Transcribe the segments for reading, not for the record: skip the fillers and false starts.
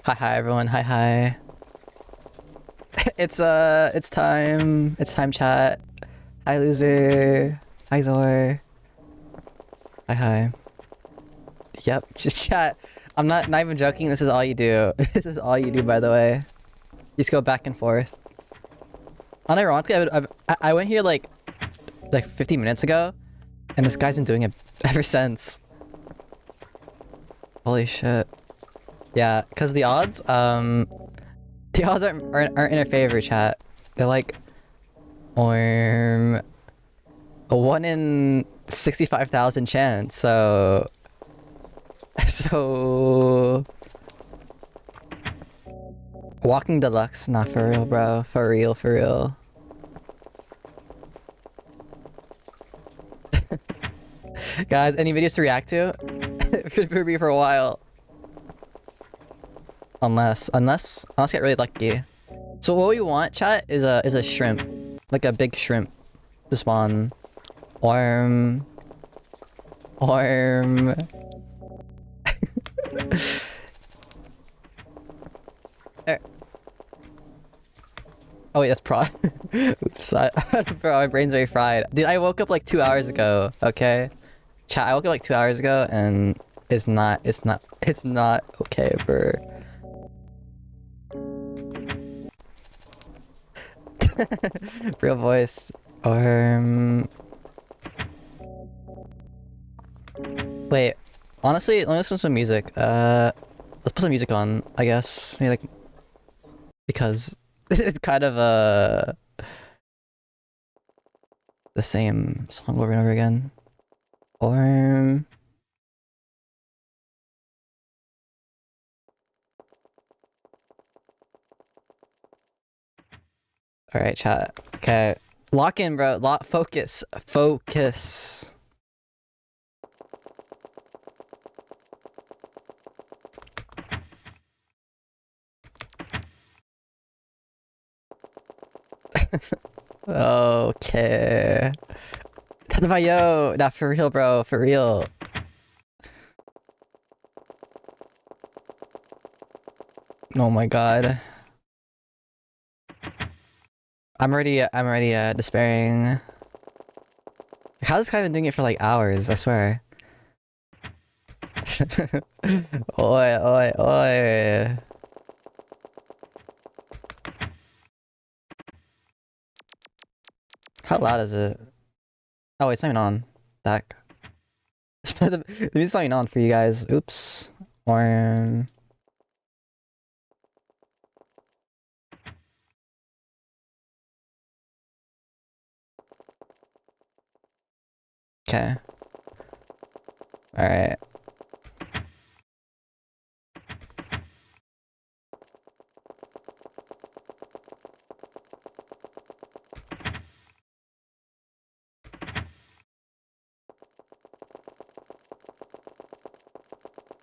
Hi everyone, hi. It's time. It's time chat. Hi loser. Hi Zor. Hi. Yep, just chat. I'm not even joking, this is all you do. This is all you do, by the way. You just go back and forth. Unironically, I went here like 50 minutes ago, and this guy's been doing it ever since. Holy shit. Yeah, cause the odds aren't in our favor, chat. They're like a 1 in 65,000 chance, so so walking deluxe, not for real, bro. For real. Guys, any videos to react to? Could be for a while. Unless get really lucky. So what we want, chat, is a shrimp. Like a big shrimp to spawn. Arm. Oh wait, that's pro. Oops, bro, my brain's very fried. Dude, I woke up like 2 hours ago, okay? Chat, I woke up like 2 hours ago and it's not okay, bro. Real voice. Wait, honestly, let me listen to some music. Let's put some music on, I guess. Maybe like, because it's kind of the same song over and over again. Alright, chat. Okay. Lock in, bro. Focus. Focus. Okay. That's my yo. Nah, for real, bro. For real. Oh my god. I'm already despairing. How's this guy been doing it for like hours? I swear. Oi. How loud is it? Oh, it's not even on. That. The music's not even on for you guys. Oops. Or. Okay. Alright.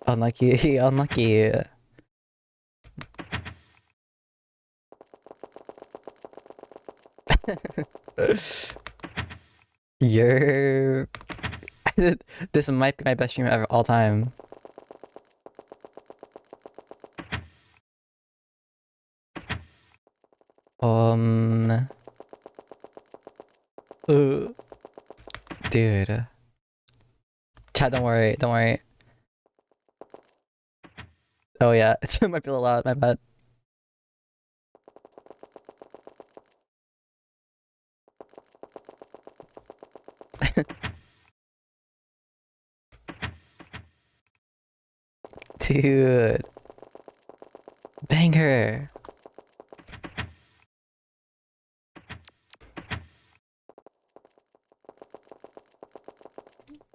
Unlucky. Unlucky. You're. This might be my best stream ever all time. Um. Dude. Chat, don't worry. Oh yeah, it might be a little loud, my bad. Dude. Banger.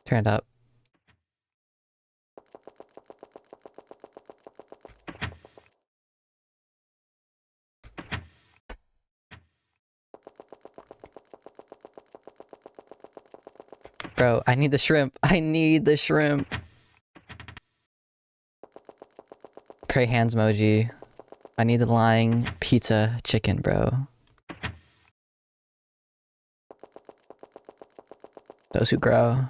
Turn it up. Bro, I need the shrimp. I need the shrimp. Pray hands emoji. I need the lying pizza chicken, bro. Those who grow.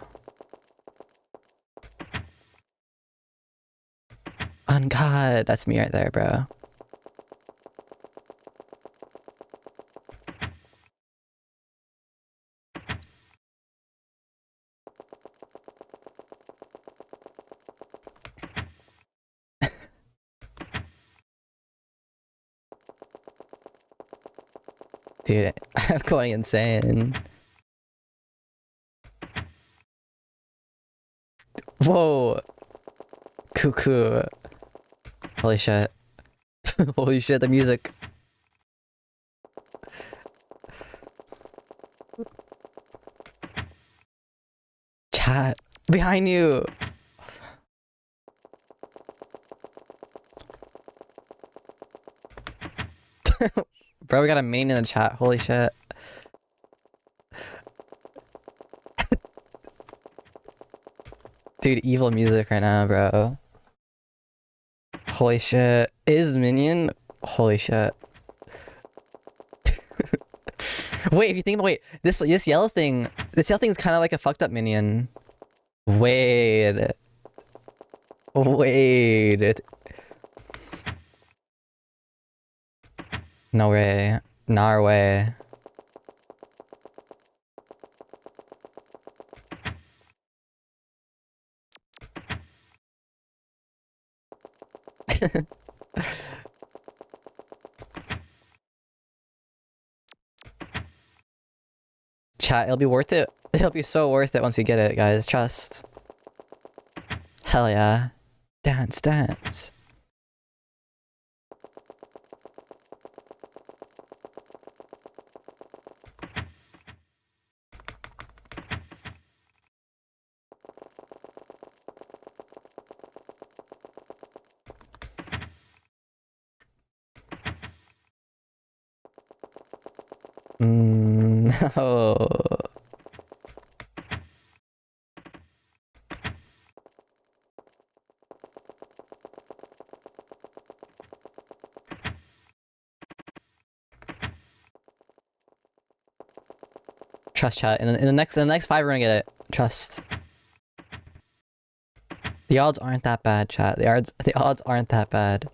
On God. god, that's me right there, bro. Dude, I'm going insane. Whoa. Cuckoo. Holy shit. Holy shit, the music. Chat. Behind you. Bro, we got a main in the chat. Holy shit. Dude, evil music right now, bro. Holy shit. Is Minion? Holy shit. Wait, if you think about this yellow thing, this yellow thing is kind of like a fucked up Minion. Wait. Wait. No way. No way. Chat, it'll be worth it. It'll be so worth it once we get it, guys. Trust. Hell yeah. Dance, dance. No. Trust, chat. In the next 5 we're gonna get it. Trust. The odds aren't that bad, chat. The odds aren't that bad.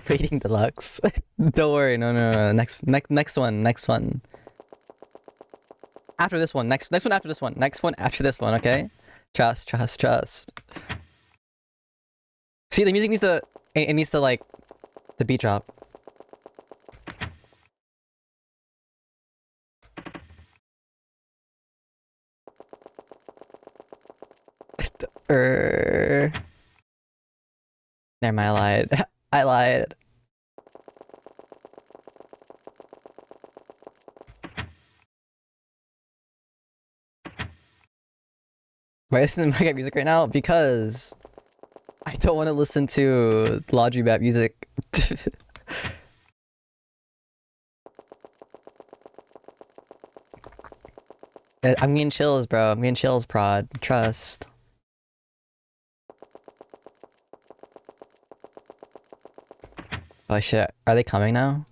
Waiting deluxe. Don't worry, no. Next one. After this one, next one after this one, next one after this one, okay? Trust. See, the music needs to, it needs to like, the beat drop. Never mind, I lied. I lied. Why isn't my music right now? Because I don't want to listen to Laundry Bat music. I'm getting chills, bro. I'm getting chills, prod. Trust. Oh shit. Are they coming now?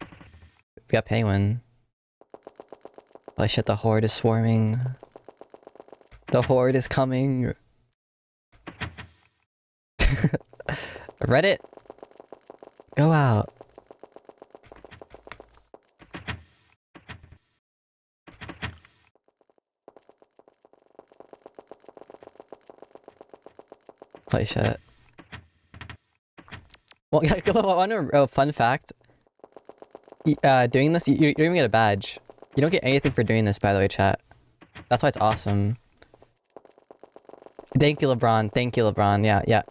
We got Penguin. Oh shit, the horde is swarming. The horde is coming. Reddit. Go out. Holy shit. Well, a fun fact. Doing this, you don't even get a badge. You don't get anything for doing this, by the way, chat. That's why it's awesome. Thank you, LeBron. Thank you, LeBron. Yeah.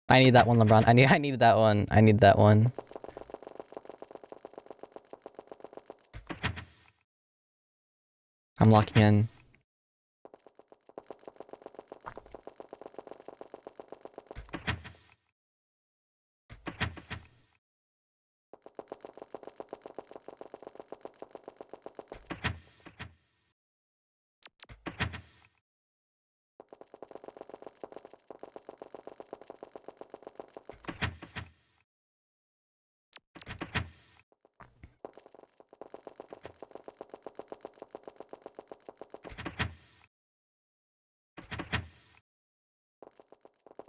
I need that one, LeBron. I need that one. I need that one. I'm locking in.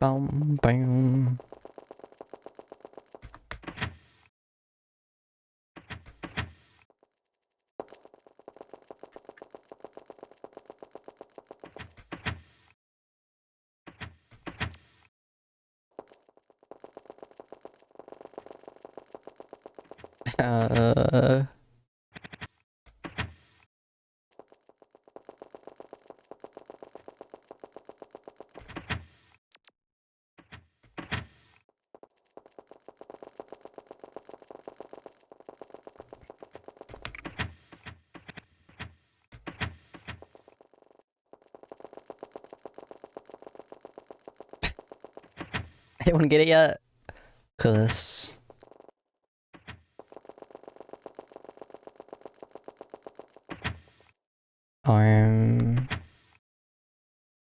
Boom, boom. Uh, anyone get it yet? Cause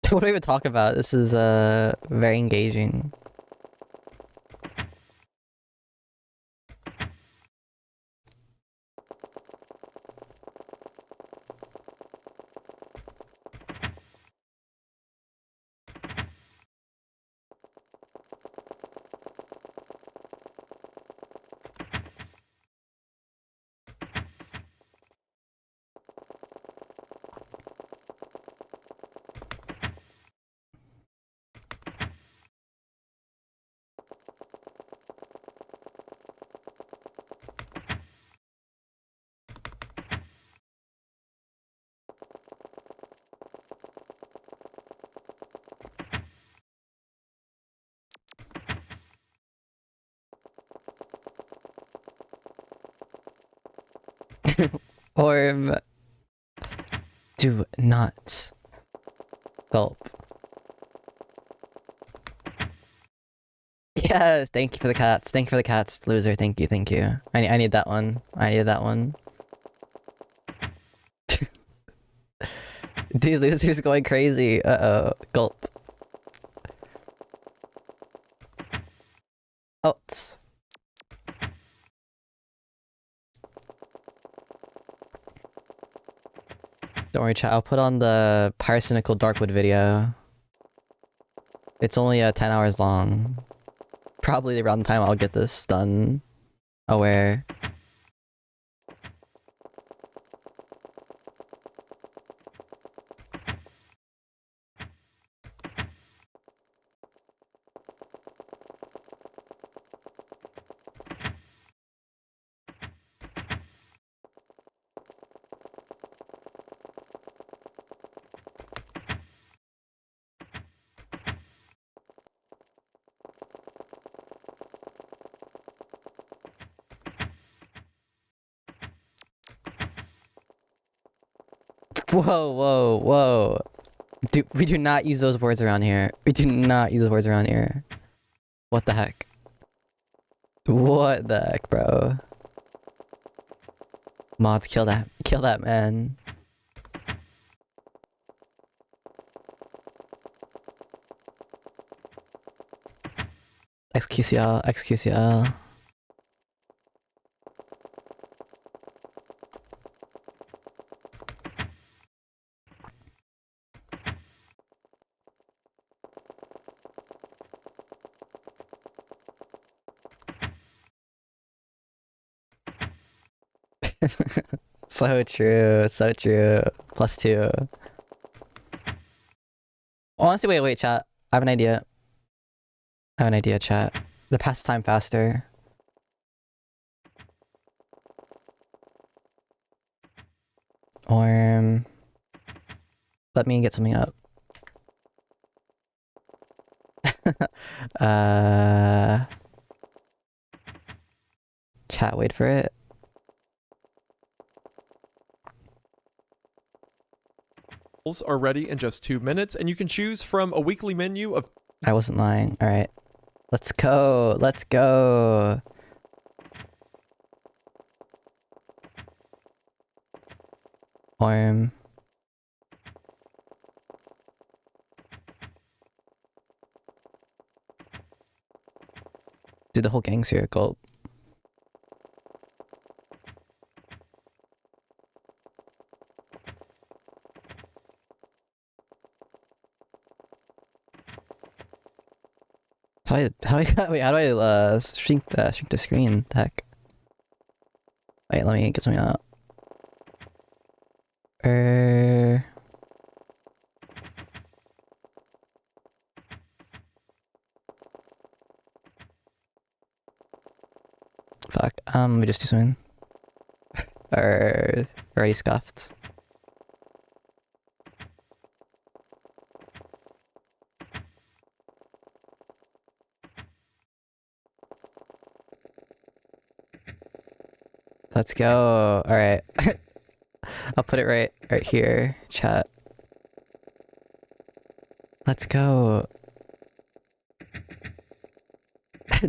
what do we even talk about? This is very engaging. Or do not gulp. Yes, thank you for the cats. Thank you for the cats, loser. Thank you, thank you. I need that one. I need that one. Dude, loser's going crazy. Uh-oh. Gulp. Oh. Don't worry, chat. I'll put on the Pyrocynical Darkwood video. It's only 10 hours long. Probably around the time I'll get this done. Aware. Whoa, whoa, whoa. Dude, we do not use those words around here. We do not use those words around here. What the heck? What the heck, bro? Mods, kill that. Kill that man. XQCL, XQCL. So true, so true. +2. Honestly, wait, chat. I have an idea. I have an idea, chat. The pass time faster. Or let me get something up. uh Chat, wait for it. Are ready in just 2 minutes, and you can choose from a weekly menu of... I wasn't lying. Alright. Let's go. Let's go. Do the whole gang's here, gulp. Wait, how do I shrink the screen? The heck. Wait, let me get something out. Fuck. Let me just do something. Already scuffed. Let's go. All right. I'll put it right here, chat. Let's go.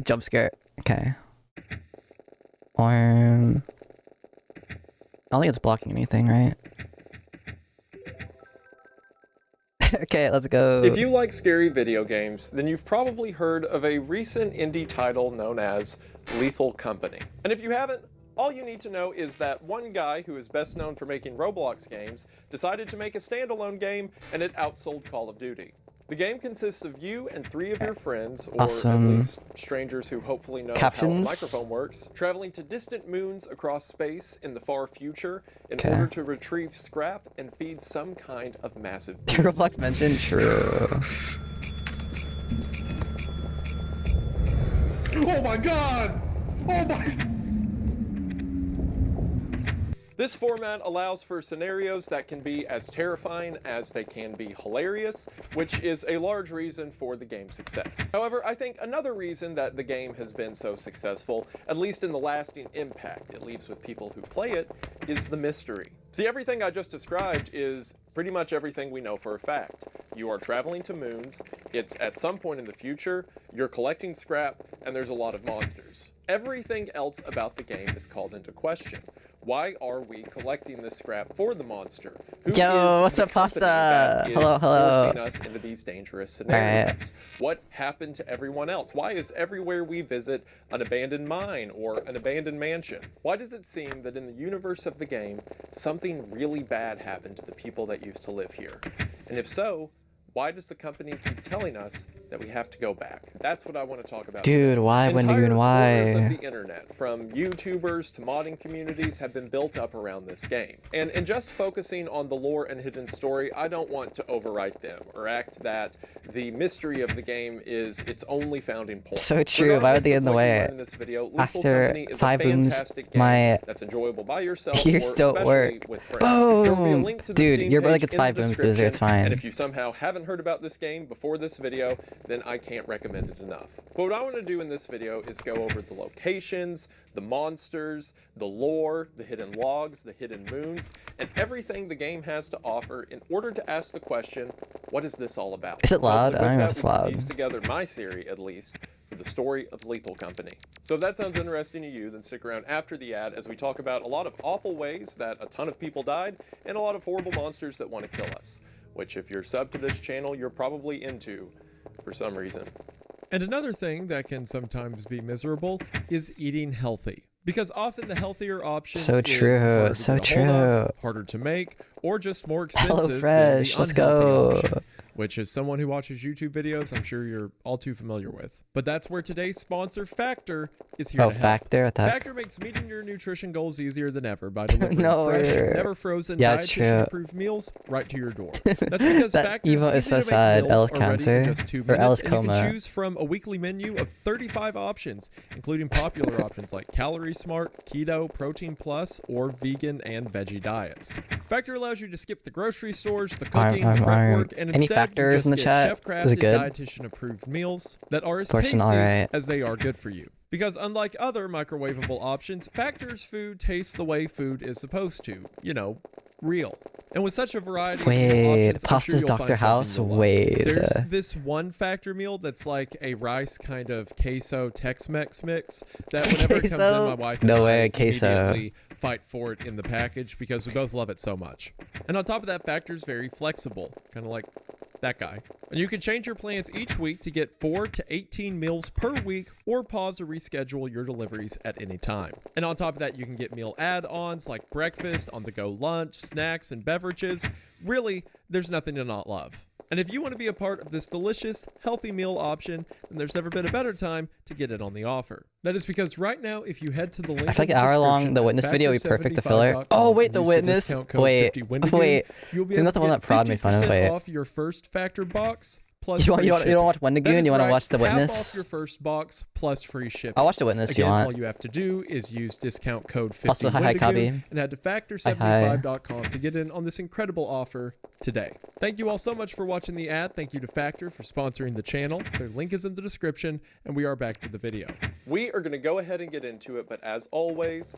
Jump scare. Okay. I don't think it's blocking anything, right? Okay, let's go. If you like scary video games, then you've probably heard of a recent indie title known as Lethal Company. And if you haven't, all you need to know is that one guy who is best known for making Roblox games decided to make a standalone game, and it outsold Call of Duty. The game consists of you and 3 of your friends, or at least strangers who hopefully know how a microphone works, traveling to distant moons across space in the far future in order to retrieve scrap and feed some kind of massive beast. Roblox mentioned? True. Oh my god! Oh my... This format allows for scenarios that can be as terrifying as they can be hilarious, which is a large reason for the game's success. However, I think another reason that the game has been so successful, at least in the lasting impact it leaves with people who play it, is the mystery. See, everything I just described is pretty much everything we know for a fact. You are traveling to moons, it's at some point in the future, you're collecting scrap, and there's a lot of monsters. Everything else about the game is called into question. Why are we collecting this scrap for the monster? Yo, what's up, Pasta? Hello. Forcing us into these dangerous scenarios. What happened to everyone else? Why is everywhere we visit an abandoned mine or an abandoned mansion? Why does it seem that in the universe of the game, something really bad happened to the people that used to live here? And if so, why does the company keep telling us that we have to go back? That's what I want to talk about. Dude, why? When do you mean why? Corners of the internet, from YouTubers to modding communities, have been built up around this game. And in just focusing on the lore and hidden story, I don't want to overwrite them or act that the mystery of the game is its only founding point. So true. Why would they get in the way? This video, after 5 booms, my that's enjoyable by yourself ears don't work. Boom! Dude, your brother gets 5 booms, loser. It's fine. And if you somehow haven't heard about this game before this video, then I can't recommend it enough. But what I want to do in this video is go over the locations, the monsters, the lore, the hidden logs, the hidden moons, and everything the game has to offer in order to ask the question, what is this all about? Is it loud? I don't know if it's loud. Piece together my theory, at least, for the story of Lethal Company. So if that sounds interesting to you, then stick around after the ad as we talk about a lot of awful ways that a ton of people died and a lot of horrible monsters that want to kill us, which if you're subbed to this channel, you're probably into for some reason. And another thing that can sometimes be miserable is eating healthy. Because often the healthier option is harder to make, or just more expensive than the unhealthy option, which as someone who watches YouTube videos, I'm sure you're all too familiar with. But that's where today's sponsor, Factor, is here to help. Factor? Factor makes meeting your nutrition goals easier than ever by delivering fresh, never frozen, dietitian-approved meals right to your door. That's because Factor's Eva is so sad. Ella's cancer, or Ella's coma. You can choose from a weekly menu of 35 options, including popular options like Calorie Smart, Keto, Protein Plus, or vegan and veggie diets. Factor allows you to skip the grocery stores, the cooking, the prep work, and instead Factors in the chat? Chef-crafted, dietitian-approved meals that are as tasty as they are good for you. Because unlike other microwavable options, Factor's food tastes the way food is supposed to. You know, real. And with such a variety of options, Pasta's Dr. House? There's this one Factor meal that's like a rice kind of queso Tex-Mex mix that whenever it comes in, my wife and I immediately fight for it in the package because we both love it so much. And on top of that, Factor's very flexible, kind of like that guy. And you can change your plans each week to get 4 to 18 meals per week or pause or reschedule your deliveries at any time. And on top of that, you can get meal add-ons like breakfast, on-the-go lunch, snacks, and beverages. Really, there's nothing to not love. And if you want to be a part of this delicious, healthy meal option, then there's never been a better time to get it on the offer. That is because right now, if you head to the link I feel like an hour long, the witness video would be perfect to filler. Oh, wait, the witness. Wait. You'll be Isn't able that the to one get that Prod made fun of? 50% Wait. off your first factor box plus You free don't shipping. watch Wendigoon? That is You want to right, watch The half Witness? off your first box plus free shipping. I'll watch The Witness. Again, You want? all you have to do is use discount code 50 Also, hi, Cubby. and head to factor75.com to get in on this incredible offer today. Thank you all so much for watching the ad. Thank you to Factor for sponsoring the channel. Their link is in the description, and we are back to the video. We are going to go ahead and get into it, but as always,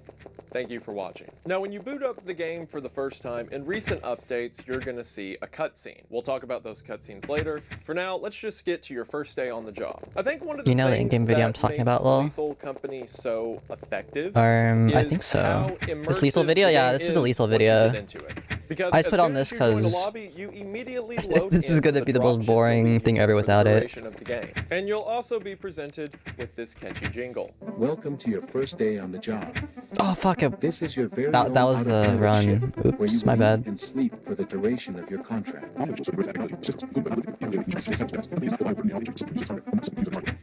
thank you for watching. Now, when you boot up the game for the first time, in recent updates, you're going to see a cutscene. We'll talk about those cutscenes later. For now, let's just get to your first day on the job. I think one of the You know the things in-game video I'm that talking makes about, lol? Lethal Company so effective I is think so. how This lethal immersive video? the Yeah, game this is the is lethal once you video. get into it. Because I just as put on soon this as you join the 'cause lobby, you immediately load this is into gonna be the most dropship boring that leads thing you ever for the without it. duration of the game. And you'll also be presented with this catchy jingle. Welcome to your first day on the job. Oh, fuck it. This is your very That own was the out-of-hours run. shift, where Oops, you my eat bad. and sleep for the duration of your contract.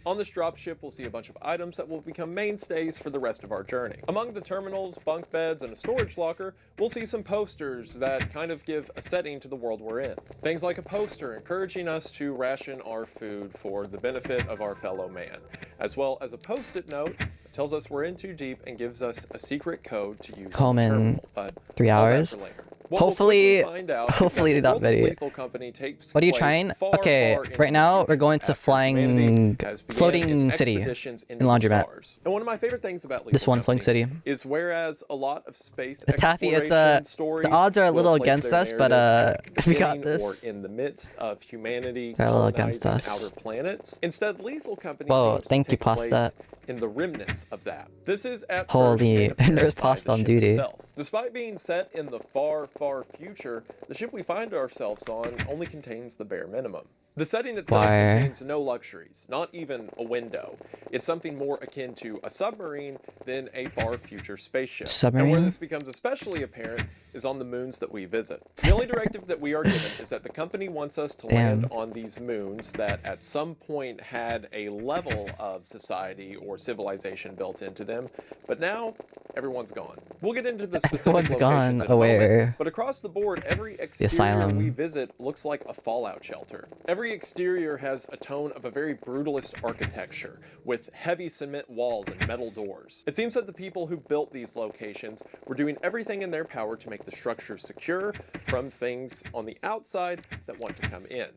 On this dropship, we'll see a bunch of items that will become mainstays for the rest of our journey. Among the terminals, bunk beds, and a storage locker, we'll see some posters that kind of give a setting to the world we're in. Things like a poster encouraging us to ration our food for the benefit of our fellow man, as well as a post-it note that tells us we're in too deep and gives us a secret code to use on the Coleman, terminal, but 3 all that hours. for later. What we'll Hopefully, quickly find out is hopefully that the not world of very. Lethal Company takes What are you place trying? far, Okay, far into right the now future, we're going to after humanity flying, has began floating its city expeditions in into the laundromat. stars. And one of my favorite things about Lethal This one floating Company city. is whereas a lot of space The Taffy, it's exploration stories the odds are a will little place against their us, but narrative at the we got beginning this. Or in the midst of humanity They're a little against colonizing us. outer planets. Instead, Lethal Company Whoa, seems to thank you, take place pasta. in the remnants of that. This is at Holy, first there's pasta on duty. itself. Despite being set in the far, far future, the ship we find ourselves on only contains the bare minimum. The setting itself Why? contains no luxuries, not even a window. It's something more akin to a submarine than a far future spaceship. And Submarine? where this becomes especially apparent is on the moons that we visit. The only directive that we are given is that the company wants us to land on these moons that at some point had a level of society or civilization built into them, but now everyone's gone. We'll get into the specific Everyone's locations gone. in a moment, Where? but across the board, every exterior asylum. we visit looks like a fallout shelter. Every exterior has a tone of a very brutalist architecture, with heavy cement walls and metal doors. It seems that the people who built these locations were doing everything in their power to make the structure secure from things on the outside that want to come in.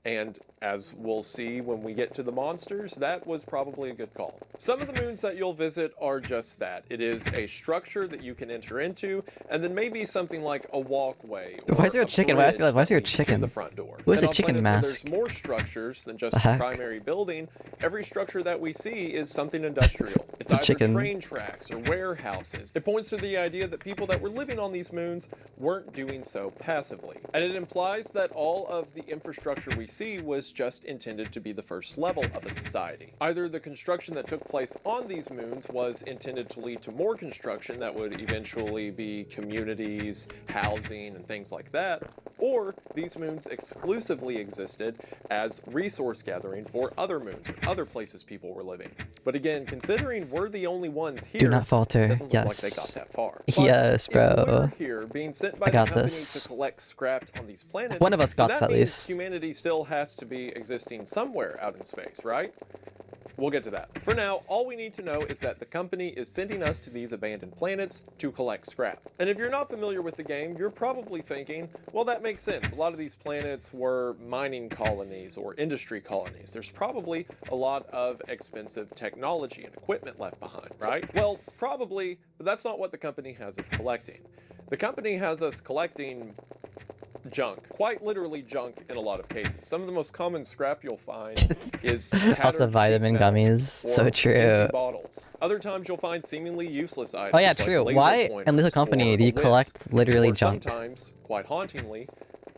And as we'll see when we get to the monsters, that was probably a good call. Some of the moons that you'll visit are just that. It is a structure that you can enter into, and then maybe something like a walkway. Why is there a chicken? Why is there a chicken? The front door. Who is And a on chicken planets where mask? There's more structures than just The the heck? primary building. Every structure that we see is something industrial. It's a either chicken. train tracks or warehouses. It points to the idea that people that were living on these moons weren't doing so passively. And it implies that all of the infrastructure we see was just intended to be the first level of a society. Either the construction that took place on these moons was intended to lead to more construction that would eventually be communities, housing, and things like that, or these moons exclusively existed as resource gathering for other moons or other places people were living. But again, considering we're the only ones here, Do not falter. it doesn't look like they Yes. got that far. Yes, But bro. if we're here being sent by I the got company this. to collect scrap on these planets, One of us got then this that at means least. humanity still has to be existing somewhere out in space, right? We'll get to that. For now, all we need to know is that the company is sending us to these abandoned planets to collect scrap. And if you're not familiar with the game, you're probably thinking, well, that makes sense. A lot of these planets were mining colonies or industry colonies. There's probably a lot of expensive technology and equipment left behind, right? Well, probably, but that's not what the company has us collecting. The company has us collecting junk, quite literally junk in a lot of cases. Some of the most common scrap you'll find is Off the tattered vitamin sheet metal gummies. or So true. empty bottles. Other times you'll find seemingly useless items. Oh yeah, like true. laser Why in pointers Lethal Company or do a you whisk, collect literally or junk? sometimes, quite hauntingly,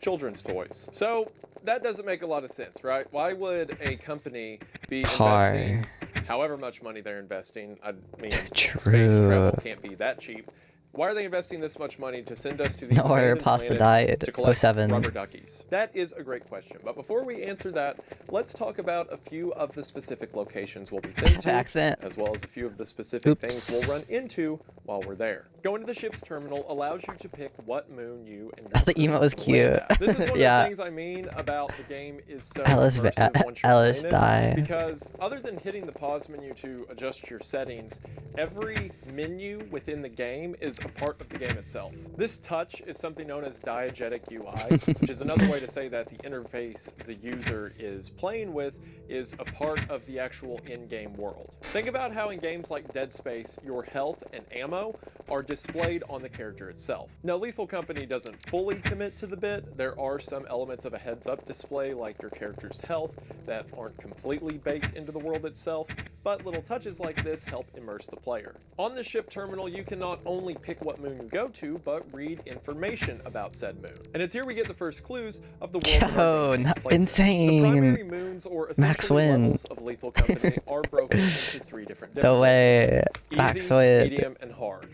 children's toys. So that doesn't make a lot of sense, right? Why would a company be investing however much money they're investing? I mean, space True. travel can't be that cheap. Why are they investing this much money to send us to these Or abandoned Pasta planets died. to collect 07. rubber duckies? That is a great question. But before we answer that, let's talk about a few of the specific locations we'll be sent to, Accent. as well as a few of the specific things Oops. we'll run into while we're there. Going to the ship's terminal allows you to pick what moon you and The your emote crew was will land cute. at. This is one Yeah. of the things I mean about the game is so Alice immersive once you're Alice playing it, die. because other than hitting the pause menu to adjust your settings, every menu within the game is a part of the game itself. This touch is something known as diegetic UI, which is another way to say that the interface the user is playing with is a part of the actual in-game world. Think about how in games like Dead Space, your health and ammo are displayed on the character itself. Now, Lethal Company doesn't fully commit to the bit. There are some elements of a heads-up display, like your character's health, that aren't completely baked into the world itself, but little touches like this help immerse the player. On the ship terminal, you can not only pick what moon you go to, but read information about said moon. And it's here we get the first clues of the world that our game takes place in. Insane. The primary moons, or Max essentially Win. levels of Lethal Company, are broken into 3 different No way. difficulties: Max easy, Win. medium, and hard.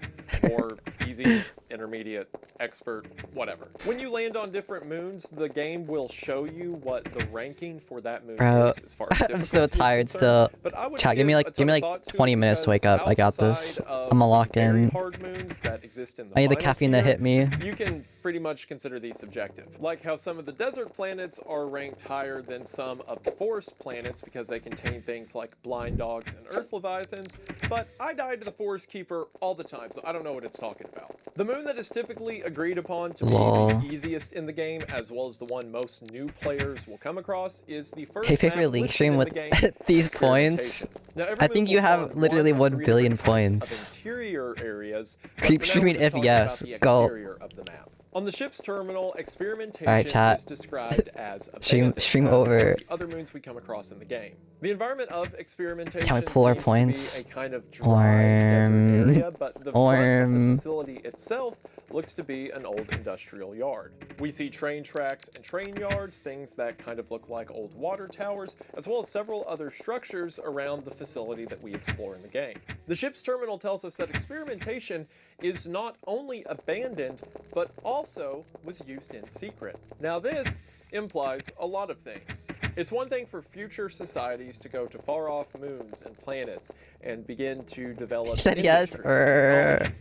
Or easy, intermediate, expert, whatever. When you land on different moons, the game will show you what the ranking for that moon Bro, is as far as I'm so difficulty is tired concerned. still. But I would Chat, give me a like ton of 20 thought minutes to wake because up. I got this. outside of I'm gonna lock the very in. hard moons that exist in the I need the final caffeine to tier, hit me. you can pretty much consider these subjective. Like how some of the desert planets are ranked higher than some of the forest planets because they contain things like blind dogs and earth leviathans, but I die to the forest keeper all the time, so I don't know what it's talking about. The moon that is typically agreed upon to be Lol. the easiest in the game, as well as the one most new players will come across, is the first Hey, pay map for your link listed stream in with the game, these points. Experimentation. Now, every I moon think will you have spawn literally one of 1 3 billion different types points. of interior areas, but Keep for now, streaming we're just if talking yes. about the Go. exterior of the map. On the ship's terminal, experimentation Alright, chat. is described as Stream abandoned, as over. are the other moons we come across in the game. The environment of experimentation Can we pull our seems points? to be a kind of dry desert area, but the front of the Orm. facility itself looks to be an old industrial yard. We see train tracks and train yards, things that kind of look like old water towers, as well as several other structures around the facility that we explore in the game. The ship's terminal tells us that experimentation is not only abandoned, but also was used in secret. Now this implies a lot of things. It's one thing for future societies to go to far-off moons and planets and begin to develop Said yes industry and technology.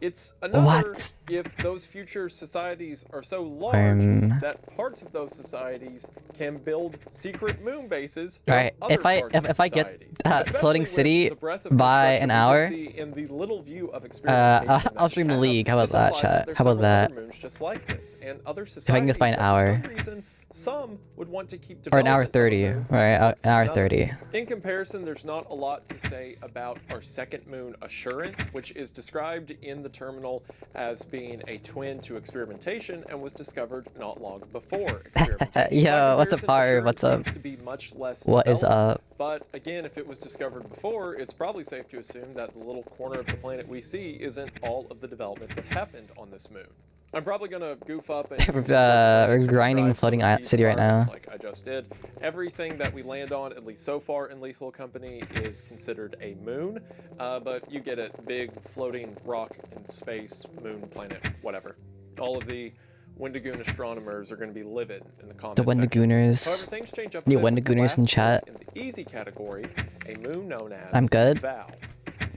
It's another What? if those future societies are so large that parts of those societies can build secret moon bases. for Alright, other if I parts of get societies. floating Especially with city the breadth of by construction an we hour, see in the little view of experimentation that I'll we stream the have, league. How about this that, implies chat? there's How about several that? other moons just like this, and other If I can get by an societies that hour. for some reason some would want to keep Or an hour development of 30. the moon Right, separate an hour from another. 30. In comparison, there's not a lot to say about our second moon, Assurance, which is described in the terminal as being a twin to experimentation and was discovered not long before experimentation. Yo, By what's up, comparison, Har? Assurance What's up? seems to be much less What is developed, up? but again, if it was discovered before, it's probably safe to assume that the little corner of the planet we see isn't all of the development that happened on this moon. I'm probably gonna goof up and use We're grinding describe floating some of these city right now. environments like I just did. Everything that we land on, at least so far in Lethal Company, is considered a moon, but you get it, big floating rock in space, moon, planet, whatever. All of the Wendigoon astronomers are going to be livid in the comments The section. Wendigooners. However, things change up a Need bit with the Wendigooners in last chat. moon in the easy category, a moon known as I'm good. Val.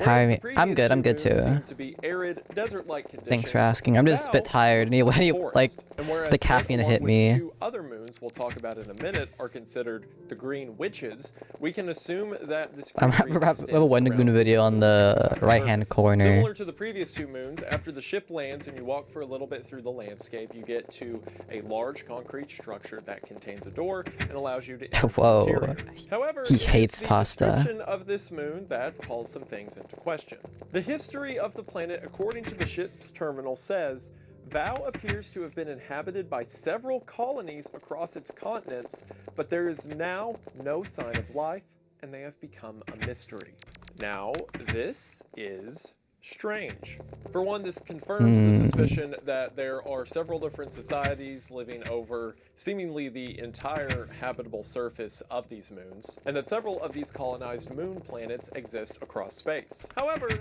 Hi, Whereas the I'm good, I'm previous good two moons too. seem to be arid, desert-like conditions, Thanks for asking. I'm just a bit Val tired. I looks need like like forest. And whereas the it, caffeine to along hit with me. 2 other moons we'll talk about in a minute are considered the Green Witches, we can assume that this I'm greenery have extends a Wendigoon around video on the moon's right-hand surface. corner. Similar to the previous 2 moons, after the ship lands and you walk for a little bit through the landscape, you get to a large concrete structure that contains a door and allows you to enter Whoa. the interior. However, He it is hates the pasta. description of this moon that calls some things into question. The history of the planet, according to the ship's terminal, says Val appears to have been inhabited by several colonies across its continents, but there is now no sign of life, and they have become a mystery. Now, this is strange. For one, this confirms the suspicion that there are several different societies living over seemingly the entire habitable surface of these moons, and that several of these colonized moon planets exist across space. However,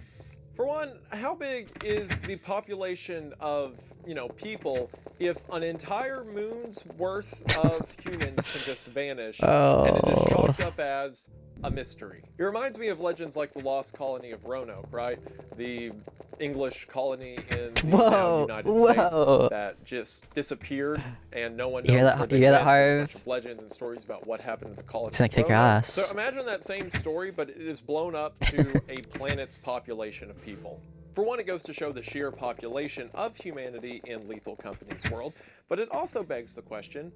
For one, how big is the population of, people if an entire moon's worth of humans can just vanish and it is Oh. chalked up as a mystery? It reminds me of legends like the lost colony of Roanoke, right? The English colony in the now United States that just disappeared and no one knows where they went. There's a bunch of legends and stories about what happened to the colony It's gonna of kick your Roanoke. ass. So imagine that same story, but it is blown up to a planet's population of people. For one, it goes to show the sheer population of humanity in Lethal Company's world, but it also begs the question,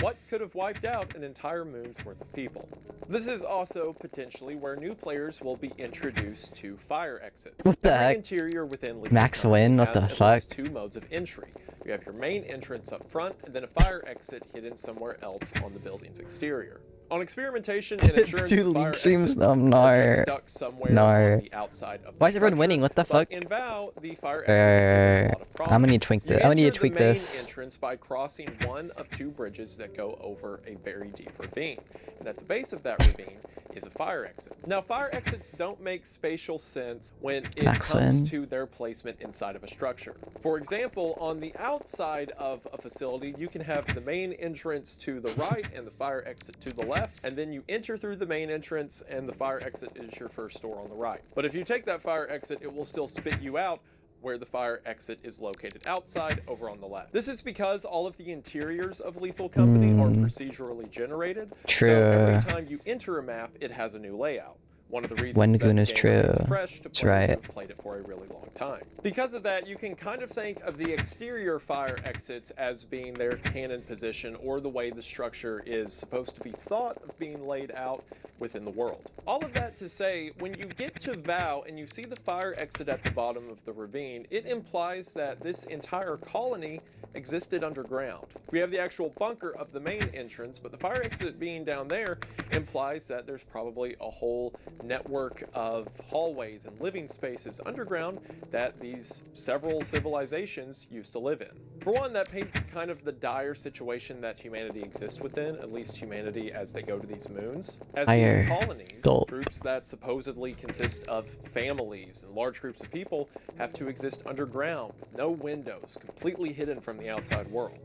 what could have wiped out an entire moon's worth of people? This is also potentially where new players will be introduced to fire exits. What the Every heck? interior within Lethal Max Company Win? What has the at fuck? least two modes of entry. You have your main entrance up front, and then a fire exit hidden somewhere else on the building's exterior. On experimentation and insurance, Dude, fire league streams? exits No, are just stuck somewhere on the outside of the Why is everyone structure. winning? What the But fuck? in VOW, the fire exits give a lot of problems. I'm gonna need to tweak this. I'm gonna need to tweak You enter the main this. entrance by crossing one of two bridges that go over a very deep ravine. And at the base of that ravine is a fire exit. Now, fire exits don't make spatial sense when it comes to their placement inside of a structure. For example, on the outside of a facility, you can have the main entrance to the right and the fire exit to the left, and then you enter through the main entrance and the fire exit is your first door on the right. But if you take that fire exit, it will still spit you out where the fire exit is located outside over on the left. This is because all of the interiors of Lethal Company are procedurally generated. True. So every time you enter a map, it has a new layout. One of the reasons Wendigoon that the is game true. remains fresh to That's players right. who have played it for a really long time. Because of that, you can kind of think of the exterior fire exits as being their canon position or the way the structure is supposed to be thought of being laid out within the world. All of that to say, when you get to VOW and you see the fire exit at the bottom of the ravine, it implies that this entire colony existed underground. We have the actual bunker of the main entrance, but the fire exit being down there implies that there's probably a whole network of hallways and living spaces underground that these several civilizations used to live in. For one, that paints kind of the dire situation that humanity exists within, at least humanity as they go to these moons. As these colonies, groups that supposedly consist of families and large groups of people, have to exist underground with no windows, completely hidden from the outside world.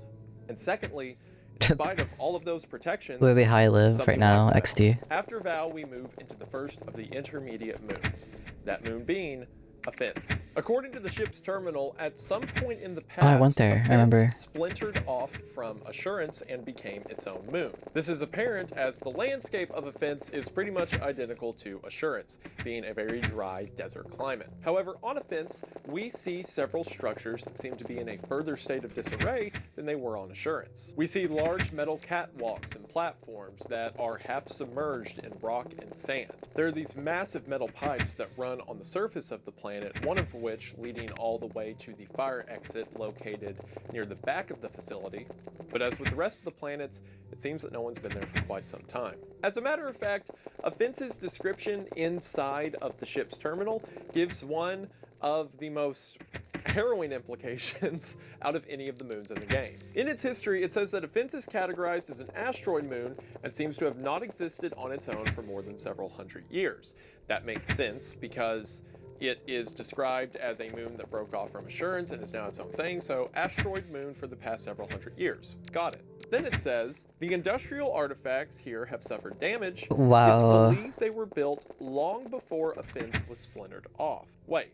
And secondly, in spite of all of those protections, Literally how I live right now, XD. After VOW, we move into the first of the intermediate moons, that moon being a fence. According to the ship's terminal, at some point in the past, I went there, I remember. splintered off from Assurance and became its own moon. This is apparent as the landscape of a fence is pretty much identical to Assurance, being a very dry desert climate. However, on a fence, we see several structures that seem to be in a further state of disarray than they were on Assurance. We see large metal catwalks and platforms that are half submerged in rock and sand. There are these massive metal pipes that run on the surface of the planet, one of which leading all the way to the fire exit located near the back of the facility. But as with the rest of the planets, it seems that no one's been there for quite some time. As a matter of fact, a fence's description inside of the ship's terminal gives one of the most harrowing implications out of any of the moons in the game. In its history, it says that a fence is categorized as an asteroid moon and seems to have not existed on its own for more than several hundred years. That makes sense because it is described as a moon that broke off from Assurance and is now its own thing, so asteroid moon for the past several hundred years. Got it. Then it says, the industrial artifacts here have suffered damage. Wow. It's believed they were built long before a fence was splintered off. Wait,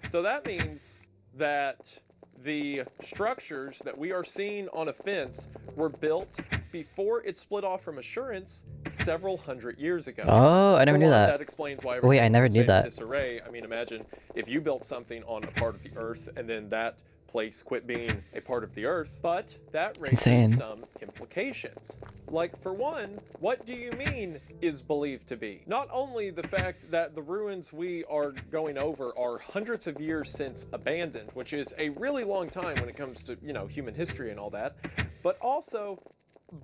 so that means that the structures that we are seeing on a fence were built before it split off from Assurance several hundred years ago. Oh, I never knew that. That explains why. Wait, I never knew that. Disarray. I mean, imagine if you built something on a part of the Earth and then that place quit being a part of the Earth, but that raises some implications. Like, for one, what do you mean is believed to be? Not only the fact that the ruins we are going over are hundreds of years since abandoned, which is a really long time when it comes to, human history and all that, but also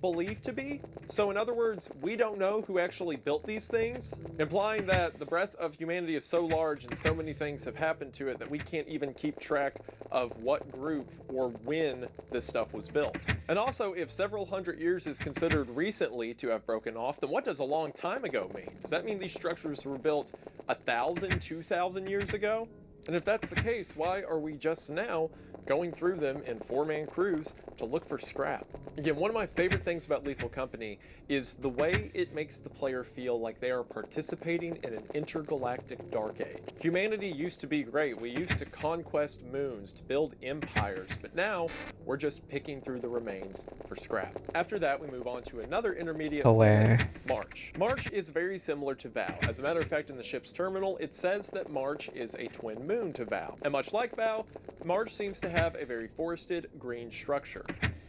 believed to be. So in other words, we don't know who actually built these things, implying that the breadth of humanity is so large and so many things have happened to it that we can't even keep track of what group or when this stuff was built. And also, if several hundred years is considered recently to have broken off, then what does a long time ago mean? Does that mean these structures were built 1,000, 2,000 years ago? And if that's the case, why are we just now going through them in 4-man crews to look for scrap? Again, one of my favorite things about Lethal Company is the way it makes the player feel like they are participating in an intergalactic dark age. Humanity used to be great. We used to conquest moons, to build empires, but now we're just picking through the remains for scrap. After that, we move on to another intermediate planet, March. March is very similar to Vow. As a matter of fact, in the ship's terminal, it says that March is a twin moon to Vow. And much like Vow, March seems to have a very forested green structure.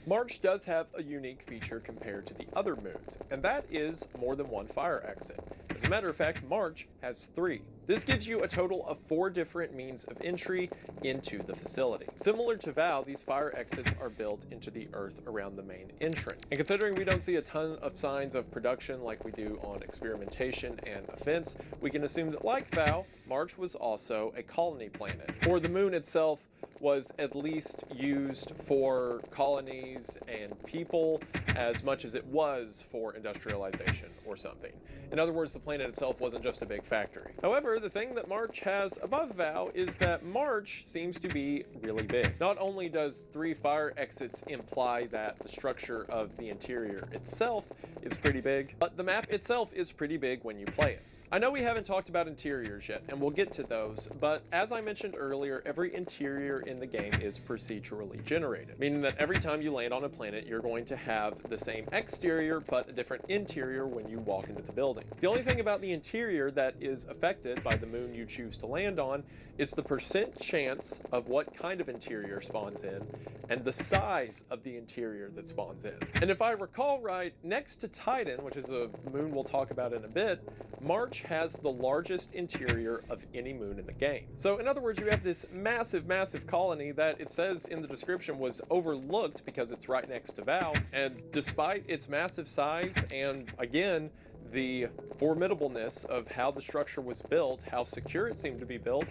March does have a unique feature compared to the other moons, and that is more than one fire exit. As a matter of fact, March has 3. This gives you a total of 4 different means of entry into the facility. Similar to Vow, these fire exits are built into the earth around the main entrance. And considering we don't see a ton of signs of production like we do on experimentation and offense, we can assume that like Vow, March was also a colony planet, or the moon itself was at least used for colonies and people as much as it was for industrialization or something. In other words, the planet itself wasn't just a big factory. However, the thing that March has above Vow is that March seems to be really big. Not only does 3 fire exits imply that the structure of the interior itself is pretty big, but the map itself is pretty big when you play it. I know we haven't talked about interiors yet, and we'll get to those, but as I mentioned earlier, every interior in the game is procedurally generated, meaning that every time you land on a planet, you're going to have the same exterior, but a different interior when you walk into the building. The only thing about the interior that is affected by the moon you choose to land on is the percent chance of what kind of interior spawns in, and the size of the interior that spawns in. And if I recall right, next to Titan, which is a moon we'll talk about in a bit, March has the largest interior of any moon in the game. So in other words, you have this massive, massive colony that it says in the description was overlooked because it's right next to Vow, and despite its massive size and, again, the formidableness of how the structure was built, how secure it seemed to be built,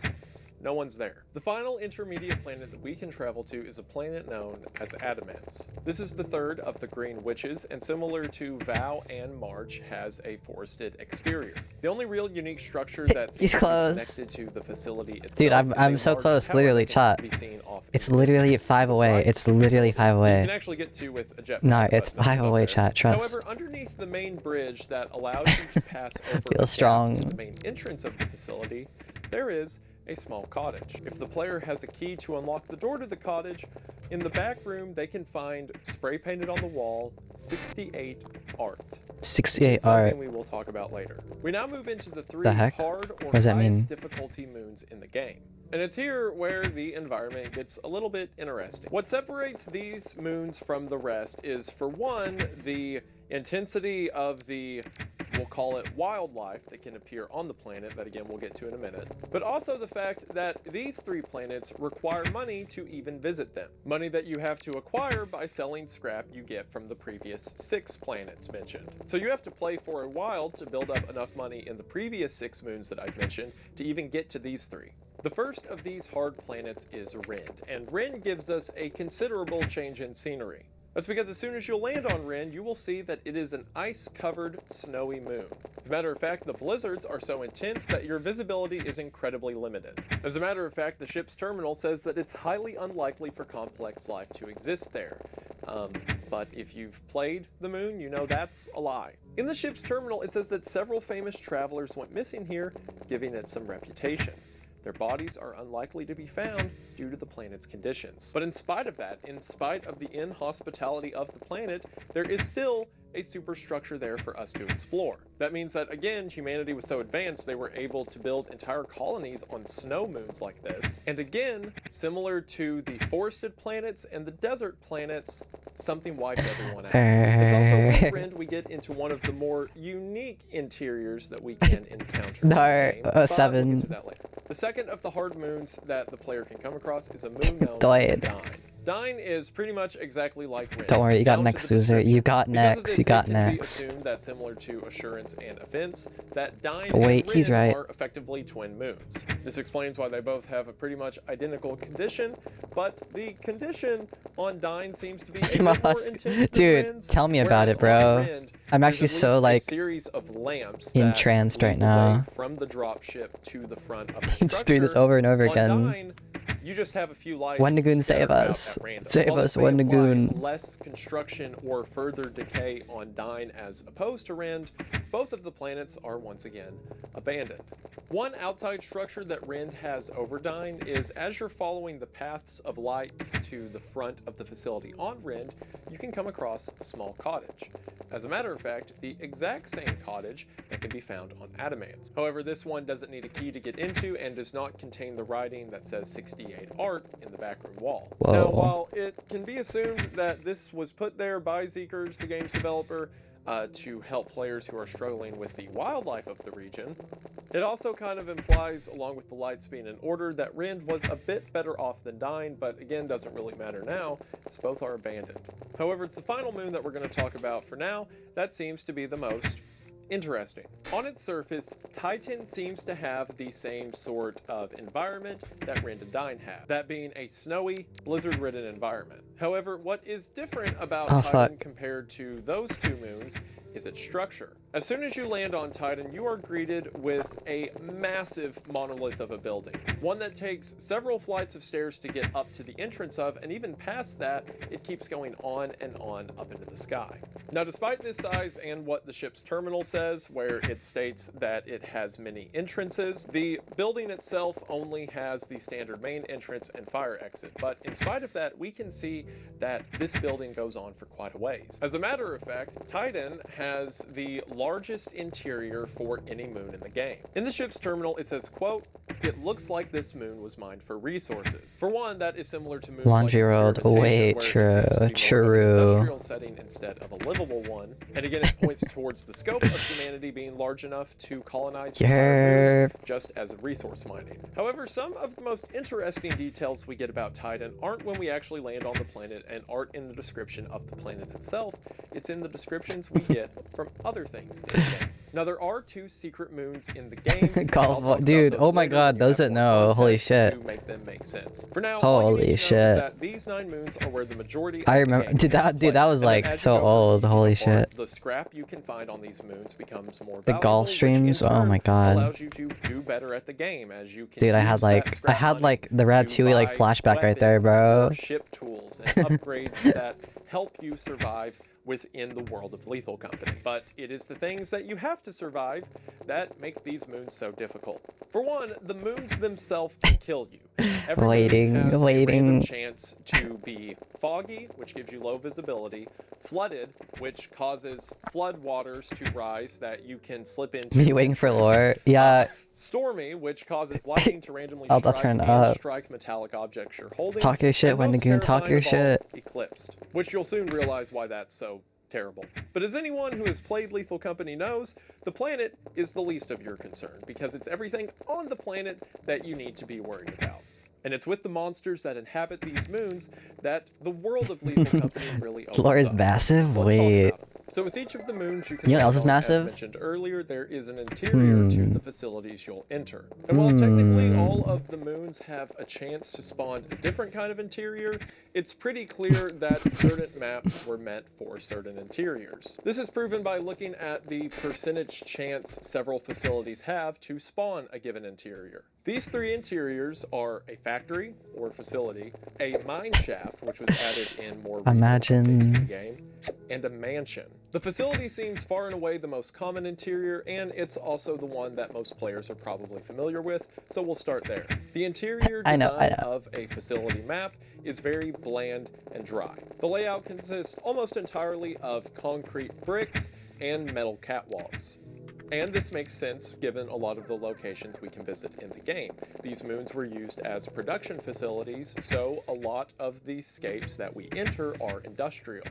no one's there. The final intermediate planet that we can travel to is a planet known as Adamance. This is the third of the Green Witches, and similar to Vow and March, has a forested exterior. The only real unique structure that's connected to the facility itself. Dude, I'm so close, literally, chat. It's literally 5 away. It's literally 5 away. You can actually get to with a jetpack. No, it's 5 away, chat. Trust. However, underneath the main bridge that allows you to pass over Feel strong. to the main entrance of the facility, there is a small cottage. If the player has a key to unlock the door to the cottage, in the back room they can find spray painted on the wall 68 art. 68 Something art. we will talk about later. We now move into the 3 The heck? hard or What does that highest mean? difficulty moons in the game. And it's here where the environment gets a little bit interesting. What separates these moons from the rest is, for one, the intensity of the, we'll call it, wildlife that can appear on the planet, that again we'll get to in a minute, but also the fact that these 3 planets require money to even visit them. Money that you have to acquire by selling scrap you get from the previous 6 planets mentioned. So you have to play for a while to build up enough money in the previous 6 moons that I've mentioned to even get to these 3. The first of these hard planets is Ren, and Ren gives us a considerable change in scenery. That's because as soon as you land on Ren, you will see that it is an ice-covered, snowy moon. As a matter of fact, the blizzards are so intense that your visibility is incredibly limited. As a matter of fact, the ship's terminal says that it's highly unlikely for complex life to exist there. But if you've played the moon, you know that's a lie. In the ship's terminal, it says that several famous travelers went missing here, giving it some reputation. Their bodies are unlikely to be found due to the planet's conditions. But in spite of that, in spite of the inhospitality of the planet, there is still a superstructure there for us to explore. That means that, again, humanity was so advanced they were able to build entire colonies on snow moons like this. And again, similar to the forested planets and the desert planets, something wiped everyone out. It's also on Ren we get into one of the more unique interiors that we can encounter. No, 7. We'll get to that later. The second of the hard moons that the player can come across is a moon known as Delayed. Dine. Dine is pretty much exactly like Rend. Don't worry, you got down to next, the loser. description. You got Because of next. this, You got it can be next. assumed that similar to Assurance and Offense, that Dine Wait, and he's Rend right. are effectively twin moons. This explains why they both have a pretty much identical condition, but the condition on Dine seems to be a bit more intense than Dude, Rend's, tell me about whereas it, bro. on Rend, I'm there's actually at so, least like, a series of lamps entranced that right lead the way now. from the dropship to the front of the structure. Just doing this over and over On again. Dine, you just have a few lights Wendigoon, scattered save about us. at random. Save While us, this may imply Wendigoon. less construction or further decay on Dine as opposed to Rend, both of the planets are once again abandoned. One outside structure that Rend has over Dine is as you're following the paths of lights to the front of the facility on Rend, you can come across a small cottage. As a matter of fact, the exact same cottage that can be found on Adamance. However, this one doesn't need a key to get into and does not contain the writing that says 68 art in the backroom wall. Whoa. Now, while it can be assumed that this was put there by Zeekers, the game's developer, to help players who are struggling with the wildlife of the region, it also kind of implies, along with the lights being in order, that Rend was a bit better off than Dine, but again, doesn't really matter now, as both are abandoned. However, it's the final moon that we're going to talk about for now that seems to be the most interesting. On its surface, Titan seems to have the same sort of environment that Rend and Dine have, that being a snowy, blizzard-ridden environment. However, what is different about Titan compared to those two moons is its structure. As soon as you land on Titan, you are greeted with a massive monolith of a building, one that takes several flights of stairs to get up to the entrance of, and even past that, it keeps going on and on up into the sky. Now, despite this size and what the ship's terminal says, where it states that it has many entrances, the building itself only has the standard main entrance and fire exit, but in spite of that, we can see that this building goes on for quite a ways. As a matter of fact, Titan has the largest interior for any moon in the game. In the ship's terminal, it says, quote, "It looks like this moon was mined for resources." For one, that is similar to moons Laundry like World. Experimentation, Wait, where it true, seems to be more of an true. industrial setting instead of a livable one. And again, it points towards the scope of humanity being large enough to colonize entire moons, just as resource mining. However, some of the most interesting details we get about Titan aren't when we actually land on the planet and aren't in the description of the planet itself. It's in the descriptions we get from other things in the game. Now, there are two secret moons in the game. Dude, oh my god, those that know, holy shit. To make them make sense. For now, holy shit. that these 9 moons are where the majority of I the remember, game dude, that takes was place. like And as so you go old, from holy each part, shit. the scrap you can find on these moons becomes more The valuable, golf which in streams, oh turn my god. allows you to do better at the game, as you can Dude, I use had that like, scrap money the Ratatouille like to buy flashback right there, weapons bro. or ship tools and upgrades that help you survive within the world of Lethal Company. But it is the things that you have to survive that make these moons so difficult. For one, the moons themselves can kill you. Every moon has a random chance to be foggy, which gives you low visibility, flooded, which causes flood waters to rise that you can slip into. Me waiting for lore, yeah. Stormy, which causes lightning to randomly I'll strike turn and up. strike metallic objects you're holding. Talk your shit, and most Wendigoon, talk your terrifying of all, shit. Eclipsed, which you'll soon realize why that's so terrible. But as anyone who has played Lethal Company knows, the planet is the least of your concern, because it's everything on the planet that you need to be worried about. And it's with the monsters that inhabit these moons that the world of Lethal Company really opens Lore is up. massive? So let's talk Wait. about 'em. So with each of the moons you can You know what else land is on, massive? as mentioned earlier, there is an interior to the facilities you'll enter. And while technically all of the moons have a chance to spawn a different kind of interior, it's pretty clear that certain maps were meant for certain interiors. This is proven by looking at the percentage chance several facilities have to spawn a given interior. These 3 interiors are a factory or facility, a mine shaft, which was added in more recent updates to the game, and a mansion. The facility seems far and away the most common interior, and it's also the one that most players are probably familiar with, so we'll start there. The interior design of a facility map is very bland and dry. The layout consists almost entirely of concrete bricks and metal catwalks. And this makes sense given a lot of the locations we can visit in the game. These moons were used as production facilities, so a lot of the scapes that we enter are industrial.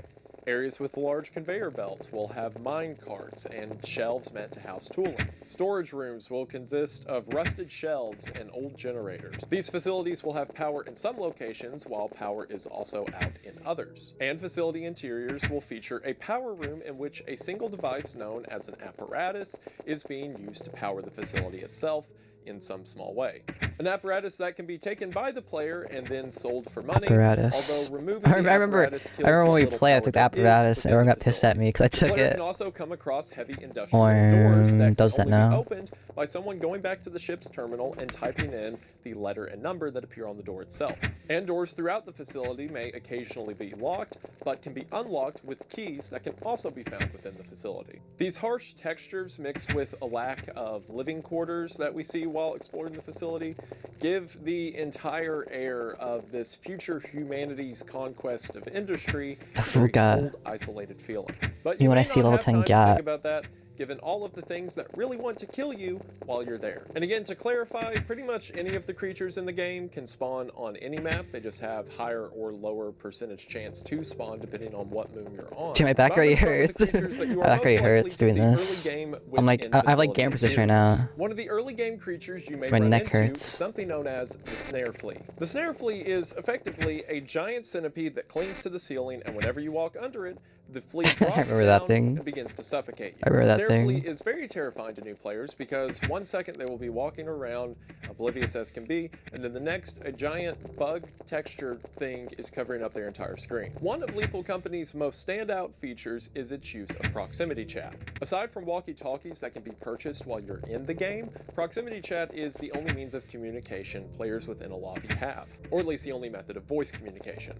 Areas with large conveyor belts will have mine carts and shelves meant to house tooling. Storage rooms will consist of rusted shelves and old generators. These facilities will have power in some locations, while power is also out in others. And facility interiors will feature a power room in which a single device known as an apparatus is being used to power the facility itself in some small way. An apparatus that can be taken by the player and then sold for money. Apparatus. Although removing I the remember apparatus kills when what we little played, I power took the there is apparatus, within everyone the got pissed at me because I the took player it. can also come across heavy industrial Or doors that does can that only be now? opened by someone going back to the ship's terminal and typing in the letter and number that appear on the door itself. And doors throughout the facility may occasionally be locked, but can be unlocked with keys that can also be found within the facility. These harsh textures mixed with a lack of living quarters that we see while exploring the facility give the entire air of this future humanity's conquest of industry a very cold, isolated feeling. But you wanna may see not level have 10 time to gap. think about that, given all of the things that really want to kill you while you're there. And again, to clarify, pretty much any of the creatures in the game can spawn on any map. They just have higher or lower percentage chance to spawn depending on what moon you're on. Dude, my back But I'm already gonna start with the hurts. creatures that you My are back most already likely hurts to doing see this. early game I'm like, within I have like game facility position right interiors. now. One of the early game creatures you may My run neck into hurts. is something known as the snare flea. The snare flea is effectively a giant centipede that clings to the ceiling, and whenever you walk under it, the flea drops remember that down thing. and begins to suffocate you. I remember that Snare flea thing. is very terrifying to new players because one second they will be walking around oblivious as can be, and then the next a giant bug texture thing is covering up their entire screen. One of Lethal Company's most standout features is its use of proximity chat. Aside from walkie-talkies that can be purchased while you're in the game, proximity chat is the only means of communication players within a lobby have, or at least the only method of voice communication.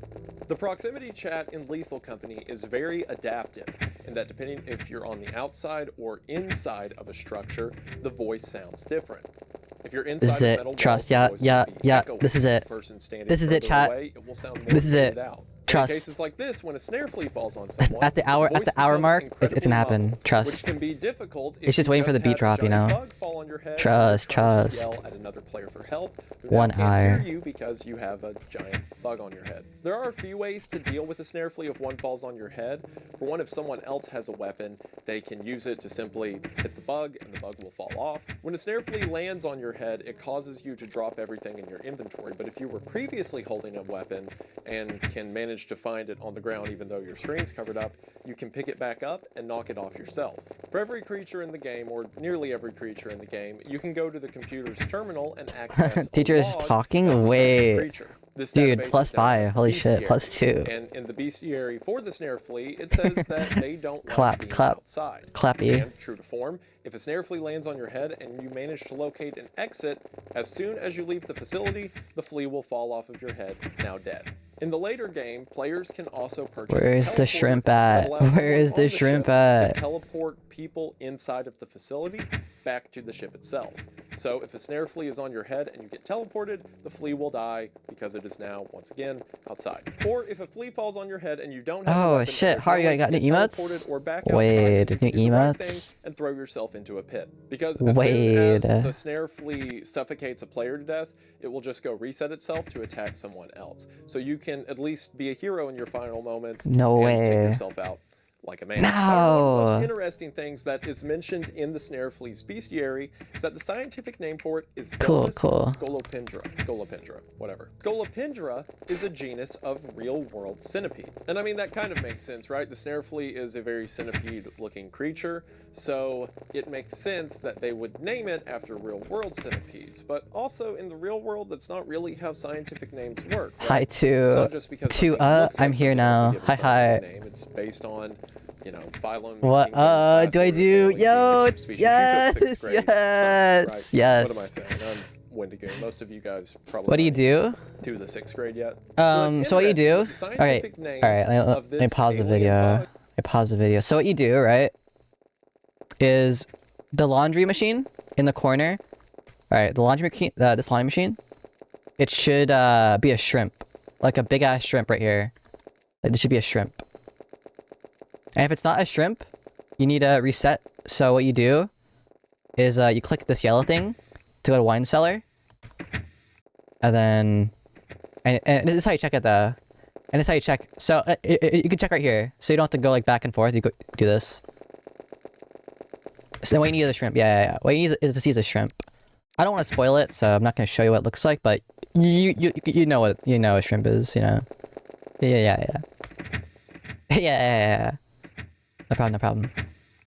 The proximity chat in Lethal Company is very adaptive in that depending if you're on the outside or inside of a structure, the voice sounds different. If you're inside This is a it. metal wall, Trust. the Yeah, voice yeah, will be yeah. echoey. This is it. The person standing This is it, further chat. away, it will sound more This is it. faded out. Trust. In cases like this, when a snare flea falls on someone, At the hour voice becomes mark, it's incredibly gonna happen. muffled, Trust. which can be difficult if It's just you waiting for the beat have a drop, you giant know? bug fall on your head and Trust, you're trying to trust. yell at another player for help, who One now can't hear eye. you because you have a giant bug on your head. There are a few ways to deal with a snare flea if one falls on your head. For one, if someone else has a weapon, they can use it to simply hit the bug and the bug will fall off. When a snare flea lands on your head, it causes you to drop everything in your inventory, but if you were previously holding a weapon and can manage to find it on the ground even though your screen's covered up, you can pick it back up and knock it off yourself. For every creature in the game, or nearly every creature in the game, you can go to the computer's terminal and access Teacher a is log talking? that describes the Wait. creature. This Dude, database is plus known 5. as Holy shit. bestiary, Plus 2. And in the bestiary for the snare flea, it says that they don't Clap, like being clap. outside. Clappy. And true to form, if a snare flea lands on your head and you manage to locate an exit, as soon as you leave the facility, the flea will fall off of your head, now dead. In the later game, players can also purchase Where is the teleporter shrimp that at? allows Where someone is on the ship shrimp to at? teleport people inside of the facility back to the ship itself. So if a snare flea is on your head and you get teleported, the flea will die because it is now, once again, outside. Or if a flea falls on your head and you don't have a Oh weapon, shit, there's no Harry, way you got to new get emotes? teleported or back Wait, outside, new you do the right emotes? thing and throw yourself into a pit. Because as Wait. soon as the snare flea suffocates a player to death, it will just go reset itself to attack someone else. So you can at least be a hero in your final moments No and take way. yourself out like a man. However, one of the most No. interesting things that is mentioned in the snare flea's bestiary is that the scientific name for it is Cool, Domus cool. Scolopendra, whatever. Scolopendra is a genus of real-world centipedes. And I mean, that kind of makes sense, right? The snare flea is a very centipede-looking creature, so it makes sense that they would name it after real-world centipedes. But also, in the real world, that's not really how scientific names work, right? Hi, It's two. not just because Two, something looks I'm like here something else, we now. give it Hi, some hi. name. It's based on, you know, phylum. What, kingdom, class, do I order, do? family, Yo, genus, species. You yes, took sixth grade yes, science, right? yes. What am I saying? I'm Wendigoon. Most of you guys probably What do you do? do the sixth grade yet. So what you do? Alright, Alright, let me pause the video. I pause the video. So what you do, right, is the laundry machine in the corner. Alright, the laundry machine, this laundry machine, it should be a shrimp. Like a big ass shrimp right here. Like this should be a shrimp. And if it's not a shrimp, you need to reset. So what you do is you click this yellow thing to go to wine cellar. And then, and this is how you check it though. And that's how you check. So you can check right here. So you don't have to go like back and forth. You go do this. So what you need is a shrimp. Yeah. What you need is to see is a shrimp. I don't want to spoil it, so I'm not gonna show you what it looks like. But you know what a shrimp is. You know. Yeah. Yeah. No problem. No problem.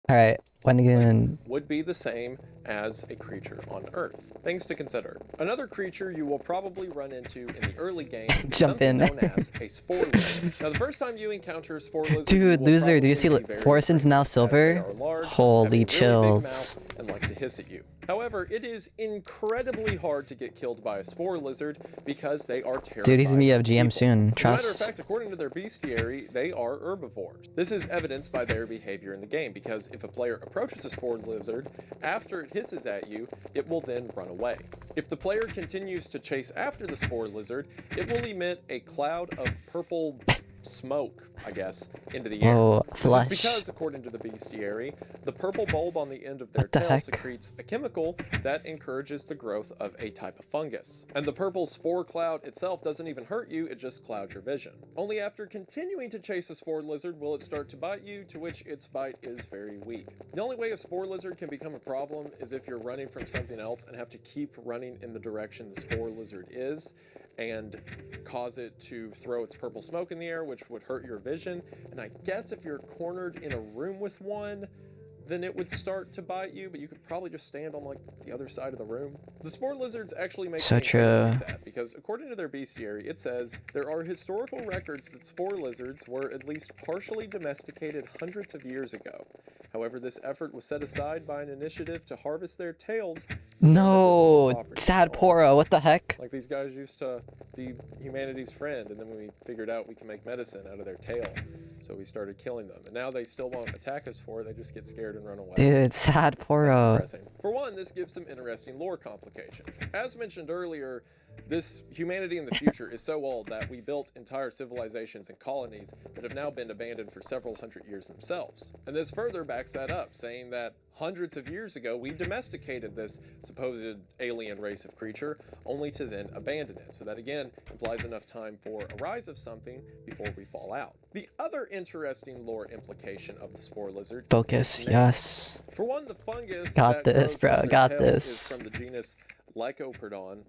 All right. When again? Would be the same as a creature on Earth. Things to consider. Another creature you will probably run into in the early game is Jump something in. known as a spore lizard. Now, the first time you encounter a spore lizard, Dude, you will loser, do you see probably be very Forreston's now afraid, as silver? they are large, have a Holy really big chills. mouth, and like to hiss at you. However, it is incredibly hard to get killed by a spore lizard because they are terrifying. Dude, he's gonna be a GM people. soon. As a matter of Trust. fact, according to their bestiary, they are herbivores. This is evidenced by their behavior in the game because if a player approaches a spore lizard, after it hisses at you, it will then run away. If the player continues to chase after the spore lizard, it will emit a cloud of purple smoke, I guess, into the air. Whoa, This flush. is because, according to the bestiary, the purple bulb on the end of their What the tail heck? secretes a chemical that encourages the growth of a type of fungus. And the purple spore cloud itself doesn't even hurt you, it just clouds your vision. Only after continuing to chase a spore lizard will it start to bite you, to which its bite is very weak. The only way a spore lizard can become a problem is if you're running from something else and have to keep running in the direction the spore lizard is, and cause it to throw its purple smoke in the air, which would hurt your vision. And I guess if you're cornered in a room with one, then it would start to bite you, but you could probably just stand on like the other side of the room. The spore lizards actually make So me incredibly true. sad because according to their bestiary, it says there are historical records that spore lizards were at least partially domesticated hundreds of years ago. However, this effort was set aside by an initiative to harvest their tails. for No, medicinal properties. sad Poro. What the heck? Like these guys used to be humanity's friend, and then we figured out we can make medicine out of their tail, so we started killing them. And now they still won't attack us for it; they just get scared and run away. Dude, sad That's Poro. depressing. For one, this gives some interesting lore complications. As mentioned earlier, this humanity in the future is so old that we built entire civilizations and colonies that have now been abandoned for several hundred years themselves. And this further backs that up, saying that hundreds of years ago we domesticated this supposed alien race of creature, only to then abandon it. So that again implies enough time for a rise of something before we fall out. The other interesting lore implication of the spore lizard is Focus, its name. yes. For one, the fungus Got that this, grows bro, from their got tail this. is from the genus Lycoperdon,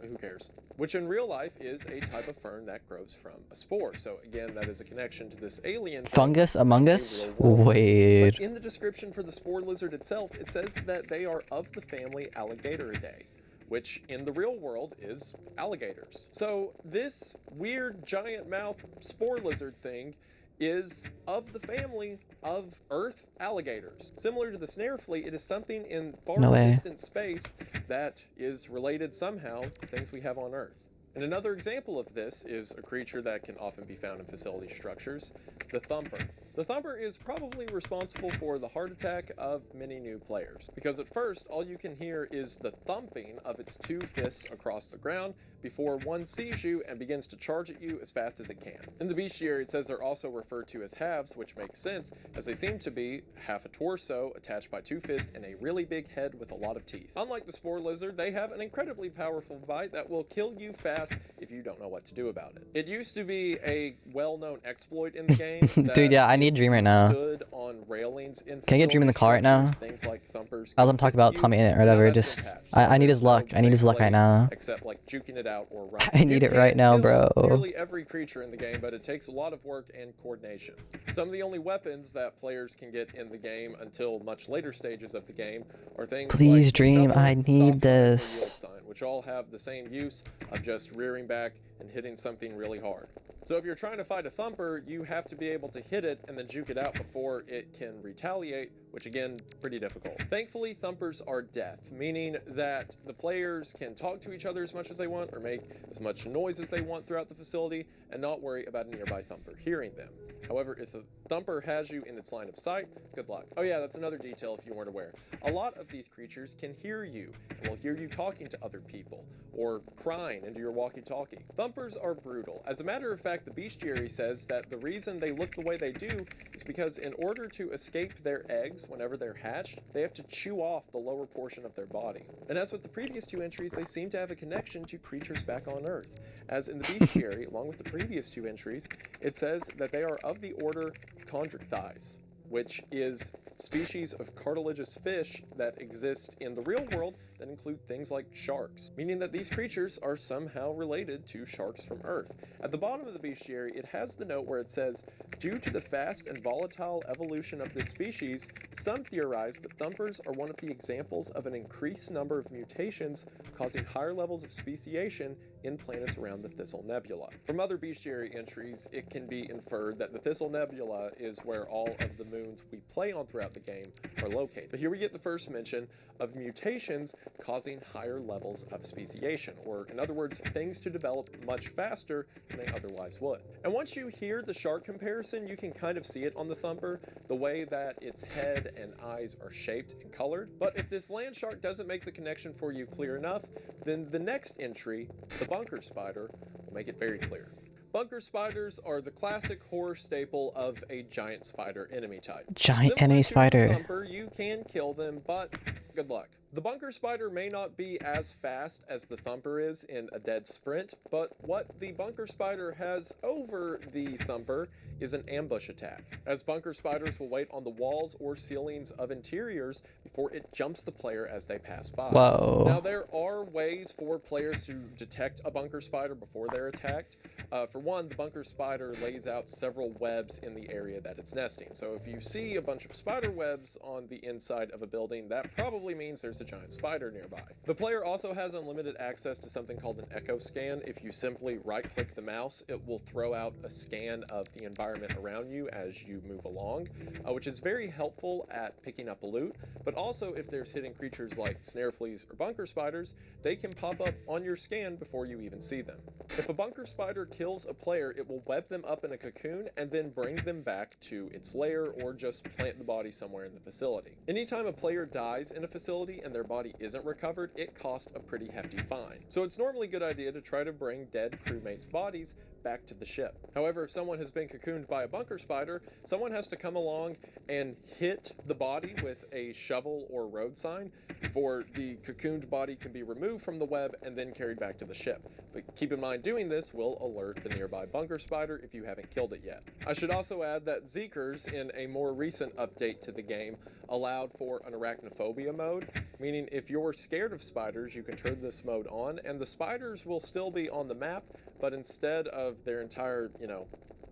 who cares? Which in real life is a type of fern that grows from a spore. So again, that is a connection to this alien thing Fungus Among in Us? the real world. Wait. But in the description for the spore lizard itself, it says that they are of the family Alligatoridae, which in the real world is alligators. So this weird giant mouth spore lizard thing is of the family of Earth alligators. Similar to the snare flea, it is something in far No way. distant space that is related somehow to things we have on Earth. And another example of this is a creature that can often be found in facility structures, the thumper. The thumper is probably responsible for the heart attack of many new players, because at first all you can hear is the thumping of its two fists across the ground before one sees you and begins to charge at you as fast as it can. In the bestiary, it says they're also referred to as halves, which makes sense as they seem to be half a torso attached by two fists and a really big head with a lot of teeth. Unlike the spore lizard, they have an incredibly powerful bite that will kill you fast if you don't know what to do about it. It used to be a well-known exploit in the game. Dude, yeah, I need if Dream you right now. stood on railings in Can I get Dream in the car right now? things like thumpers I'll let him could talk hit about you. Tommy in it or Now whatever. that's Just, been patched, so I need there's his luck. no I need his safe luck right place now. Except like juking it out or running. I need You it right can now, kill bro. Nearly every creature in the game, but it takes a lot of work and coordination. Some of the only weapons that players can get in the game until much later stages of the game are things Please, like Dream, shovel, I stop need sign, or this. yield sign, which all have the same use of just rearing back and hitting something really hard. So if you're trying to fight a thumper, you have to be able to hit it and then juke it out before it can retaliate, which again, pretty difficult. Thankfully, thumpers are deaf, meaning that the players can talk to each other as much as they want or make as much noise as they want throughout the facility and not worry about a nearby thumper hearing them. However, if a thumper has you in its line of sight, good luck. Oh yeah, that's another detail if you weren't aware. A lot of these creatures can hear you and will hear you talking to other people or crying into your walkie-talkie. Thumpers are brutal. As a matter of fact, the bestiary says that the reason they look the way they do is because in order to escape their eggs whenever they're hatched, they have to chew off the lower portion of their body. And as with the previous two entries, they seem to have a connection to creatures back on Earth. As in the bestiary, along with the previous two entries, it says that they are of the order Chondrichthyes, which is species of cartilaginous fish that exist in the real world that include things like sharks, meaning that these creatures are somehow related to sharks from Earth. At the bottom of the bestiary, it has the note where it says, due to the fast and volatile evolution of this species, some theorize that thumpers are one of the examples of an increased number of mutations causing higher levels of speciation in planets around the Thistle Nebula. From other bestiary entries, it can be inferred that the Thistle Nebula is where all of the moons we play on throughout the game are located. But here we get the first mention of mutations causing higher levels of speciation, or in other words, things to develop much faster than they otherwise would. And once you hear the shark comparison, you can kind of see it on the Thumper, the way that its head and eyes are shaped and colored. But if this land shark doesn't make the connection for you clear enough, then the next entry, the bunker spider, will make it very clear. Bunker spiders are the classic horror staple of a giant spider enemy type. Giant Similar enemy to the spider. Thumper, you can kill them, but good luck. The bunker spider may not be as fast as the Thumper is in a dead sprint, but what the bunker spider has over the Thumper is an ambush attack, as bunker spiders will wait on the walls or ceilings of interiors before it jumps the player as they pass by. Whoa. Now, there are ways for players to detect a bunker spider before they're attacked. For one, the bunker spider lays out several webs in the area that it's nesting. So if you see a bunch of spider webs on the inside of a building, that probably means there's a giant spider nearby. The player also has unlimited access to something called an echo scan. If you simply right-click the mouse, it will throw out a scan of the environment around you as you move along, which is very helpful at picking up loot. But also, if there's hidden creatures like snare fleas or bunker spiders, they can pop up on your scan before you even see them. If a bunker spider kills a player, it will web them up in a cocoon and then bring them back to its lair, or just plant the body somewhere in the facility. Anytime a player dies in a facility and their body isn't recovered, it costs a pretty hefty fine. So it's normally a good idea to try to bring dead crewmates' bodies back to the ship. However, if someone has been cocooned by a bunker spider, someone has to come along and hit the body with a shovel or road sign before the cocooned body can be removed from the web and then carried back to the ship. But keep in mind, doing this will alert the nearby bunker spider if you haven't killed it yet. I should also add that Zeekers, in a more recent update to the game, allowed for an arachnophobia mode, meaning if you're scared of spiders, you can turn this mode on, and the spiders will still be on the map, but instead of their entire,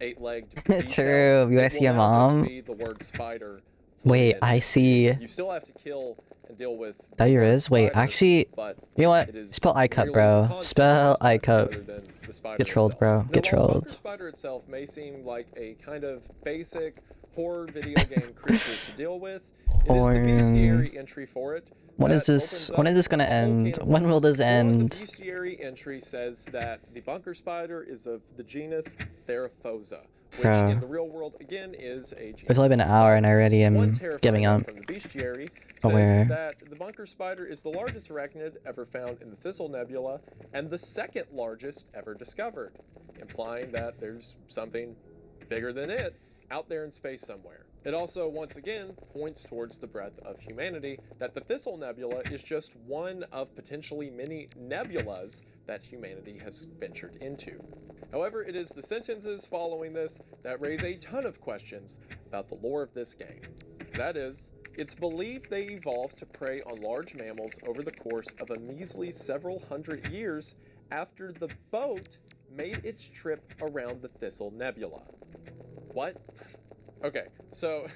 8-legged detail, True. You wanna it see will your now just mom? be the word spider. Wait, floated I in. see. You still have to kill and deal with the That word yours? Wait, spider, actually, but you know what? it is Spell I cut, merely bro. the concept Spell of the I spider cut. rather than the spider Get trolled, itself. bro. Now, Get while the bunker trolled. spider itself may seem like a kind of basic horror video game creature to deal with, it is the bestiary entry for it. When that is this? opens When up is this gonna a whole end? can of When will worms. this Well, end? the bestiary entry says that the bunker spider is of the genus Theraphosa, which Bro. in the real world again is a genus. It's only been an of hour and I spiders. already One am terrifying giving note up. from the bestiary Aware. says that the bunker spider is the largest arachnid ever found in the Thistle Nebula and the second largest ever discovered, implying that there's something bigger than it out there in space somewhere. It also, once again, points towards the breadth of humanity, that the Thistle Nebula is just one of potentially many nebulas that humanity has ventured into. However, it is the sentences following this that raise a ton of questions about the lore of this game. That is, it's believed they evolved to prey on large mammals over the course of a measly several hundred years after the boat made its trip around the Thistle Nebula. What? Okay, so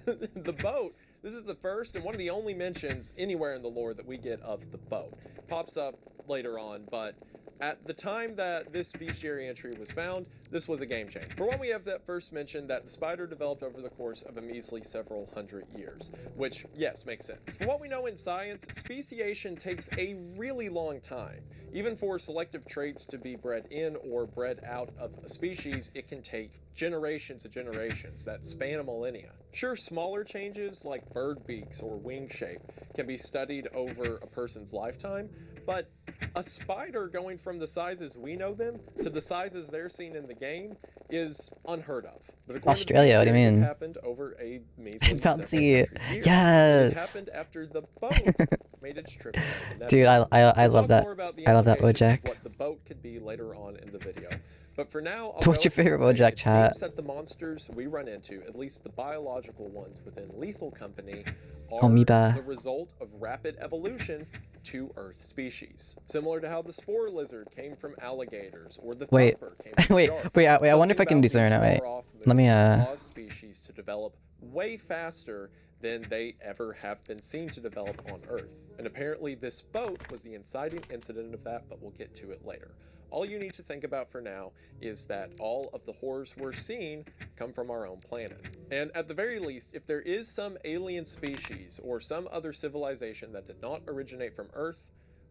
the boat, this is the first and one of the only mentions anywhere in the lore that we get of the boat. It pops up later on, but at the time that this bestiary entry was found, this was a game changer. For one, we have that first mention that the spider developed over the course of a measly several hundred years, which, yes, makes sense. From what we know in science, speciation takes a really long time. Even for selective traits to be bred in or bred out of a species, it can take generations of generations that span a millennia. Sure, smaller changes like bird beaks or wing shape can be studied over a person's lifetime, but a spider going from the sizes we know them to the sizes they're seen in the game is unheard of. But according Australia, to what do you it mean? happened over a measly Bouncy. several hundred years. Yes. It happened after the boat made made its trip around the Dude, nebula. I We'll love talk that. more about the I love that implications of Bojack. what the boat could be later on in the video. But for now, I'll What's go your ahead and favorite say Bojack, it chat? seems that the monsters we run into, at least the biological ones within Lethal Company, are Amoeba. the result of rapid evolution to Earth species. Similar to how the spore lizard came from alligators, or the Wait. thumper came from Wait, sharks. wait, I wonder if I Something can do about something these right now. Wait. far-off Let me, moons caused species to develop way faster than they ever have been seen to develop on Earth. And apparently this boat was the inciting incident of that, but we'll get to it later. All you need to think about for now is that all of the horrors we're seeing come from our own planet. And at the very least, if there is some alien species or some other civilization that did not originate from Earth,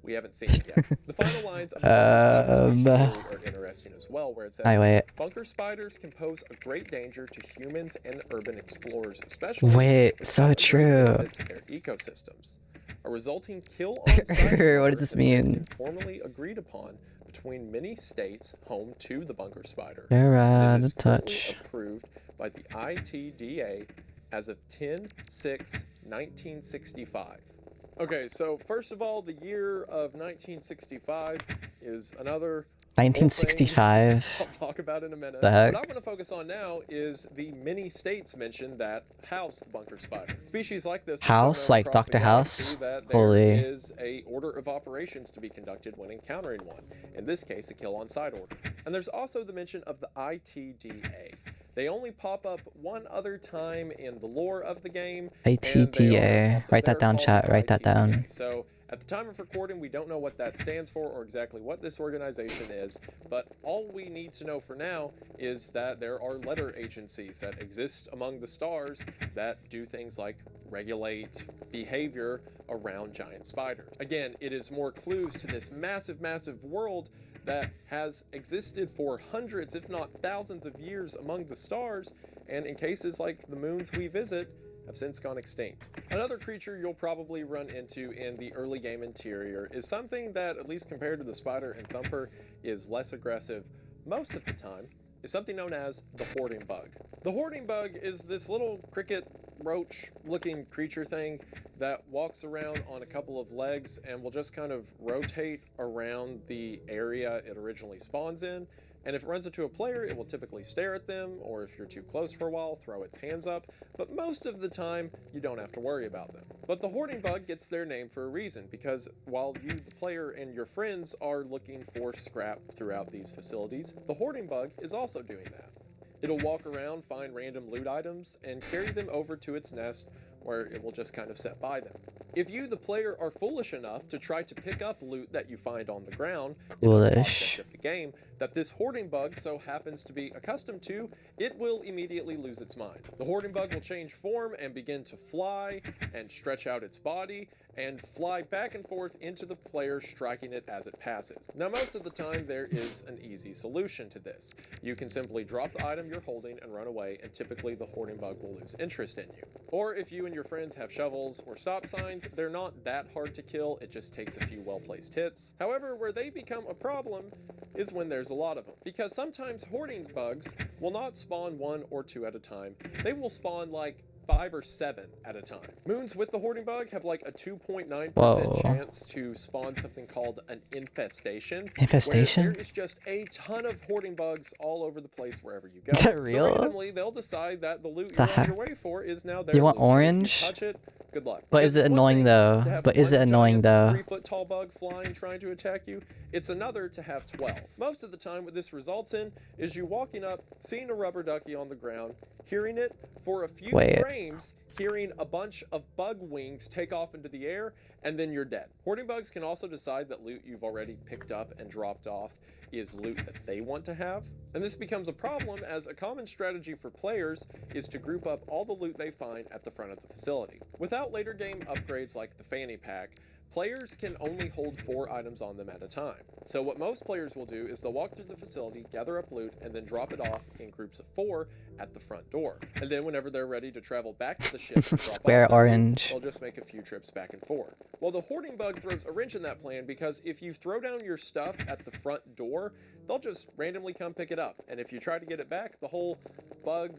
we haven't seen it yet. The final lines of the bunker spider species are interesting as well, where it says, wait. bunker spiders can pose a great danger to humans and urban explorers, especially Wait, if so they have a great true. benefit to their ecosystems. A resulting kill-on-sight What does this mean? informally agreed upon between many states home to the bunker spider. They're And it is currently touch. approved by the ITDA as of 10/6/1965. Okay, so first of all, the year of 1965 is another 1965. I'll talk about in a minute. The heck? What I want to focus on now is the many states mentioned that house the bunker spider. Species like this are so House? known Like across the Dr. House? galaxy that there Holy. is a order of operations to be conducted when encountering one. In this case, a kill-on-sight order. And there's also the mention of the ITDA. They only pop up one other time in the lore of the game. ITDA. Write that down, chat. Write that down. So at the time of recording, we don't know what that stands for or exactly what this organization is, but all we need to know for now is that there are letter agencies that exist among the stars that do things like regulate behavior around giant spiders. Again, it is more clues to this massive, massive world that has existed for hundreds, if not thousands of years among the stars, and in cases like the moons we visit, have since gone extinct. Another creature you'll probably run into in the early game interior is something that, at least compared to the spider and thumper, is less aggressive most of the time, is something known as the hoarding bug. The hoarding bug is this little cricket roach looking creature thing that walks around on a couple of legs and will just kind of rotate around the area it originally spawns in. And if it runs into a player, it will typically stare at them, or if you're too close for a while, throw its hands up, but most of the time, you don't have to worry about them. But the hoarding bug gets their name for a reason, because while you, the player, and your friends are looking for scrap throughout these facilities, the hoarding bug is also doing that. It'll walk around, find random loot items, and carry them over to its nest, where it will just kind of sit by them. If you, the player, are foolish enough to try to pick up loot that you find on the ground, in the process of the game, that this hoarding bug so happens to be accustomed to, it will immediately lose its mind. The hoarding bug will change form and begin to fly and stretch out its body and fly back and forth into the player, striking it as it passes. Now, most of the time, there is an easy solution to this. You can simply drop the item you're holding and run away, and typically the hoarding bug will lose interest in you. Or if you and your friends have shovels or stop signs, they're not that hard to kill, it just takes a few well-placed hits. However, where they become a problem is when there's a lot of them, because sometimes hoarding bugs will not spawn 1 or 2 at a time. They will spawn like 5 or 7 at a time. Moons with the hoarding bug have like a 2.9% chance to spawn something called an infestation. Infestation? Where there is just a ton of hoarding bugs all over the place wherever you go. Is that real? So randomly, they'll decide that the loot you're on your way for is now their You want loot. If orange? you touch it, good luck. But is it annoying though? But is it annoying though? 3-foot tall bug flying trying to attack you. It's another to have 12. Most of the time what this results in is you walking up, seeing a rubber ducky on the ground, hearing it for a few frames, hearing a bunch of bug wings take off into the air, and then you're dead. Hoarding bugs can also decide that loot you've already picked up and dropped off is loot that they want to have. And this becomes a problem, as a common strategy for players is to group up all the loot they find at the front of the facility. Without later game upgrades like the fanny pack, players can only hold 4 items on them at a time. So what most players will do is they'll walk through the facility, gather up loot, and then drop it off in groups of 4 at the front door. And then whenever they're ready to travel back to the ship and drop Square off orange. they'll just make a few trips back and forth. Well, the hoarding bug throws a wrench in that plan, because if you throw down your stuff at the front door, they'll just randomly come pick it up. And if you try to get it back, the whole bug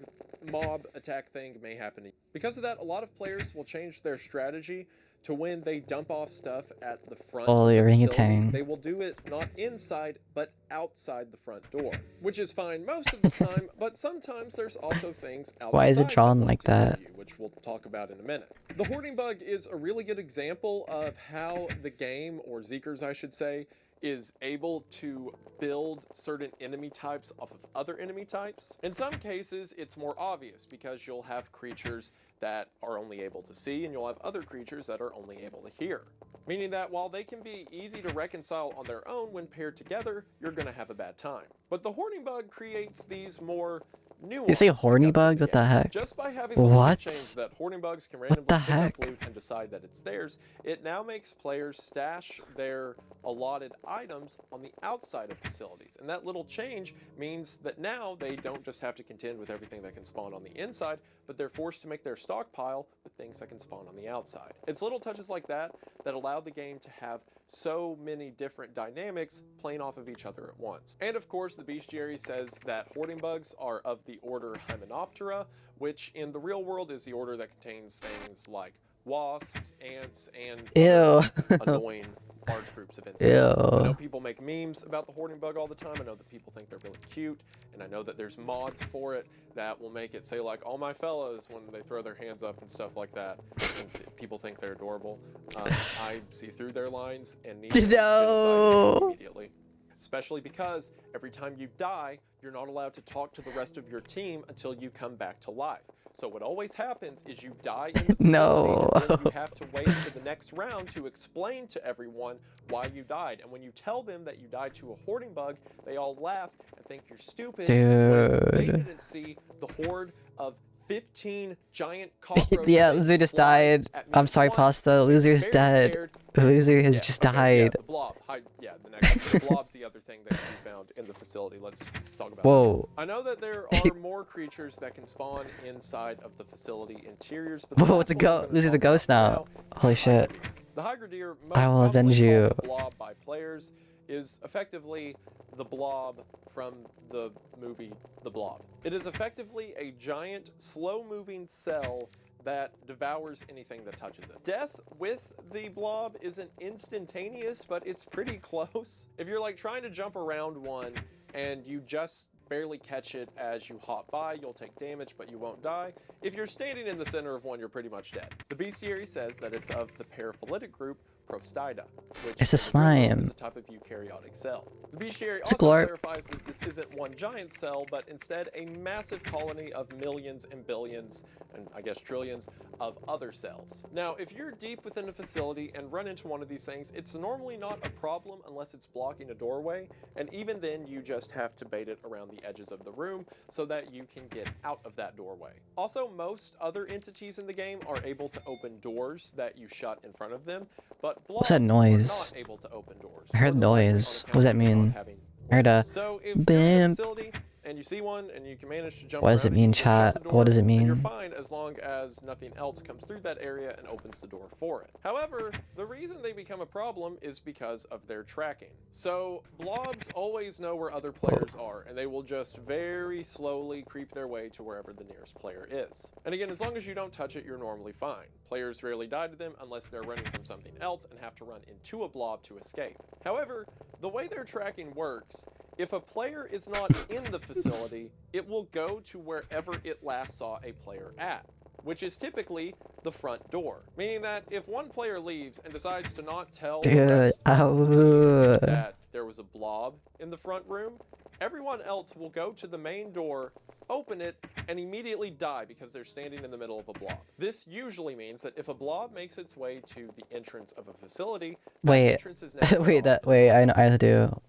mob attack thing may happen to you. Because of that, a lot of players will change their strategy to when they dump off stuff at the front Holy of the facility, orangutan. they will do it not inside but outside the front door, which is fine most of the time, but sometimes there's also things outside. Why is it drawn like that? You, which we'll talk about in a minute. The hoarding bug is a really good example of how the game, or Zeekers I should say, is able to build certain enemy types off of other enemy types. In some cases, it's more obvious because you'll have creatures that are only able to see, and you'll have other creatures that are only able to hear. Meaning that while they can be easy to reconcile on their own, when paired together, you're gonna have a bad time. But the hoarding bug creates these more nuanced. You say horny bug? What the heck? Just by having the rule change that hoarding bugs can randomly the pick heck? up loot and decide that it's theirs, it now makes players stash their allotted items on the outside of facilities. And that little change means that now they don't just have to contend with everything that can spawn on the inside, but they're forced to make their stockpile with things that can spawn on the outside. It's little touches like that that allow the game to have so many different dynamics playing off of each other at once. And of course, the bestiary says that hoarding bugs are of the order Hymenoptera, which in the real world is the order that contains things like wasps, ants, and Ew. annoying large groups of insects. Ew. I know people make memes about the hoarding bug all the time. I know that people think they're really cute, and I know that there's mods for it that will make it say like "all my fellas" when they throw their hands up and stuff like that. And people think they're adorable. I see through their lines and need to No. immediately. Especially because every time you die, you're not allowed to talk to the rest of your team until you come back to life. So what always happens is you die in the facility, No. and then you have to wait for the next round to explain to everyone why you died. And when you tell them that you died to a hoarding bug, they all laugh and think you're stupid. Dude. They didn't see the horde of 15 giant cockroaches. Yeah, loser just died. I'm sorry, Pasta. Loser's dead. Loser has just died. Yeah, the blob. The next the blob's the other thing that can be found in the facility. Let's talk about Whoa. that. I know that there are more creatures that can spawn inside of the facility interiors, but Whoa, it's a ghost. Loser's a ghost now. Holy shit. The Hygridir, I will avenge you. blob by players, is effectively the blob from the movie The Blob. It is effectively a giant, slow-moving cell that devours anything that touches it. Death with the blob isn't instantaneous, but it's pretty close. If you're like trying to jump around one and you just barely catch it as you hop by, you'll take damage, but you won't die. If you're standing in the center of one, you're pretty much dead. The bestiary says that it's of the paraphyletic group Prostida, which It's a slime. is a type of eukaryotic cell. The bestiary It's a also glorp. clarifies that this isn't one giant cell, but instead a massive colony of millions and billions, and I guess trillions, of other cells. Now, if you're deep within a facility and run into one of these things, it's normally not a problem unless it's blocking a doorway, and even then you just have to bait it around the edges of the room so that you can get out of that doorway. Also, most other entities in the game are able to open doors that you shut in front of them, but blobs What's that noise? are not able to open doors. I heard more than likely on noise. account What does that of not mean? having I heard a wings. So if you're in a bimp. facility and you see one and you can manage to jump What does it around, mean, you can shut chat? the What does it door, and you're mean? fine as long as nothing else comes through that area and opens the door for it. However, the reason they become a problem is because of their tracking. So blobs always know where other players are, and they will just very slowly creep their way to wherever the nearest player is. And again, as long as you don't touch it, you're normally fine. Players rarely die to them unless they're running from something else and have to run into a blob to escape. However, the way their tracking works, if a player is not in the facility, it will go to wherever it last saw a player at, which is typically the front door. Meaning that if one player leaves and decides to not tell the Dude, rest of the ow. team that there was a blob in the front room, everyone else will go to the main door, open it, and immediately die because they're standing in the middle of a blob. This usually means that if a blob makes its way to the entrance of a facility, that Wait. entrance is now Wait, gone. I know I have to do.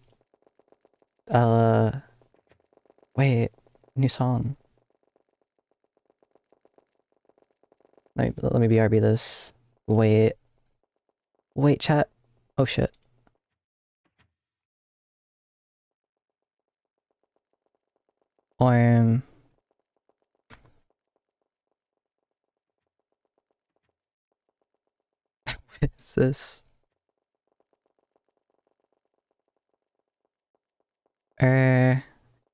Wait, new song. Let me BRB this. Wait, chat. Oh shit. What is this? Is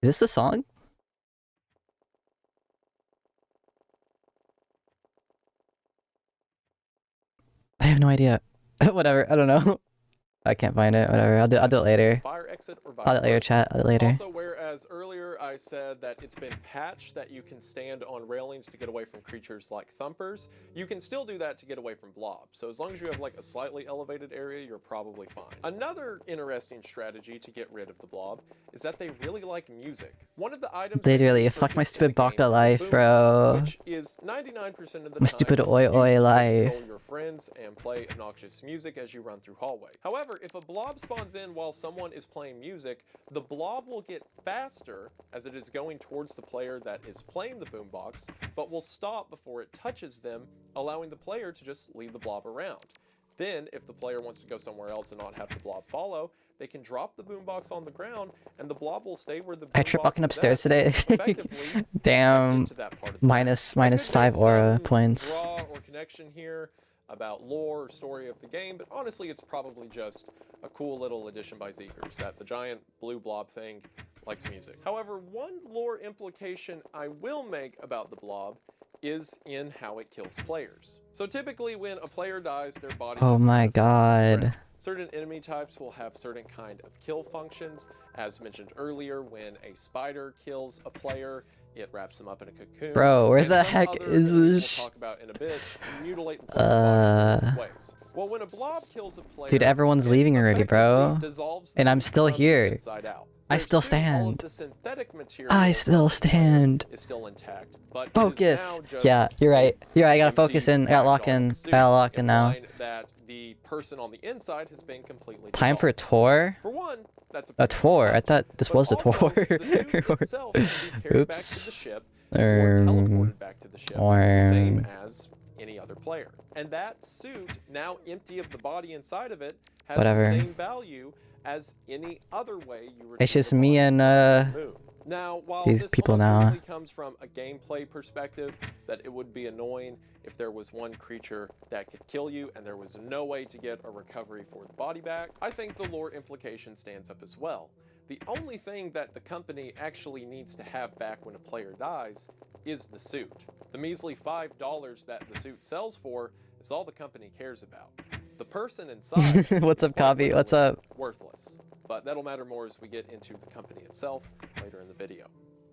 this the song? I have no idea. Whatever. I don't know. I can't find it. Whatever. I'll do it later. Fire exit or I'll do it later, chat. I'll do it later. Also, whereas earlier I said that it's been patched that you can stand on railings to get away from creatures like thumpers, you can still do that to get away from blobs. So as long as you have like a slightly elevated area, you're probably fine. Another interesting strategy to get rid of the blob is that they really like music. One of the items Literally, fuck my stupid Baka life, bro. which is 99% of the My stupid oi oi life. Control your friends and play obnoxious music as you run through hallway. However, if a blob spawns in while someone is playing music, the blob will get faster as it is going towards the player that is playing the boombox, but will stop before it touches them, allowing the player to just leave the blob around. Then, if the player wants to go somewhere else and not have the blob follow, they can drop the boombox on the ground, and the blob will stay where the boombox I tripped walking is upstairs at, today. effectively Damn. into that part of the Minus I could 5 make aura some points. draw or connection here about lore or story of the game, but honestly it's probably just a cool little addition by Zeekers that the giant blue blob thing likes music. However, one lore implication I will make about the blob is in how it kills players. So typically when a player dies, their body Oh just my kind of falls to the ground. god. Certain enemy types will have certain kind of kill functions. As mentioned earlier, when a spider kills a player, it wraps them up in a cocoon. Bro, where And the some heck other is enemies this? we'll talk about in a bit mutilate the player's body in various ways. Well, when a blob kills a player, Dude, everyone's it leaving already, bro. effectively dissolves And them I'm still from the here. inside out. I There's still too, all of stand. the synthetic material I from still the player stand. is still intact, but it is Focus. now just Yeah, you're right. You're right. I gotta MC focus in. I gotta lock in. $5 I gotta lock suit, in now. implying that the person on the inside has been completely Time for a dissolved. tour? For one, that's A tour? I thought this but was a also, tour. the suit itself can be carried back to the Oops. ship or teleported back to the ship, the same as any other player. And that suit, now empty of the body inside of it, has Whatever. the same value as any other way you retrieve It's just a me body and, from the moon. Now, while these this people also now. really comes from a gameplay perspective, that it would be annoying if there was one creature that could kill you and there was no way to get a recovery for the body back, I think the lore implication stands up as well. The only thing that the company actually needs to have back when a player dies is the suit. The measly $5 that the suit sells for is all the company cares about. The person inside What's is up, quite Copy? What's literally up? worthless. But that'll matter more as we get into the company itself later in the video.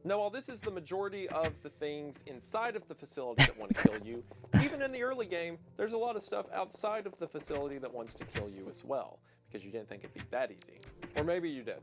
Now, while this is the majority of the things inside of the facility that want to kill you, even in the early game, there's a lot of stuff outside of the facility that wants to kill you as well, because you didn't think it'd be that easy. Or maybe you did.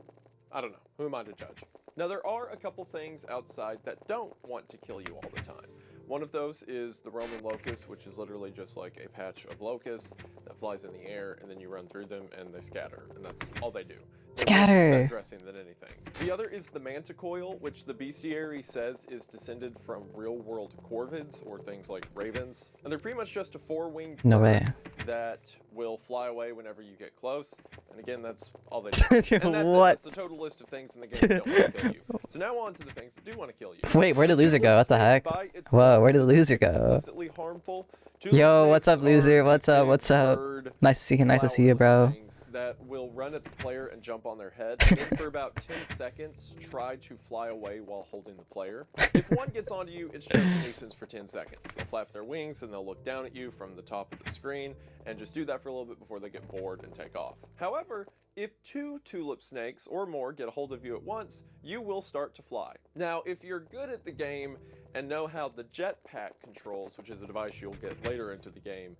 I don't know. Who am I to judge? Now, there are a couple things outside that don't want to kill you all the time. One of those is the roaming locust, which is literally just like a patch of locusts that flies in the air, and then you run through them and they scatter, and that's all they do. They're more Scatter! set dressing than anything. The other is the manticoil, which the bestiary says is descended from real-world corvids, or things like ravens. And they're pretty much just a four-winged No bird way. that will fly away whenever you get close. And again, that's all they do. Dude, And that's what? it. That's the total list of things in the game that don't want to kill you. So now on to the things that do want to kill you. Wait, where did loser go? What the heck? By itself Whoa, where did is loser go? explicitly harmful. Yo, what's up, Tulip snakes loser? are What's up? big What's up? bird Nice to see you. Nice to see you, flower bro. things that will run at the player and jump on their head. And for about 10 seconds, try to fly away while holding the player. If one gets onto you, it's just a nuisance for 10 seconds. They'll flap their wings and they'll look down at you from the top of the screen and just do that for a little bit before they get bored and take off. However, if 2 tulip snakes or more get a hold of you at once, you will start to fly. Now, if you're good at the game and know how the jetpack controls, which is a device you'll get later into the game,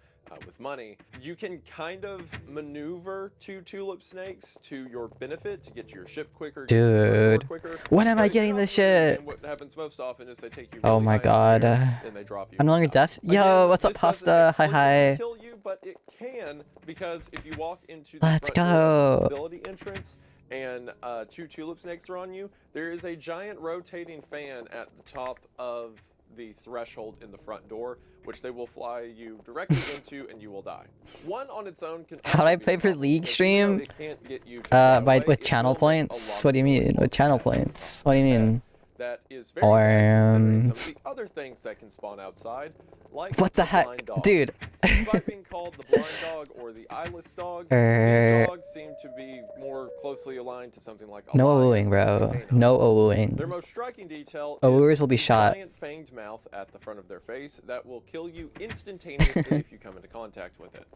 with money, you can kind of maneuver 2 tulip snakes to your benefit to get to your ship quicker. get to your door Dude. quicker. When am But I if you're getting not this good at the shit? game, what happens most often is they take you Oh really my high in the god. air, then they drop you. I'm no longer and die. deaf. Yo, Again, what's up, this doesn't Pasta? Hi, explicitly hi. kill you, but it can, because if you walk into the Let's front door of the go. facility entrance and 2 tulip snakes are on you, there is a giant rotating fan at the top of the threshold in the front door, which they will fly you directly into, and you will die. One on its own can. How do also I be play a for problem, League because even though stream? it can't get you to fly By away, with it channel will make a points? lot What do you of mean? noise With channel on the top of points? the What do you head. mean? That is very bad considering some of the other things that can spawn outside, like What the heck? blind dog. Dude. Despite being called the blind dog or the eyeless dog, these dogs seem to be more closely aligned to something like a No lion wooing, or a bro. canine. No wooing. Their most striking detail Wooers is will be the shot. giant fanged mouth at the front of their face that will kill you instantaneously if you come into contact with it.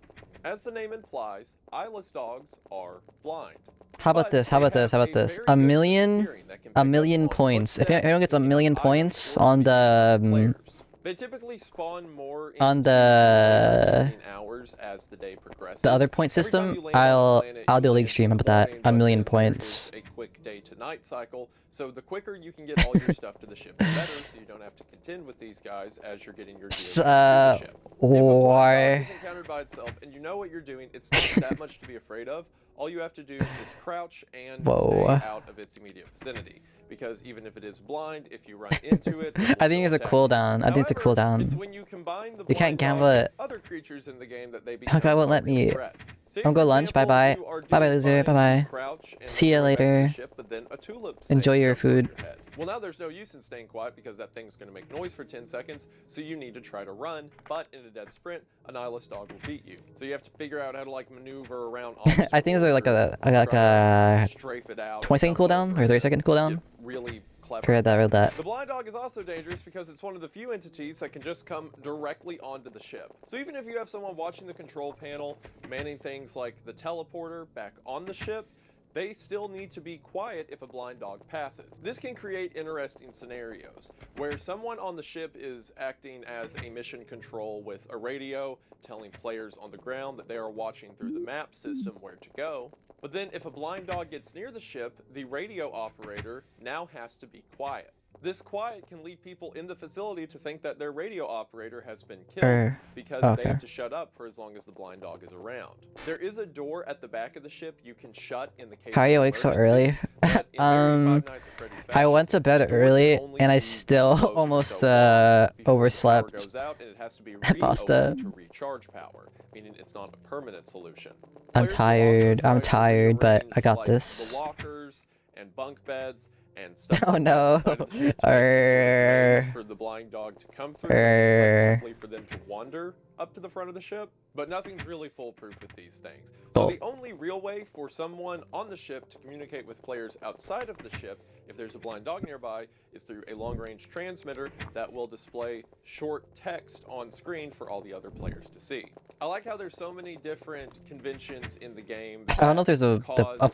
As the name implies, eyeless dogs are blind. How about But this? How they about this? How have about a this? very A good sense of million, hearing that can a pick up million on points. If footsteps anyone gets a in million either points or on speed of the players. They typically spawn more in on queues later the between hours as the day progresses. other point Every time system, you land on a planet, I'll you do a land league stream in the about that. morning, A but million then there is points. a quick day to night cycle. So the quicker you can get all your stuff to the ship, the better, so you don't have to contend with these guys as you're getting your gear to the ship. If a blind dog Why? is encountered by itself and you know what you're doing, it's not that much to be afraid of. All you have to do is crouch and Whoa. stay out of its immediate vicinity. Because even if it is blind, if you run into it, I think it's a cooldown. I think it's a However, cooldown. it's when you combine the You can't blind gamble dog with it. other creatures in the game that they Okay, become won't a let real me. threat. Say, I'm for go lunch. Bye example, bye. you are Bye bye, doing loser. fine, Bye you bye. crouch and See ya go back to the later. ship, but then a tulip Enjoy snake your jumps on food. your head. Well, now there's no use in staying quiet because that thing's going to make noise for 10 seconds, so you need to try to run, but in a dead sprint, an eyeless dog will beat you. So you have to figure out how to like maneuver around I think it's like a strafe it out 20-second cooldown or 30-second cooldown. really clever. Read that. The blind dog is also dangerous because it's one of the few entities that can just come directly onto the ship. So even if you have someone watching the control panel, manning things like the teleporter back on the ship, they still need to be quiet if a blind dog passes. This can create interesting scenarios where someone on the ship is acting as a mission control with a radio, telling players on the ground that they are watching through the map system where to go. But then if a blind dog gets near the ship, the radio operator now has to be quiet. This quiet can lead people in the facility to think that their radio operator has been killed because they have to shut up for as long as the blind dog is around. There is a door at the back of the ship you can shut in the case How are you of awake so emergency, early? but in very Five Nights at Freddy's I fashion, went to bed the door early can only and I be still closed for almost so long before the power overslept. goes out and it has to be Pasta. reopened to recharge power, meaning it's not a permanent solution. I'm Players will also tired. try I'm to tired, but rearrange, I got like, this. the lockers and bunk beds and stuff Oh like no. that inside of the ship to make this maze for the blind dog to come through, less likely for them to wander up to the front of the ship. But nothing's really foolproof with these things. So the only real way for someone on the ship to communicate with players outside of the ship, if there's a blind dog nearby, is through a long-range transmitter that will display short text on screen for all the other players to see. I like how there's so many different conventions in the game. I don't know if there's a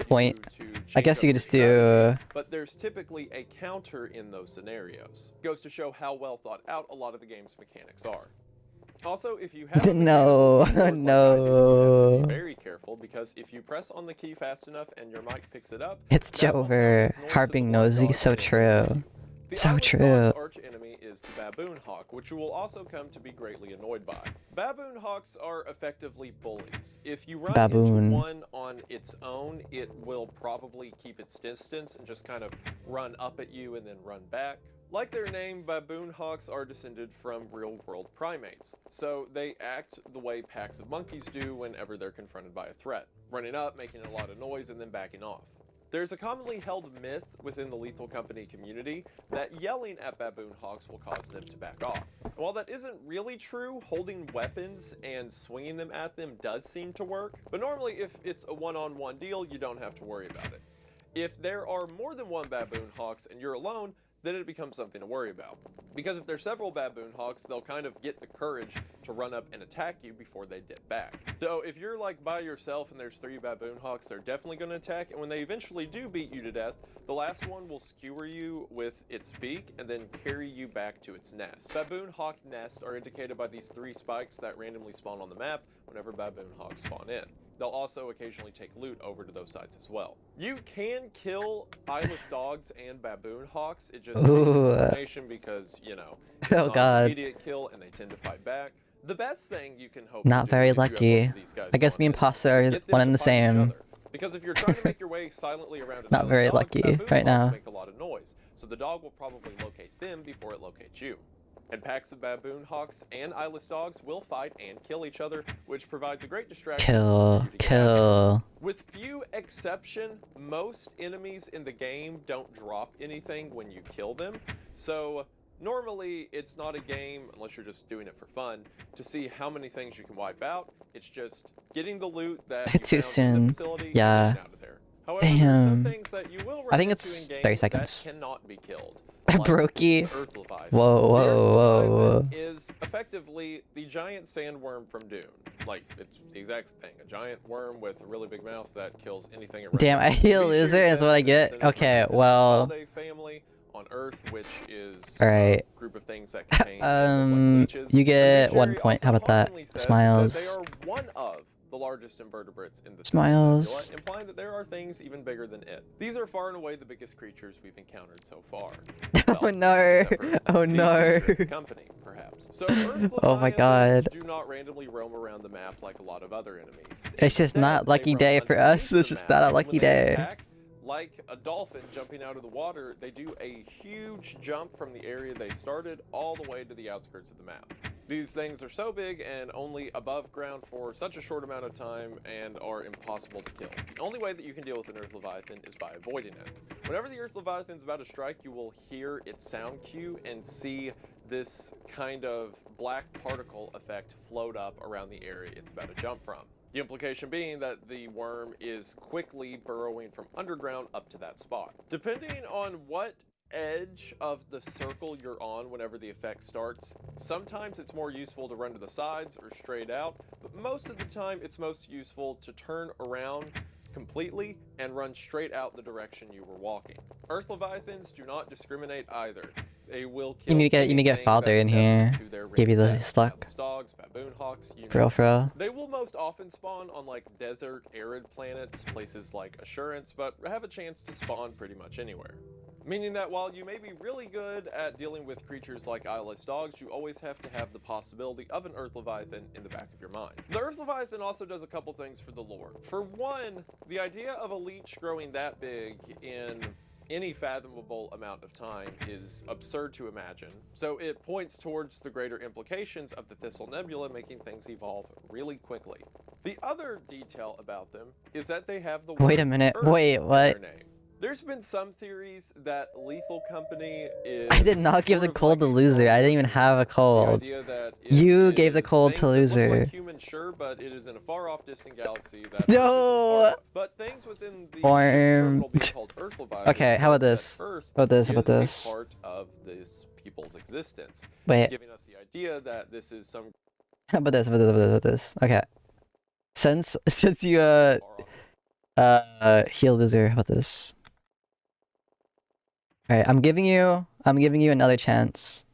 point. I guess you could just do. But there's typically a counter in those scenarios. Goes to show how well thought out a lot of the game's mechanics are. Also, if you have No, you have no. to be very careful because if you press on the key fast enough and your mic picks it up, It's Jover. Harping nosy. So true. So true. Arch enemy is the baboon hawk, which you will also come to be greatly annoyed by. Baboon hawks are effectively bullies. If you run into one on its own, it will probably keep its distance and just kind of run up at you and then run back. Like their name, baboon hawks are descended from real-world primates, so they act the way packs of monkeys do whenever they're confronted by a threat, running up, making a lot of noise, and then backing off. There's a commonly held myth within the Lethal Company community that yelling at baboon hawks will cause them to back off. And while that isn't really true, holding weapons and swinging them at them does seem to work, but normally if it's a one-on-one deal, you don't have to worry about it. If there are more than one baboon hawks and you're alone, then it becomes something to worry about. Because if there's several baboon hawks, they'll kind of get the courage to run up and attack you before they dip back. So if you're like by yourself and there's 3 baboon hawks, they're definitely going to attack, and when they eventually do beat you to death, the last one will skewer you with its beak and then carry you back to its nest. Baboon hawk nests are indicated by these 3 spikes that randomly spawn on the map whenever baboon hawks spawn in. They'll also occasionally take loot over to those sites as well. You can kill eyeless dogs and baboon hawks. It just takes coordination because, you know, it's not an immediate kill and they tend to fight back. The best thing you can hope Not very lucky. I guess me and Pasta are one and the same. Because if you're trying to make your way silently around Not very lucky right now. Make a lot of noise, so the dog will probably locate them before it locates you. And packs of baboon hawks and eyeless dogs will fight and kill each other, which provides a great distraction. Kill. With few exception, most enemies in the game don't drop anything when you kill them. So normally it's not a game, unless you're just doing it for fun, to see how many things you can wipe out. It's just getting the loot that you found in the facility and getting out of there. However, there are some things that you will run into in game that cannot be killed. Brokey. the Earth Leviathan. Whoa, The whoa, Earth whoa, whoa. Leviathan is effectively the giant sandworm from Dune. Like, it's the exact thing. A giant worm with a really big mouth that kills anything around. Damn, I heal loser is what I get? Okay, well... family on Earth, which is Alright. a group of things that contain animals like leeches. You get And 1 Sherry point. How also about that? hauntingly says Smiles. that they are one of the largest invertebrates in the Smiles. nebula, implying that there are things even bigger than it. These are far and away the biggest creatures we've encountered so far. Oh no! Oh no! Company, perhaps. So Earth Oh my Leviathans god. do not randomly roam around the map like a lot of other enemies. It's just not Instead, lucky they day roam for underneath us. the It's just map, not a and lucky when they day. attack, like a dolphin jumping out of the water, they do a huge jump from the area they started all the way to the outskirts of the map. These things are so big and only above ground for such a short amount of time and are impossible to kill. The only way that you can deal with an Earth Leviathan is by avoiding it. Whenever the Earth Leviathan is about to strike, you will hear its sound cue and see this kind of black particle effect float up around the area it's about to jump from. The implication being that the worm is quickly burrowing from underground up to that spot. Depending on what edge of the circle you're on whenever the effect starts, sometimes it's more useful to run to the sides or straight out, but most of the time it's most useful to turn around completely and run straight out the direction you were walking. Earth Leviathans do not discriminate either. They will kill You need to get father in here. Give you the stuck. Dogs, baboon hawks, you For real. They will most often spawn on like desert, arid planets, places like Assurance, but have a chance to spawn pretty much anywhere. Meaning that while you may be really good at dealing with creatures like eyeless dogs, you always have to have the possibility of an Earth Leviathan in the back of your mind. The Earth Leviathan also does a couple things for the lore. For one, the idea of a leech growing that big in any fathomable amount of time is absurd to imagine, so it points towards the greater implications of the Thistle Nebula making things evolve really quickly. The other detail about them is that they have the Wait a word minute. Earth Wait, in what? their name. There's been some theories that Lethal Company is... I did not give the sort of cold to like a loser. I didn't even corporate have a universe. cold. The idea that You it gave the is cold to things that look loser. like human, sure, but it is in a far-off distant galaxy that No! Earth isn't part of. But things within the ship's terminal being called Earth Leviathan Okay, how about suggests this? that Earth How about this? How about is a this? part of this people's existence, Wait. giving us the idea that this is some How about this? How about this? How about this? Okay. Since you far-off heal loser, how about this? Alright, I'm giving you another chance.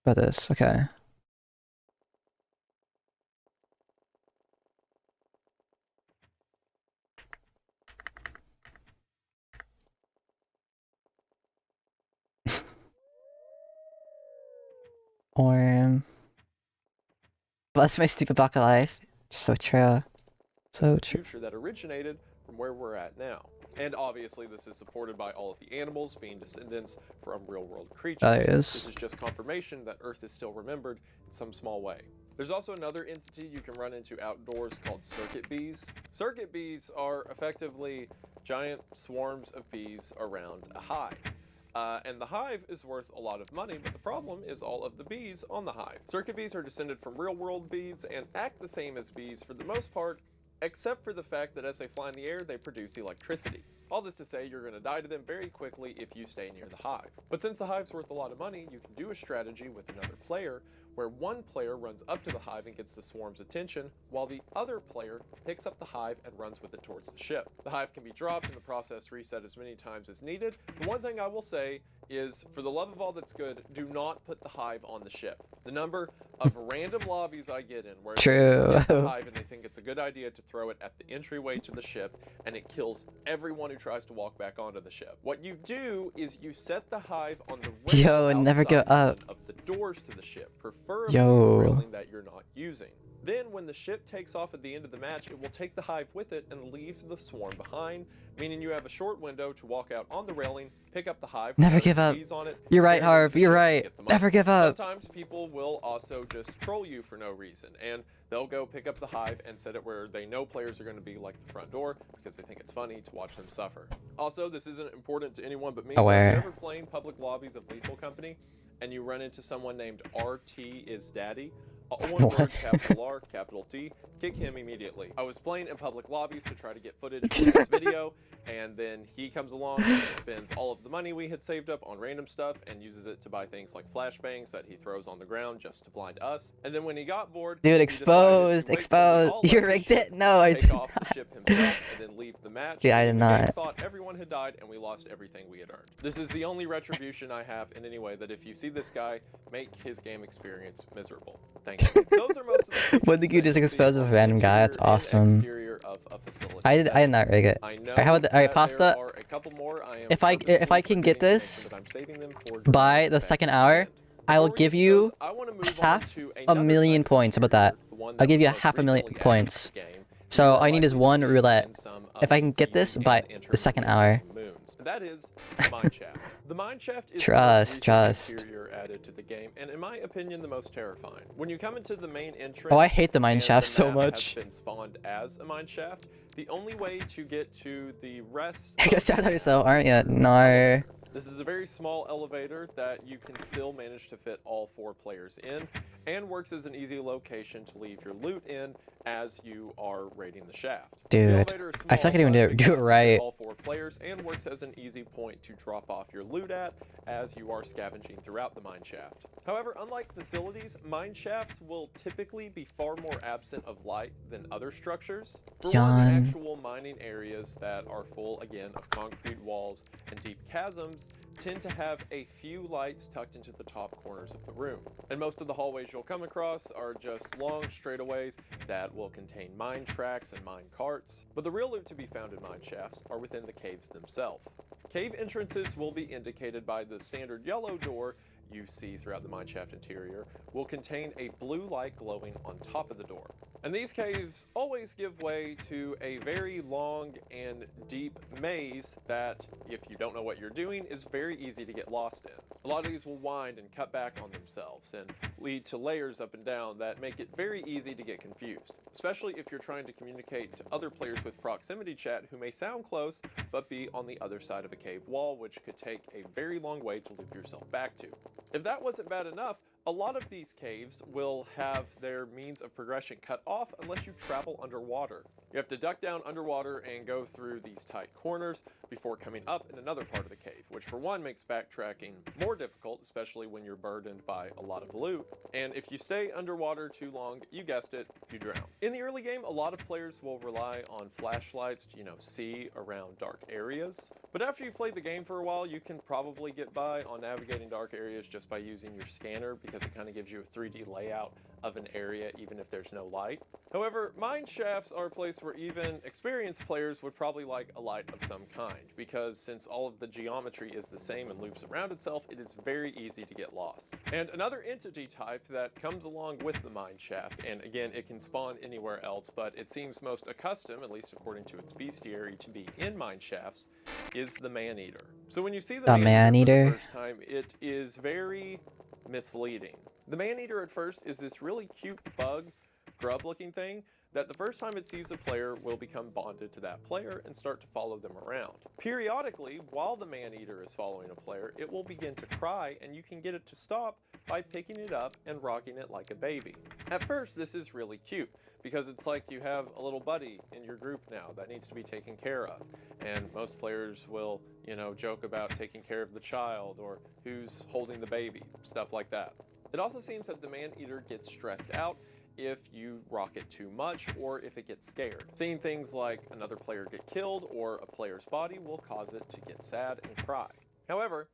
About this, okay. Or bless my stupid baka life. So true. So true. future that originated from where we're at now. And obviously this is supported by all of the animals being descendants from real-world creatures. That This is. is just confirmation that Earth is still remembered in some small way. There's also another entity you can run into outdoors called circuit bees. Circuit bees are effectively giant swarms of bees around a hive. And the hive is worth a lot of money, but the problem is all of the bees on the hive. Circuit bees are descended from real-world bees and act the same as bees for the most part, except for the fact that as they fly in the air, they produce electricity. All this to say, you're going to die to them very quickly if you stay near the hive. But since the hive's worth a lot of money, you can do a strategy with another player where one player runs up to the hive and gets the swarm's attention, while the other player picks up the hive and runs with it towards the ship. The hive can be dropped and the process reset as many times as needed. The one thing I will say is, for the love of all that's good, do not put the hive on the ship. The number of random lobbies I get in where True. they get the hive and they think it's a good idea to throw it at the entryway to the ship, and it kills everyone who tries to walk back onto the ship. What you do is you set the hive on the Yo, rail never go outside up. of the doors to the ship, preferably Yo. the railing that you're not using. Then when the ship takes off at the end of the match, it will take the hive with it and leave the swarm behind, meaning you have a short window to walk out on the railing, pick up the hive, Never give up. on it, You're right, carry it to Harv. the You're ship, and right. get the money. Never give up. Sometimes people will also just troll you for no reason, and they'll go pick up the hive and set it where they know players are going to be, like the front door, because they think it's funny to watch them suffer. Also, this isn't important to anyone but me, but if Aware. you're ever playing public lobbies of Lethal Company, and you run into someone named RT is Daddy, one word, capital R, capital T, kick him immediately. I was playing in public lobbies to try to get footage for this video, and then he comes along and spends all of the money we had saved up on random stuff and uses it to buy things like flashbangs that he throws on the ground just to blind us. And then when he got bored, Dude, he exposed, decided to wait till we all left You the rigged ship, it? No, I take did off not. the ship himself, and then leave the match. Yeah, I did and the game not. thought everyone had died, and we lost everything we had earned. This is the only retribution I have in any way that if you see this guy, make his game experience miserable. Thank you. Those are most of the What did you just expose this random guy? That's awesome. I did not rig it. Alright, how about alright, pasta? If I can get this by the second hour, I will give you half a million points. How about that? I'll give you a half a million points. So all I need is one roulette. If I can get this by the second hour. That is Mineshaft. The Mineshaft is Trust. interior added to the game, and in my opinion, the most terrifying. When you come into the main entrance, Oh, I hate the and mineshaft so map much. has been spawned as a mineshaft, the only way to get to the rest. I guess you're yourself, aren't you? No. This is a very small elevator that you can still manage to fit all 4 players in, and works as an easy location to leave your loot in as you are raiding the shaft. Dude, I feel like I didn't even do it right. All 4 players, and works as an easy point to drop off your loot at as you are scavenging throughout the mine shaft. However, unlike facilities, mine shafts will typically be far more absent of light than other structures. For one, the actual mining areas that are full, again, of concrete walls and deep chasms tend to have a few lights tucked into the top corners of the room. And most of the hallways you'll come across are just long straightaways that will contain mine tracks and mine carts. But the real loot to be found in mine shafts are within the caves themselves. Cave entrances will be indicated by the standard yellow door you see throughout the mineshaft interior will contain a blue light glowing on top of the door. And these caves always give way to a very long and deep maze that, if you don't know what you're doing, is very easy to get lost in. A lot of these will wind and cut back on themselves and lead to layers up and down that make it very easy to get confused, especially if you're trying to communicate to other players with proximity chat who may sound close but be on the other side of a cave wall, which could take a very long way to loop yourself back to. If that wasn't bad enough, a lot of these caves will have their means of progression cut off unless you travel underwater. You have to duck down underwater and go through these tight corners before coming up in another part of the cave, which for one makes backtracking more difficult, especially when you're burdened by a lot of loot. And if you stay underwater too long, you guessed it, you drown. In the early game, a lot of players will rely on flashlights to, see around dark areas. But after you've played the game for a while, you can probably get by on navigating dark areas just by using your scanner, because it kind of gives you a 3D layout of an area even if there's no light. However, mine shafts are a place where even experienced players would probably like a light of some kind, because since all of the geometry is the same and loops around itself, it is very easy to get lost. And another entity type that comes along with the mine shaft, and again it can spawn anywhere else, but it seems most accustomed, at least according to its bestiary, to be in mine shafts, is the man-eater. So when you see the man-eater for the first time, it is very misleading. The man-eater at first is this really cute bug, grub-looking thing that the first time it sees a player will become bonded to that player and start to follow them around. Periodically, while the man-eater is following a player, it will begin to cry, and you can get it to stop by picking it up and rocking it like a baby. At first, this is really cute, because it's like you have a little buddy in your group now that needs to be taken care of. And most players will, joke about taking care of the child or who's holding the baby, stuff like that. It also seems that the man-eater gets stressed out if you rock it too much or if it gets scared. Seeing things like another player get killed or a player's body will cause it to get sad and cry. However,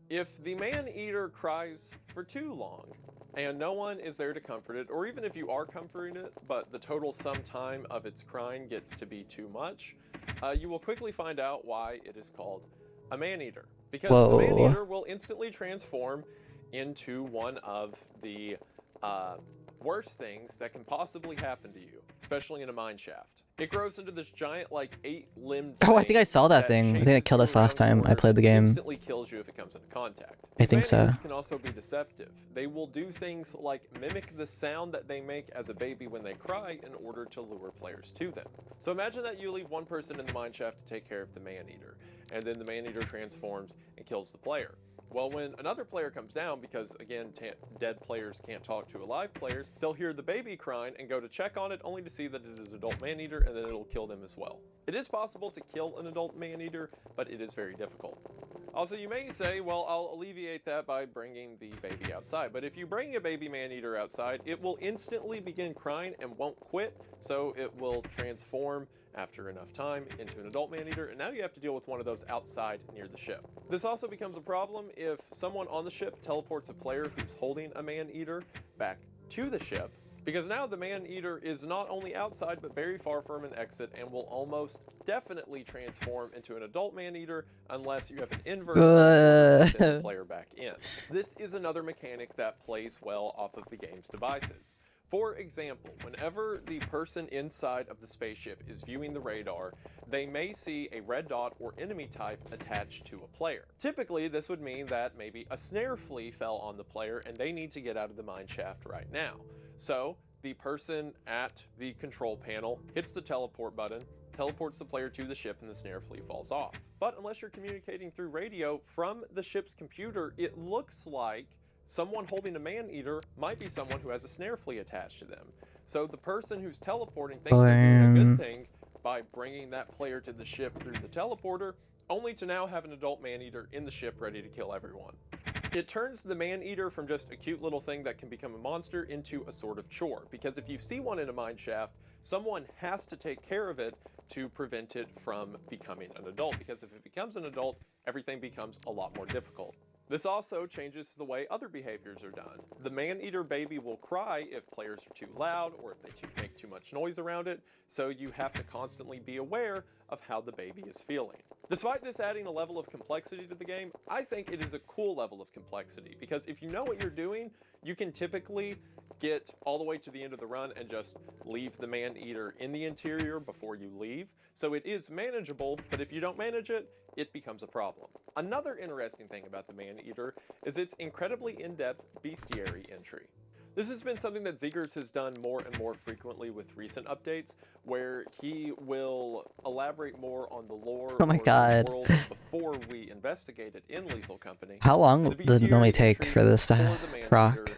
if the man-eater cries for too long and no one is there to comfort it, or even if you are comforting it, but the total sum time of its crying gets to be too much, you will quickly find out why it is called a man-eater. Because the man-eater will instantly transform into one of the worst things that can possibly happen to you, especially in a mine shaft. It grows into this giant, like, 8-limbed Oh, I think I saw that thing. I think it killed us last time I played the game. Instantly kills you if it comes into contact. I think so. Man-eaters can also be deceptive. They will do things like mimic the sound that they make as a baby when they cry in order to lure players to them. So imagine that you leave one person in the mine shaft to take care of the man-eater, and then the man-eater transforms and kills the player. Well, when another player comes down, because again, dead players can't talk to alive players, they'll hear the baby crying and go to check on it, only to see that it is an adult man-eater, and then it'll kill them as well. It is possible to kill an adult man-eater, but it is very difficult. Also, you may say, well, I'll alleviate that by bringing the baby outside. But if you bring a baby man-eater outside, it will instantly begin crying and won't quit, so it will transform after enough time into an adult man-eater, and now you have to deal with one of those outside near the ship. This also becomes a problem if someone on the ship teleports a player who's holding a man-eater back to the ship, because now the man-eater is not only outside but very far from an exit and will almost definitely transform into an adult man-eater unless you have an inverse to send the player back in. This is another mechanic that plays well off of the game's devices. For example, whenever the person inside of the spaceship is viewing the radar, they may see a red dot or enemy type attached to a player. Typically, this would mean that maybe a snare flea fell on the player and they need to get out of the mine shaft right now. So, the person at the control panel hits the teleport button, teleports the player to the ship, and the snare flea falls off. But unless you're communicating through radio from the ship's computer, it looks like someone holding a man-eater might be someone who has a snare flea attached to them. So the person who's teleporting thinks they're doing a good thing by bringing that player to the ship through the teleporter, only to now have an adult man-eater in the ship ready to kill everyone. It turns the man-eater from just a cute little thing that can become a monster into a sort of chore, because if you see one in a mine shaft, someone has to take care of it to prevent it from becoming an adult, because if it becomes an adult, everything becomes a lot more difficult. This also changes the way other behaviors are done. The man-eater baby will cry if players are too loud or if they make too much noise around it, so you have to constantly be aware of how the baby is feeling. Despite this adding a level of complexity to the game, I think it is a cool level of complexity, because if you know what you're doing, you can typically get all the way to the end of the run and just leave the man-eater in the interior before you leave. So it is manageable, but if you don't manage it, it becomes a problem. Another interesting thing about the man-eater is its incredibly in-depth bestiary entry. This has been something that Zegers has done more and more frequently with recent updates, where he will elaborate more on the lore Oh my God. the world before we investigate it in Lethal Company. How long does it normally take for this to rock?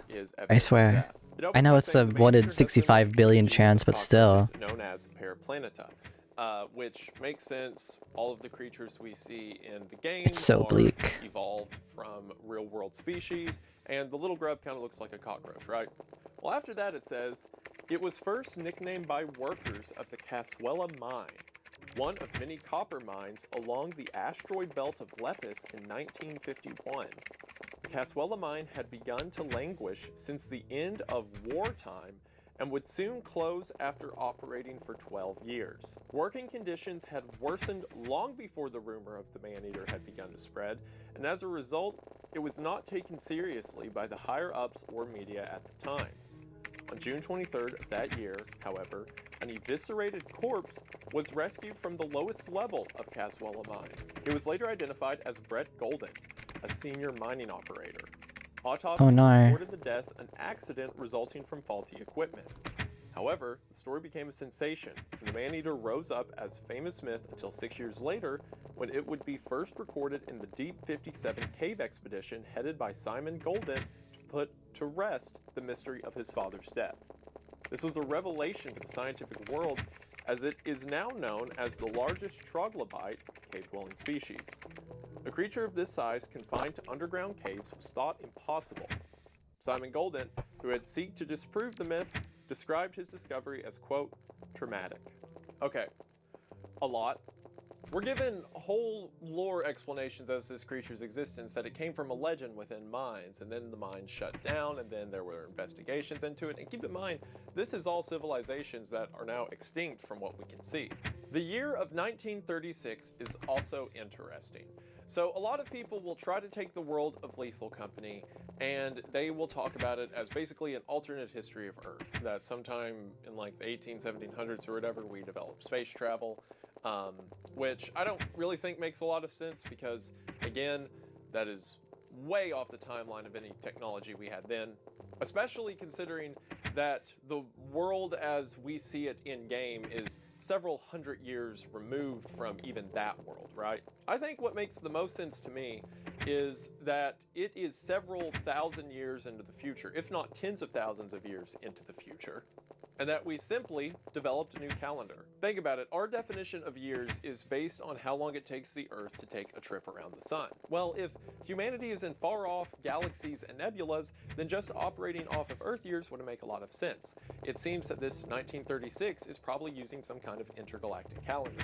I swear. I know it's a 1 in 65 billion chance, but still. Known as Paraplaneta, which makes sense. All of the creatures we see in the game It's so bleak. evolved from real-world species, and the little grub kind of looks like a cockroach, right? Well, after that it says, it was first nicknamed by workers of the Caswella mine, one of many copper mines along the asteroid belt of Lepus in 1951. The Caswella mine had begun to languish since the end of wartime and would soon close after operating for 12 years. Working conditions had worsened long before the rumor of the man-eater had begun to spread, and as a result, it was not taken seriously by the higher-ups or media at the time. On June 23rd of that year, however, an eviscerated corpse was rescued from the lowest level of Caswella mine. It was later identified as Brett Golden, a senior mining operator. Autopsy reported the death an accident resulting from faulty equipment. However, the story became a sensation, and the man-eater rose up as famous myth until 6 years later, when it would be first recorded in the Deep 57 cave expedition headed by Simon Golden to put to rest the mystery of his father's death. This was a revelation to the scientific world, as it is now known as the largest troglobite cave-dwelling species. A creature of this size confined to underground caves was thought impossible. Simon Golden, who had sought to disprove the myth, described his discovery as, quote, traumatic. Okay, a lot. We're given whole lore explanations as to this creature's existence, that it came from a legend within mines, and then the mines shut down, and then there were investigations into it. And keep in mind, this is all civilizations that are now extinct from what we can see. The year of 1936 is also interesting. So a lot of people will try to take the world of Lethal Company and they will talk about it as basically an alternate history of Earth, that sometime in like the 1700s or whatever, we developed space travel, which I don't really think makes a lot of sense because, again, that is way off the timeline of any technology we had then, especially considering that the world as we see it in game is several hundred years removed from even that world, right? I think what makes the most sense to me is that it is several thousand years into the future, if not tens of thousands of years into the future, and that we simply developed a new calendar. Think about it, our definition of years is based on how long it takes the Earth to take a trip around the sun. Well, if humanity is in far off galaxies and nebulas, then just operating off of Earth years would make a lot of sense. It seems that this 1936 is probably using some kind of intergalactic calendar.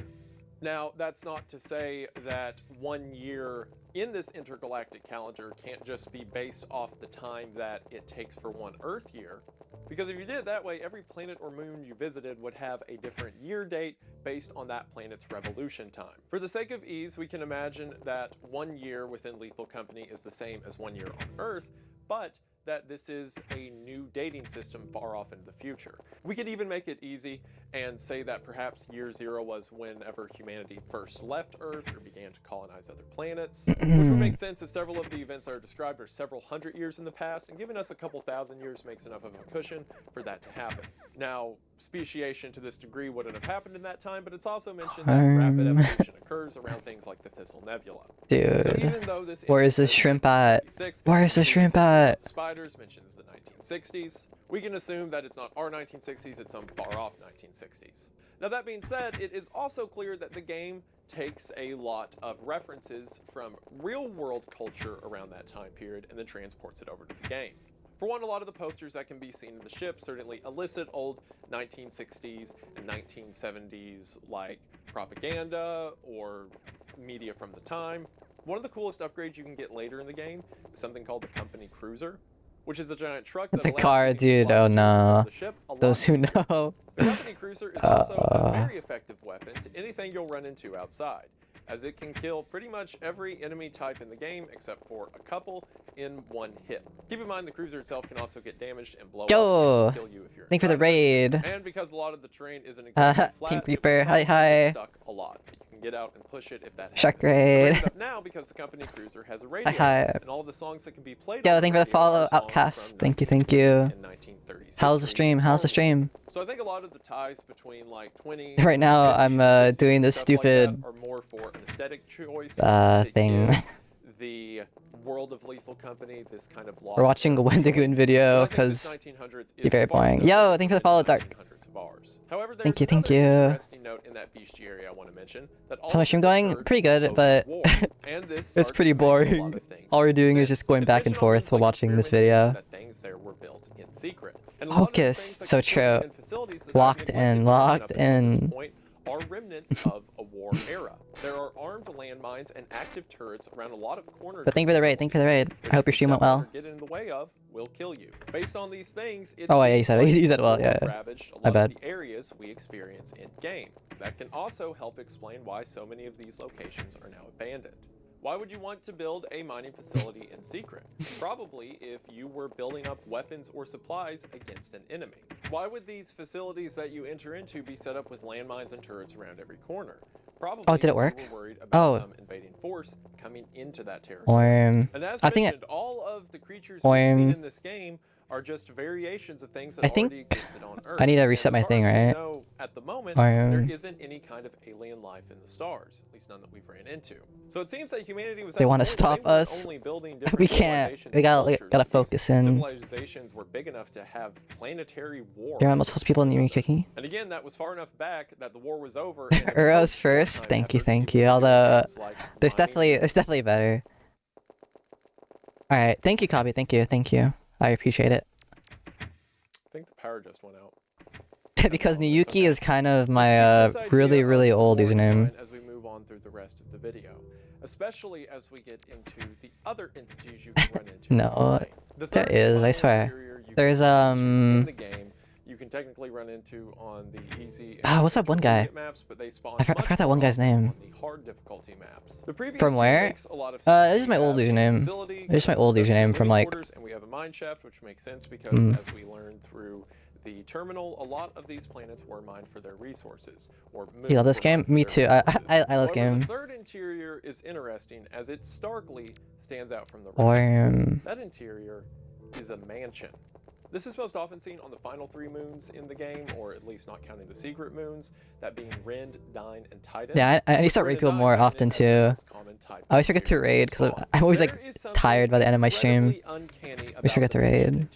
Now, that's not to say that 1 year in this intergalactic calendar can't just be based off the time that it takes for one Earth year, because if you did it that way, every planet or moon you visited would have a different year date based on that planet's revolution time. For the sake of ease, we can imagine that 1 year within Lethal Company is the same as 1 year on Earth, but that this is a new dating system far off into the future. We could even make it easy and say that perhaps year 0 was whenever humanity first left Earth or began to colonize other planets, which would make sense as several of the events that are described are several hundred years in the past, and giving us a couple thousand years makes enough of a cushion for that to happen. Now, speciation to this degree wouldn't have happened in that time, but it's also mentioned that rapid evolution occurs around things like the Thistle Nebula. Dude, so even though this where is the shrimp at? Where is the shrimp at? Spiders mentions the 1960s. We can assume that it's not our 1960s, it's some far off 1960s. Now that being said, it is also clear that the game takes a lot of references from real world culture around that time period and then transports it over to the game. For one, a lot of the posters that can be seen in the ship certainly elicit old 1960s and 1970s like propaganda or media from the time. One of the coolest upgrades you can get later in the game is something called the Company Cruiser, which is a giant truck that The allows car, you to dude. fly Oh straight no. from the ship a lot Those who easier. know. The Company Cruiser is also a very effective weapon to anything you'll run into outside, as it can kill pretty much every enemy type in the game except for a couple in one hit. Keep in mind the cruiser itself can also get damaged and blow Yo, up and kill you if you're thank you for the inside of it. raid. And because a lot of the terrain isn't exactly flat, Pink it Reaper, will hi probably hi. get stuck a lot, but you can get out and push it if that happens. Shark I bring raid. it up now because the Company Cruiser has a radio, Hi. and all of the songs that can be played Yo, on thank the you for the radio are follow, songs Outcast. from Thank you, 1920s and 1930s How's the history stream? How's the only. stream? So I think a lot of the ties between like 20. Right now, I'm doing this stupid Are more for an aesthetic choice to thing. give the world of Lethal Company this kind of lost We're watching a era Wendigoon feeling. video But I think this because 1900s you're is very far boring. so Yo, different thank you for the than follow, Dark. 1900s of ours. However, there's Thank you, another thank you. interesting note in that bestiary I want to mention that all How's my of stream this going? occurred Pretty good, post but war, and this it's starts pretty to make a lot boring. of things All we're doing is make just going sense. back and Additional forth things while like watching this experiments video. that things there were built in secret. And a lot of the Focus, things that so can still be true. in facilities that Locked have neglected in, function up locked until this in. point are remnants of a war era. There are armed landmines and active turrets around a lot of corners. But thank you for the raid, thank you for the raid. I hope your stream went well. Get in the way of will kill you. Based on these things, it Oh, yeah, you seems said it. like You said it well, war yeah, yeah. ravaged a My lot bad. of the areas we experience in game. That can also help explain why so many of these locations are now abandoned. Why would you want to build a mining facility in secret? Probably if you were building up weapons or supplies against an enemy. Why would these facilities that you enter into be set up with landmines and turrets around every corner? Probably Oh, did it if work? you were worried about Oh. some invading force coming into that territory. And as I think mentioned, all of the creatures we've seen in this game are just variations of things that I think already existed on Earth. I need to And reset as my far thing, as we right? know, at the moment, there Um, isn't any kind of alien life in the stars, at least none that we've ran into. So it seems that humanity was. They want to stop us. Only building We can't. We gotta focus in. Civilizations were big enough to have planetary war. You're almost host people in your kicking. And again, that was far enough back that the war was over. And Uros first. Thank you, thank you. Although there's definitely better. All right, thank you, Copy. Thank you. I appreciate it. I think the power just went out. Because Niyuki is kind of my really old username. As we move on through the rest of the video, especially as we get into the other entities you can run into. No, there is, I swear. There's can technically run into on the easy. Ah, what's that one guy? Maps, but they spawn I forgot that one guy's name. on the hard difficulty maps. The previous From where? makes a lot of This is sense. my old We have username. facility, This is my old username from like. and we have a mine shaft, which makes sense because as we learned through the terminal, a lot of these planets were mined for their resources. Or You love this game? Me too. I love this game. The third interior is interesting as it starkly stands out from the rest. Or That interior is a mansion. This is most often seen on the final 3 moons in the game, or at least not counting the secret moons, that being Rend, Dine, and Titan. yeah, I need to start raid people more often too. I always forget to raid because I'm always like tired by the end of my stream. I always forget to raid.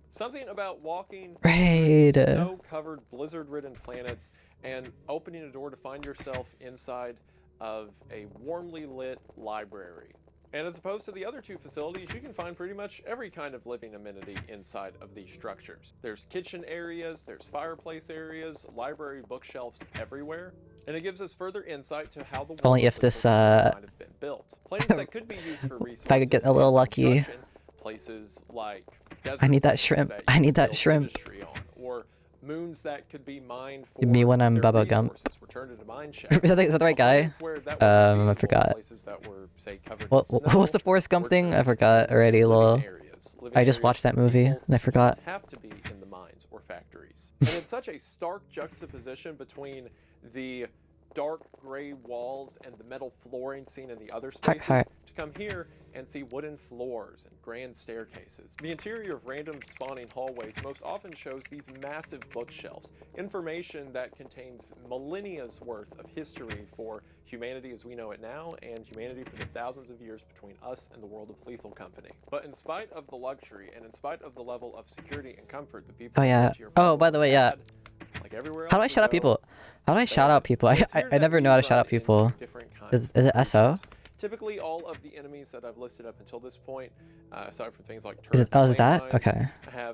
Something about walking Raid. snow-covered, blizzard-ridden planets and opening a door to find yourself inside of a warmly lit library. And as opposed to the other 2 facilities, you can find pretty much every kind of living amenity inside of these structures. There's kitchen areas, there's fireplace areas, library bookshelves everywhere, and it gives us further insight to how the world Only if this might have been built. Planets that could be used for resources. If I could get a little lucky. Places like I need that shrimp. I need that shrimp. On, or moons that could be mined for Give me when I'm Bubba Gump. Is that the right guy? I forgot. What's the Forrest Gump thing? I forgot already, lol. I just watched that movie and I forgot. Have to be in the mines or factories. And it's such a stark juxtaposition between the dark gray walls and the metal flooring seen in the other spaces to come here and see wooden floors and grand staircases. The interior of random spawning hallways most often shows these massive bookshelves, information that contains millennia's worth of history for humanity as we know it now and humanity for the thousands of years between us and the world of Lethal Company. But in spite of the luxury and in spite of the level of security and comfort the people by the way, yeah. Like everywhere else How do I shout out people? How do I shout out people? I never know how to shout out people. Is it SO? Typically, all of the enemies that I've listed up until this point, aside from things like is that? Okay.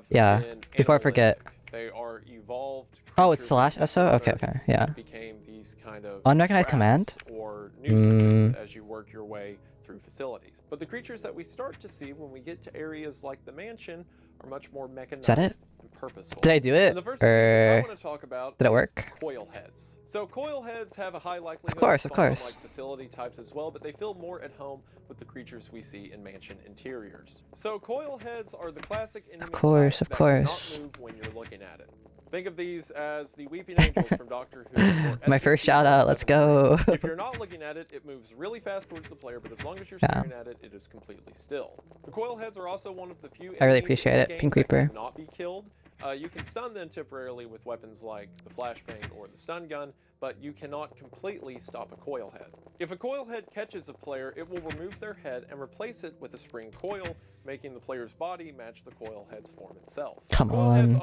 Yeah. Before I forget. They are evolved. Oh, it's slash SO? Okay, okay. Yeah. Became these kind of unrecognized command? Or nuisances as you work your way through facilities. But the creatures that we start to see when we get to areas like the mansion are much more mechanized. Is that it? And purposeful. Did I do it? And the first thing I want to talk about did it work? Coil heads. So coil heads have a high likelihood of course. like facility types as well, but they feel more at home with the creatures we see in mansion interiors. So coil heads are the classic enemy that not move when you're looking at it. Think of these as the weeping angels from Doctor Who. My first shout out, let's go. If you're not looking at it, it moves really fast towards the player, but as long as you're staring at it, it is completely still. The coil heads are also one of the few I really appreciate it, Pink Reaper. Not be killed. You can stun them temporarily with weapons like the flashbang or the stun gun, but you cannot completely stop a coil head. If a coil head catches a player, it will remove their head and replace it with a spring coil, making the player's body match the coil head's form itself. Come on.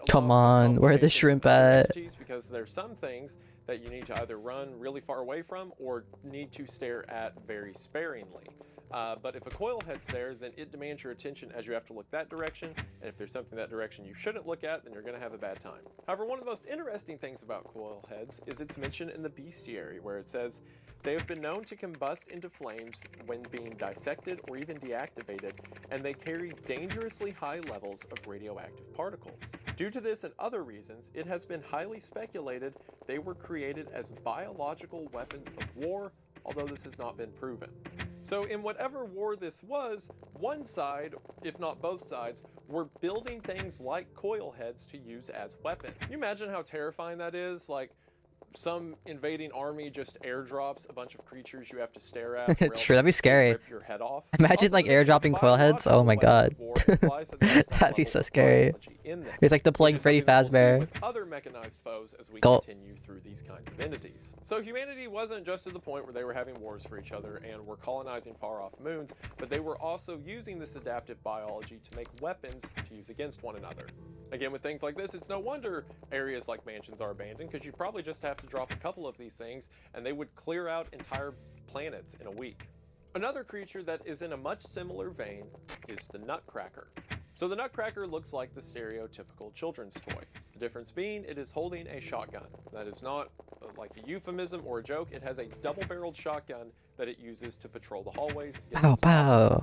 Come on, where are the shrimp at? Because there's some things that you need to either run really far away from or need to stare at very sparingly. But if a coil head's there, then it demands your attention as you have to look that direction, and if there's something that direction you shouldn't look at, then you're going to have a bad time. However, one of the most interesting things about coil heads is it's mentioned in the bestiary, where it says, they have been known to combust into flames when being dissected or even deactivated, and they carry dangerously high levels of radioactive particles. Due to this and other reasons, it has been highly speculated they were created as biological weapons of war, although this has not been proven. So in whatever war this was, one side, if not both sides, were building things like coil heads to use as weapons. Can you imagine how terrifying that is? Like, some invading army just airdrops a bunch of creatures you have to stare at. Sure, that'd be scary. Rip your head off. Imagine like airdropping coil heads. Oh my god. That'd be so scary. It's like deploying Freddy Fazbear. Other mechanized foes as we continue through these kinds of entities. So humanity wasn't just to the point where they were having wars for each other and were colonizing far-off moons, but they were also using this adaptive biology to make weapons to use against one another. Again, with things like this, it's no wonder areas like mansions are abandoned, because you probably just have to drop a couple of these things and they would clear out entire planets in a week. Another creature that is in a much similar vein is the Nutcracker. So the Nutcracker looks like the stereotypical children's toy. The difference being it is holding a shotgun. That is not like a euphemism or a joke. It has a double-barreled shotgun that it uses to patrol the hallways in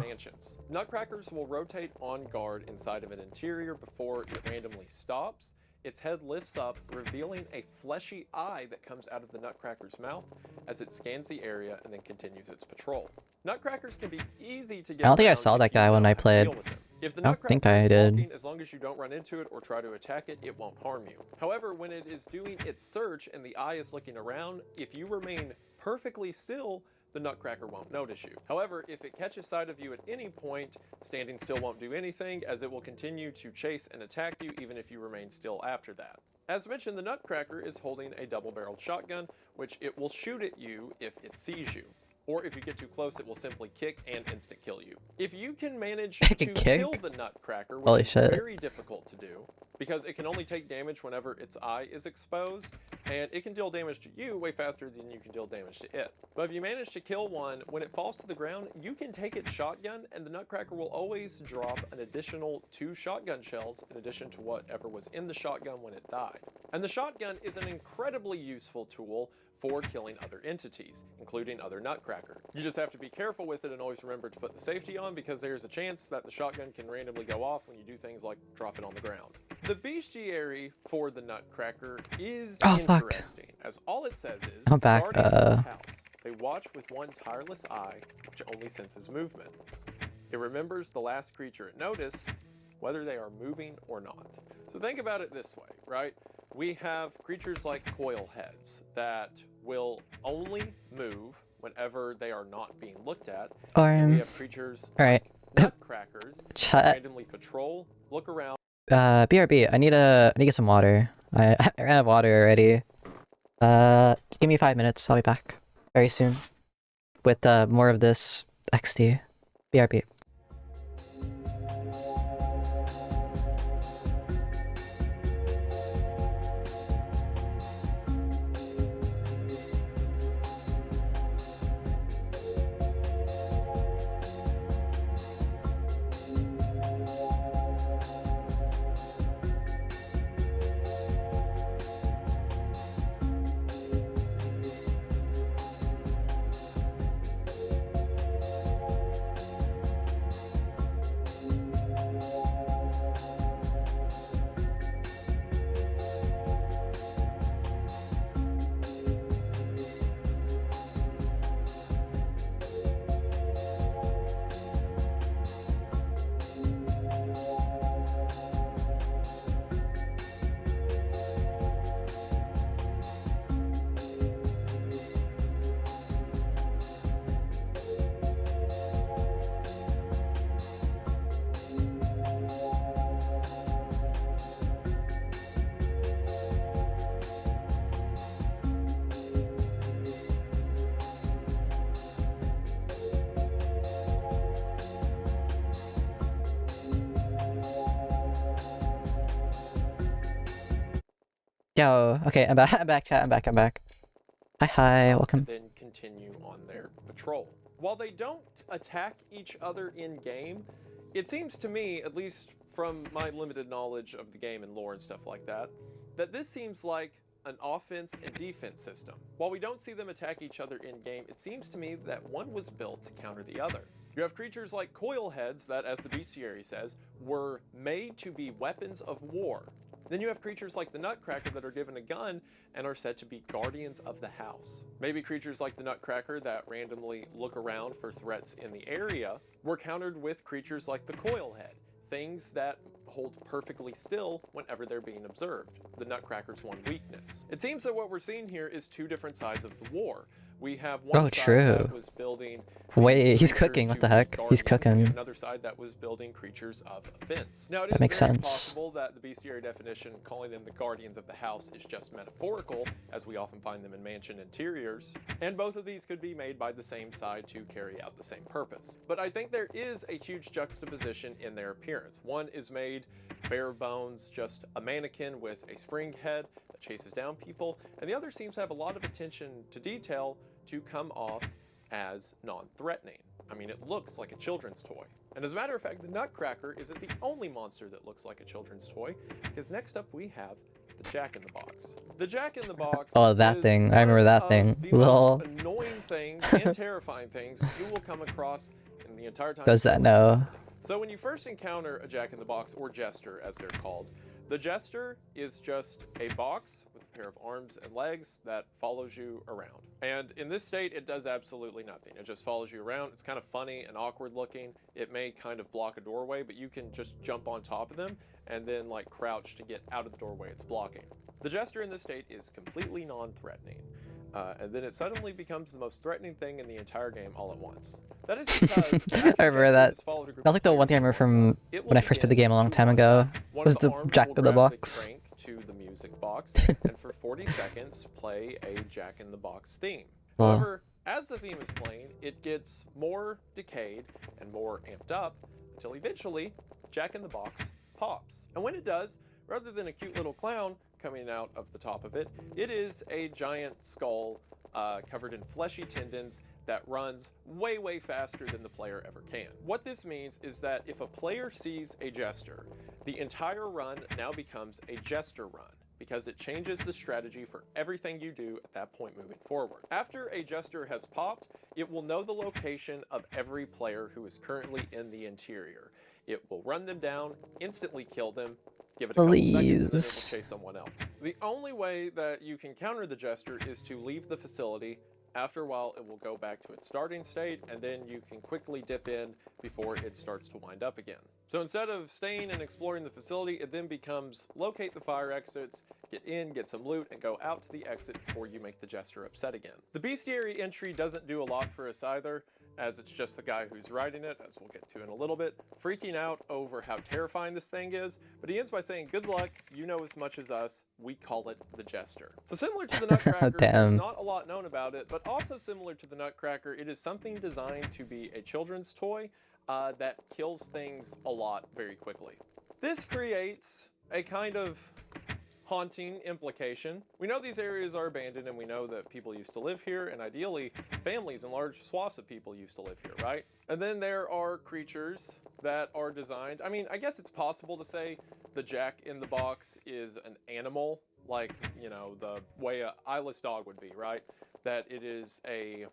mansions. Nutcrackers will rotate on guard inside of an interior before it randomly stops, its head lifts up, revealing a fleshy eye that comes out of the Nutcracker's mouth as it scans the area and then continues its patrol. Nutcrackers can be easy to get I don't think I around saw if that you guy know when how I to played. deal with them. If the I don't think Nutcracker I is did. walking, as long as you don't run into it or try to attack it, it won't harm you. However, when it is doing its search and the eye is looking around, if you remain perfectly still, the Nutcracker won't notice you. However, if it catches sight of you at any point, standing still won't do anything, as it will continue to chase and attack you even if you remain still after that. As mentioned, the Nutcracker is holding a double-barreled shotgun, which it will shoot at you if it sees you. Or if you get too close, it will simply kick and instant-kill you. If you can manage It to can kick? kill the Nutcracker, Holy which is shit. very difficult to do, because it can only take damage whenever its eye is exposed, and it can deal damage to you way faster than you can deal damage to it. But if you manage to kill one, when it falls to the ground, you can take its shotgun, and the Nutcracker will always drop an additional 2 shotgun shells in addition to whatever was in the shotgun when it died. And the shotgun is an incredibly useful tool for killing other entities, including other Nutcracker. You just have to be careful with it and always remember to put the safety on, because there's a chance that the shotgun can randomly go off when you do things like drop it on the ground. The bestiary for the Nutcracker is interesting, as all it says is, I'm back, guardians of the house. They watch with one tireless eye, which only senses movement. It remembers the last creature it noticed, whether they are moving or not. So think about it this way, right? We have creatures like coil heads that will only move whenever they are not being looked at. And we have creatures Alright. like Nutcrackers that Chat. randomly patrol, look around. BRB, I need to get some water. I ran out of water already. Give me 5 minutes, I'll be back very soon. With more of this XD. BRB. Yo, okay, I'm back, I'm back, chat, I'm back. Hi, welcome. Then continue on their patrol. While they don't attack each other in game, it seems to me, at least from my limited knowledge of the game and lore and stuff like that, that this seems like an offense and defense system. While we don't see them attack each other in game, it seems to me that one was built to counter the other. You have creatures like coil heads that, as the bestiary says, were made to be weapons of war. Then you have creatures like the Nutcracker that are given a gun and are said to be guardians of the house. Maybe creatures like the Nutcracker that randomly look around for threats in the area were countered with creatures like the coil head, things that hold perfectly still whenever they're being observed, the Nutcracker's one weakness. It seems that what we're seeing here is 2 different sides of the war. We have one side true. that was building Wait, he's creatures cooking, what to the be heck? He's guardians, and cooking. another side that was building creatures of offense. Now, it That is makes very sense. possible that the bestiary definition, calling them the guardians of the house, is just metaphorical, as we often find them in mansion interiors, and both of these could be made by the same side to carry out the same purpose. But I think there is a huge juxtaposition in their appearance. One is made bare bones, just a mannequin with a spring head that chases down people, and the other seems to have a lot of attention to detail to come off as non-threatening. I mean, it looks like a children's toy. And as a matter of fact, the Nutcracker isn't the only monster that looks like a children's toy, because next up we have the Jack-in-the-Box. The Jack-in-the-Box Oh, that is thing. I remember one that of thing. the Lol. most annoying things and terrifying things you will come across in the entire time. Does that know? So when you first encounter a Jack-in-the-Box, or Jester as they're called, The Jester is just a box with a pair of arms and legs that follows you around. And in this state, it does absolutely nothing. It just follows you around. It's kind of funny and awkward looking. It may kind of block a doorway, but you can just jump on top of them and then like crouch to get out of the doorway it's blocking. The Jester in this state is completely non-threatening. And then it suddenly becomes the most threatening thing in the entire game all at once. That is because I remember that. That was like the one thing I remember from when I first played the game a long time ago. Was the Jack in the Box. To the music box, and for 40 seconds play a Jack in the Box theme. Wow. However, as the theme is playing, it gets more decayed and more amped up until eventually Jack in the Box pops. And when it does, rather than a cute little clown coming out of the top of it, it is a giant skull covered in fleshy tendons that runs way, way faster than the player ever can. What this means is that if a player sees a Jester, the entire run now becomes a Jester run, because it changes the strategy for everything you do at that point moving forward. After a Jester has popped, it will know the location of every player who is currently in the interior. It will run them down, instantly kill them, give it a couple seconds, and then it will chase someone else. The only way that you can counter the Jester is to leave the facility. After a while, it will go back to its starting state, and then you can quickly dip in before it starts to wind up again. So instead of staying and exploring the facility, it then becomes locate the fire exits, get in, get some loot, and go out to the exit before you make the Jester upset again. The bestiary entry doesn't do a lot for us either, as it's just the guy who's riding it, as we'll get to in a little bit, freaking out over how terrifying this thing is, but he ends by saying, good luck, you know as much as us, we call it the Jester. So similar to the Nutcracker, there's not a lot known about it, but also similar to the Nutcracker, it is something designed to be a children's toy that kills things a lot very quickly. This creates a kind of haunting implication. We know these areas are abandoned, and we know that people used to live here, and ideally families and large swaths of people used to live here, right? And then there are creatures that are designed, I mean, I guess it's possible to say the Jack in the Box is an animal, like, you know, the way an eyeless dog would be, right? That it is a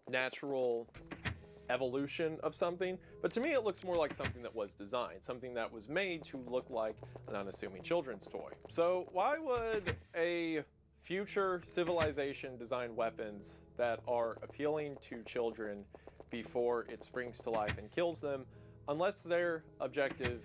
natural evolution of something, but to me it looks more like something that was designed, something that was made to look like an unassuming children's toy. So why would a future civilization design weapons that are appealing to children before it springs to life and kills them, unless their objective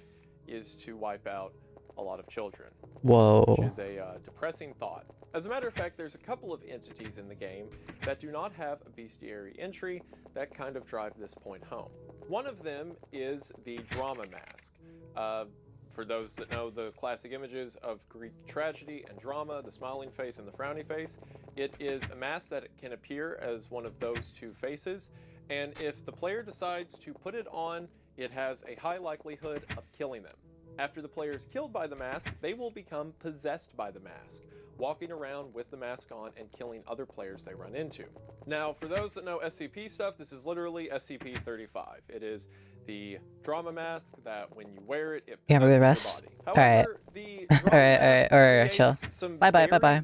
is to wipe out a lot of children? Whoa. Which is a depressing thought. As a matter of fact, there's a couple of entities in the game that do not have a bestiary entry that kind of drive this point home. One of them is the drama mask. For those that know the classic images of Greek tragedy and drama, the smiling face and the frowny face, it is a mask that can appear as one of those two faces, and if the player decides to put it on, it has a high likelihood of killing them. After the player is killed by the mask, they will become possessed by the mask, walking around with the mask on and killing other players they run into. Now, for those that know SCP stuff, this is literally SCP-35. It is the drama mask that when you wear it, it possesses your body. However, the drama Alright, chill. Bye.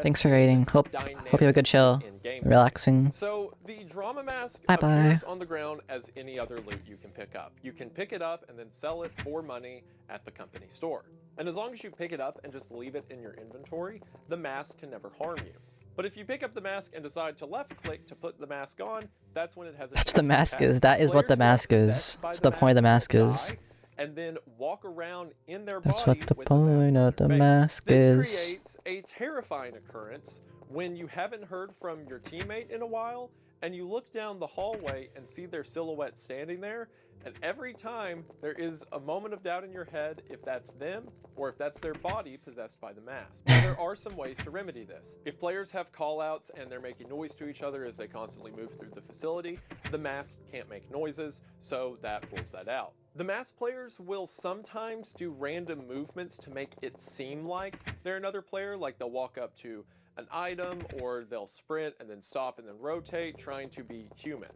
Thanks for rating. Hope you have a good chill. Relaxing. So the drama mask Bye. appears on the ground as any other loot you can pick up. You can pick it up and then sell it for money at the company store. And as long as you pick it up and just leave it in your inventory, the mask can never harm you. But if you pick up the mask and decide to left click to put the mask on, that's when it has a That's what the mask is. That is what the mask is. That's the point of the mask is. And then walk around in their That's body what the with point of the mask This is. creates a terrifying occurrence when you haven't heard from your teammate in a while, and you look down the hallway and see their silhouette standing there, and every time there is a moment of doubt in your head if that's them or if that's their body possessed by the mask. Now, there are some ways to remedy this. If players have callouts and they're making noise to each other as they constantly move through the facility, the mask can't make noises, so that rules that out. The masked players will sometimes do random movements to make it seem like they're another player, like they'll walk up to an item, or they'll sprint and then stop and then rotate, trying to be human.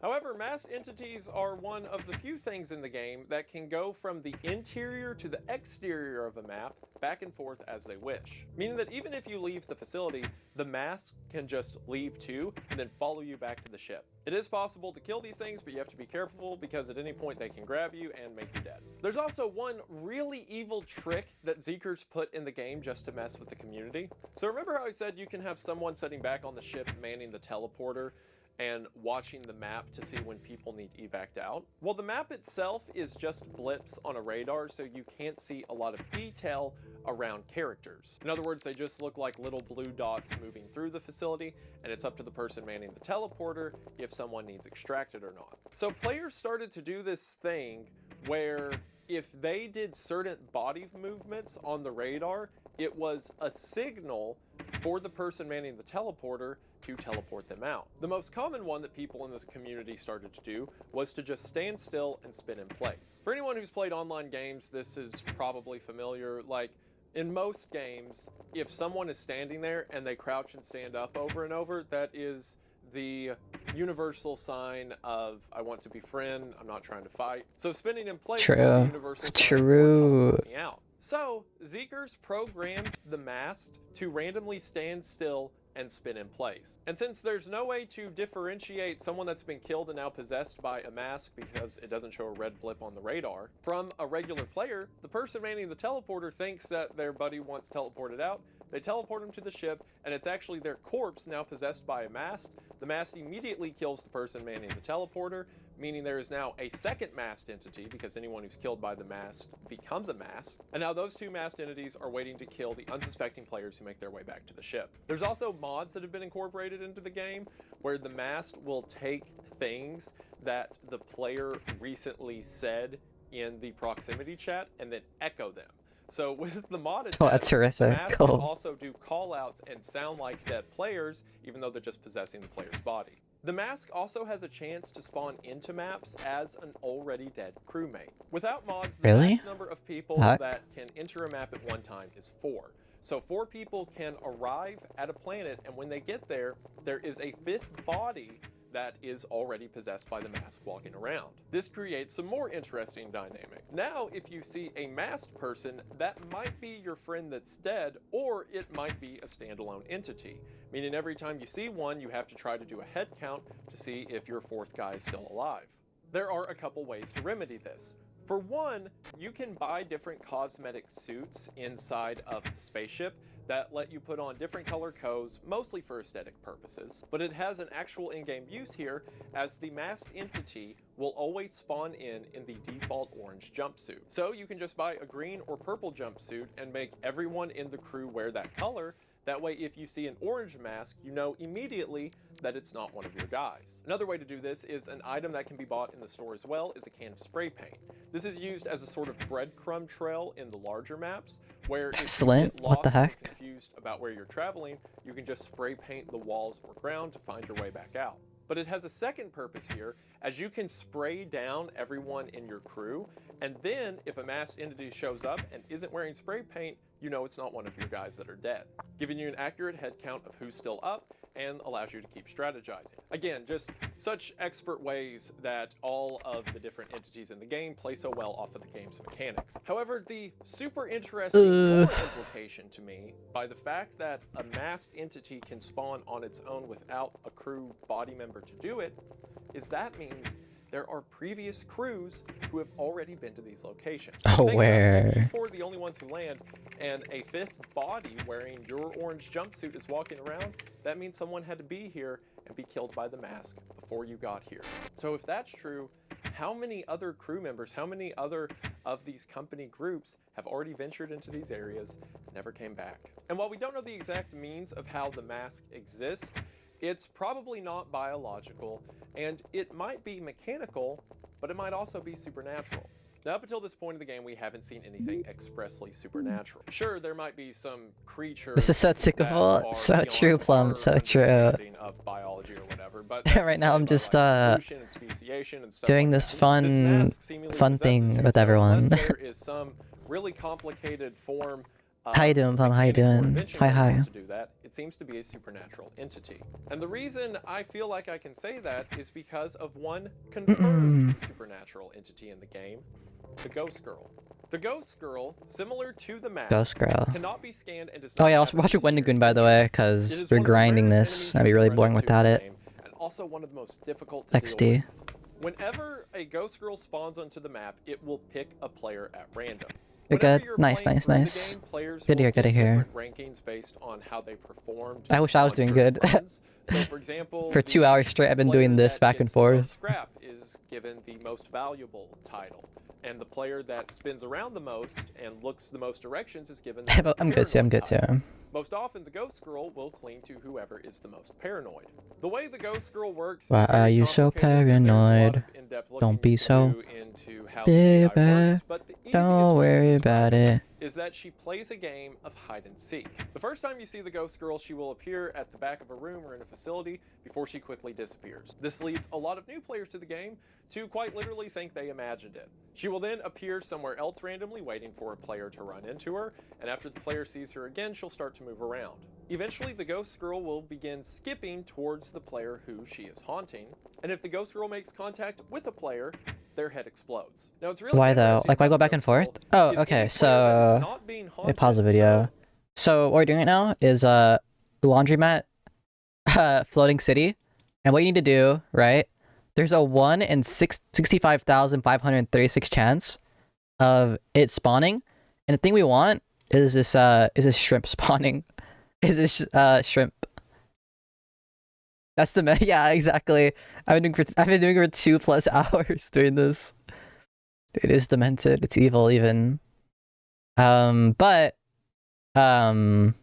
However, masked entities are one of the few things in the game that can go from the interior to the exterior of a map back and forth as they wish. Meaning that even if you leave the facility, the mask can just leave too and then follow you back to the ship. It is possible to kill these things, but you have to be careful because at any point they can grab you and make you dead. There's also one really evil trick that Zeekers put in the game just to mess with the community. So remember how I said you can have someone sitting back on the ship manning the teleporter and watching the map to see when people need evac'd out? Well, the map itself is just blips on a radar, so you can't see a lot of detail around characters. In other words, they just look like little blue dots moving through the facility, and it's up to the person manning the teleporter if someone needs extracted or not. So players started to do this thing where if they did certain body movements on the radar, it was a signal for the person manning the teleporter to teleport them out. The most common one that people in this community started to do was to just stand still and spin in place. For anyone who's played online games, this is probably familiar. Like, in most games, if someone is standing there and they crouch and stand up over and over, that is the universal sign of I want to befriend, I'm not trying to fight. So spinning in place was the universal sign True. for me out. So Zeekers programmed the mast to randomly stand still and spin in place. And since there's no way to differentiate someone that's been killed and now possessed by a mask because it doesn't show a red blip on the radar from a regular player, the person manning the teleporter thinks that their buddy wants teleported out. They teleport him to the ship, and it's actually their corpse now possessed by a mask. The mask immediately kills the person manning the teleporter, meaning there is now a second masked entity because anyone who's killed by the mask becomes a mask. And now those two masked entities are waiting to kill the unsuspecting players who make their way back to the ship. There's also mods that have been incorporated into the game where the mask will take things that the player recently said in the proximity chat and then echo them. So with the mod attached, Oh, that's horrific. the mask Cool. can also do callouts and sound like dead players, even though they're just possessing the player's body. The mask also has a chance to spawn into maps as an already dead crewmate. Without mods, the Really? max number of people What? that can enter a map at one time is 4. So 4 people can arrive at a planet, and when they get there, there is a 5th body that is already possessed by the mask walking around. This creates some more interesting dynamic. Now, if you see a masked person, that might be your friend that's dead, or it might be a standalone entity, meaning every time you see one, you have to try to do a head count to see if your 4th guy is still alive. There are a couple ways to remedy this. For one, you can buy different cosmetic suits inside of the spaceship that let you put on different color codes, mostly for aesthetic purposes, but it has an actual in-game use here, as the masked entity will always spawn in the default orange jumpsuit. So you can just buy a green or purple jumpsuit and make everyone in the crew wear that color. That way, if you see an orange mask, you know immediately that it's not one of your guys. Another way to do this is an item that can be bought in the store as well is a can of spray paint. This is used as a sort of breadcrumb trail in the larger maps, where if you Excellent. get What lost the or heck? confused about where you're traveling, you can just spray paint the walls or ground to find your way back out. But it has a second purpose here, as you can spray down everyone in your crew, and then if a masked entity shows up and isn't wearing spray paint, you know it's not one of your guys that are dead, giving you an accurate head count of who's still up and allows you to keep strategizing. Again, just such expert ways that all of the different entities in the game play so well off of the game's mechanics. However, the super interesting core implication to me, by the fact that a masked entity can spawn on its own without a crew body member to do it, is that means there are previous crews who have already been to these locations. Oh, Think about it, where? if you four are the only ones who land, and a 5th body wearing your orange jumpsuit is walking around, that means someone had to be here and be killed by the mask before you got here. So if that's true, how many other crew members, how many other of these company groups have already ventured into these areas and never came back? And while we don't know the exact means of how the mask exists, it's probably not biological, and it might be mechanical, but it might also be supernatural. Now, up until this point in the game, we haven't seen anything expressly supernatural. Sure, there might be some creatures. This is so that typical. are So beyond true, Plum. our So true. understanding of biology or whatever, but that's Right now, I'm explained by, just, like, evolution and speciation and stuff doing like this that. fun- This mask seemingly fun possesses thing you, with so everyone. unless there is some really complicated form How you doing, Plum? How you mechanics or doing? invention Hi, going on hi. to do that. It seems to be a supernatural entity. And the reason I feel like I can say that is because of one confirmed supernatural entity in the game, the Ghost Girl. The Ghost Girl, similar to the mask, Ghost Girl. cannot be scanned and does Oh not yeah, I'll have watch it exterior Wendigoon by the features. way, It because is we're one of the grinding rarest this. enemies That'd be you can really run boring into without in the it. game, and also one of the most difficult to deal XD. with. Whenever a Ghost Girl spawns onto the map, it will pick a player at random. You're Whenever good. you're Nice, playing nice, through the nice. game, players Good to will hear, good to get hear. different rankings based on how they performed I wish I was on doing certain good. runs. So, for example, For 2 hours straight, I've been player doing this that back and gets the most forth. scrap is given the most valuable title, and the player that spins around the most and looks the most directions is given the most I'm good too, I'm good paranoid title. too. Most often, the Ghost Girl will cling to whoever is the most paranoid. The way the Ghost Girl works Why is very are you so complicated, and there's a lot paranoid? of in-depth looking Don't be you can so do into how the AI baby. works, but the easiest Don't way to worry describe about it. is that she plays a game of hide and seek. The first time you see the Ghost Girl, she will appear at the back of a room or in a facility before she quickly disappears. This leads a lot of new players to the game to quite literally think they imagined it. She will then appear somewhere else randomly, waiting for a player to run into her, and after the player sees her again, she'll start to move around. Eventually, the Ghost Girl will begin skipping towards the player who she is haunting, and if the Ghost Girl makes contact with a player, their head explodes. Now, it's really Why though? interesting Like why about go the back and Ghost Girl forth? Oh, is okay, any player that is so not being I haunted, pause the video. So what we're doing right now is the laundromat floating city. And what you need to do, right? There's a 1 in 65,536 chance of it spawning. And the thing we want is this shrimp spawning. Is this shrimp. That's the yeah, exactly. I've been doing it for 2+ hours doing this. It is demented. It's evil even. But even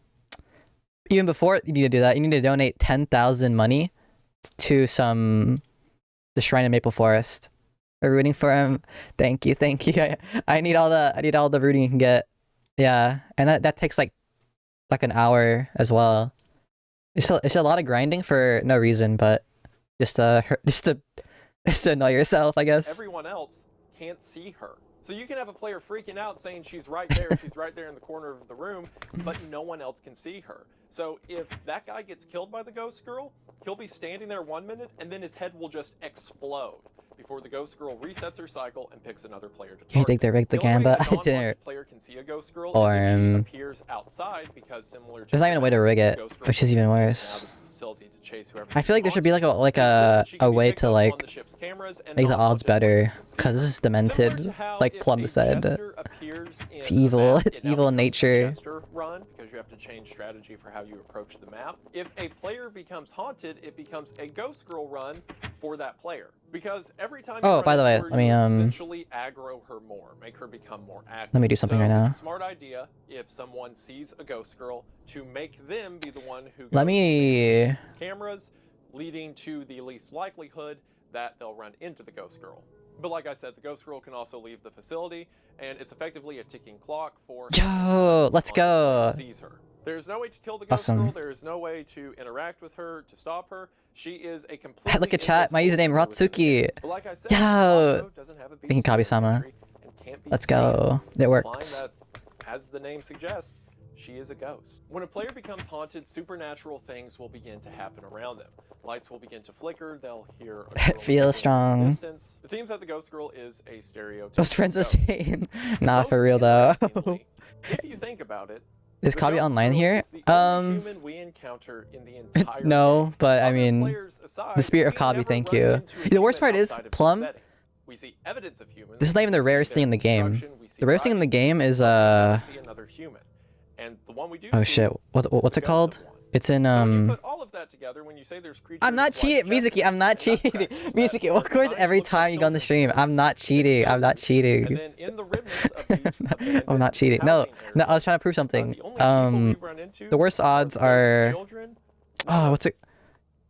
before you need to do that, you need to donate 10,000 money to the shrine in Maple Forest. We're rooting for him. Thank you, thank you. I need all the rooting you can get. Yeah, and that takes like an hour as well. It's a lot of grinding for no reason, but just to annoy yourself, I guess. Everyone else can't see her. So you can have a player freaking out saying she's right there in the corner of the room, but no one else can see her. So if that guy gets killed by the Ghost Girl, he'll be standing there 1 minute and then his head will just explode before the Ghost Girl resets her cycle and picks another player to target. You think they rigged the game, but I only way a didn't. non-haunted player can see a Ghost Girl Or, is if she appears outside, because similar to There's not even a way to rig it, Ghost Girl which is even can worse. have the facility to chase whoever I feel like there should be like she can a be way picked to up like on the ship's cameras and make the odds non-haunted players better, can see because this her. is Similar demented, to how like if Plum a said. jester appears It's in a evil. map, It's it now evil in becomes a nature. jester run, because you have to change strategy for how you approach the map. If a player becomes haunted, it becomes a Ghost Girl run for that player. Because every time you Oh, run by the way, into her, let me you essentially aggro her more, make her become more active. Let me do something So right now. It's a smart idea if someone sees a Ghost Girl to make them be the one who goes Let to me. the cameras, leading to the least likelihood that they'll run into the Ghost Girl. But like I said, the Ghost Girl can also leave the facility, and it's effectively a ticking clock for Yo, let's go. sees her. There's no way to kill the Ghost Awesome. Girl. There is no way to interact with her, to stop her. She is a completely Look at chat. My invisible username entity within the game. Ratsuki. But like I said, Yo. she also doesn't have a Thank you, BCR Kabi-sama. entry and can't be Let's seen, go. It implying worked. that, as the name suggests, she is a ghost. When a player becomes haunted, supernatural things will begin to happen around them. Lights will begin to flicker, they'll hear a girl Feel in the strong. distance. It seems that the Ghost Girl is a stereotypical Those friends are ghost. saying. Nah, Most for real though. interestingly, if you think about it, Is the Kabi Ghost online Girl here? is the only human we encounter in the entire No, game. but I Other mean, players aside, the spirit of we Kabi, never thank run you. into a The worst human part is, outside of this Plum, setting. We see evidence of humans. this is not even the we see rarest thing in the their game. destruction, we see The rarest thing in the writing, game is but we never see another human. And the one we do oh see shit, is what's the it ghost called? of one. It's in So you put all of that together when you say there's creatures I'm not like cheating, Mizuki. Jetsons I'm not and cheating. nutcrackers that Mizuki, are of course, designed to every look like time you go on the children's stream, toys, I'm not they cheating. I'm not build. cheating. And then in the remnants of these abandoned I'm not cheating. No, housing no, I was areas, trying to prove something. the only people we've run into The worst are odds the ghosts of are. children. Oh, what's it?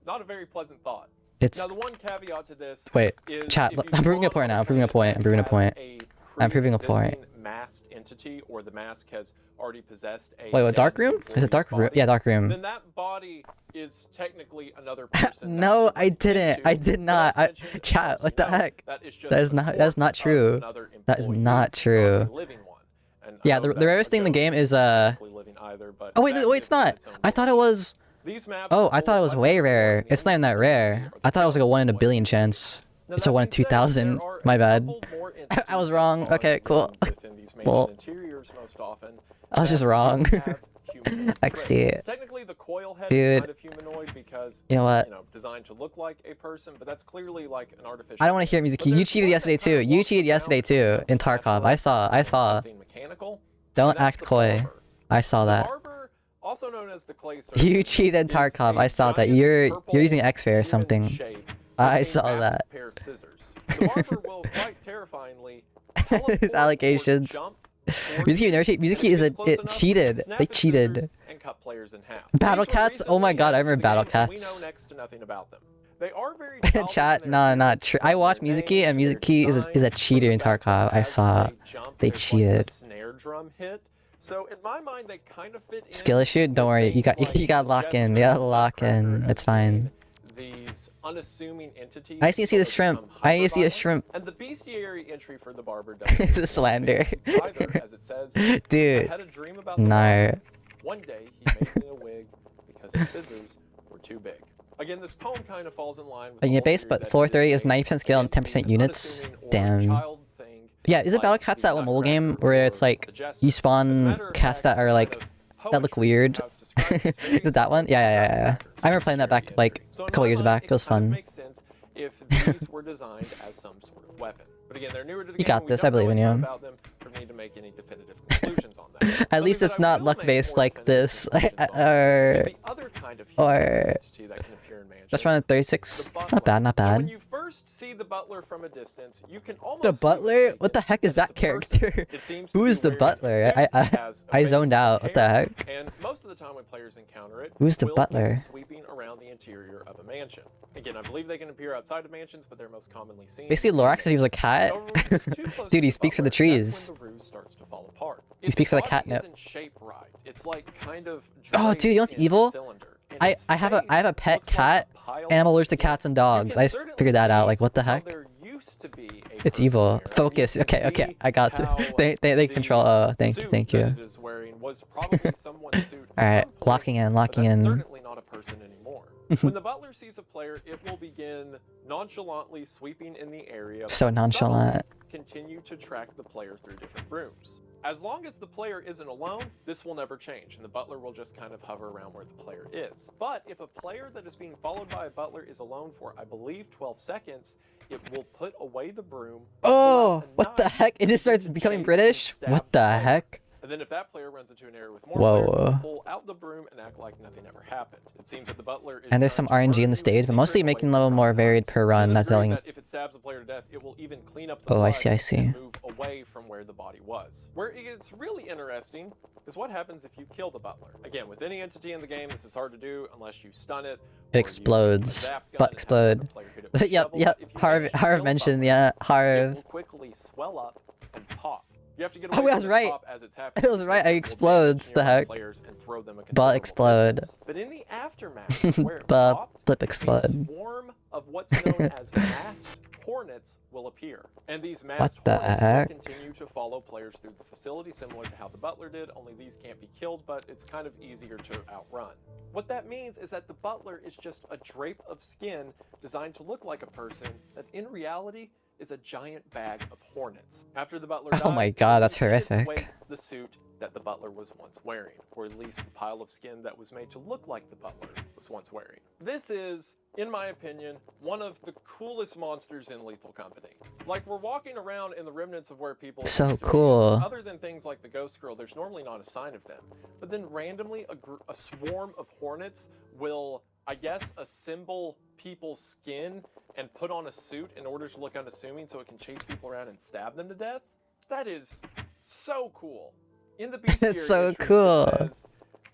Not a very pleasant thought. It's. Now, the one caveat to this Wait, is chat. if you I'm proving a spawn point on now. a I'm proving a planet point. I'm proving a that point. has I'm proving a point. pre-existing masked entity, or the mask has already possessed a Wait, what? Dark dead room? Is it dark room? employee's Yeah, dark body, room. then that body is technically another person. that No, you're I running didn't. into. I did But not. as mentioned, as far Chat. as What we the know, heck? that is just That is the not. That's not corpse of true. another That is employee, not true. a living one. And I Yeah, know the that rarest thing in the don't game is technically living either, but Oh wait, that wait, it's gives it not. its own I thought it rules. was. These maps Oh, are I thought it full was of way weapons rare. and It's not even that enemies you see rare. are the I thought it was like a kills 1 in a of billion what you chance. Now, It's that a 1 in being said, 2,000. there are My a bad. couple more I was entities wrong. that Okay, spawn cool. within these mansion Well, interiors most often I was just that wrong. do have humanoid XD. traits. Technically, the coil head is Dude. kind of humanoid because You know what? it's, designed to look like a person, but that's clearly like an artificial. I don't want to hear music. But You there's cheated one yesterday that kind too. of You walks cheated around yesterday between too something in Tarkov. natural I and saw. something mechanical, and Don't that's act the coy. barber. I saw The that. barber, also known as the clay servant, You cheated in is Tarkov. a I saw that. giant You're purple using X-ray or human something. shape I with a saw massive that. pair of scissors. The barber will quite terrifyingly teleport His or allegations. jump towards Music you, never cheat. and Music if Key it is gets close it enough, cheated. snap They its cheated. scissors and cut players in half. Battle These were Cats? Oh my recently god, I added to remember the Battle game, and we know Cats. next to nothing about them. They are very childish Chat, in their nah, appearance, not true. I from watched their Music Key, name and to Music their Key is a design. cheater From in the back Tarkov. I as saw. they jump, They there's cheated. like a snare drum hit. So in my mind, they kind of fit in Skill issue? Don't with worry. You things got you like got the lock in. Jester You got and the lock Nutcracker in. as It's fine. being these unassuming entities. I just need to see the but shrimp. become I need to see a hyper-violent. shrimp. And the bestiary entry for the barber doesn't The slander. either, as it says, I Dude. had a dream about the No. barber. One day he made me a wig because his scissors were too big. Again, this poem kind of falls in line with the Yeah, whole base, theory but that 430 it is 90% skill and 10% units. unassuming or Damn. child thing Yeah, is it like Battle Cats the that mobile game Nutcracker where or it's like the Jester. you As a spawn matter of cats fact, that are the like kind of that look poetry weird? has described is very Is that one? similar to Yeah. Nutcrackers I remember playing that back bestiary like entry. So a in couple my years mind, back. It was kind of fun. makes sense if these were designed as some sort of weapon. But again, they're newer to the You game. got We this, don't I believe know in a ton you. about them for me to make any definitive conclusions on that. At Something least that it's I not will luck make based more like definitive this. conclusions on is or the other kind of human entity that can appear in mansions. let's run at 36. The Not butler. bad, not So when bad. you first see the butler from a distance, you can almost The be butler? mistaken What the heck is that that it's a person. character? It seems to Who be is the wearing a butler? suit that has a I face zoned and out. What the hair, heck? and most of the time when players encounter it, Who's the will be butler? sweeping around the interior of a mansion. Again, I believe they can appear outside of mansions, but they're most commonly seen. Basically, in Lorax said he was a cat. However, when you get too close Dude, to he the speaks for the butler, trees. That's when the ruse starts to fall apart. He speaks for the Its body catnip. isn't shaped right. It's like kind of Oh, dude, you know what's draped in a evil? cylinder, and I its have a face pet looks like cat, a pile and I'm of allergic to skin. cats and You dogs. can I just certainly figured that out. see Like, what the how heck? there used to be a It's person evil. here, and you Focus. can Okay, see I got how they control. Thank you, suit thank that you. it is wearing was probably someone's suit at Alright, some point, locking in, but locking that's in. certainly not a person anymore. When the butler sees a player, it will begin nonchalantly sweeping in the area. So but nonchalant. subtly continue to track the player through different rooms. As long as the player isn't alone, this will never change, and the butler will just kind of hover around where the player is. But if a player that is being followed by a butler is alone for, I believe, 12 seconds, it will put away the broom. pull Oh, out a what the knife, heck? It just begin starts to becoming chase and British? stab What the player. heck? And then if that player runs into an area with more Whoa. players, they'll pull out the broom and act like nothing ever happened. It seems that the butler is And there's some trying to RNG in lure the you stage, but in mostly secret making away the level from more crowd varied guys. per To run. the That's degree telling. that if it stabs a player to death, it will even clean up the Oh, I blood see. and move away from where the body was. Where it gets really interesting is what happens if you kill the butler. Again, with any entity in the game, this is hard to do unless you stun it. It or use a explodes. zap gun Butt and have explode. another player hit it with a Yep, shovel. yep. But if you Harv, manage to Harv kill the mentioned, butler, yeah, it Harv. will quickly swell up and pop. You have to get Oh, away I from was this right. pop as it's happening. I was right, because I it will explodes, damage the nearby heck. players and throw them a Butt considerable explode. distance. But in the aftermath of where it Butt popped, flip a explode. swarm of what's known as masked hornets will appear. And these masked the hornets heck? will continue to follow players through the facility, similar to how the butler did, only these can't be killed, but it's kind of easier to outrun. What that means is that the butler is just a drape of skin designed to look like a person that in reality is a giant bag of hornets. After the butler dies, Oh my god, that's it will eat its horrific. weight the suit that the butler was once wearing, or at least the pile of skin that was made to look like the butler was once wearing. This is, in my opinion, one of the coolest monsters in Lethal Company. Like, we're walking around in the remnants of where people So used to be, cool. and other than things like the ghost girl, there's normally not a sign of them. But then randomly, a swarm of hornets will, I guess, assemble people's skin and put on a suit in order to look unassuming so it can chase people around and stab them to death. That is so cool. In the bestiary That's so entry, cool. it says,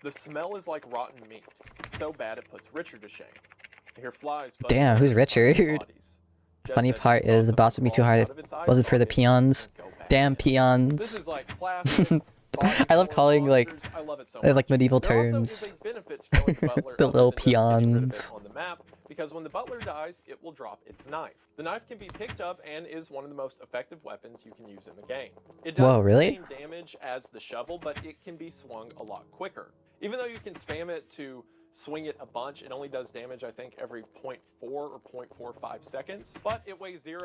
the smell is like rotten meat. It's so bad it puts Richard to shame. I hear flies buzzing Damn, who's around inside Richard? their bodies. Just Funny as he part saw is the something boss would be too crawl hard. out of its eye Was it for the socket peons? and go back Damn in. This peons. is like classic. I love calling like I love it so like much. medieval There also terms. is a benefit to killing the butler The other little than just getting rid of it peons. on the map, because when the butler dies, it will drop its knife. The knife can be picked up and is one of the most effective weapons you can use in the game. It does Whoa, really? the same damage as the shovel, but it can be swung a lot quicker. Even though you can spam it to swing it a bunch, it only does damage, I think, every 0.4 or 0.45 seconds, but it weighs 0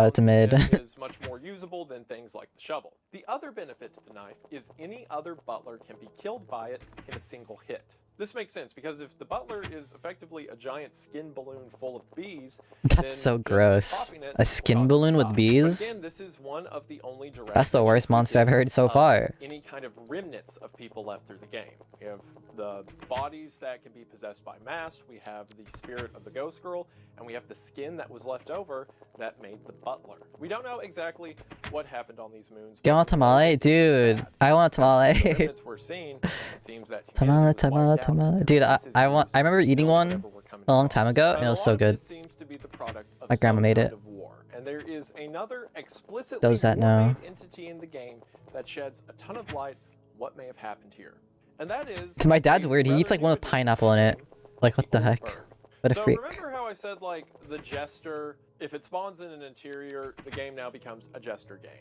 it's a mid. and is much more usable than things like the shovel. The other benefit to the knife is any other butler can be killed by it in a single hit. This makes sense because if the butler is effectively a giant skin balloon full of bees, then That's so just gross. popping it A will skin cause it balloon to with die. bees? But again, this is one of the only direct That's the worst mentions we monster I've get heard so of far. any kind of remnants of people left through the game. We have the bodies that can be possessed by Mast, we have the spirit of the ghost girl, and we have the skin that was left over that made the butler. We don't know exactly what happened on these moons. Do you want a tamale? Dude, I want a tamale. We're seeing, it seems that Tamale, humanity was wiped tamale, out. Dude, This is I remember used to eating build one whatever we're coming a long across. time ago, and it But was a so lot of good. this seems to be the product of My grandma some made kind it. of war, and there is another explicitly Those that know. war-made entity in the game that sheds a ton of light on what may have happened here. And that is To my dad's a weird. He eats rather like one with new pineapple in it. addition, Like, what the old heck? bird. What a So freak. remember how I said, like, the jester, if it spawns in an interior, the game now becomes a jester game.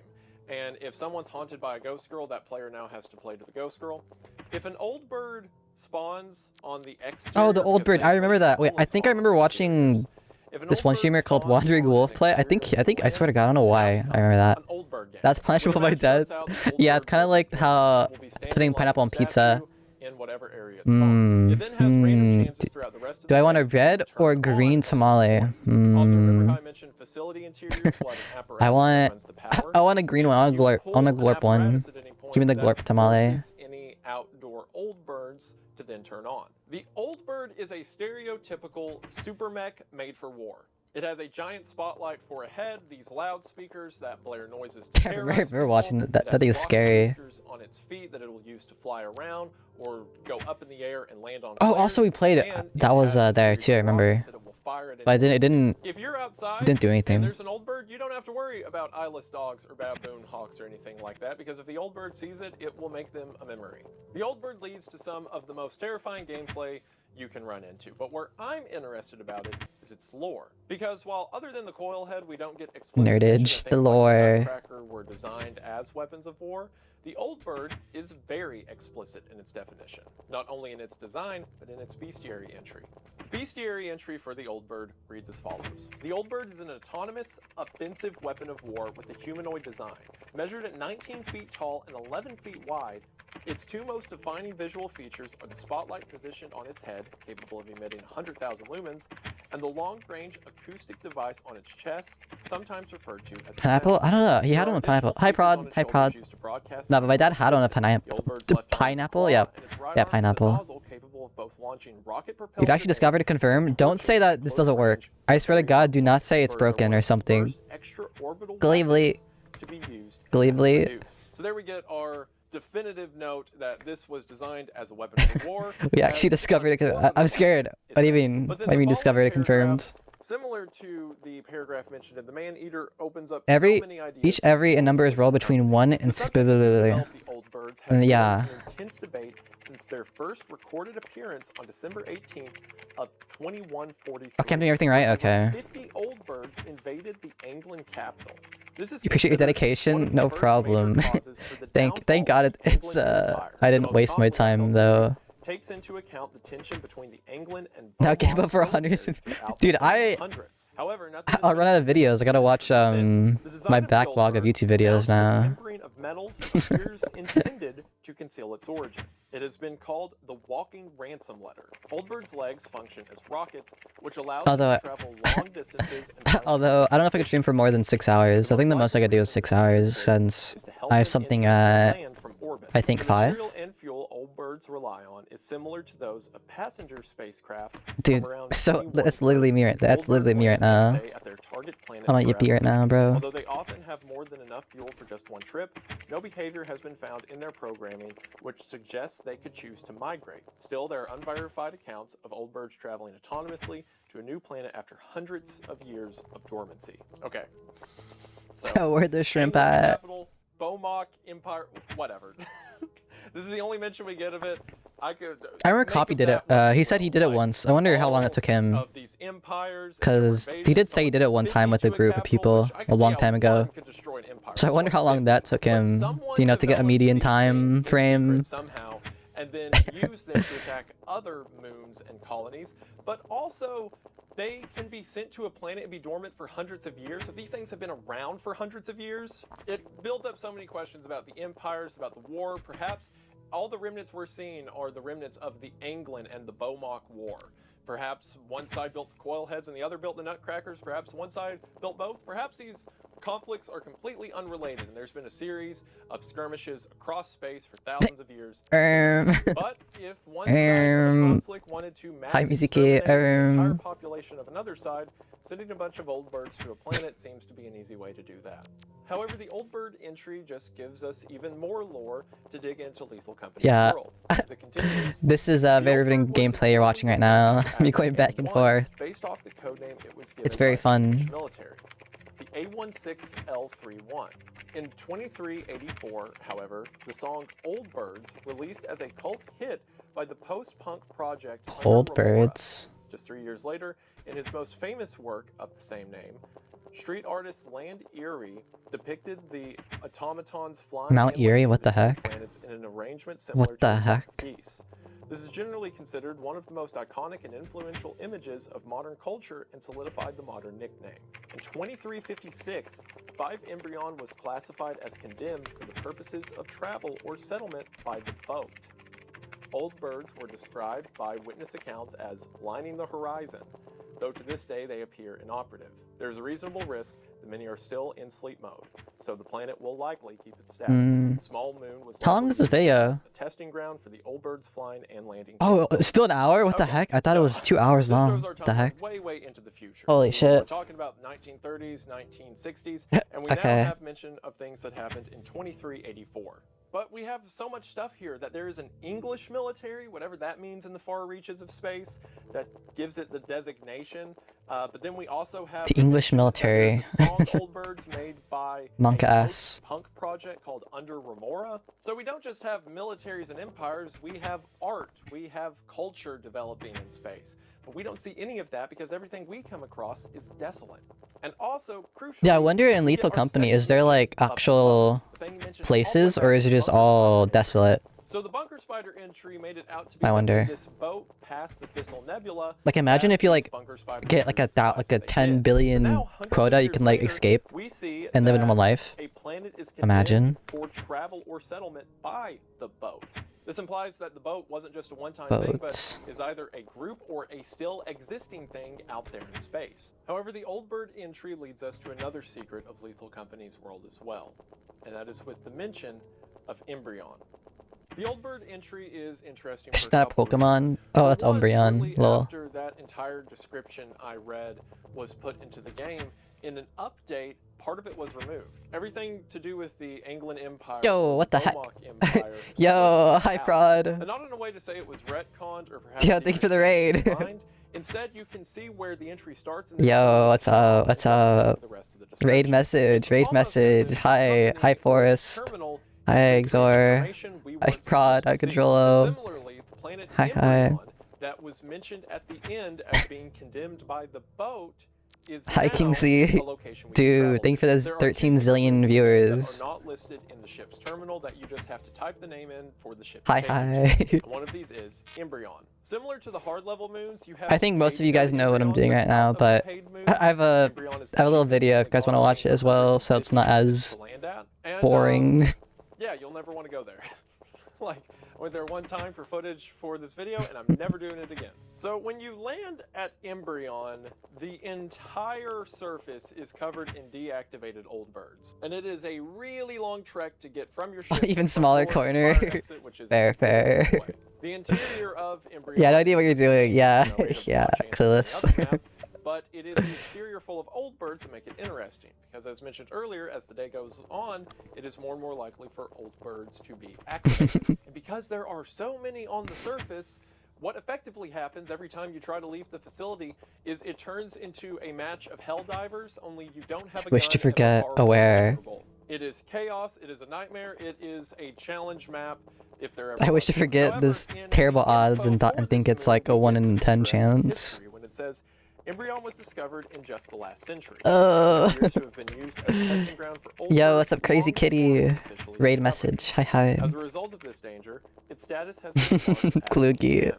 And if someone's haunted by a ghost girl, that player now has to play to the ghost girl. If an old bird spawns on the exterior... Oh, the old because bird. I remember essentially that. Wait, I only think I spawn on remember exteriors. watching If an this old one bird streamer called spawns Wandering on an Wolf play. I exterior think, I swear to land, God, I don't know it now why. I becomes remember that. an old bird game. That's When the punishable by match death. starts out, the old Yeah, it's bird kind of will like be how will be standing putting like pineapple a on pizza. statue in whatever area it spawns. It then has random chances throughout the rest of Do the I want a day to red turn or on green or tamale? off. Also, remember how I mentioned facility interiors will have an apparatus that runs the power? I want a green one. I want a You glorp. pull I want a an glorp one. apparatus at any point Give me the that glorp tamale. forces any outdoor old birds to then turn on. The old bird is a stereotypical super mech made for war. It has a giant spotlight for a head, these loudspeakers that blare noises to I terrorize remember watching people. that. It That thing has is rocket scary. boosters on its feet that it will use to fly around or go up in the air and land on Oh, players, also we played. and That it was has a there series too. I of remember. rockets that it will fire at But it enemies. didn't. If you're outside Didn't do anything. and there's an old bird, you don't have to worry about eyeless dogs or baboon hawks or anything like that, because if the old bird sees it, it will make them a memory. The old bird leads to some of the most terrifying gameplay you can run into, but where I'm interested about it is its lore. Because while other than the coil head, we don't get explicit mention of Nerdage, things the like lore. nutcracker were designed as weapons of war, the old bird is very explicit in its definition, not only in its design, but in its bestiary entry. The bestiary entry for the old bird reads as follows. The old bird is an autonomous, offensive weapon of war with a humanoid design. Measured at 19 feet tall and 11 feet wide, its two most defining visual features are the spotlight positioned on its head, capable of emitting 100,000 lumens, and the long-range acoustic device on its chest, sometimes referred to as a Pineapple? sensor. I don't know. He had There one are with pineapple. additional Hi, speakers Prod. on its Hi, shoulders Prod. used to broadcast No, but my dad had one with the pineapple. old bird's The left arm is a pineapple? claw, Yeah. and its right Yeah, arm is a pineapple. nozzle capable of both launching rocket-propelled We've actually grenades discovered and confirmed. Don't say that this doesn't work. I swear to God, do not say it's Birds are broken one or of the something. first extra-orbital Gleebly. weapons to be used Gleebly. as a noose. So there we get our definitive note that this was designed as a weapon for war. We actually as discovered it. unformed I'm scared. it What do you says. mean? But then What do you the mean discovered following it confirmed? paragraph, similar to the paragraph mentioned in The Man-Eater, opens up Every, so many ideas each, every, and number is rolled between 1 and the 6. subject who developed the old birds has been Yeah. an intense debate since their first recorded appearance on December 18th of 2143. Okay, I'm doing everything right? Over Okay. 50 old birds invaded the Anglan capital. This is You appreciate your considered dedication? one of the No first problem. major causes for the Thank downfall God of the it's Anglan Empire. I The didn't most waste my popular time hoax though. takes into account the tension between the Anglan and Now give Beaumont up for militaries 100. throughout Dude, the 1800s. However, nothing I'll has run out of been videos. I gotta watch since. The design my of the old backlog of bird, YouTube videos down to the now. tempering of metals, appears intended to conceal its origin. It has been called the walking ransom letter. Old bird's legs function as rockets, which allows them Although- to travel long distances and find Although I don't know if I could stream for more than 6 hours. I think the most I could do is 6 hours since is to help I have them something enter at land from orbit. I think the 5. material and fuel old birds rely on is similar to those of passenger spacecraft. Dude, from around so 21 that's literally me right. That's Old birds literally me right land and now. stay at their target planet I'm a yippee forever. right now, bro. Although they often have more than enough fuel for just one trip, no behavior has been found in their programming which suggests they could choose to migrate. Still, there are unverified accounts of old birds traveling autonomously to a new planet after hundreds of years of dormancy. Okay. So, Where'd the shrimp Anglan at? capital, Beaumont Empire, whatever. This is the only mention we get of it. I remember Copy did it. He said he did it once. I wonder how long it took him. Because he did say he did it one time with a group of people a long time ago. So I wonder how long that took him, you know, to get a median time frame. Somehow, and then use them to attack other moons and colonies, but also they can be sent to a planet and be dormant for hundreds of years. So these things have been around for hundreds of years. It builds up so many questions about the empires, about the war. Perhaps all the remnants we're seeing are the remnants of the Anglin and the Beaumont War. Perhaps one side built the coil heads and the other built the nutcrackers. Perhaps one side built both. Perhaps these conflicts are completely unrelated, and there's been a series of skirmishes across space for thousands of years. But if one side of a conflict wanted to mass exterminate the entire population of another side, sending a bunch of old birds to a planet seems to be an easy way to do that. However, the old bird entry just gives us even more lore to dig into Lethal Company's world. As it continues, This is a very riveting gameplay you're watching right now. Me going back and forth. Based off the codename it was given It's very by the fun. British military, the A16L31. In 2384, however, the song Old Birds, released as a cult hit by the post-punk project Old Under Remora. Birds. Just 3 years later, in his most famous work of the same name, street artist Land Erie depicted the automatons flying Mount Erie, what the heck? planets in an arrangement similar What the to heck? Peace. This is generally considered one of the most iconic and influential images of modern culture and solidified the modern nickname. In 2356, 5 Embryon was classified as condemned for the purposes of travel or settlement by the boat. Old birds were described by witness accounts as lining the horizon, though to this day they appear inoperative. There's a reasonable risk that many are still in sleep mode, so the planet will likely keep its status. Small Moon was How long is this video? a testing ground for the old birds flying and landing. Oh, still an hour? What the heck? I thought it was 2 hours This long. throws our What the timeline heck? way into the future. Holy We're shit. talking about 1930s, 1960s, and we Okay. now have mention of things that happened in 2384. But we have so much stuff here that there is an English military, whatever that means in the far reaches of space, that gives it the designation. But then we also have The English military. there's a song Old Birds made by Monk a ass. punk project called Under Remora. So we don't just have militaries and empires, we have art, we have culture developing in space. But we don't see any of that because everything we come across is desolate. And also, crucially, Yeah, I wonder in we Lethal get our Company, second is there like mention of actual the thing you mentioned places, all the way or back is it to just Bunker all Spider. desolate? So the Bunker Spider entry made it out to be I the wonder. biggest boat past the Thistle Nebula. Like imagine as if you these like Bunker Spiders get like a size like a that they 10 did. But billion now, hundreds of quota, you years can like later, escape we see and live a that normal life. a planet is Imagine. condemned for travel or settlement by the boat. This implies that the boat wasn't just a one-time thing, but Boats. is either a group or a still existing thing out there in space. However, the Old Bird entry leads us to another secret of Lethal Company's world as well, and that is with the mention of Embryon. The Old Bird entry is interesting. Is for a that couple Pokemon? reasons. Oh, For that's one, Umbreon. shortly Lol. after that entire description I read was put into the game, in an update, part of it was removed. Everything to do with the Anglin Empire. Yo, what the heck? Beaumont Empire Yo, was hi out. Prod. And not in a way to say it was retconned or perhaps. Yo, even thank you for the raid. defined. Instead, you can see where the entry starts. And Yo, what's up? What's up? The rest of the Raid description. message, raid Almost as message. if Hi, the hi company Forest. terminal Hi, sensory Exor. information we Hi, weren't Prod. supposed Hi, to see. Controlo. And similarly, the planet Hi, hi. Embryon that was mentioned at the end as being condemned by the boat is Hi, now Kingsley. a location we can Dude, travel thank you for to. those There are 13 two zillion secret viewers. that are not listed in the ship's terminal that you just have to type the name in for the ship. Hi, to take you to. hi. And one of these is Embryon. Similar to the hard level moons, you have I think most of you guys know what I'm Embryon doing right now, without but paid moons. I have a Embryon is the I have a little cheapest video if you guys want to watch it as well, so it's not as to land at. And, boring. yeah, you'll never want to go there. Like, I went there one time for footage for this video, and I'm never doing it again. So when you land at Embryon, the entire surface is covered in deactivated old birds. And it is a really long trek to get from your ship Even to the smaller front corner. fire exit, which is Fair, fair. away. The interior of Embryon Yeah, no idea what is you're doing. Yeah, you know, made of yeah, small changes clueless. on the other map, but it is an exterior full of old birds that make it interesting, because as mentioned earlier, as the day goes on, it is more and more likely for old birds to be activated. And because there are so many on the surface, what effectively happens every time you try to leave the facility is it turns into a match of hell divers, only you don't have a Wish gun to and a forget, powerful aware. sniper bolt. It is chaos, it is a nightmare, it is a challenge map. if there ever I wish was. to forget However, this in terrible the odds info and for think this it's like a moon, 1 we get in some 10 interesting chance. history when it says Embryon was discovered in just the last century. Uh. It appears to have been used as a testing ground for old Yo, birds what's up, Crazy long before it Kitty? was officially Raid discovered. message. Hi. As a result of this danger, its status has been marked as Klugi. condemned.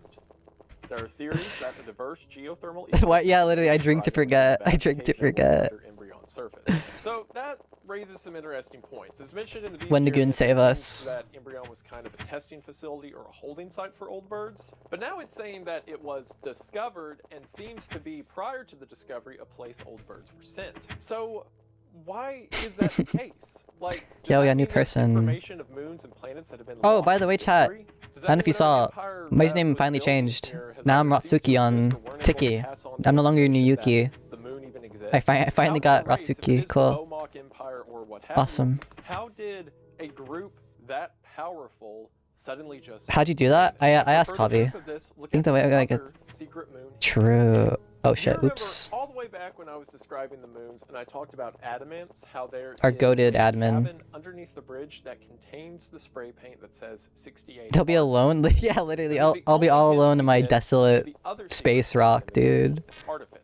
There are theories that a diverse geothermal What? Yeah, ecosystem literally, I is drink to thriving forget. in the I vast drink to cave network forget. under Embryon's surface. So that raises some interesting points. As mentioned in the When bestiary, Nagoon it save seems us. that Embryon was kind of a testing facility or a holding site for old birds. But now it's saying that it was discovered and seems to be, prior to the discovery, a place old birds were sent. So why is that the case? Like, does Yo, that yeah, new mean there's person. information of moons and planets that have been Oh, lost by the to way, chat. history? Does I that don't know if mean you saw. whatever empire My that name was finally built changed. here has Now I'm either ceased to Ratsuki exist on or weren't able to Tiki. pass on I'm no longer information that Nuyuki. the moon even exists? I finally How got did a race, if it Ratsuki. is the Cool. Bomok Empire or what have you, Awesome. how did a group that powerful suddenly just How'd you do that? vanish? I asked For further Hobby. proof of this, look think at the way I this get- other secret moon here. True. Oh You shit. remember Oops. all the way back when I was describing the moons and I talked about adamants, how there Our is goated a admin. cabin underneath the bridge that contains the spray paint that says 68. They'll be Art. alone. Yeah, literally. This is I'll the be only all hint alone we in my get desolate to the other space secret rock, in the moon, dude. Artifice.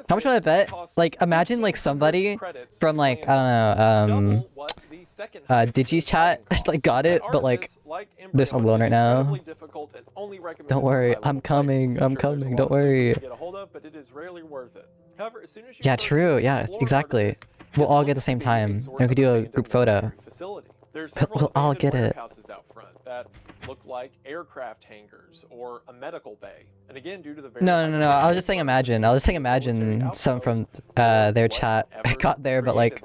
How much would I bet? costs Like, imagine like 1,500 somebody credits from to like land I don't know double what the second highest Digi's hiding chat costs. like got it, but like Artifice, like this Embryon, alone is right now. incredibly difficult and only recommended Don't for worry, high-level I'm players. coming. I'm Sure, there's a coming. lot Don't of loot worry. you can get a hold of, but it is rarely worth it. However, as soon as you Yeah, first true. Yeah, explore exactly. Artifice, We'll it all get at the looks same to be a time, sort and we could do a of group abandoned photo. military facility. There's several We'll all abandoned get it. warehouses out front that look like aircraft hangars or a medical bay. And again, due to the very No. I was just saying imagine. I was saying imagine some from their chat got there, but like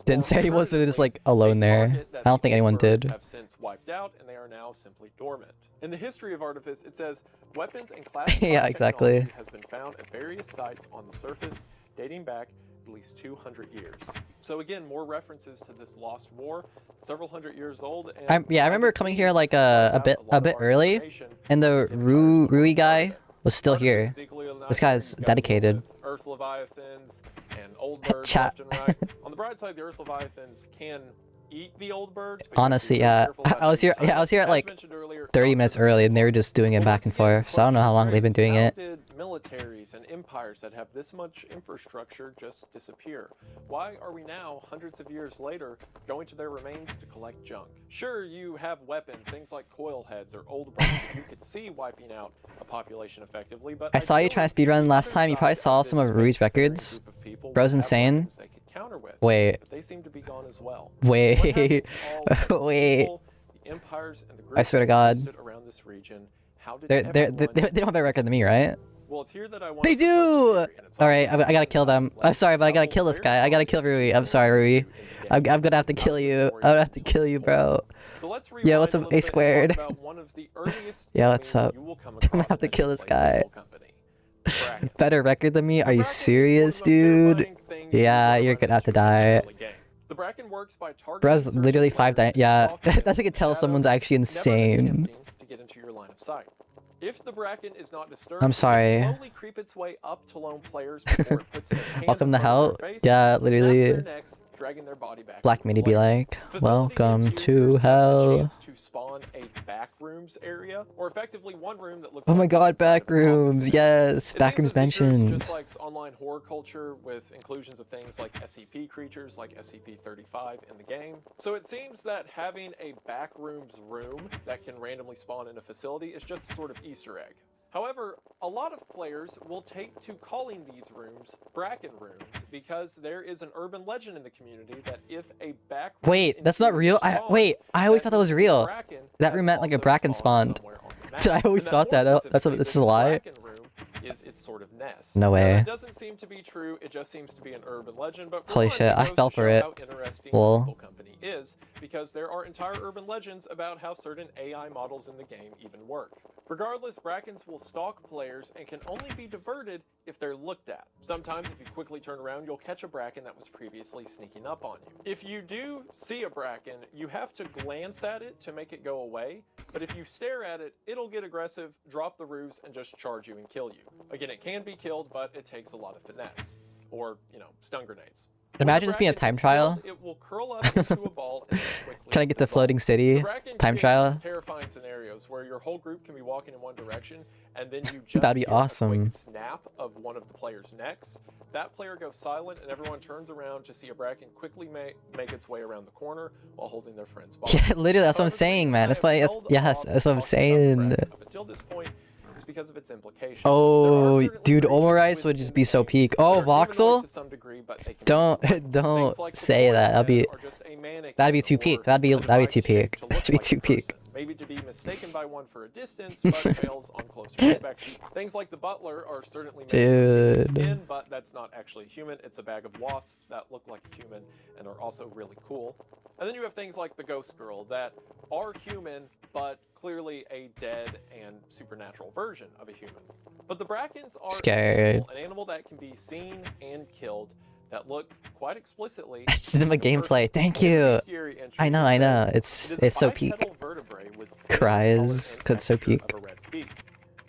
didn't say anyone, so they're just like alone there. I don't think anyone did. Have since wiped out, and they are now simply dormant. In the history of Artifice, it says weapons and classified Yeah, exactly. technology has been found at various sites on the surface, dating back at least 200 years. So again, more references to this lost war, several hundred years old. And I remember coming here like a bit early, and the Rui guy was still here. This guy's dedicated. Earth Leviathans and old birds Chat. left and right. On the bright side, the Earth Leviathans can eat the old birds. but you have to be Honestly, very yeah. careful about I was here. how you Yeah, I was here at As like mentioned earlier, 30 minutes early, and they were just doing it well, back and once again, forth. So I don't know how long they've been doing it. How did militaries and empires that have this much infrastructure just disappear? Why are we now, hundreds of years later, going to their remains to collect junk? Sure, you have weapons, things like coil heads or old birds that you could see wiping out a population effectively, but I saw you feel trying like to speedrun the last other time. You probably side saw of some of this Rui's spacefaring records. group of people Bro's would have insane. weapons they could counter with, Wait. but they seem to be gone as well. Wait. What happened to all of the Wait. people, the empires, and the I groups swear to that God. existed around this region? How did They everyone don't have a better record than me, right? Well, it's here that I want They to start do! the theory, and it's Alright, also I gotta kill them. like I'm sorry, but I gotta double kill this very guy. I gotta kill strong Rui. people I'm sorry, Rui. in the game. I'm gonna have to kill you. I'm gonna have to kill you, bro. So let's Yeah, what's rewind up, a little A bit and squared? talk about one of the earliest Yeah, what's enemies up? you will come I'm gonna across have to as kill you this play guy. Lethal Company. Bracken. Better record than me? The Are you Bracken is one of the serious, most dude? terrifying things you Yeah, will ever you're run gonna have to into in the die. early game. The Bracken works by targeting Bro's certain literally players 5 and yeah. stalking them That's how you can in tell shadows, someone's actually never insane. attempting to get into your line of sight. If the Bracken is not disturbed, I'm it sorry. can slowly creep its way up to lone players before it puts their hand Welcome in to front of hell. their face, Yeah, snaps their literally. necks, dragging their body back Black into Midi its be lair. like, Facility welcome gives to users the hell. chance to spawn a back rooms area, or effectively one room that looks Oh my like the god, inside back of an office rooms. space. Yes, It back seems rooms it features mentioned. just like online horror culture with inclusions of things like SCP creatures like SCP-35 in the game. So it seems that having a backrooms room that can randomly spawn in a facility is just a sort of Easter egg. However, a lot of players will take to calling these rooms Bracken rooms because there is an urban legend in the community that if a back room Wait, that's not intruder real? spawns, Wait, I always thought that was means real. Bracken That has room meant like a also Bracken spawned spawned. somewhere on the map. Did I always And thought more that? This specifically, is a lie? Bracken room is its sort of nest. No Now, way. that doesn't seem to be true. It just seems to be an urban legend. But for Holy one, shit, it I goes fell to for show it. how interesting Lol. Lethal Company is, because there are entire urban legends about how certain AI models in the game even work. Regardless, Brackens will stalk players and can only be diverted if they're looked at. Sometimes, if you quickly turn around, you'll catch a Bracken that was previously sneaking up on you. If you do see a Bracken, you have to glance at it to make it go away, but if you stare at it, it'll get aggressive, drop the roofs, and just charge you and kill you. Again, it can be killed, but it takes a lot of finesse. Or, stun grenades. Imagine this being a time trial. It will curl up into a ball and then quickly Trying to get the dissolve. floating city The Bracken time creates trial. these terrifying scenarios where your whole group can be walking in one direction, and then you just That'd be hear a awesome. quick snap of one of the players' necks. That player goes silent, and everyone turns around to see a Bracken quickly make its way around the corner while holding their friend's body. Yeah, literally, that's what I'm However, the saying, reason man. I That's have why. held Yes, off that's what I'm talking about the saying. Bracken up until this point is because of its implications. Oh, There are certainly dude, creatures Omorice would within just the be so game peak. that Oh, are humanoid Voxel? to some degree, but they can Don't be split. don't Things like the say toy that. on That'd be them are just a mannequin that'd be too or peak. That'd be a too device peak. shaped to look That'd be like a too peak. person. Maybe to be mistaken by one for a distance, but fails on closer inspection. Things like the butler are certainly made of human skin, but that's not actually human. It's a bag of wasps that look like a human and are also really cool. And then you have things like the ghost girl that are human, but clearly a dead and supernatural version of a human. But the Brackens are Scared. an animal that can be seen and killed that look quite explicitly Cinema like a person. gameplay. Thank In the you. bestiary entry, I know. it I know. says, It's "It is a so peak. bipedal vertebrae with skin, Cries, color, 'cause it's so and texture peak. of a red beak.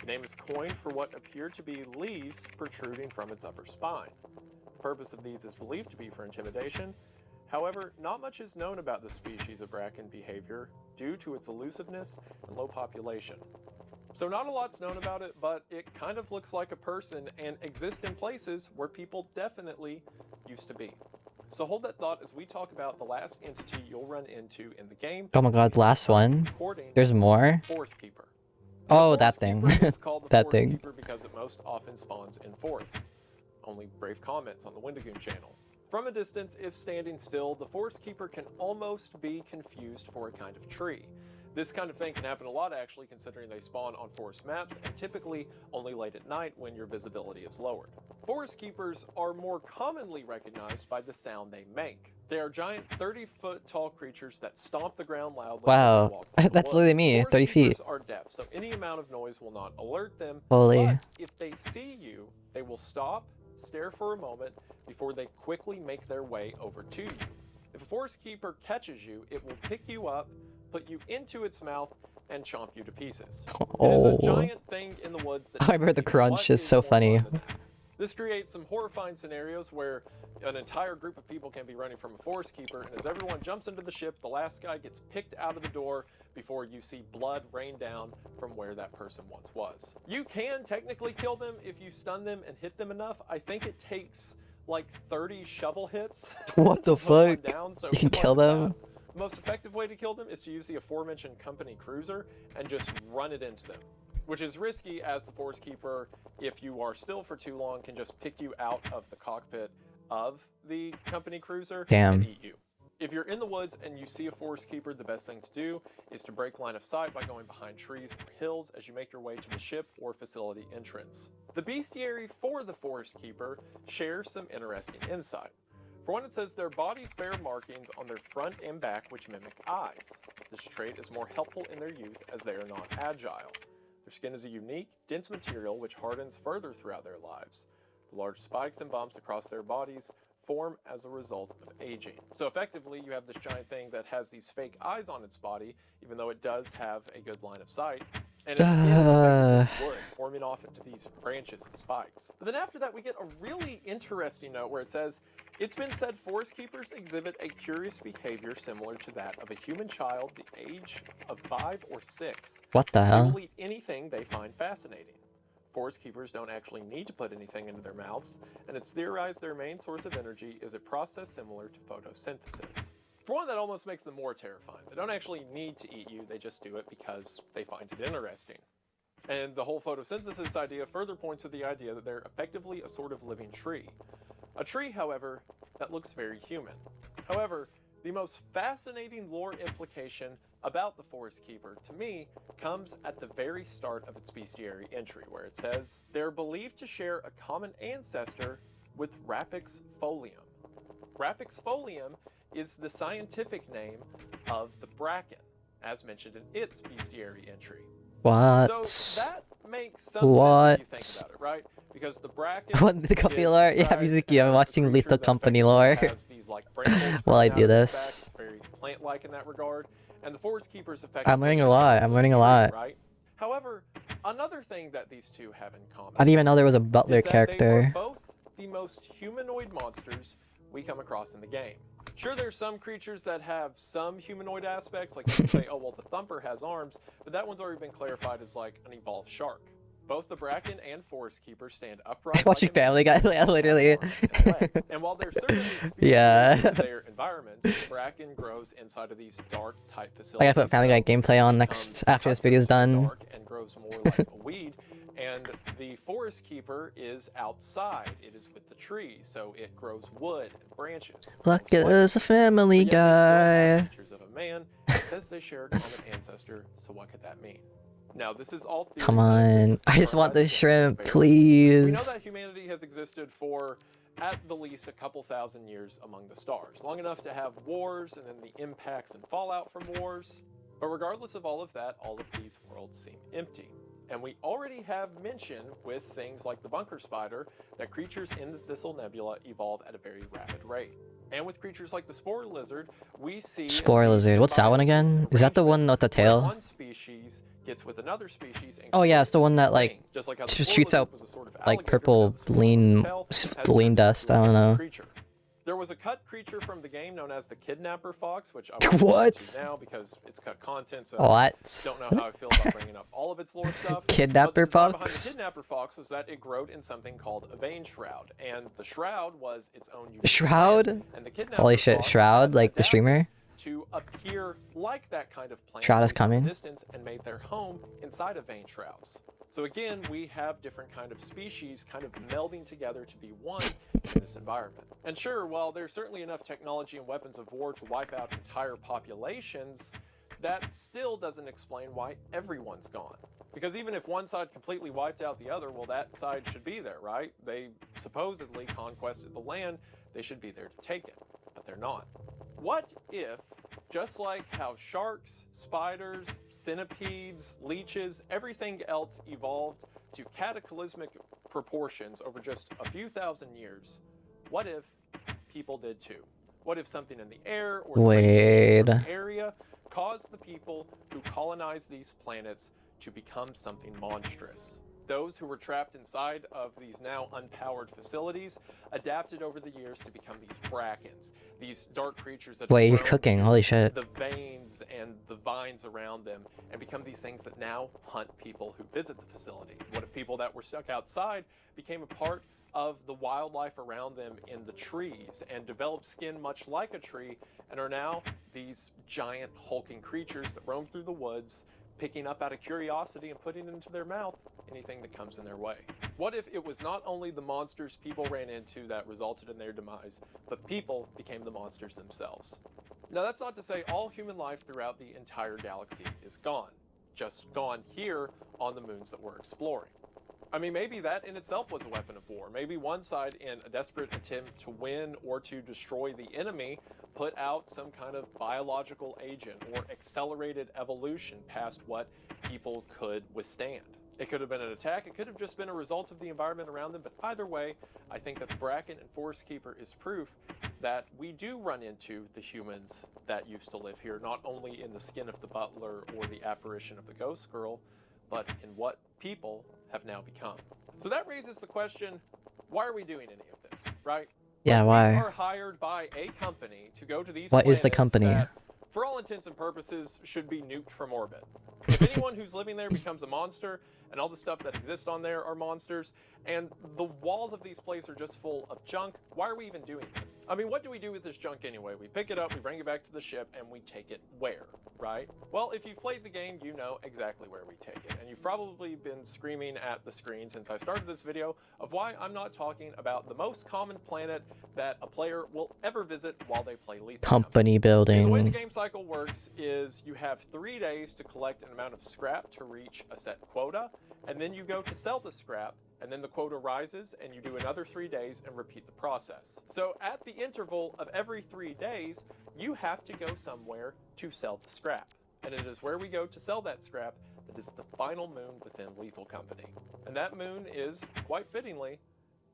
The name is coined for what appear to be leaves protruding from its upper spine. The purpose of these is believed to be for intimidation. However, not much is known about the species of Bracken behavior due to its elusiveness and low population. So not a lot's known about it, but it kind of looks like a person and exists in places where people definitely used to be. So hold that thought as we talk about the last entity you'll run into in the game. Oh my god, the last one. There's more. Forest Keeper. Oh, The that Forest thing. Keeper is called the That Forest thing. Keeper because it most often spawns in forests. Only brave comments on the Wendigoon channel. From a distance, if standing still, the Forest Keeper can almost be confused for a kind of tree. This kind of thing can happen a lot actually, considering they spawn on forest maps and typically only late at night when your visibility is lowered. Forest Keepers are more commonly recognized by the sound they make. They are giant 30-foot tall creatures that stomp the ground loudly. Wow. As they walk through the That's woods. literally me, Forest 30 feet. Keepers are deaf, so any amount of noise will not alert them. Holy. But if they see you, they will stop, stare for a moment before they quickly make their way over to you. If a Forest Keeper catches you, it will pick you up, put you into its mouth, and chomp you to pieces. It is a Oh. giant thing in the woods that I remember the what crunch is so more funny. fun than that? This creates some horrifying scenarios where an entire group of people can be running from a Forest Keeper, and as everyone jumps into the ship, the last guy gets picked out of the door before you see blood rain down from where that person once was. You can technically kill them if you stun them and hit them enough. I think it takes like 30 shovel hits. What the to put one fuck? down, so You can good luck kill with them? that. The most effective way to kill them is to use the aforementioned company cruiser and just run it into them, which is risky as the Forest Keeper, if you are still for too long, can just pick you out of the cockpit of the company cruiser Damn. and eat you. If you're in the woods and you see a Forest Keeper, the best thing to do is to break line of sight by going behind trees or hills as you make your way to the ship or facility entrance. The bestiary for the Forest Keeper shares some interesting insight. For one, it says their bodies bear markings on their front and back which mimic eyes. This trait is more helpful in their youth as they are not agile. Their skin is a unique, dense material which hardens further throughout their lives. The large spikes and bumps across their bodies form as a result of aging. So effectively, you have this giant thing that has these fake eyes on its body, even though it does have a good line of sight, and its skin is effectively wood, forming off into these branches and spikes. But then after that, we get a really interesting note where it says, it's been said Forest Keepers exhibit a curious behavior similar to that of a human child the age of 5 or 6. What the They hell? will eat anything they find fascinating. Forest Keepers don't actually need to put anything into their mouths, and it's theorized their main source of energy is a process similar to photosynthesis. For one, that almost makes them more terrifying. They don't actually need to eat you, they just do it because they find it interesting. And the whole photosynthesis idea further points to the idea that they're effectively a sort of living tree. A tree, however, that looks very human. However, the most fascinating lore implication about the Forest Keeper, to me, comes at the very start of its bestiary entry, where it says, they're believed to share a common ancestor with Rapix folium. Rapix folium is the scientific name of the bracken, as mentioned in its bestiary entry. What? So that makes some sense if you think about it, right? Because the bracken What, the company is lore? Yeah, described Mizuki, I'm as a watching creature Lethal that Company effectively lore. has these, like, brambles While I growing do out of its this. back. It's very plant-like in that regard. And the Forest Keepers effectively I'm learning a is lot. I'm learning a lot. right? However, another thing that these two have in common I didn't even know there was a butler is that they are character. both the most humanoid monsters we come across in the game. Sure, there's some creatures that have some humanoid aspects, like you can say, oh, well, the Thumper has arms, but that one's already been clarified as like an evolved shark. Both the Bracken and Forest Keeper stand upright. Watching Family Guy, literally. And while they're certainly species Yeah. in their environment, Bracken grows inside of these dark type facilities. I gotta put Family Guy gameplay on next after this video's done. Dark and grows more like a weed. And the Forest Keeper is outside. It is with the trees, so it grows wood and branches. Look, there's a Family Guy. Features of a man. It says they share a common ancestor. So what could that mean? Now, this is all theory. Come on, I just want the shrimp, We know please. that humanity has existed for at the least a couple thousand years among the stars, long enough to have wars and then the impacts and fallout from wars. But regardless of all of that, all of these worlds seem empty. And we already have mention with things like the bunker spider that creatures in the Thistle Nebula evolve at a very rapid rate. And with creatures like the spore lizard, we see Spore lizard, what's that one again? Is that the one with the tail? One species gets with another species and Oh yeah, it's the one that like just like how the spore shoots lizard out was a sort of like alligator, purple now the spore lizard's tail has lean a dust. I don't different know. creature. There was a cut creature from the game known as the Kidnapper Fox, which I won't What? get into now because it's cut content, so What? don't know how I feel about bringing up all of its lore stuff. Kidnapper But the design behind Fox? the Kidnapper Fox was that it growed in something called a vein shroud, and the shroud was its own unique Shroud? plant, and the Kidnapper Holy shit, Fox Shroud, had like the adapted streamer? to appear like that kind of plant Shroud is from a coming. distance and made their home inside of vein shrouds. So again, we have different kind of species kind of melding together to be one in this environment. And sure, while there's certainly enough technology and weapons of war to wipe out entire populations, that still doesn't explain why everyone's gone. Because even if one side completely wiped out the other, well, that side should be there, right? They supposedly conquested the land, they should be there to take it, but they're not. What if, just like how sharks, spiders, centipedes, leeches, everything else evolved to cataclysmic proportions over just a few thousand years, what if people did too? What if something in the air or the area caused the people who colonized these planets to become something monstrous? Those who were trapped inside of these now unpowered facilities adapted over the years to become these Brackens, these dark creatures that Wait, he's grow cooking, holy shit. the veins and the vines around them and become these things that now hunt people who visit the facility. What if people that were stuck outside became a part of the wildlife around them in the trees and developed skin much like a tree and are now these giant hulking creatures that roam through the woods, picking up out of curiosity and putting into their mouth anything that comes in their way? What if it was not only the monsters people ran into that resulted in their demise, but people became the monsters themselves? Now, that's not to say all human life throughout the entire galaxy is gone, just gone here on the moons that we're exploring. I mean, maybe that in itself was a weapon of war. Maybe one side, in a desperate attempt to win or to destroy the enemy, put out some kind of biological agent or accelerated evolution past what people could withstand. It could have been an attack, it could have just been a result of the environment around them, but either way, I think that the Bracken and Forest Keeper is proof that we do run into the humans that used to live here, not only in the skin of the butler or the apparition of the ghost girl, but in what people have now become. So that raises the question, why are we doing any of this, right? Yeah, We why? are hired by a company to go to these What is the planets company? that, for all intents and purposes, should be nuked from orbit. If anyone who's living there becomes a monster, and all the stuff that exists on there are monsters, and the walls of these places are just full of junk, why are we even doing this? I mean, what do we do with this junk anyway? We pick it up, we bring it back to the ship, and we take it where, right? Well, if you've played the game, you know exactly where we take it, and you've probably been screaming at the screen since I started this video of why I'm not talking about the most common planet that a player will ever visit while they play Lethal Company See, the way the building. game cycle works is you have 3 days to collect an amount of scrap to reach a set quota, and then you go to sell the scrap, and then the quota rises, and you do another 3 days and repeat the process. So at the interval of every 3 days, you have to go somewhere to sell the scrap. And it is where we go to sell that scrap that is the final moon within Lethal Company. And that moon is, quite fittingly,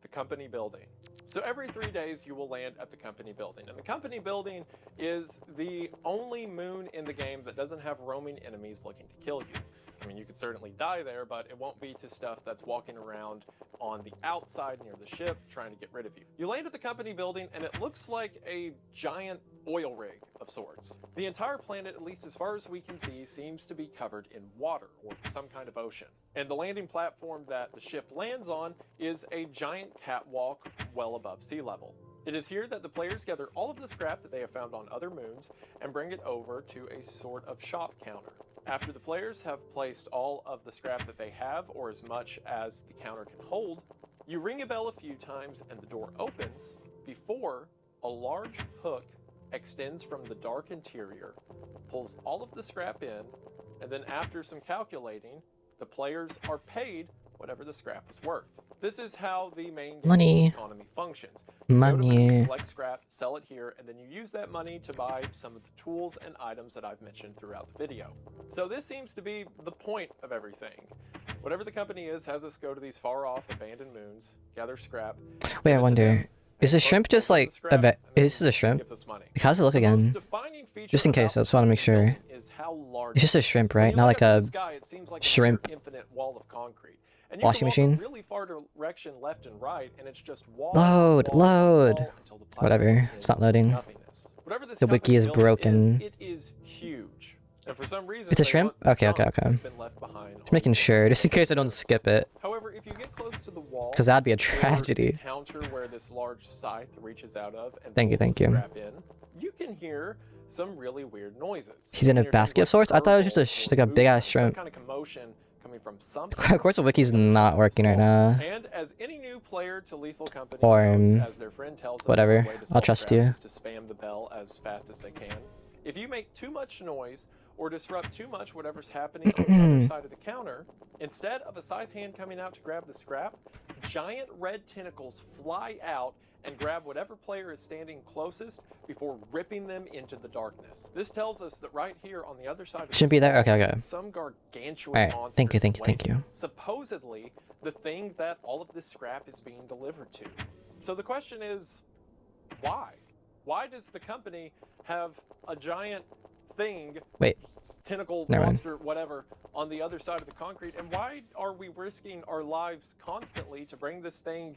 the company building. So every 3 days you will land at the company building. And the company building is the only moon in the game that doesn't have roaming enemies looking to kill you. I mean, you could certainly die there, but it won't be to stuff that's walking around on the outside near the ship trying to get rid of you. You land at the company building and it looks like a giant oil rig of sorts. The entire planet, at least as far as we can see, seems to be covered in water or some kind of ocean. And the landing platform that the ship lands on is a giant catwalk well above sea level. It is here that the players gather all of the scrap that they have found on other moons and bring it over to a sort of shop counter. After the players have placed all of the scrap that they have, or as much as the counter can hold, you ring a bell a few times and the door opens before a large hook extends from the dark interior, pulls all of the scrap in, and then after some calculating, the players are paid whatever the scrap is worth. This is how the main game economy functions. Money. Collect scrap, sell it here, and then you use that money to buy some of the tools and items that I've mentioned throughout the video. So this seems to be the point of everything. Whatever the company is has us go to these far-off abandoned moons, gather scrap. Wait, I wonder. Is a shrimp just like a bit? Is this a shrimp? How does it look again? Just in case, I just want to make sure. It's just a shrimp, right? Not like a shrimp washing machine. Really far direction left and right, and it's just wall, load. until the Whatever. It's not loading. nothingness. Whatever this The wiki is company building broken. it is huge. And for some reason, It's a they shrimp? want Okay, okay, junk okay. that's been left behind on Just making the sure, just in case I don't skip it. However, if you get close to the wall, Because that'd be a or the tragedy. counter where this large scythe reaches out of and Thank you, pulls thank the you. scrap in, you can hear some really weird noises. He's in a You can hear basket of things like sorts? I thought it was just a gurgles or like a big ass movement, some shrimp. kind of commotion coming from some Of course the wiki's not working right now. And as any new player to Lethal Company Or, knows, as their friend tells them, whatever. the way to I'll sell trust scrap you. is to spam the bell as fast as they can. If you make too much noise or disrupt too much whatever's happening on the other side of the counter, instead of a scythe hand coming out to grab the scrap, giant red tentacles fly out and grab whatever player is standing closest before ripping them into the darkness. This tells us that right here on the other side of the Shouldn't be there? wall, Okay, okay. some gargantuan Alright, monster thank you, is thank you, thank waiting. you. Supposedly, the thing that all of this scrap is being delivered to. So the question is, why? Why does the company have a giant thing, Wait. tentacle, Never mind. monster, whatever, on the other side of the concrete? And why are we risking our lives constantly to bring this thing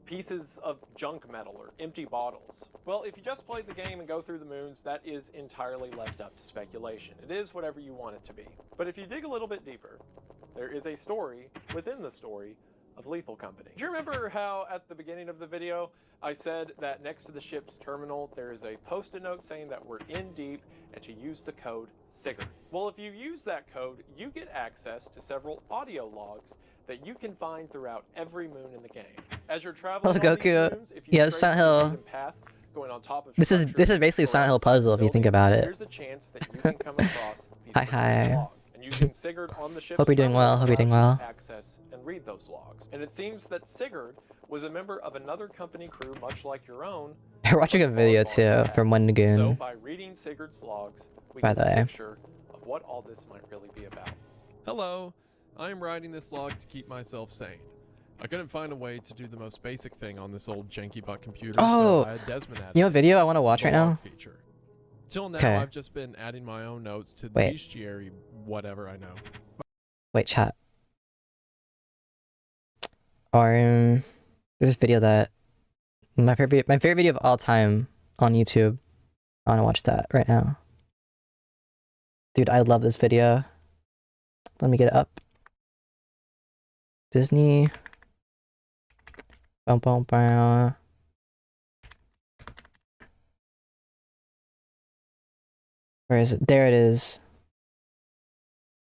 pieces of junk metal or empty bottles? Well, if you just played the game and go through the moons, that is entirely left up to speculation. It is whatever you want it to be. But if you dig a little bit deeper, there is a story within the story of Lethal Company. Do you remember how at the beginning of the video I said that next to the ship's terminal there is a post-it note saying that we're in deep and to use the code SIGURD? Well, if you use that code, you get access to several audio logs that you can find throughout every moon in the game. As you're traveling Hello, on these Goku. moons, if you Yeah, trace Silent the Hill. random path going on top of This is structures basically or Silent Hill outside puzzle the if you think building, about it. there's a chance that you can come across these Hi, particular hi. logs. And using SIGURD on the ship's Hope you're doing terminal well, hope you're doing allows you well. to access and read those logs. And it seems that SIGURD was a member of another company crew much like your own. We're watching a video too from One So Nagoon. by reading SIGURD's logs, we By get the a way. picture of what all this might really be about. Hello, I am writing this log to keep myself sane. I couldn't find a way to do the most basic thing on this old janky butt computer, Oh, so I had Desmond add You know it what video I want to watch the right log now? feature. Till now, Okay. I've just been adding my own notes to the Wait. bestiary whatever I know. Wait, chat. There's this video that my favorite video of all time on YouTube. I want to watch that right now. Dude, I love this video. Let me get it up. Disney. Bum, bum, bum. Where is it? There it is.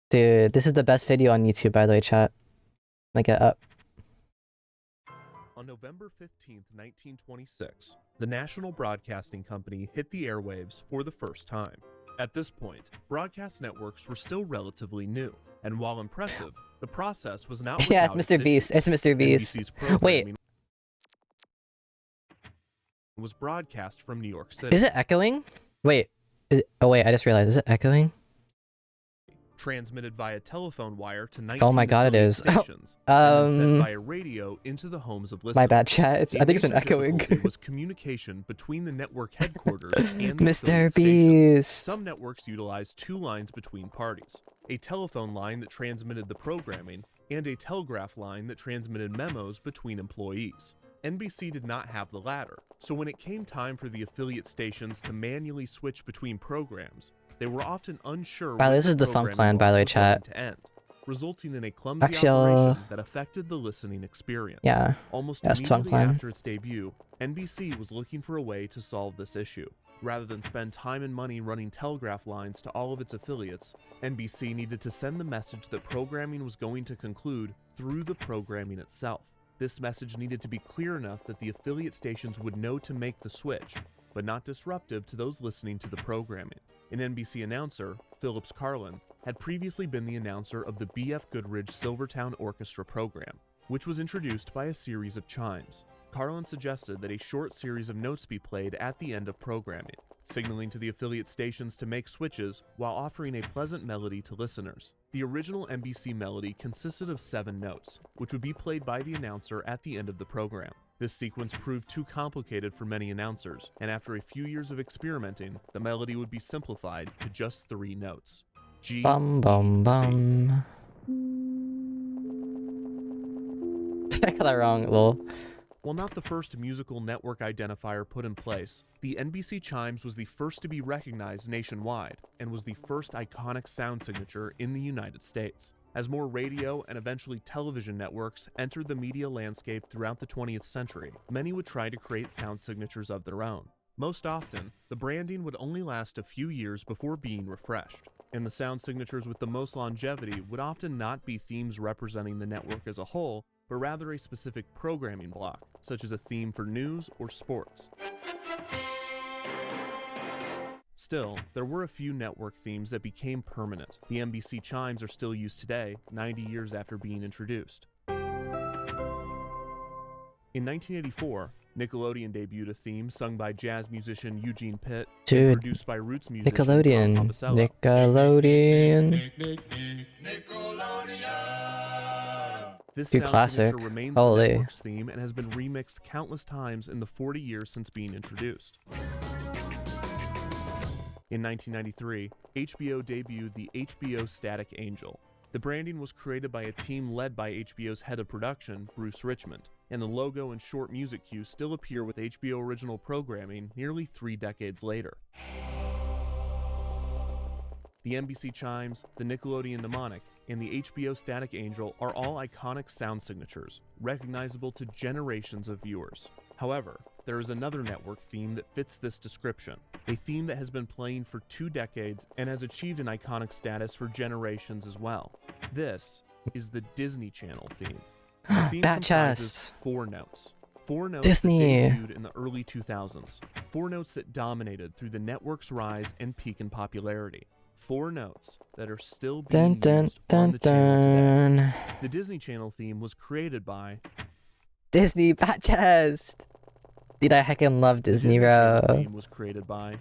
Dude, this is the best video on YouTube, by the way, chat. Let me get it up. On November 15th, 1926, the National Broadcasting Company hit the airwaves for the first time. At this point, broadcast networks were still relatively new, and while impressive, the process was not Yeah, without it's Mr. Beast. issues. It's Mr. Beast. NBC's Wait. programming was broadcast from New York City. Is it echoing? Wait. Oh wait, I just realized. Is it echoing? Transmitted via telephone wire to 19 Oh my god, it affiliate is. stations, and then sent Um, via radio into the homes of listeners. my bad, chat. I think it's been The major echoing. difficulty was communication between the network headquarters and the Mr. affiliate stations. Beast. Some networks utilize two lines between parties. a telephone line that transmitted the programming, and a telegraph line that transmitted memos between employees. NBC did not have the latter, so when it came time for the affiliate stations to manually switch between programs, they were often unsure Wow, when this their is the Funk programming Clan, by the block way, was going chat. to end, resulting in a clumsy Actually, operation that affected the listening experience. yeah. Almost Yes, Funk immediately Clan. after its debut, NBC was looking for a way to solve this issue. Rather than spend time and money running telegraph lines to all of its affiliates, NBC needed to send the message that programming was going to conclude through the programming itself. This message needed to be clear enough that the affiliate stations would know to make the switch, but not disruptive to those listening to the programming. An NBC announcer, Phillips Carlin, had previously been the announcer of the B.F. Goodrich Silvertown Orchestra program, which was introduced by a series of chimes. Carlin suggested that a short series of notes be played at the end of programming, signaling to the affiliate stations to make switches while offering a pleasant melody to listeners. The original NBC melody consisted of 7 notes, which would be played by the announcer at the end of the program. This sequence proved too complicated for many announcers, and after a few years of experimenting, the melody would be simplified to just 3 notes. G, Bum bum E, C. bum. I got that wrong, lol. While not the first musical network identifier put in place, the NBC chimes was the first to be recognized nationwide and was the first iconic sound signature in the United States. As more radio and eventually television networks entered the media landscape throughout the 20th century, many would try to create sound signatures of their own. Most often, the branding would only last a few years before being refreshed, and the sound signatures with the most longevity would often not be themes representing the network as a whole, but rather a specific programming block, such as a theme for news or sports. Still, there were a few network themes that became permanent. The NBC chimes are still used today, 90 years after being introduced. In 1984, Nickelodeon debuted a theme sung by jazz musician Eugene Pitt Dude, and produced by roots musician Tom Nickelodeon. Papacello. Nickelodeon. This Dude, sound classic. signature remains Holy. the network's theme and has been remixed countless times in the 40 years since being introduced. In 1993, HBO debuted the HBO Static Angel. The branding was created by a team led by HBO's head of production, Bruce Richmond, and the logo and short music cues still appear with HBO original programming nearly 3 decades later. The NBC chimes, the Nickelodeon mnemonic, and the HBO Static Angel are all iconic sound signatures, recognizable to generations of viewers. However, there is another network theme that fits this description, a theme that has been playing for 2 decades and has achieved an iconic status for generations as well. This is the Disney Channel theme. The theme Bat comprises chest. 4 notes. 4 notes Disney. that debuted in the early 2000s. 4 notes that dominated through the network's rise and peak in popularity. 4 notes that are still being Dun dun used on dun the channel today. dun. The Disney Channel theme was created by Disney Bat Chest. Dude, I heckin' love Disney, the Disney Channel bro. theme was created by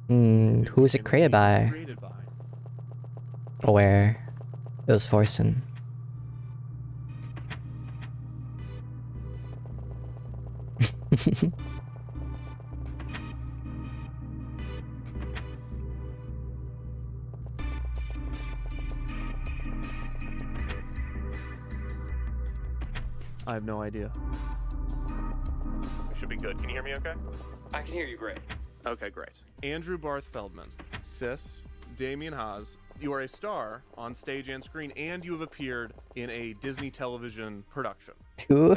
Who was it Channel created theme was by? created by Where? It was Forsen. I have no idea. We should be good. Can you hear me okay? I can hear you great. Okay, great. Andrew Barth Feldman, Sis, Damien Haas, you are a star on stage and screen, and you have appeared in a Disney television production. Who?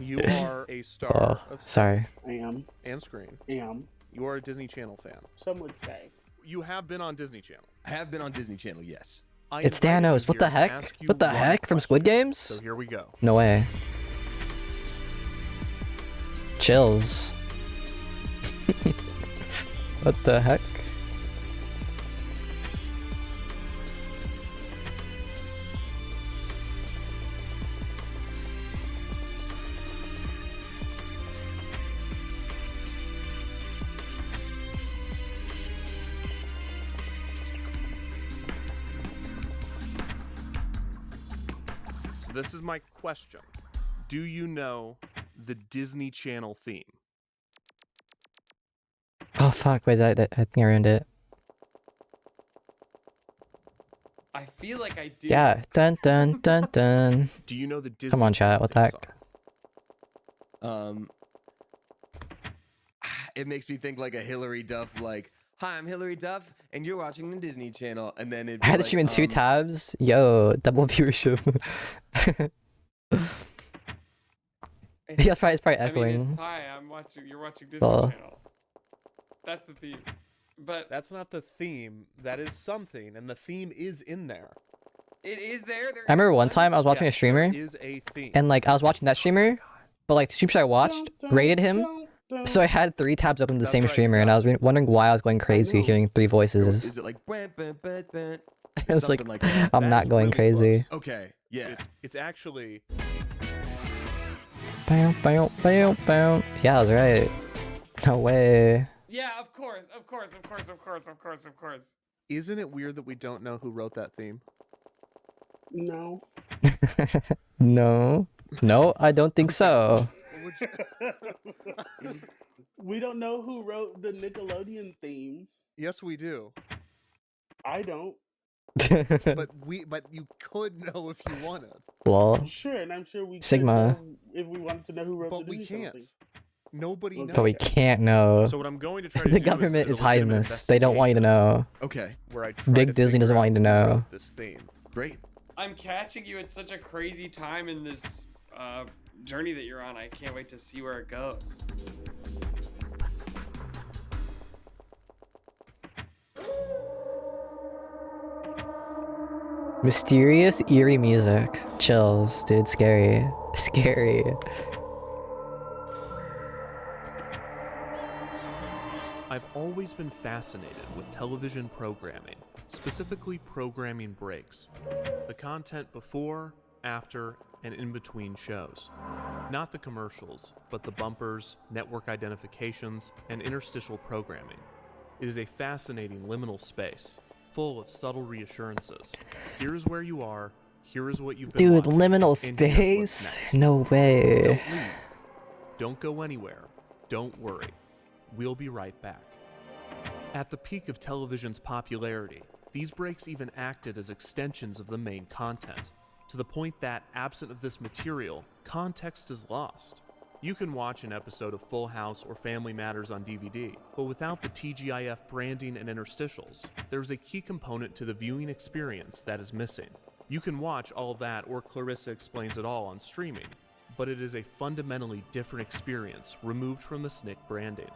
You are a star Oh, of sorry. Am. and screen. You are a Disney Channel fan. Some would say. You have been on Disney Channel. I have been on Disney Channel, yes. I It's invited you Thanos. What the here to heck? ask you What the one heck? From Squid question. Games? So here we go. No way. Chills. What the heck? So this is my question. Do you know the Disney Channel theme? Oh fuck! Wait, I think I ruined it. I feel like I do. Yeah. Dun dun dun dun. Do you know the Disney? Come on, chat. Channel What theme the heck? Um, it makes me think like a Hillary Duff, like, "Hi, I'm Hillary Duff, and you're watching the Disney Channel," and then it. I had to stream in 2 tabs. Yo, double viewership. Yeah, it's probably I mean, echoing. it's hi. You're watching Disney Oh. Channel. That's the theme. But That's not the theme. That is something, and the theme is in there. it is there. I remember one time I was watching a Yes, streamer, there is a theme. and like I was watching that streamer, but like the streamer I watched rated him, so I had 3 tabs open to the That's same right, streamer, and I was wondering why I was going crazy know. hearing 3 voices. Is it like? It It's like like that. I'm not That's going really crazy. close. Okay, yeah. It's actually Bow, bow, bow, bow. Yeah, I was right. No way. Yeah, of course, of course, of course, of course, of course, of course. Isn't it weird that we don't know who wrote that theme? No. No. No, I don't think so. We don't know who wrote the Nickelodeon theme. Yes, we do. I don't. But you could know if you wanted. Lol. Sure, and I'm sure we could Sigma. know if we wanted to know who wrote But the we Disney Channel can't. theme. Nobody knows. But we can't know. So what I'm going to try to The do government is is a hiding legitimate this. They don't want you to know. Okay, where I try Big to Disney figure doesn't want out you to who know. wrote this theme. great. I'm catching you at such a crazy time in this journey that you're on. I can't wait to see where it goes. Mysterious, eerie music. Chills, dude. Scary. Scary. I've always been fascinated with television programming, specifically programming breaks. The content before, after, and in between shows. Not the commercials, but the bumpers, network identifications, and interstitial programming. It is a fascinating liminal space, full of subtle reassurances. Here is where you are, here is what you've been Dude, watching, liminal and here's what's space? next. No way. Don't leave. Don't go anywhere. Don't worry. We'll be right back. At the peak of television's popularity, these breaks even acted as extensions of the main content, to the point that, absent of this material, context is lost. You can watch an episode of Full House or Family Matters on DVD, but without the TGIF branding and interstitials, there's a key component to the viewing experience that is missing. You can watch All That or Clarissa Explains It All on streaming, but it is a fundamentally different experience removed from the SNCC branding.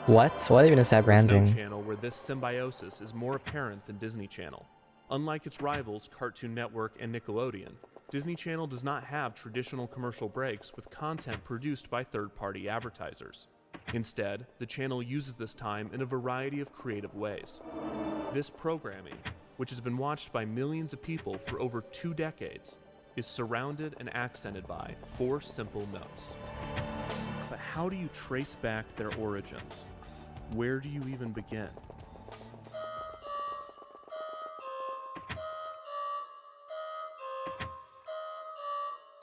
What? What even is that There's no branding? channel where this symbiosis is more apparent than Disney Channel. Unlike its rivals Cartoon Network and Nickelodeon, Disney Channel does not have traditional commercial breaks with content produced by third-party advertisers. Instead, the channel uses this time in a variety of creative ways. This programming, which has been watched by millions of people for over 2 decades, is surrounded and accented by 4 simple notes. But how do you trace back their origins? Where do you even begin?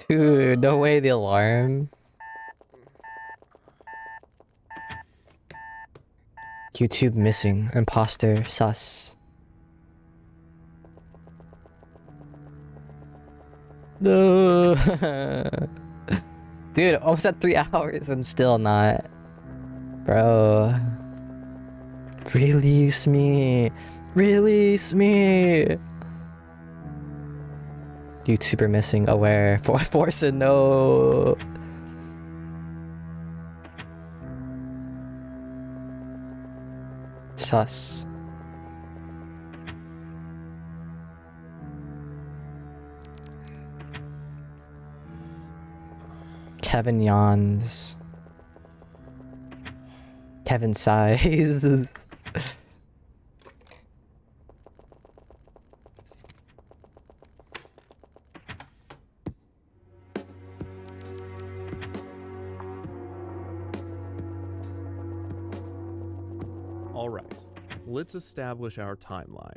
Dude, no way the alarm. YouTube missing. Imposter. Sus. No. Dude, almost at 3 hours and still not. Bro. Release me. Release me. YouTuber missing. Aware. Force a no. Sus. Kevin yawns. Kevin sighs. All right, let's establish our timeline.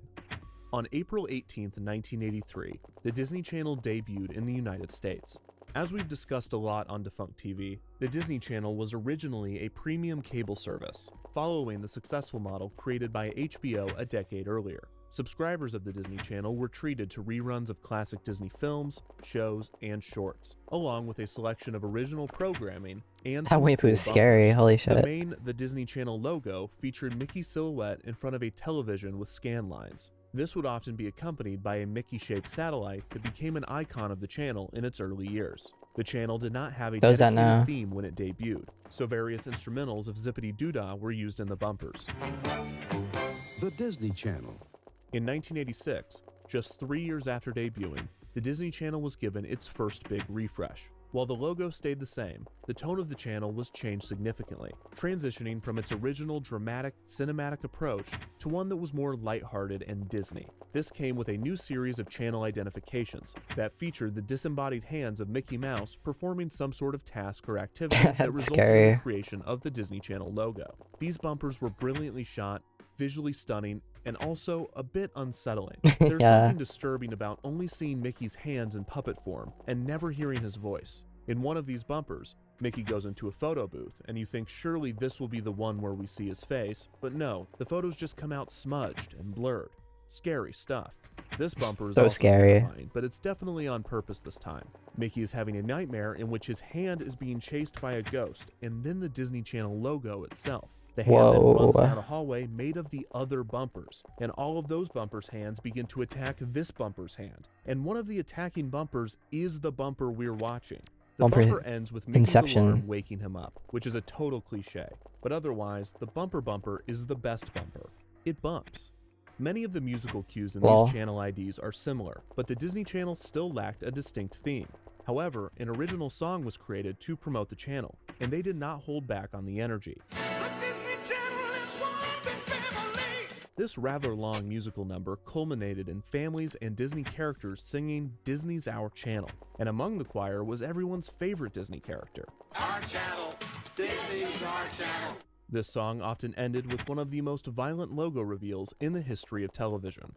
On April 18th, 1983, the Disney Channel debuted in the United States. As we've discussed a lot on Defunct TV, the Disney Channel was originally a premium cable service, following the successful model created by HBO a decade earlier. subscribers of the Disney Channel were treated to reruns of classic Disney films, shows, and shorts, along with a selection of original programming and That some Winnie Pooh cool is scary. bumpers. Holy The shit. The Disney Channel logo featured Mickey's silhouette in front of a television with scan lines. This would often be accompanied by a Mickey-shaped satellite that became an icon of the channel in its early years. The channel did not have a Those that dedicated know. theme when it debuted, so various instrumentals of Zippity Doo-Dah were used in the bumpers. The Disney Channel. In 1986, just 3 years after debuting, the Disney Channel was given its first big refresh. While the logo stayed the same, the tone of the channel was changed significantly, transitioning from its original dramatic, cinematic approach to one that was more lighthearted and Disney. This came with a new series of channel identifications that featured the disembodied hands of Mickey Mouse performing some sort of task or activity that That's resulted in scary. the creation of the Disney Channel logo. These bumpers were brilliantly shot, visually stunning, and also a bit unsettling. There's Yeah. something disturbing about only seeing Mickey's hands in puppet form and never hearing his voice. In one of these bumpers, Mickey goes into a photo booth, and you think surely this will be the one where we see his face, but no, the photos just come out smudged and blurred. Scary stuff. This bumper is So also scary. terrifying, but it's definitely on purpose this time. Mickey is having a nightmare in which his hand is being chased by a ghost, and then the Disney Channel logo itself. The hand then runs Whoa. down a hallway made of the other bumpers, and all of those bumpers' hands begin to attack this bumper's hand. And one of the attacking bumpers is the bumper we're watching. The Bumper bumper ends with Mickey's Inception. alarm waking him up, which is a total cliche. But otherwise, the bumper is the best bumper. It bumps. Many of the musical cues in Lol. these channel IDs are similar, but the Disney Channel still lacked a distinct theme. However, an original song was created to promote the channel, and they did not hold back on the energy. This rather long musical number culminated in families and Disney characters singing Disney's Our Channel, and among the choir was everyone's favorite Disney character. Our channel, Disney's our channel. This song often ended with one of the most violent logo reveals in the history of television.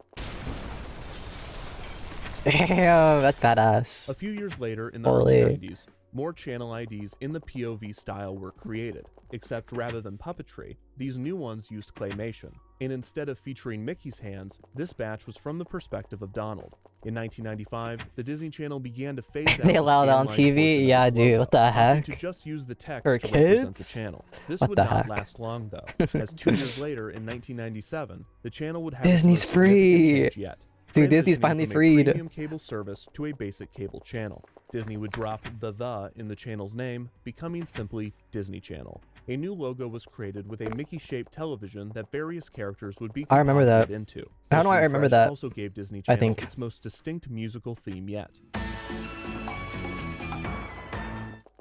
Damn, that's badass. A few years later, in the Holy. early 90s, more channel IDs in the POV style were created, except rather than puppetry, these new ones used claymation. And instead of featuring Mickey's hands, this batch was from the perspective of Donald. In 1995, the Disney Channel began to phase out They the allow that on scanline TV? portion of Yeah, its dude, logo, what the opting heck? to just use the text For to represent the kids? channel. This What would the not heck? last long though, as 2 years later, in 1997, the channel would have Disney's its most significant free! change yet. Dude, Disney's Transitioning finally from a freed. premium cable service to a basic cable channel. Disney would drop the in the channel's name, becoming simply Disney Channel. A new logo was created with a Mickey-shaped television that various characters would be I remember that. composited into. How This do I remember refresh that? Also gave Disney I Channel think. its most distinct musical theme yet.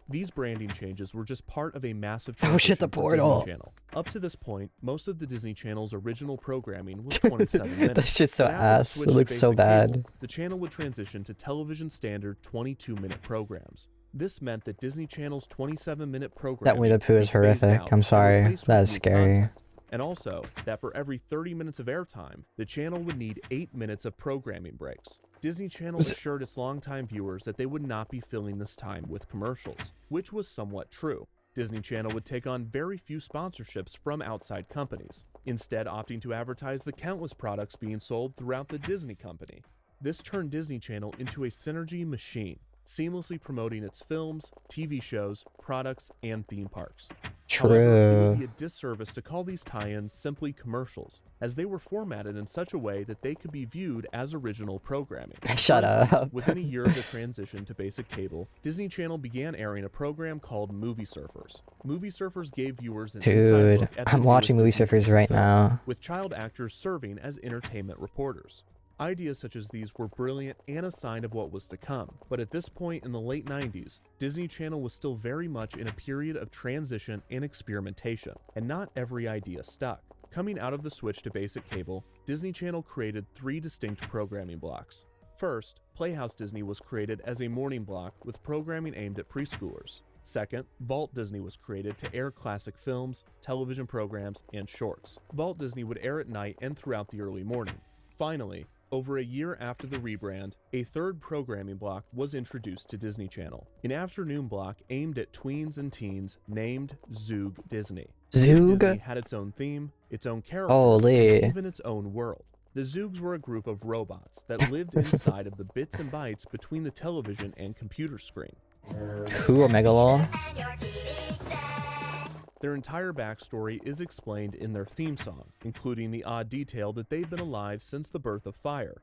These branding changes were just part of a massive Oh shit, the transition for Disney portal. Channel. Up to this point, most of the Disney Channel's original programming was 27 minutes. That shit's so But after the ass. switch It to looks so basic bad. cable, the channel would transition to television standard 22-minute programs. This meant that Disney Channel's 27-minute programming That Winnie the Pooh would is be phased horrific. out I'm and sorry. replaced That with is new scary. content. And also, that for every 30 minutes of airtime, the channel would need 8 minutes of programming breaks. Disney Channel assured its longtime viewers that they would not be filling this time with commercials, which was somewhat true. Disney Channel would take on very few sponsorships from outside companies, instead opting to advertise the countless products being sold throughout the Disney company. This turned Disney Channel into a synergy machine, seamlessly promoting its films, TV shows, products, and theme parks. However, it would be True. a disservice to call these tie-ins simply commercials, as they were formatted in such a way that they could be viewed as original programming. Shut For instance, up. within a year of the transition to basic cable, Disney Channel began airing a program called Movie Surfers. Movie Surfers gave viewers an inside Dude, look at the I'm watching newest Movie Disney Surfers Channel right film, now. with child actors serving as entertainment reporters. Ideas such as these were brilliant and a sign of what was to come, but at this point in the late 90s, Disney Channel was still very much in a period of transition and experimentation, and not every idea stuck. Coming out of the switch to basic cable, Disney Channel created 3 distinct programming blocks. First, Playhouse Disney was created as a morning block with programming aimed at preschoolers. Second, Vault Disney was created to air classic films, television programs, and shorts. Vault Disney would air at night and throughout the early morning. Finally, over a year after the rebrand, a third programming block was introduced to Disney Channel, an afternoon block aimed at tweens and teens named Zoog Disney. Zoog Disney Zoog? had its own theme, its own characters, Holy. and even its own world. The Zoogs were a group of robots that lived inside of the bits and bytes between the television and computer screen. Cool, Megalol. Their entire backstory is explained in their theme song, including the odd detail that they've been alive since the birth of fire.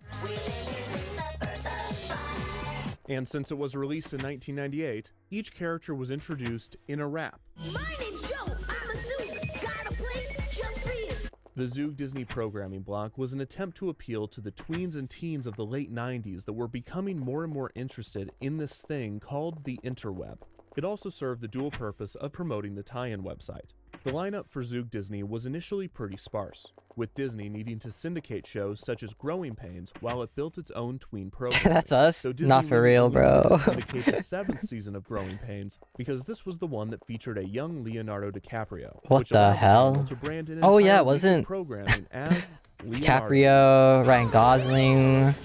And since it was released in 1998, each character was introduced in a rap. My name's Joe. I'm a Zoog. Got a place just for you. The Zoog Disney programming block was an attempt to appeal to the tweens and teens of the late 90s that were becoming more and more interested in this thing called the interweb. It also served the dual purpose of promoting the tie-in website. The lineup for Zoog Disney was initially pretty sparse, with Disney needing to syndicate shows such as Growing Pains while it built its own tween program. That's us? So Disney Not for real, bro. to syndicate the 7th season of Growing Pains because this was the one that featured a young Leonardo DiCaprio. What which the allowed hell? channel to brand an Oh yeah, entire it wasn't week's programming as Leonardo. DiCaprio, Ryan Gosling.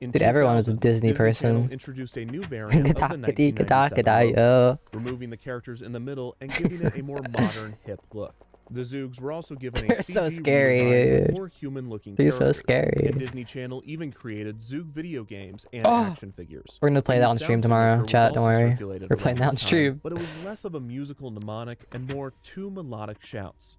In Dude, everyone was a 2000, Disney person. Channel introduced a new variant of the 1997 logo, removing the characters in the middle and giving it a more modern, hip look. The Zoogs were also given a They're CG so scary, redesign with dude. more human-looking They're characters. so scary. And Disney Channel even created Zoog video games and Oh! action figures. We're gonna play The that on sound stream tomorrow. signature was Chat, don't also worry. circulated We're playing around that on this time, stream. but it was less of a musical mnemonic and more two melodic shouts.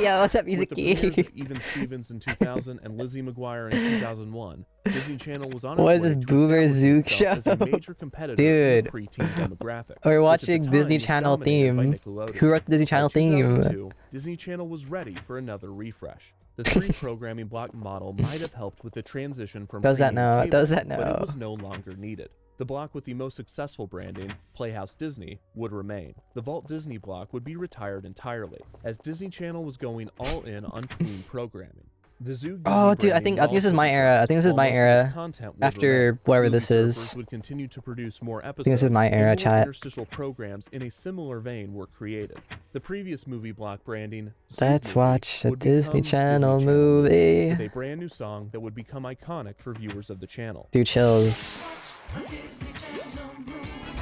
Yo, what's up, With the Music-y? premieres of Even Stevens in 2000 and Lizzie McGuire in 2001, Disney Channel was on its What is way this to Boomer establish Zook itself as a show? major competitor Dude. in the preteen demographic. We're which at the watching time Disney was Channel dominated by theme. Nickelodeon. Who wrote the Disney By Channel theme? 2002, Disney Channel was ready for another refresh. The three programming block model might have helped with the transition from Does that premium know? cable, Does that but know? it was no longer needed. The block with the most successful branding, Playhouse Disney, would remain. The Vault Disney block would be retired entirely, as Disney Channel was going all in on tween programming. The Zoog Oh, Disney dude, I branding think this is also my retired, era. I think this is while my most of its era. content would After remain. whatever Movie this is. surfers would continue to produce more episodes. think this is my and era, more chat. interstitial programs in a similar vein were created. The previous movie block branding, Zoog Let's Movie, watch a would Disney become Channel Disney movie. with a brand new song that would become iconic for viewers of the channel. Dude, chills. Dude,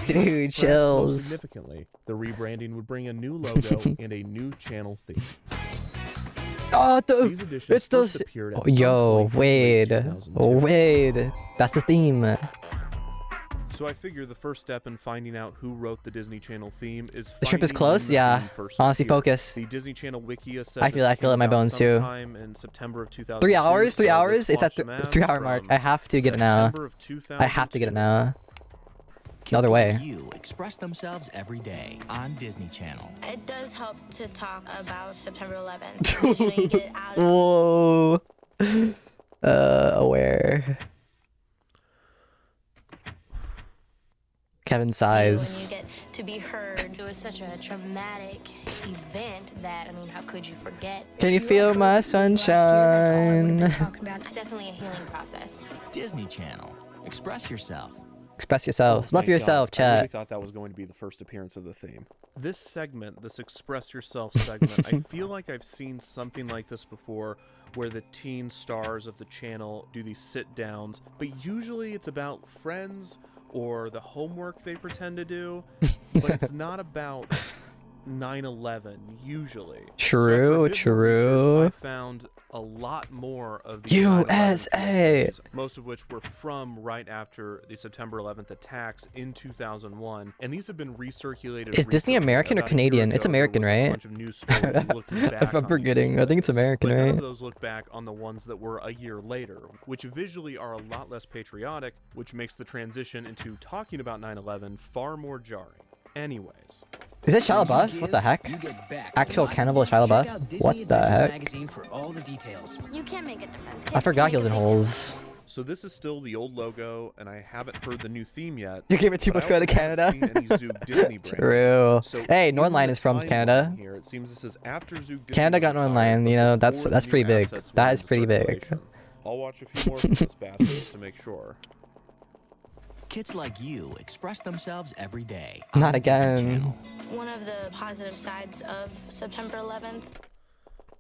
Perhaps most chills. significantly, the rebranding would bring a new logo and a new channel theme. Oh, These additions it's the. first appeared at Oh, some yo, point in late wait. 2002. Wait. That's the theme. So I figure the first step in finding out who wrote the Disney Channel theme is The trip is finding close? when the Yeah. theme first Honestly, appeared. focus. The Disney Channel Wikia said I feel this it in came my out bones, too. sometime in September of 2002. 3 hours? 3 so hours? let's It's at watch the them as 3 hour mark. from I have to get it now. September of 2002. I have to get it now. No Kids other way. like you express themselves every day on Disney Channel. It does help to talk about September 11th. Because, you know, you get it out of Whoa. Aware. Kevin you and sighs. you get to be heard. It was such a traumatic event that, I mean, how could you forget? Can you feel my sunshine? It's definitely a healing process. Disney Channel. Express yourself. Express yourself. Love Thank yourself, God. I really chat. thought that was going to be the first appearance of the theme. This segment, this Express Yourself segment, I feel like I've seen something like this before where the teen stars of the channel do these sit-downs, but usually it's about friends or the homework they pretend to do, but it's not about 9/11 usually. True, So after I did more true. research, I found a lot more of the USA. most of which were from right after the September 11th attacks in 2001, and these have been recirculated. Is Disney recently. American or About a year Canadian? It's ago, there American, was a right? bunch of news stories looking back If I'm on these forgetting, I think it's incidents, American, but none right? of those look back on the ones that were a year later, which visually are a lot less patriotic, which makes the transition into talking about 9/11 far more jarring. Anyways. Is it Shia LaBeouf? What the heck? Actual cannibal Shia LaBeouf? What the heck? You can't make a difference. I forgot he was in Holes. So this is still the old logo, and I haven't heard the new theme yet. You gave it too but much I credit to also haven't Canada. seen any Zoog Disney branding. True. So Hey, in Northline the is from timeline Canada. Here, it seems this is after Zoog Disney Canada got was Northline, retired, you know, but that's before the pretty new big. assets That went is into pretty big. circulation. I'll watch a few more from this batch just to make sure. Kids like you express themselves every day. Not on Disney again. Channel. One of the positive sides of September 11th.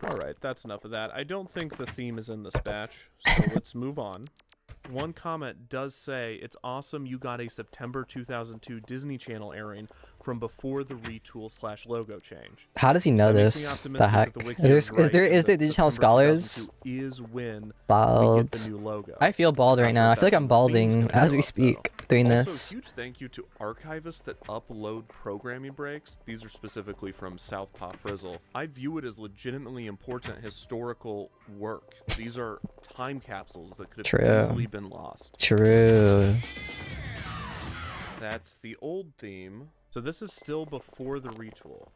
All right, that's enough of that. I don't think the theme is in this batch, so let's move on. One comment does say, it's awesome you got a September 2002 Disney Channel airing from before the retool/logo change. How does he know That makes me this? The optimistic heck? that the wiki Is right there and that Digital Channel September Scholars? 2002 is when we Bald. get the new logo. I feel bald right Not now. sure I if feel like that's I'm when the theme's balding gonna as show we up, speak though. doing Also, this. huge thank you to archivists that upload programming breaks. These are specifically from Southpaw Frizzle. I view it as legitimately important historical work. These are time capsules that could have True. easily been lost. True. That's the old theme. So this is still before the retool.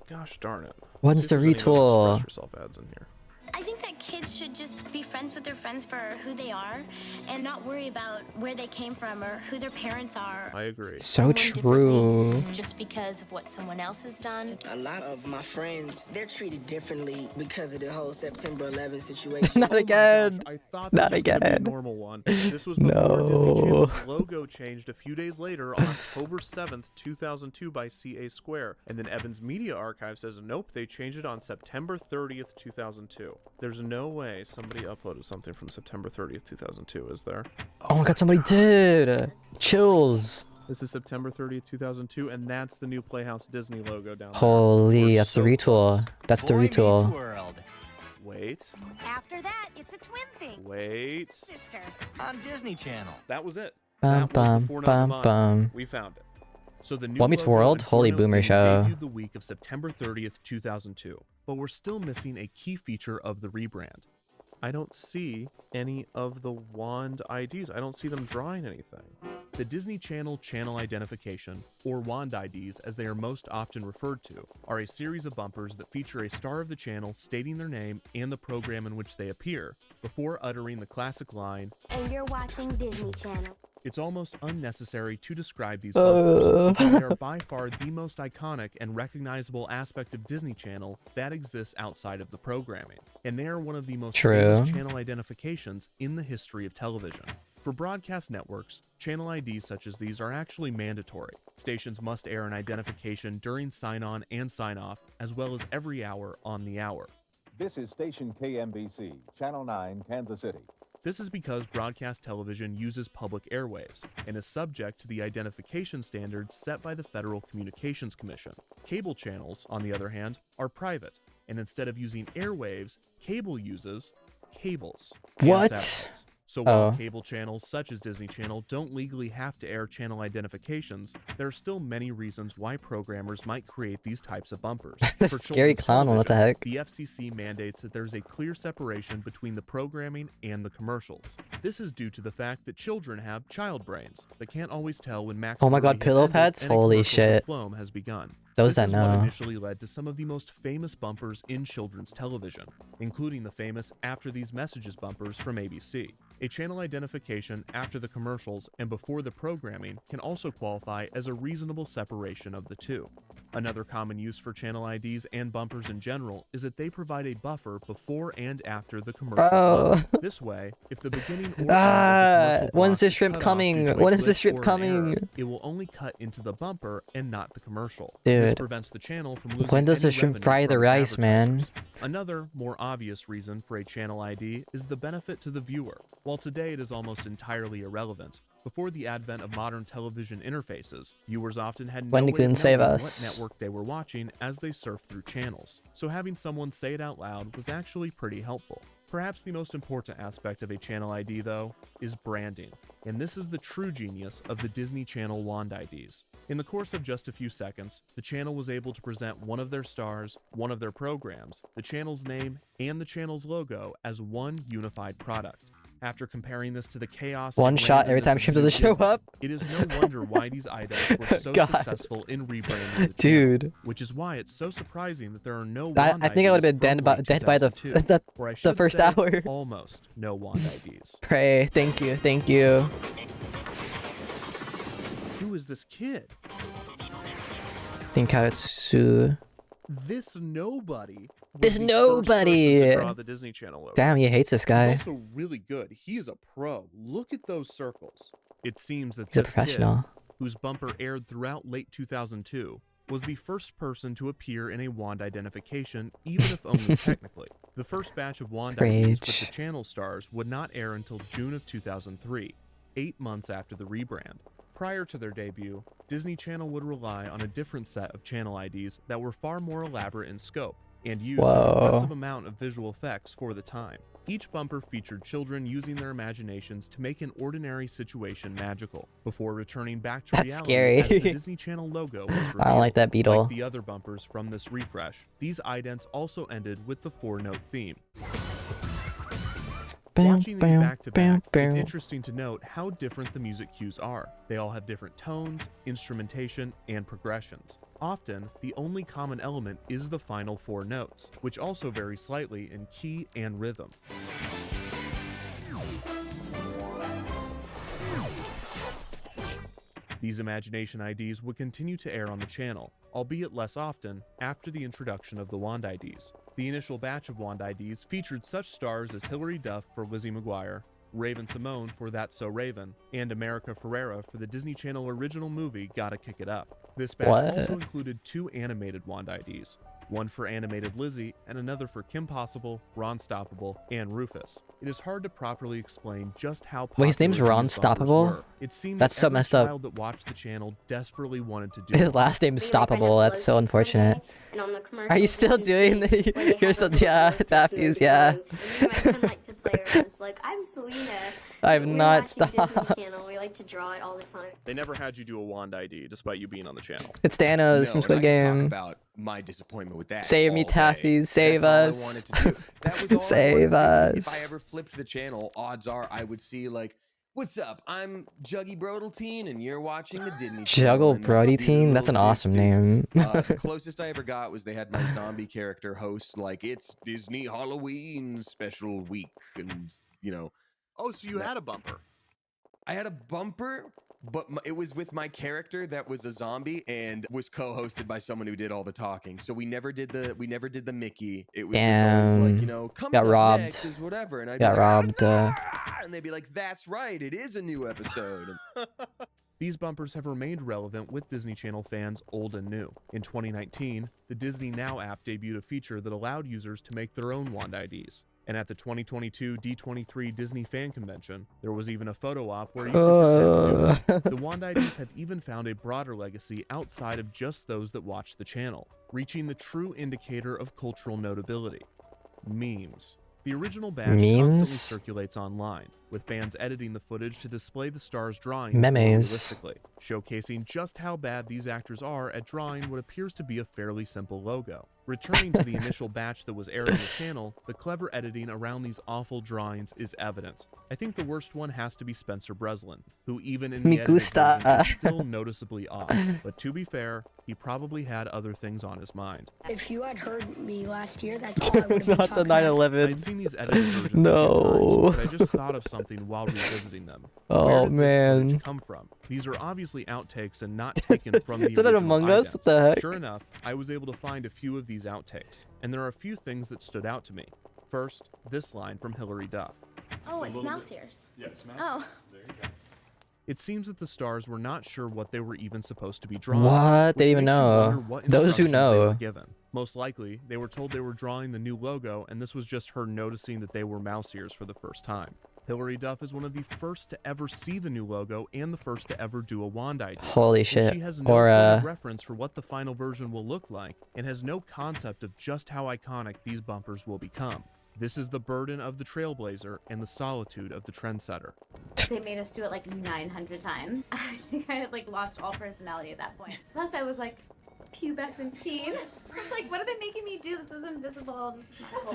Gosh darn it. When's See if the there's any other retool? Express Yourself ads in here. I think that kids should just be friends with their friends for who they are and not worry about where they came from or who their parents are. I agree. So true. Just because of what someone else has done. A lot of my friends, they're treated differently because of the whole September 11 situation. Not again. I thought this Not was gonna be a again. normal one. This was before Disney No. Channel's logo changed a few days later on October 7th, 2002 by CA Square. And then Evans Media Archive says, nope, they changed it on September 30th, 2002. There's no way somebody uploaded something from September 30th, 2002, is there? Oh my god, somebody did. Chills. This is September 30th, 2002, and that's the new Playhouse Disney logo down there. Holy, We're that's the so retool. close. That's the Boy Meets retool. World. Wait, After that, it's a twin thing. wait. Sister. On Disney Channel. That was it. Bum, That was bum, before bum, Nevermind. bum. We found it. So the new Boy Meets logo World? and Holy footnote boomer theme show. debuted the week of September 30th, 2002. But we're still missing a key feature of the rebrand. I don't see any of the wand IDs. I don't see them drawing anything. The Disney Channel channel identification, or wand IDs as they are most often referred to, are a series of bumpers that feature a star of the channel stating their name and the program in which they appear, before uttering the classic line, And you're watching Disney Channel. it's almost unnecessary to describe these bumpers because they are by far the most iconic and recognizable aspect of Disney Channel that exists outside of the programming. And they are one of the most famous channel identifications in the history of television. For broadcast networks, channel IDs such as these are actually mandatory. Stations must air an identification during sign-on and sign-off, as well as every hour on the hour. This is station KMBC, Channel 9, Kansas City. This is because broadcast television uses public airwaves and is subject to the identification standards set by the Federal Communications Commission. Cable channels, on the other hand, are private, and instead of using airwaves, cable uses cables. and What? satellites. So while Oh. cable channels such as Disney Channel don't legally have to air channel identifications, there are still many reasons why programmers might create these types of bumpers. The For scary children's clown one, what the television, heck? The FCC mandates that there's a clear separation between the programming and the commercials. This is due to the fact that children have child brains that can't always tell when Max Oh my god, has pillow ended pets? and a Holy commercial for shit. Floam has begun. Those This that is what know. initially led to some of the most famous bumpers in children's television, including the famous After These Messages bumpers from ABC. A channel identification after the commercials and before the programming can also qualify as a reasonable separation of the two. Another common use for channel IDs and bumpers in general is that they provide a buffer before and after the commercial Bro. block. This way, if the beginning or end of the commercial When's block the is shrimp cut off coming? due to a When is the glitch shrimp or an error, coming? it will only cut into the bumper and not the commercial. This Dude. prevents the channel from losing When does any the shrimp revenue fry the from its rice, man? advertisers. Another, more obvious reason for a channel ID is the benefit to the viewer. While today it is almost entirely irrelevant, before the advent of modern television interfaces, viewers often had no Wendy way of couldn't save knowing us. what network they were watching as they surfed through channels. So having someone say it out loud was actually pretty helpful. Perhaps the most important aspect of a channel ID, though, is branding. And this is the true genius of the Disney Channel wand IDs. In the course of just a few seconds, the channel was able to present one of their stars, one of their programs, the channel's name, and the channel's logo as one unified product. After comparing this to the chaos One and shot every randomness time of Shrimp doesn't Disney, show up? it is no wonder why these items were so God. successful in rebranding the Dude. channel, which is why it's so surprising that there are no I wand think I would have IDs been from dead by the 2002, or I the should first say, hour. almost no wand IDs. Pray, thank you, thank you. Who is this kid? Think how it's Sue. This nobody. was This the first nobody. person to draw the Disney Channel logo. Damn, he hates this guy. He's also really good. He is a pro. Look at those circles. It seems that He's a this professional. kid, whose bumper aired throughout late 2002, was the first person to appear in a wand identification, even if only technically. The first batch of wand IDs with the channel stars would not air until June of 2003, 8 months after the rebrand. Prior to their debut, Disney Channel would rely on a different set of channel IDs that were far more elaborate in scope and used an impressive amount of visual effects for the time. Each bumper featured children using their imaginations to make an ordinary situation magical, before returning back to reality scary. as the Disney Channel logo was revealed. I don't like that beetle. Like the other bumpers from this refresh, these idents also ended with the 4-note theme. Watching these back-to-back, it's interesting to note how different the music cues are. They all have different tones, instrumentation, and progressions. Often, the only common element is the final 4 notes, which also vary slightly in key and rhythm. These imagination IDs would continue to air on the channel, albeit less often, after the introduction of the wand IDs. The initial batch of wand IDs featured such stars as Hilary Duff for Lizzie McGuire, Raven Simone for That's So Raven, and America Ferrera for the Disney Channel original movie Gotta Kick It Up. This batch also included 2 animated wand IDs, one for animated Lizzie and another for Kim Possible, Ron Stoppable, and Rufus. It is hard to properly explain just how popular Wait, his name's Ron these bumpers Stoppable? were. It seemed That's that so every messed up. child that watched the channel desperately wanted to do His it. last name's Stoppable. That's so unfortunate. Are you still doing the? You're still, yeah, Daffy's, yeah. Like, I'm Selena. I've We're not watching Disney stopped. Channel. We like to draw it all the time. They never had you do a wand ID despite you being on the channel. It's Thanos from Squid and I can Game. talk about my disappointment with that. Save me, all day. Taffies. Save That's all I us. wanted to do. That was all Save I wanted to do. If us. I ever flipped the channel, odds are I would see like, "What's up? I'm Juggy Brodelteen, and you're watching the Disney Channel." Juggle Brody Teen? That's an awesome name. The closest I ever got was they had my zombie character host like, "It's Disney Halloween special week," and you know. Oh, so you had a bumper? I had a bumper, but it was with my character that was a zombie and was co-hosted by someone who did all the talking. So we never did the Mickey. It was just always like, you know, coming got up robbed. next is whatever, and I'd Got be like, robbed. and they'd be like, "That's right, it is a new episode." These bumpers have remained relevant with Disney Channel fans old and new. In 2019, the Disney Now app debuted a feature that allowed users to make their own wand IDs. And at the 2022 D23 Disney Fan Convention, there was even a photo op where you could pretend to do it. The wand IDs have even found a broader legacy outside of just those that watch the channel, reaching the true indicator of cultural notability: memes. The original badge constantly circulates online, with fans editing the footage to display the stars' drawings more realistically, showcasing just how bad these actors are at drawing what appears to be a fairly simple logo. Returning to the initial batch that was aired on the channel, the clever editing around these awful drawings is evident. I think the worst one has to be Spencer Breslin, who even in the edited version is still noticeably off. But to be fair, he probably had other things on his mind. If you had heard me last year, that's all I would have Not the 9/11. I'd seen these edited versions No. a few times, but I just thought of something while revisiting them. Oh, Where did man. this footage come from? These are obviously outtakes and not taken from the Isn't it original Among Us? idents. What the heck? Sure enough, I was able to find a few of these outtakes, and there are a few things that stood out to me. First, this line from Hilary Duff. Oh, it's mouse ears. Yes, Oh. There you go. It seems that the stars were not sure what they were even supposed to be drawing. What? They which even makes you know. wonder what Those who instructions they were know. given. Most likely, they were told they were drawing the new logo, and this was just her noticing that they were mouse ears for the first time. Hilary Duff is one of the first to ever see the new logo and the first to ever do a wand ID. Holy And shit. She has no Or, point of reference for what the final version will look like, and has no concept of just how iconic these bumpers will become. This is the burden of the trailblazer and the solitude of the trendsetter. They made us do it like 900 times. I think I had like lost all personality at that point. Plus I was like pubescent teen. I was like, what are they making me do? This isn't visible. This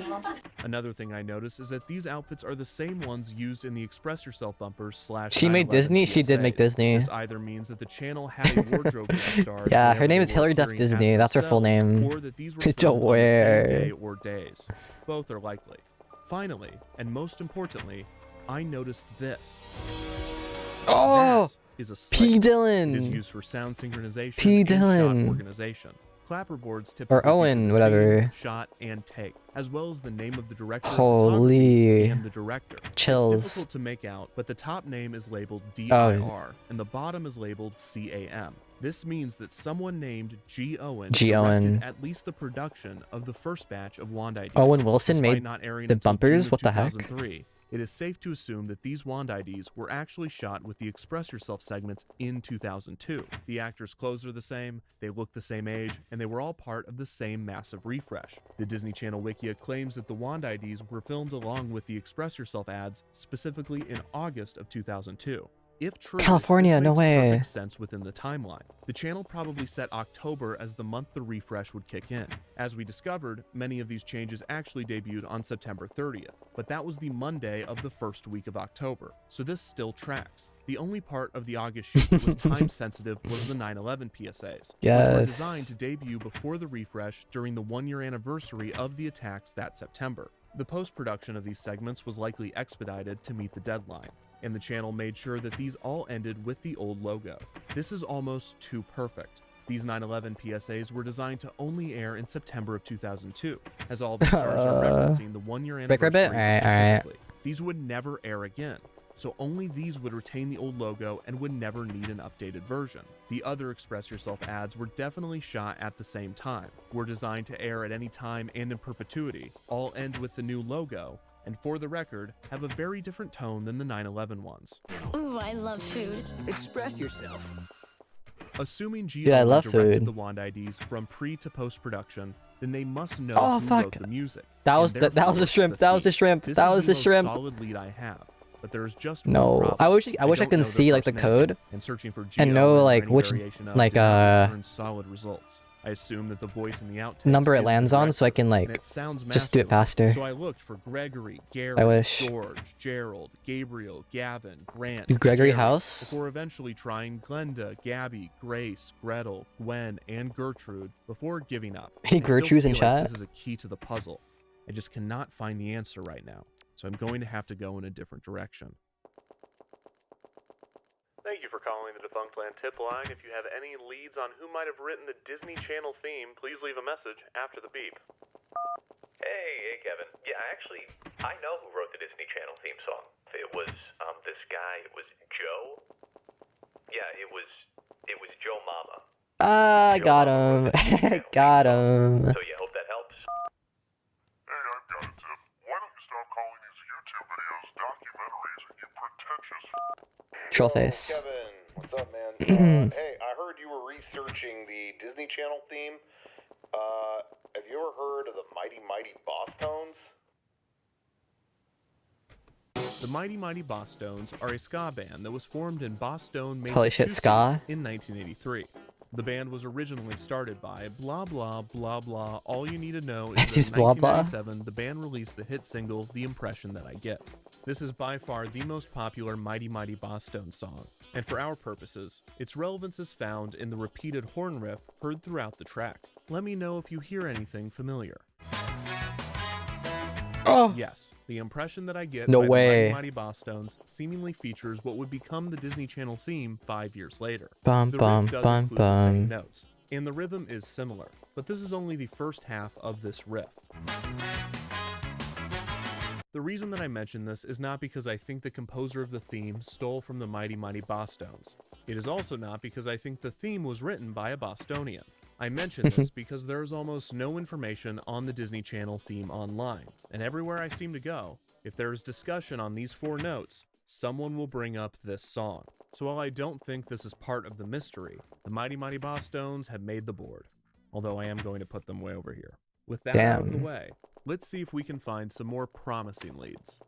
is not cool. Another thing I noticed is that these outfits are the same ones used in the Express Yourself bumpers / She made 9/11 Disney? She did make PSAs. Disney. This either means that the channel had a wardrobe of the stars. Yeah, and her they name were is Hilary Duff appearing Disney. as That's her full themselves, name. Or that these were Don't filmed on the same wear. day or days. Both are likely. Finally, and most importantly, I noticed this. Oh! That is a P. slate. Dillon. It is used for sound synchronization P. and shot Dillon. organization. Clapperboards typically Or Owen, feature the whatever. scene, shot, and take, as well as the name of the director of Holy photography and the director. chills. It's difficult to make out, but the top name is labeled DIR, and the bottom is labeled CAM. This means that someone named G. Owen G. Owen. directed at least the production of the first batch of Wand IDs. Owen Wilson Despite made not airing the until bumpers? June of What the heck? 2003, it is safe to assume that these Wand IDs were actually shot with the Express Yourself segments in 2002. The actors' clothes are the same, they look the same age, and they were all part of the same massive refresh. The Disney Channel Wikia claims that the Wand IDs were filmed along with the Express Yourself ads, specifically in August of 2002. If true, California, this no makes way. perfect sense within the timeline. The channel probably set October as the month the refresh would kick in. As we discovered, many of these changes actually debuted on September 30th, but that was the Monday of the first week of October, so this still tracks. The only part of the August shoot that was time sensitive was the 9/11 PSAs, which were designed to debut before the refresh during the 1-year anniversary of the attacks that September. The post-production of these segments was likely expedited to meet the deadline, and the channel made sure that these all ended with the old logo. This is almost too perfect. These 9/11 PSAs were designed to only air in September of 2002, as all the stars are referencing the 1-year anniversary specifically. These would never air again, so only these would retain the old logo and would never need an updated version. The other Express Yourself ads were definitely shot at the same time, were designed to air at any time and in perpetuity, all end with the new logo, and for the record, have a very different tone than the 9/11 ones. Ooh, I love food. Express yourself. Assuming G. Dude, I Owen love directed food. the Wand IDs from pre to post production, then they must know Oh, who fuck. wrote the music. That and was that was therefore the shrimp. the That was the theme. shrimp. This That is was the the most shrimp. solid lead I have, but there is just one No, problem. I wish I don't can know see their like the first code name, and searching for G. and know Owen or like any which variation of like did not return solid results. I assume that the voice in the outtakes number it is lands the on so I director, can and like it sounds just do it masculine. faster. So I looked for Gregory, Gary, wish. George, Gerald, Gabriel, Gavin, Grant, Dude, Gregory Jerry, House? before eventually trying Glenda, Gabby, Grace, Gretel, Gwen, and Gertrude before giving up. Any I still Gertrudes in feel like chat? This is a key to the puzzle. I just cannot find the answer right now, so I'm going to have to go in a different direction. Thank you for calling the Defunct Land tip line. If you have any leads on who might have written the Disney Channel theme, please leave a message after the beep. Hey, Kevin. Yeah, actually, I know who wrote the Disney Channel theme song. It was this guy. It was Joe. Yeah, it was Joe Mama. Got him. Got him. So yeah, hope that helps. Hey, I've got a tip. Why don't you stop calling these YouTube videos documentaries, you pretentious... Troll face. Kevin, what's up, man? Hey, I heard you were researching the Disney Channel theme. Have you ever heard of the Mighty Mighty Boss Tones? The Mighty Mighty Bosstones are a ska band that was formed in Boston, Holy shit, Massachusetts ska? in 1983. The band was originally started by blah blah blah blah. All you need to know is Seems that blah, in blah. 1997, the band released the hit single "The Impression That I Get." This is by far the most popular Mighty Mighty Bosstones song, and for our purposes, its relevance is found in the repeated horn riff heard throughout the track. Let me know if you hear anything familiar. Oh. Yes, the impression that I get No by way. the Mighty Mighty Bosstones seemingly features what would become the Disney Channel theme 5 years later. Bum, The bum, riff does bum, include the same bum. notes, and the rhythm is similar, but this is only the first half of this riff. The reason that I mention this is not because I think the composer of the theme stole from the Mighty Mighty Bosstones. It is also not because I think the theme was written by a Bostonian. I mention this because there is almost no information on the Disney Channel theme online, and everywhere I seem to go, if there is discussion on these 4 notes, someone will bring up this song. So while I don't think this is part of the mystery, the Mighty Mighty Bosstones have made the board, although I am going to put them way over here. With that out of the Damn. way, let's see if we can find some more promising leads.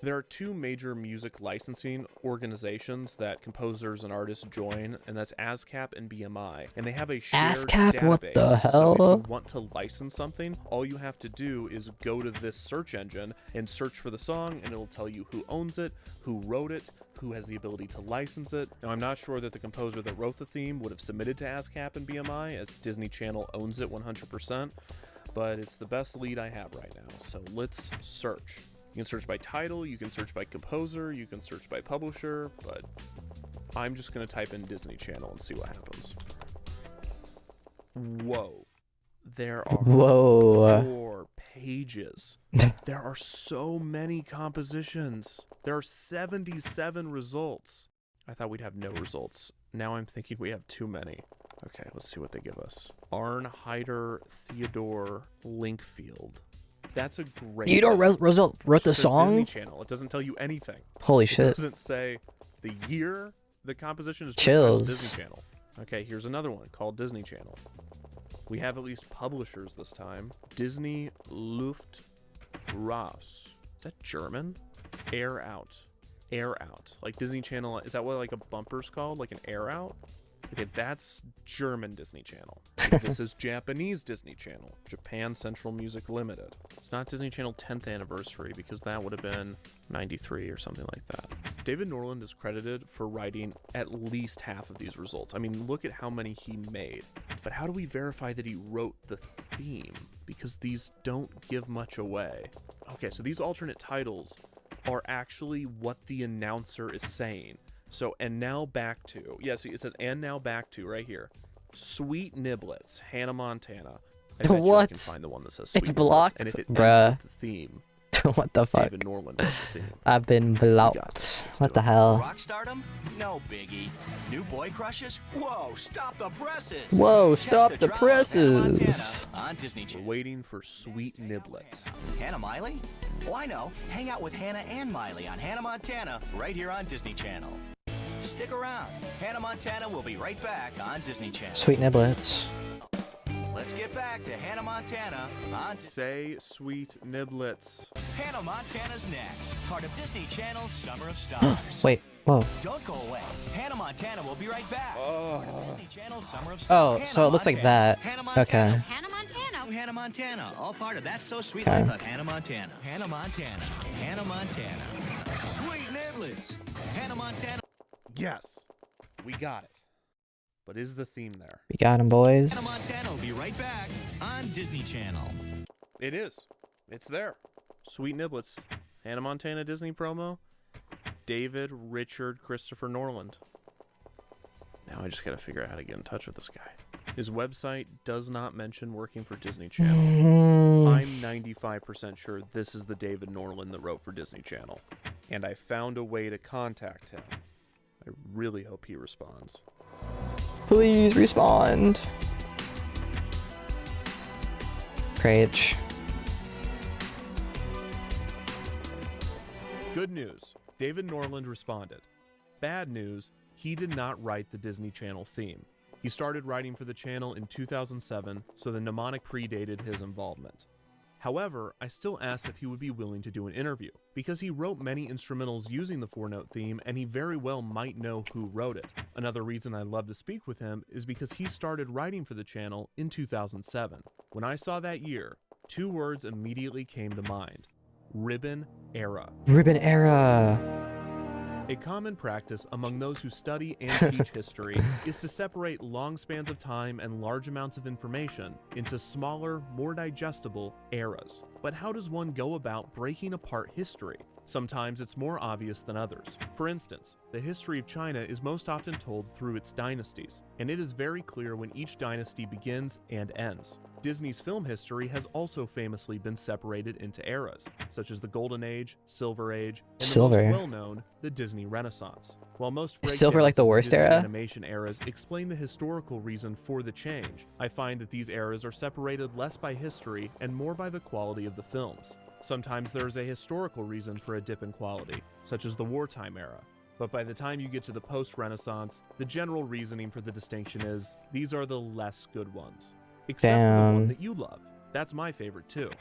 There are 2 major music licensing organizations that composers and artists join, and that's ASCAP and BMI, and they have a shared ASCAP? database. What the So if hell? you want to license something, all you have to do is go to this search engine and search for the song, and it'll tell you who owns it, who wrote it, who has the ability to license it. Now, I'm not sure that the composer that wrote the theme would have submitted to ASCAP and BMI, as Disney Channel owns it 100%, but it's the best lead I have right now, so let's search. You can search by title, you can search by composer, you can search by publisher, but I'm just going to type in Disney Channel and see what happens. Whoa. There are Whoa. 4 pages. There are so many compositions. There are 77 results. I thought we'd have no results. Now I'm thinking we have too many. Okay, let's see what they give us. Arnheider Theodore Linkfield. That's a great Theodore Roosevelt wrote the It says song? Disney Channel. It doesn't tell you anything. Holy It shit. doesn't say the year. The composition is just titled Disney Channel. Okay, here's another one called Disney Channel. We have at least publishers this time. Disney Luft Raus. Is that German? Air Out. Air Out. Like Disney Channel. Is that what like a bumper's called? Like an air out? Okay, that's German Disney Channel. This is Japanese Disney Channel. Japan Central Music Limited. It's not Disney Channel 10th anniversary because that would have been 93 or something like that. David Norland is credited for writing at least half of these results. I mean, look at how many he made. But how do we verify that he wrote the theme? Because these don't give much away. Okay, so these alternate titles are actually what the announcer is saying. So, and now back to, so it says, and now back to, right here. Sweet Niblets, Hannah Montana. I bet you I can find the one that says Sweet It's Niblets, blocked, and if it bruh. ends with the theme, What the fuck? David Norland wrote the theme. I've been blocked. What the hell? Rock stardom? No biggie. New boy crushes? Whoa, stop the presses! Whoa, Catch stop the drama of Hannah Montana presses. on Disney We're Channel. waiting for Sweet Niblets. Hannah Miley? Oh, I know. Hang out with Hannah and Miley on Hannah Montana right here on Disney Channel. Stick around. Hannah Montana will be right back on Disney Channel. Sweet Niblets. Let's get back to Hannah Montana on Say Sweet Niblets. Hannah Montana's next. Part of Disney Channel's Summer of Stars. Wait, whoa. Don't go away. Hannah Montana will be right back. Part of Disney Channel's Summer of Oh, Stars. so it looks like that. Okay. Hannah Montana. Hannah Montana. All part of That's So Sweet Okay. Life of Hannah Montana. Hannah Montana. Hannah Montana. Sweet Niblets. Hannah Montana. Yes, we got it. But is the theme there? We got him, boys. Hannah Montana will be right back on Disney Channel. It is. It's there. Sweet Niblets. Hannah Montana Disney promo. David Richard Christopher Norland. Now I just gotta figure out how to get in touch with this guy. His website does not mention working for Disney Channel. I'm 95% sure this is the David Norland that wrote for Disney Channel. And I found a way to contact him. I really hope he responds. Please respond. Rage. Good news. David Norland responded. Bad news. He did not write the Disney Channel theme. He started writing for the channel in 2007, so the mnemonic predated his involvement. However, I still asked if he would be willing to do an interview, because he wrote many instrumentals using the 4-note theme and he very well might know who wrote it. Another reason I'd love to speak with him is because he started writing for the channel in 2007. When I saw that year, 2 words immediately came to mind. Ribbon Era. Ribbon Era. A common practice among those who study and teach history is to separate long spans of time and large amounts of information into smaller, more digestible eras. But how does one go about breaking apart history? Sometimes it's more obvious than others. For instance, the history of China is most often told through its dynasties, and it is very clear when each dynasty begins and ends. Disney's film history has also famously been separated into eras, such as the Golden Age, Silver Age, and the most well-known, the Disney Renaissance. While most Is Silver like the worst Disney era? animation eras explain the historical reason for the change, I find that these eras are separated less by history and more by the quality of the films. Sometimes there is a historical reason for a dip in quality, such as the wartime era. But by the time you get to the post-Renaissance, the general reasoning for the distinction is, these are the less good ones. Except for the one that you love. That's my favorite too.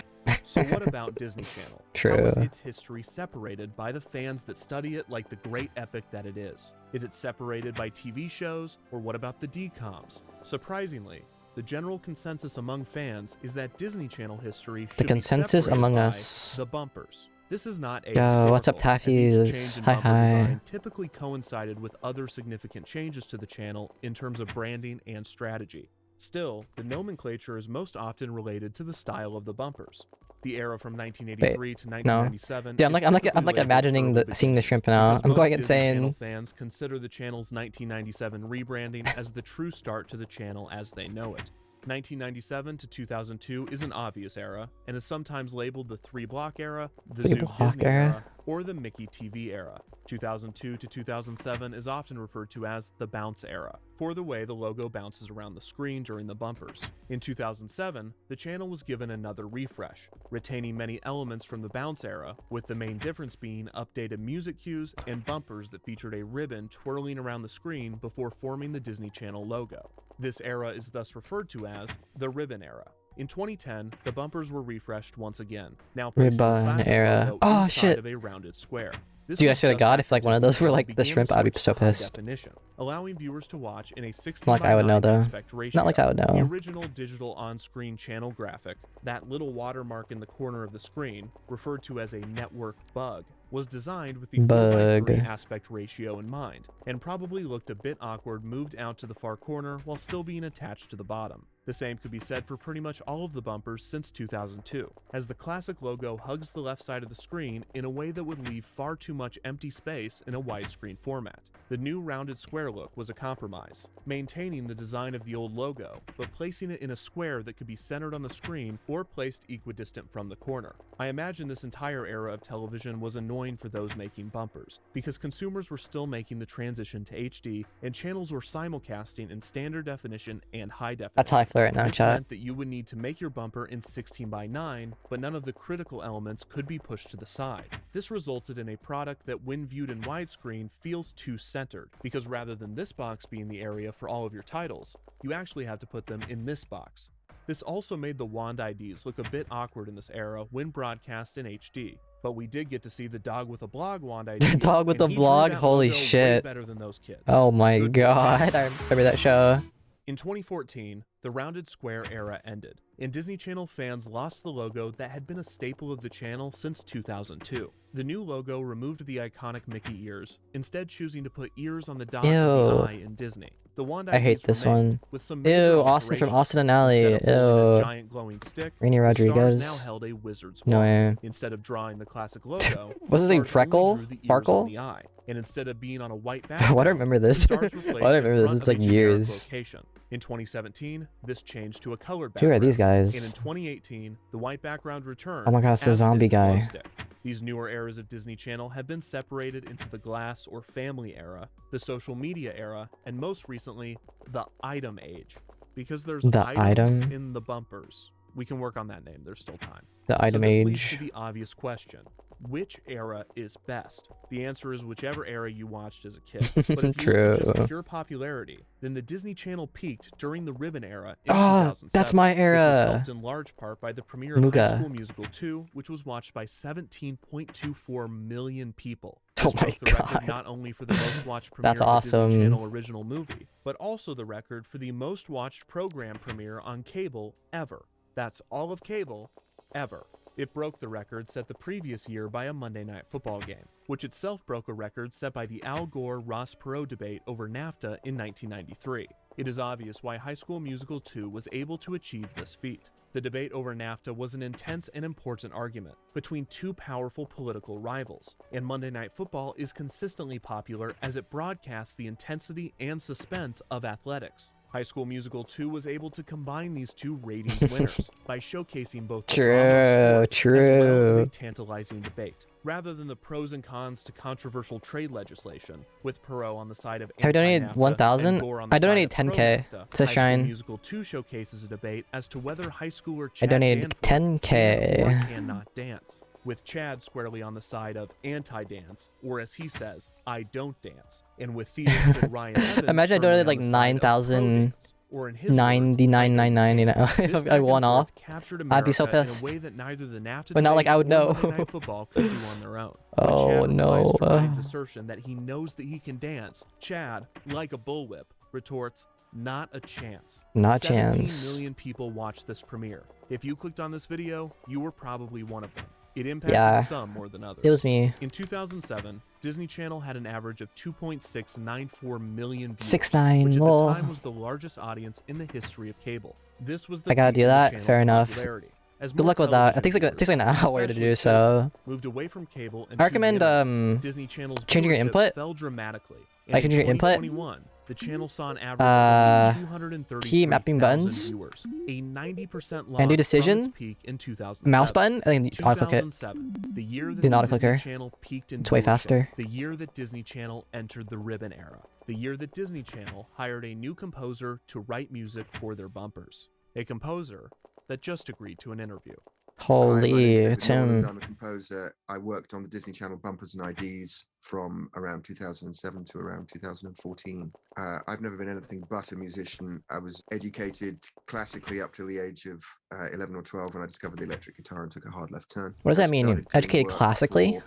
So what about Disney Channel? True. How is its history separated by the fans that study it like the great epic that it is? Is it separated by TV shows, or what about the DCOMs? Surprisingly, the general consensus among fans is that Disney Channel history should The consensus be separated among by us. the bumpers. This is not Yo, what's up, ahistorical, as each Taffies? change in Hi, bumper hi. design typically coincided with other significant changes to the channel in terms of branding and strategy. Still, the nomenclature is most often related to the style of the bumpers. The era from 1983 to 1997. Dude, I'm like labeled imagining Urban seeing the shrimp Beginnings, now. because I'm most going Disney Channel insane. fans consider the channel's 1997 rebranding as the true start to the channel as they know it. 1997 to 2002 is an obvious era, and is sometimes labeled the 3-block era, the Zoom Three-block Disney era? era, or the Mickey TV era. 2002 to 2007 is often referred to as the bounce era, for the way the logo bounces around the screen during the bumpers. In 2007, the channel was given another refresh, retaining many elements from the bounce era, with the main difference being updated music cues and bumpers that featured a ribbon twirling around the screen before forming the Disney Channel logo. This era is thus referred to as the ribbon era. In 2010, the bumpers were refreshed once again, now placing the Ribbon classic era. logo Oh, inside shit. of a rounded square. This Dude, I was swear to just God, if after like one of Disney those were Channel like the began to shrimp, I'd be switch so to high pissed. definition, allowing viewers to watch in a 16:9 Not like I would know, though. aspect ratio. Not like I would know. The original digital on-screen channel graphic, that little watermark in the corner of the screen, referred to as a network bug, was designed with the 4:3 aspect ratio in mind, and probably looked a bit awkward moved out to the far corner while still being attached to the bottom. The same could be said for pretty much all of the bumpers since 2002, as the classic logo hugs the left side of the screen in a way that would leave far too much empty space in a widescreen format. The new rounded square look was a compromise, maintaining the design of the old logo, but placing it in a square that could be centered on the screen or placed equidistant from the corner. I imagine this entire era of television was annoying for those making bumpers, because consumers were still making the transition to HD and channels were simulcasting in standard definition and high definition. That's how I feel right now, This chat. meant that you would need to make your bumper in 16:9, but none of the critical elements could be pushed to the side. This resulted in a product that when viewed in widescreen feels too centered, because rather than this box being the area for all of your titles, you actually have to put them in this box. This also made the wand IDs look a bit awkward in this era when broadcast in HD, but we did get to see the dog with a blog wand ID. The dog with the and he drew blog? that Holy logo way shit. better than those kids. Oh my Good god, I remember that show. In 2014, the rounded square era ended, and Disney Channel fans lost the logo that had been a staple of the channel since 2002. The new logo removed the iconic Mickey ears, instead choosing to put ears on the dot of Ew. the eye in Disney. The wand I hate IDs this remained, one. with some major Ew, Austin from alterations. Austin and Ally. Instead of holding a Ew. giant glowing stick, Rainy the stars Rodriguez. now held a wizard's No wand. way. Instead of drawing the classic logo, What's his the name? stars only Freckle? drew the ears Sparkle? on the eye. And instead of being on a white background, Why do I remember this? the stars were Why do I placed in remember this? front It's of a like generic years. location. In 2017, this changed to a colored Who are background. these guys? And in 2018, the white background returned. Oh my god, it's the as zombie did the glow guy. stick. These newer eras of Disney Channel have been separated into the glass or family era, the social media era, and most recently, the item age. Because there's The items item? in the bumpers. We can work on that name, there's still time. The item so this leads age. to the obvious question. Which era is best? The answer is whichever era you watched as a kid. But if you look at just True. pure popularity, then the Disney Channel peaked during the Ribbon era in Ah, 2007. that's my This was era. helped in large part by the premiere of High Muga. School Musical 2, which was watched by 17.24 million people. Oh This my broke the record God. not only for the most watched premiere That's of a Disney awesome. Channel original movie, but also the record for the most watched program premiere on cable ever. That's all of cable ever. It broke the record set the previous year by a Monday Night Football game, which itself broke a record set by the Al Gore-Ross Perot debate over NAFTA in 1993. It is obvious why High School Musical 2 was able to achieve this feat. The debate over NAFTA was an intense and important argument between two powerful political rivals, and Monday Night Football is consistently popular as it broadcasts the intensity and suspense of athletics. High School Musical 2 was able to combine these two ratings winners by showcasing both the drama of sports as well as a tantalizing debate, rather than the pros and cons to controversial trade legislation, with Perot on the side of Have you donated anti-NAFTA 1,000? and Gore on the I side donated of 10K. pro-NAFTA. It's a High shine. School Musical 2 showcases a debate as to whether high schooler I Chad donated Danforth can or 10K. cannot dance, with Chad squarely on the side of anti-dance, or as he says, I don't dance, and with theater kid Ryan Evans Imagine I firmly donated on like the side of 9,000. pro-dance, or in his words, I don't 99,999. This If back I and won forth off, captured I'd be so America pissed. in a way that neither the NAFTA But not like debate I would or know. Monday Night Football could do on their own. When Oh, Chad replies no. to Ryan's assertion that he knows that he can dance, Chad, like a bullwhip, retorts, not a chance. Not a 17 chance. million people watched this premiere. If you clicked on this video, you were probably one of them. It impacted Yeah. some more than others. It was me. In 2007, Disney Channel had an average of 2.694 million viewers, 6'9", which at the lol. time was the largest audience in the history of cable. This was the I gotta peak do of the that. channel's Fair enough. popularity. As Good more luck with that. I think television it takes like an viewers, hour to do especially so. children, moved away from cable and I to the recommend internet, Disney Channel's changing your viewership input. fell dramatically. Like And changing in your input. 2021, the channel saw an average of only key mapping 233,000 buttons. viewers, a 90% loss And do from decision. its peak in 2007. Mouse button. I think auto click it. 2007, the year that Do not the click Disney her. Channel peaked in It's way viewership, faster. the year that Disney Channel entered the ribbon era, the year that Disney Channel hired a new composer to write music for their bumpers, a composer that just agreed to an interview. Holy, it's him. I'm a composer. I worked on the Disney Channel bumpers and IDs from around 2007 to around 2014. I've never been anything but a musician. I was educated classically up to the age of 11 or 12 when I discovered the electric guitar and took a hard left turn. What does I that mean? started doing Educated work classically?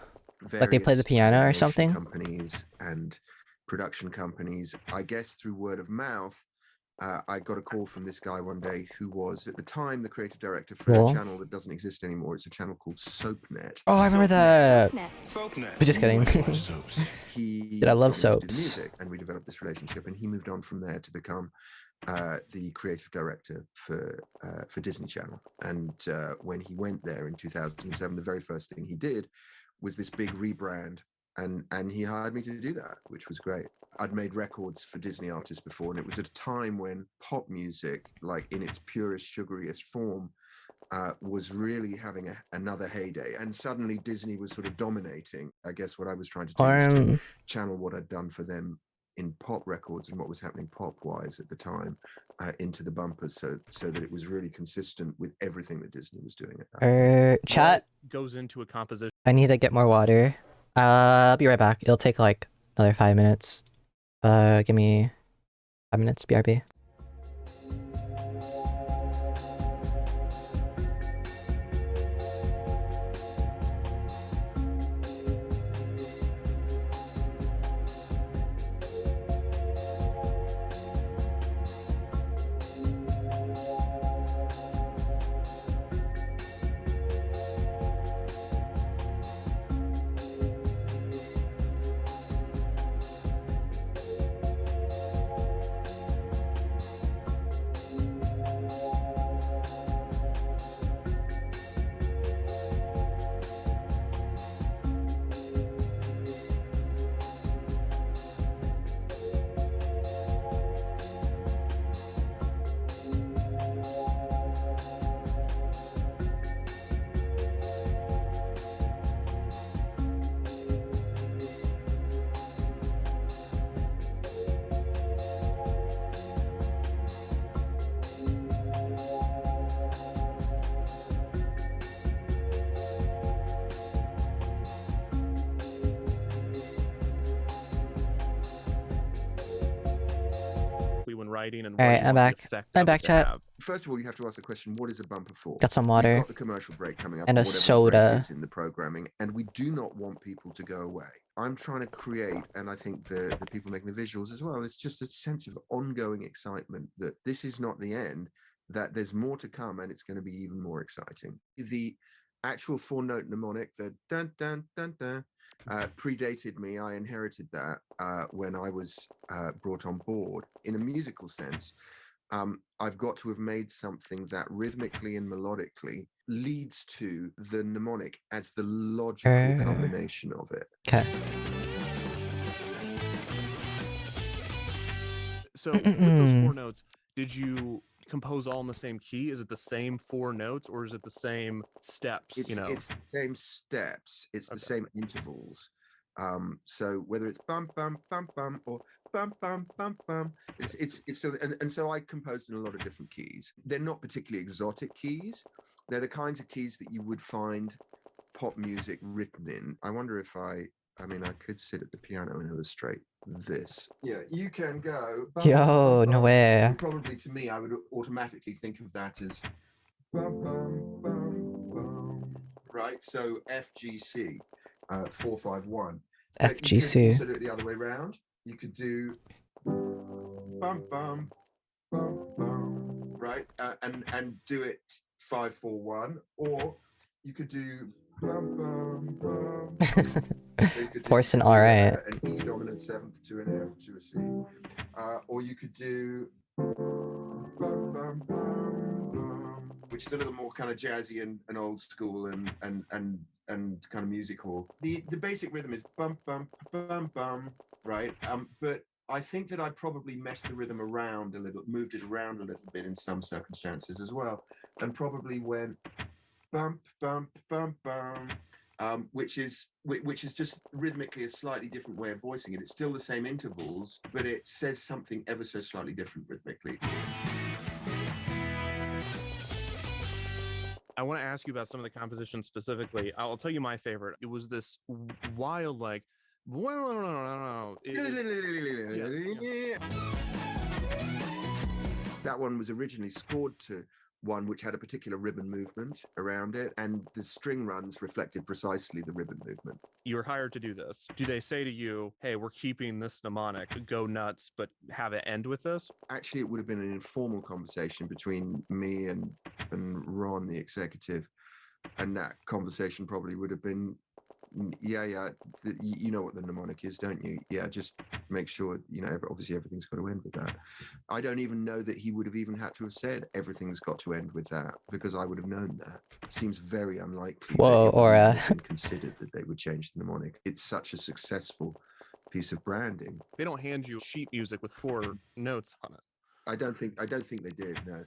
for Like they play the various piano or animation something? companies and production companies. I guess through word of mouth. I got a call from this guy one day who was at the time the creative director for Cool. a channel that doesn't exist anymore. It's a channel called SoapNet. Oh, I remember that. SoapNet. But just kidding. He Dude, I love got me to do the soaps. music, and we developed this relationship, and he moved on from there to become the creative director for Disney Channel. And when he went there in 2007, the very first thing he did was this big rebrand, and he hired me to do that, which was great. I'd made records for Disney artists before, and it was at a time when pop music, like in its purest, sugariest form, was really having another heyday. And suddenly Disney was sort of dominating. I guess what I was trying to do was to channel what I'd done for them in pop records and what was happening pop-wise at the time into the bumpers, so that it was really consistent with everything that Disney was doing at that time. Chat. Goes into a composition. I need to get more water. I'll be right back. It'll take like another 5 minutes. Give me 5 minutes, BRB. When writing and All right, what I'm you want the back. effect I'm of back, it to chat. have. First of all, you have to ask the question, what is a bumper for? Got some We've water. got the commercial break coming up. And a whatever the break soda. is in the programming, and we do not want people to go away. I'm trying to create, and I think the people making the visuals as well, it's just a sense of ongoing excitement that this is not the end, that there's more to come, and it's going to be even more exciting. The actual 4-note mnemonic, the dun dun dun dun, predated me. I inherited that when I was brought on board. In a musical sense, I've got to have made something that rhythmically and melodically leads to the mnemonic as the logical combination of it. Okay. So with those 4 notes, did you compose all in the same key? Is it the same 4 notes, or is it the same steps? It's the same steps. It's the same intervals. So whether it's bum bum bum bum or bum bum bum bum, it's still, and so I composed in a lot of different keys. They're not particularly exotic keys. They're the kinds of keys that you would find pop music written in. I wonder if I could sit at the piano and illustrate this. Yeah, you can go. Bum, Yo, bum, no bum. way. And probably to me, I would automatically think of that as bum bum bum bum. Right. So FGC 451. But you could FGC. also do it the other way around. You could do bum bum bum bum. Right. And do it 541, or you could do bum bum bum. Porson, all right. An E dominant 7th to an F to a C, or you could do bum bum bum bum, which is a little more kind of jazzy and old school and kind of music hall. The basic rhythm is bum bum bum bum, right? But I think that I probably messed the rhythm around a little, moved it around a little bit in some circumstances as well, and probably went bump, bump, bump, bump, which is just rhythmically a slightly different way of voicing it. It's still the same intervals, but it says something ever so slightly different rhythmically. I want to ask you about some of the compositions specifically. I'll tell you my favorite. It was this wild, like, That one was originally scored to one which had a particular ribbon movement around it, and the string runs reflected precisely the ribbon movement. You were hired to do this. Do they say to you, hey, we're keeping this mnemonic, go nuts, but have it end with this? Actually, it would have been an informal conversation between me and Ron, the executive, and that conversation probably would have been, yeah, you know what the mnemonic is, don't you? Yeah, just make sure, obviously everything's got to end with that. I don't even know that he would have even had to have said everything's got to end with that, because I would have known that. Seems very unlikely that it would have been considered that they would change the mnemonic. It's such a successful piece of branding. They don't hand you sheet music with 4 notes on it. I don't think they did, no.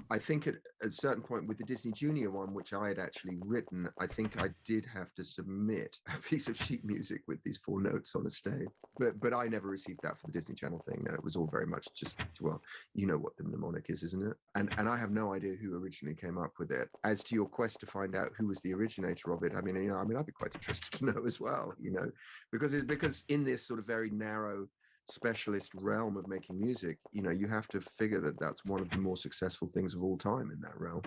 I think at a certain point with the Disney Junior one, which I had actually written, I think I did have to submit a piece of sheet music with these 4 notes on a stage. But I never received that for the Disney Channel thing. No, it was all very much just, well, you know what the mnemonic is, isn't it? And I have no idea who originally came up with it. As to your quest to find out who was the originator of it, I'd be quite interested to know as well, because in this sort of very narrow specialist realm of making music, you have to figure that that's one of the more successful things of all time in that realm.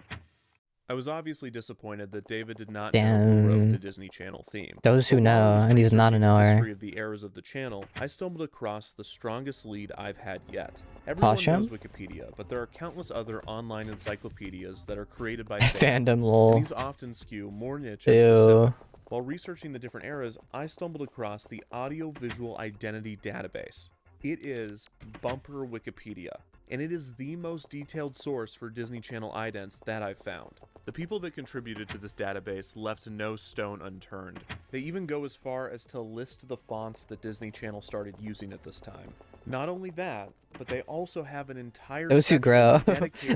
I was obviously disappointed that David did not know who wrote the Disney Channel theme. Those who know, and he's not a knower. The history of the eras of the channel, I stumbled across the strongest lead I've had yet. Everyone knows Wikipedia, but there are countless other online encyclopedias that are created by fandom lol. And these often skew more niche and specific. While researching the different eras, I stumbled across the Audiovisual Identity Database. It is bumper Wikipedia, and it is the most detailed source for Disney Channel idents that I've found. The people that contributed to this database left no stone unturned. They even go as far as to list the fonts that Disney Channel started using at this time. Not only that, but they also have an entire those who grow,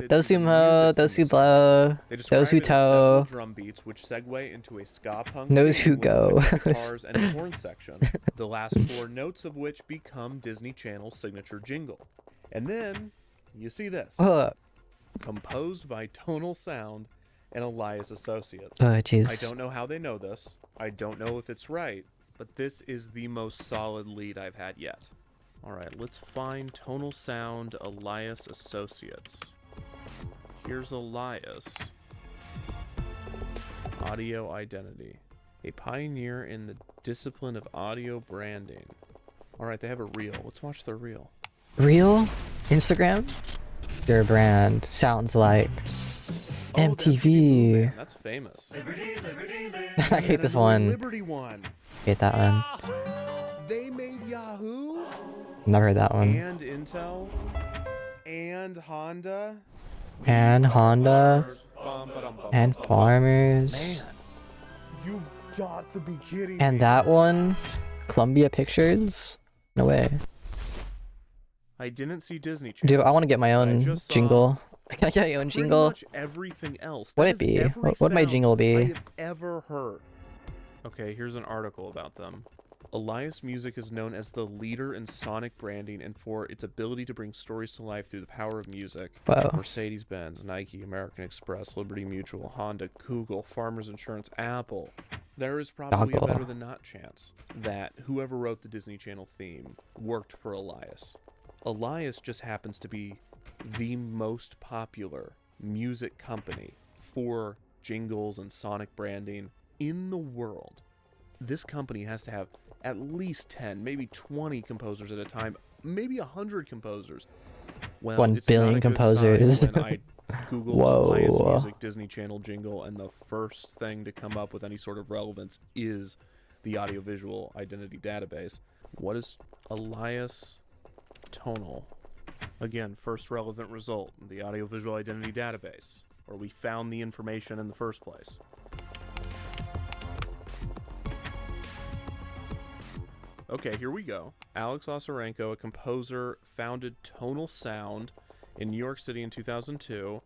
those who mow, those who blow, those who tow, drum beats which segue into a ska punk, those who go, guitars and horn section, the last 4 notes of which become Disney Channel's signature jingle. And then you see this, composed by Tonal Sound and Elias Associates. Oh, jeez. I don't know how they know this. I don't know if it's right, but this is the most solid lead I've had yet. All right, let's find Tonal Sound, Elias Associates. Here's Elias. Audio Identity. A pioneer in the discipline of audio branding. All right, they have a reel. Let's watch their reel. Reel? Instagram? Your brand sounds like MTV. That's famous. I hate this one. Liberty one. Hate that one. They made Yahoo? Never heard that one. And Intel? And Honda? And Honda? And Farmers? Man, you've got to be kidding me. And that one? Columbia Pictures? No way. I didn't see Disney Channel. Dude, I want to get my own jingle. Can I get my own jingle? Much everything else. What'd it be? What would my jingle be? I have ever heard. Okay, here's an article about them. Elias Music is known as the leader in sonic branding and for its ability to bring stories to life through the power of music. Wow. Mercedes-Benz, Nike, American Express, Liberty Mutual, Honda, Google, Farmers Insurance, Apple. There is probably a better than not chance that whoever wrote the Disney Channel theme worked for Elias. Elias just happens to be the most popular music company for jingles and sonic branding in the world. This company has to have at least 10, maybe 20 composers at a time, maybe 100 composers. Well, 1 billion composers. When I Google Elias Music Disney Channel jingle, and the first thing to come up with any sort of relevance is the Audiovisual Identity Database. What is Elias Tonal? Again, first relevant result, the Audiovisual Identity Database, where we found the information in the first place. Okay, here we go. Alex Osarenko, a composer, founded Tonal Sound in New York City in 2002,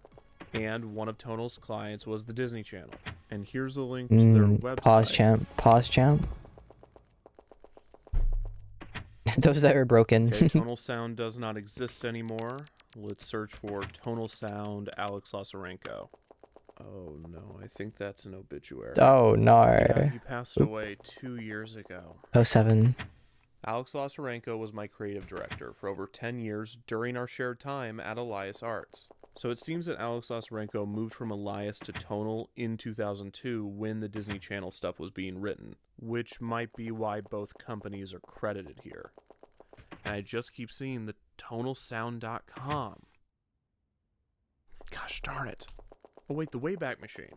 and one of Tonal's clients was the Disney Channel. And here's a link to their website. Pause champ. Pause champ. Those that were broken. Okay, Tonal Sound does not exist anymore. Let's search for Tonal Sound Alex Osarenko. Oh no, I think that's an obituary. Oh no. Yeah, he passed away 2 years ago. 07. Alex Osarenko was my creative director for over 10 years during our shared time at Elias Arts. So it seems that Alex Osarenko moved from Elias to Tonal in 2002 when the Disney Channel stuff was being written, which might be why both companies are credited here. And I just keep seeing the tonalsound.com. Gosh darn it. Oh wait, the Wayback Machine.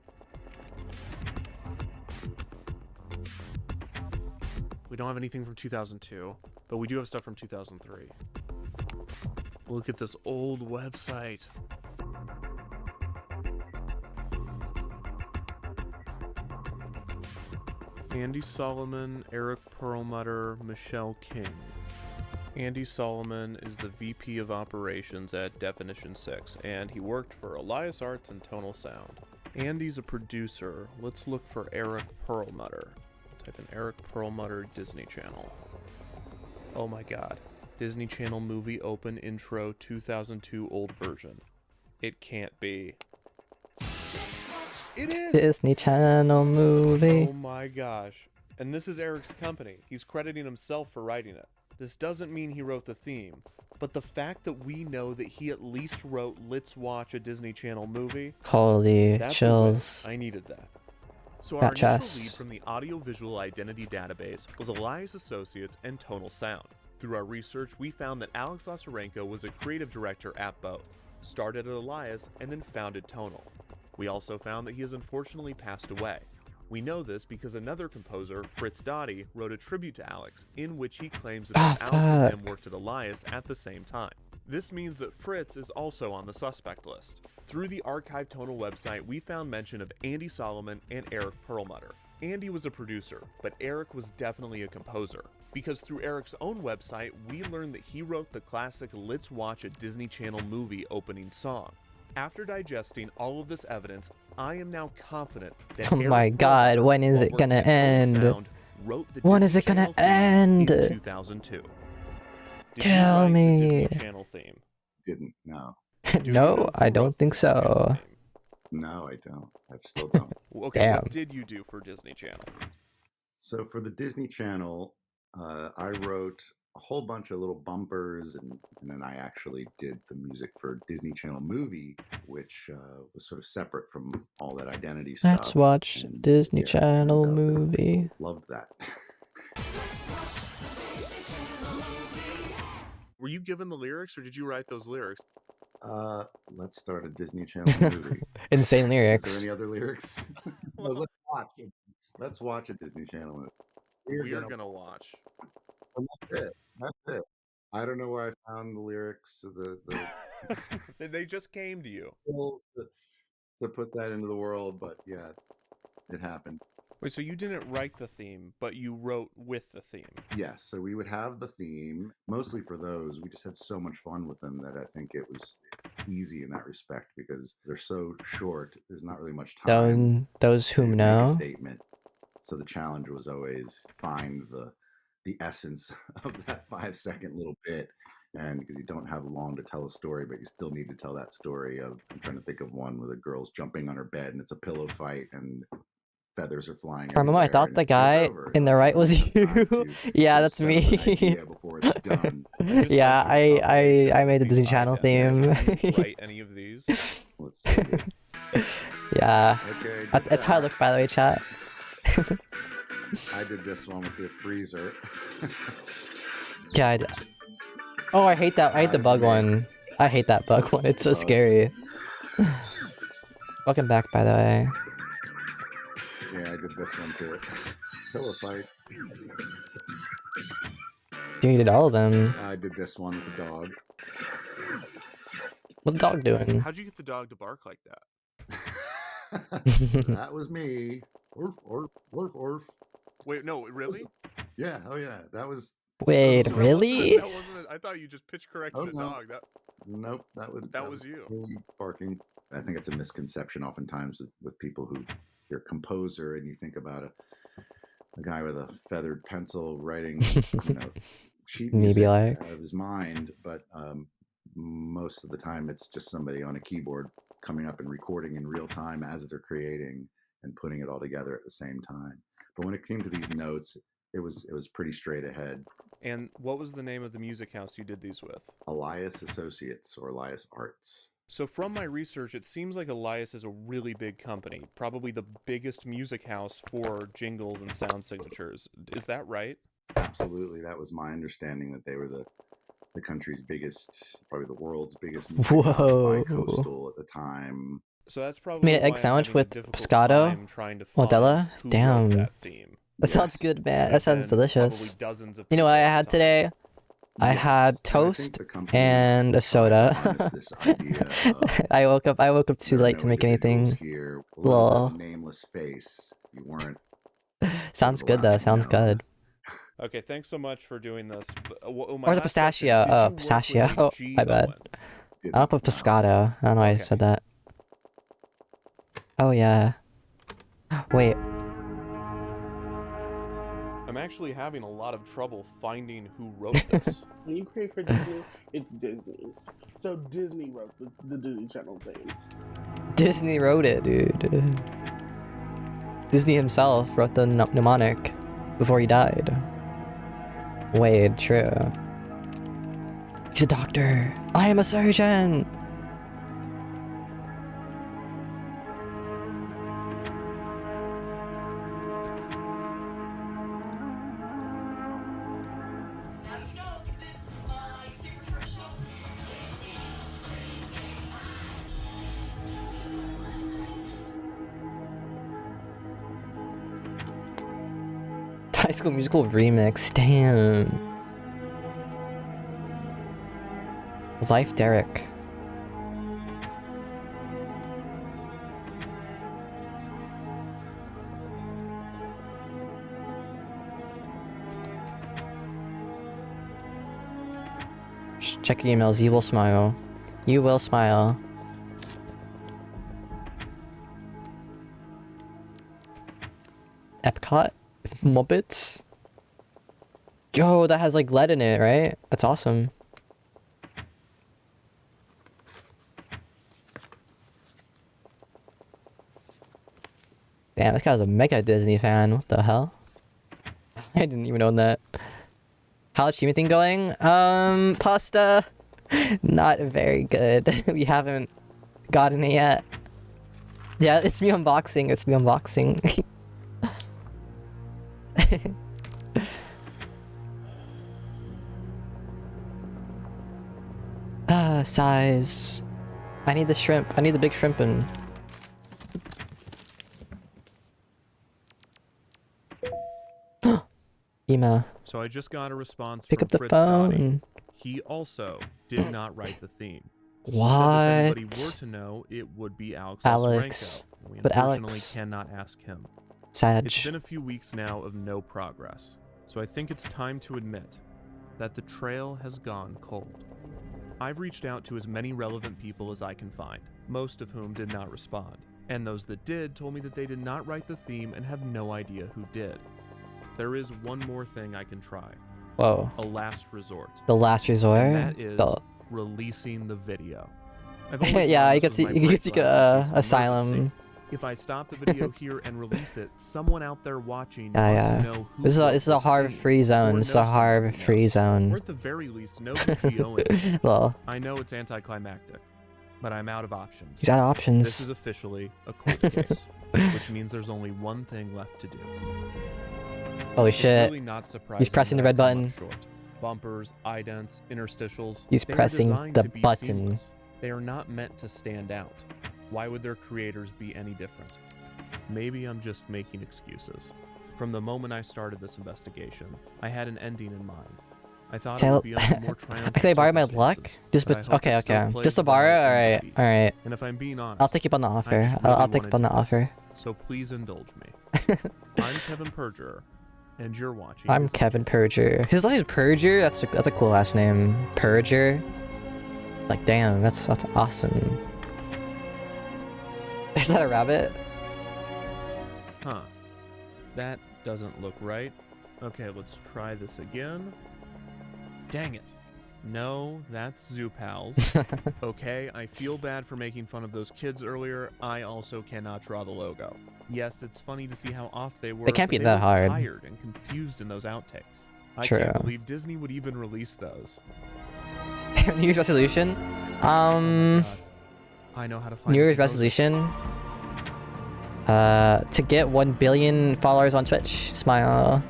We don't have anything from 2002, but we do have stuff from 2003. Look at this old website. Andy Solomon, Eric Perlmutter, Michelle King. Andy Solomon is the VP of Operations at Definition 6, and he worked for Elias Arts and Tonal Sound. Andy's a producer. Let's look for Eric Perlmutter. Type in Eric Perlmutter, Disney Channel. Oh my god. Disney Channel movie open intro 2002 old version. It can't be. It is! Disney Channel movie. Oh my gosh. And this is Eric's company. He's crediting himself for writing it. This doesn't mean he wrote the theme, but the fact that we know that he at least wrote Let's Watch a Disney Channel Movie, Holy that's chills. I needed that. So That our initial chest. lead from the Audiovisual Identity Database was Elias Associates and Tonal Sound. Through our research, we found that Alex Osarenko was a creative director at both, started at Elias, and then founded Tonal. We also found that he has unfortunately passed away. We know this because another composer, Fritz Dottie, wrote a tribute to Alex, in which he claims that both Alex and him worked at Elias at the same time. This means that Fritz is also on the suspect list. Through the Archive Tonal website, we found mention of Andy Solomon and Eric Perlmutter. Andy was a producer, but Eric was definitely a composer, because through Eric's own website, we learned that he wrote the classic Let's Watch a Disney Channel Movie opening song. After digesting all of this evidence, I am now confident that Oh my god, when is it gonna end? When is it gonna end? 2002. Did you Kill write me. the Disney Channel theme? Didn't, no. No, I don't think so. No, I don't. I still don't. Okay, Damn. what did you do for Disney Channel? So for the Disney Channel, I wrote a whole bunch of little bumpers, and then I actually did the music for Disney Channel Movie, which was sort of separate from all that identity stuff. Let's watch And, Disney yeah, it Channel turns out that movie. people loved that. Were you given the lyrics, or did you write those lyrics? Let's start a Disney Channel movie. Insane Is lyrics. there any other lyrics? No, let's watch a Disney Channel movie. We're gonna watch. And that's it. That's it. I don't know where I found the lyrics, They just came to you. skills to put that into the world, but yeah, it happened. Wait, so you didn't write the theme, but you wrote with the theme. Yes, so we would have the theme, mostly for those. We just had so much fun with them that I think it was easy in that respect because they're so short. There's not really much time. Those to whom make know. a statement. So the challenge was always find the essence of that 5-second little bit. And because you don't have long to tell a story, but you still need to tell that story of, I'm trying to think of one where the girl's jumping on her bed and it's a pillow fight and feathers are flying. For a moment, I thought the guy in the right was you. Yeah, that's me. Before it's done. Yeah, I made the Disney Channel theme. Write any of these? Let's see. Yeah. Okay, That's how I look, by the way, chat. I did this one with the freezer. God. Oh, I hate that. I hate the bug one. I hate that bug one. It's so scary. Welcome back, by the way. Yeah, I did this one too. Pillow fight. You did all of them. I did this one with the dog. What's the dog doing? How'd you get the dog to bark like that? That was me. Orf, orf, orf, orf. Wait, no, really? Yeah. Oh yeah. That was. Wait, So really? That wasn't I thought you just pitch corrected Oh a no. dog. Nope. That Was you. Really barking. I think it's a misconception oftentimes with people who hear composer and you think about a guy with a feathered pencil writing, sheet Maybe music like. out of his mind, but most of the time it's just somebody on a keyboard coming up and recording in real time as they're creating and putting it all together at the same time. But when it came to these notes, it was pretty straight ahead. And what was the name of the music house you did these with? Elias Associates or Elias Arts. So from my research, it seems like Elias is a really big company, probably the biggest music house for jingles and sound signatures. Is that right? Absolutely. That was my understanding, that they were the country's biggest, probably the world's biggest music house by Coastal at the time. So that's I probably made an egg sandwich with pescado, Modella. Damn. That sounds good, man. That sounds delicious. You know what I had today? I had toast and a soda. I woke up too late to make anything. Well, nameless face. You weren't. Sounds good though. Sounds good. Okay, thanks so much for doing this. Or the pistachio. Oh, pistachio. Oh, my bad. I don't put pescado. I don't know why I said that. Oh yeah. Wait. I'm actually having a lot of trouble finding who wrote this. When you create for Disney, it's Disney's. So Disney wrote the Disney Channel thing. Disney wrote it, dude. Disney himself wrote the mnemonic before he died. Wait, true. He's a doctor. I am a surgeon. High School Musical remix, damn. Life Derek. Check your emails, you will smile. You will smile. Epcot? Muppets? Yo, that has like lead in it, right? That's awesome. Damn, this guy's a mega Disney fan. What the hell? I didn't even know that. How's the thing going? Pasta. Not very good. We haven't gotten it yet. Yeah, it's me unboxing. It's me unboxing. Size. I need the shrimp. I need the big shrimpin'. Email. So I just got a response Pick from up the Fritz phone. Gotti. He also did not write the theme. What? He said if anybody were to know, it would be Alex. Alex. We But unfortunately Alex. cannot ask him. Sag. It's been a few weeks now of no progress, so I think it's time to admit that the trail has gone cold. I've reached out to as many relevant people as I can find, most of whom did not respond, and those that did told me that they did not write the theme and have no idea who did. There is one more thing I can try. Whoa. A last resort. The last resort? And that is The- releasing the video. I've always Yeah, known you this can see was my you can break see glass in case of Asylum. emergency. If I stop the video here and release it, someone out there watching Yeah, must yeah. know who This is wrote a this hard theme, free zone. or This is know a hard someone who free knows, zone. or at the very least know who Gio is. Well. I know it's anticlimactic, but I'm out of options. He's out of options. This is officially a court case, which means there's only one thing left to do. Holy It's shit. really not surprising He's pressing the that red I've come up button. short. Bumpers, idents, interstitials. He's they are pressing designed the to be button. seamless. They are not meant to stand out. Why would their creators be any different? Maybe I'm just making excuses. From the moment I started this investigation, I had an ending in mind. I thought it would be under more triumphant Can I borrow my luck? circumstances, Just but I hope okay, it still okay. plays Just a the borrow? role in Alright, defeat. alright. And if I'm being honest, I'll take you up on the offer. I just I'll really take you up on the wanted to do offer. this, so please indulge me. I'm Kevin Perjurer, and you're watching. I'm Kevin Purger. His name is Purger. That's a cool last name. Purger. Like damn, that's awesome. Is that a rabbit? Huh. That doesn't look right. Okay, let's try this again. Dang it. No, that's Zoo Pals. Okay, I feel bad for making fun of those kids earlier. I also cannot draw the logo. Yes, it's funny to see how off they were. It can't but be they that look hard. Tired and confused in those outtakes. I True. can't believe Disney would even release those. New Year's resolution? I know how to find New Year's the resolution? To get 1 billion followers on Twitch. Smile.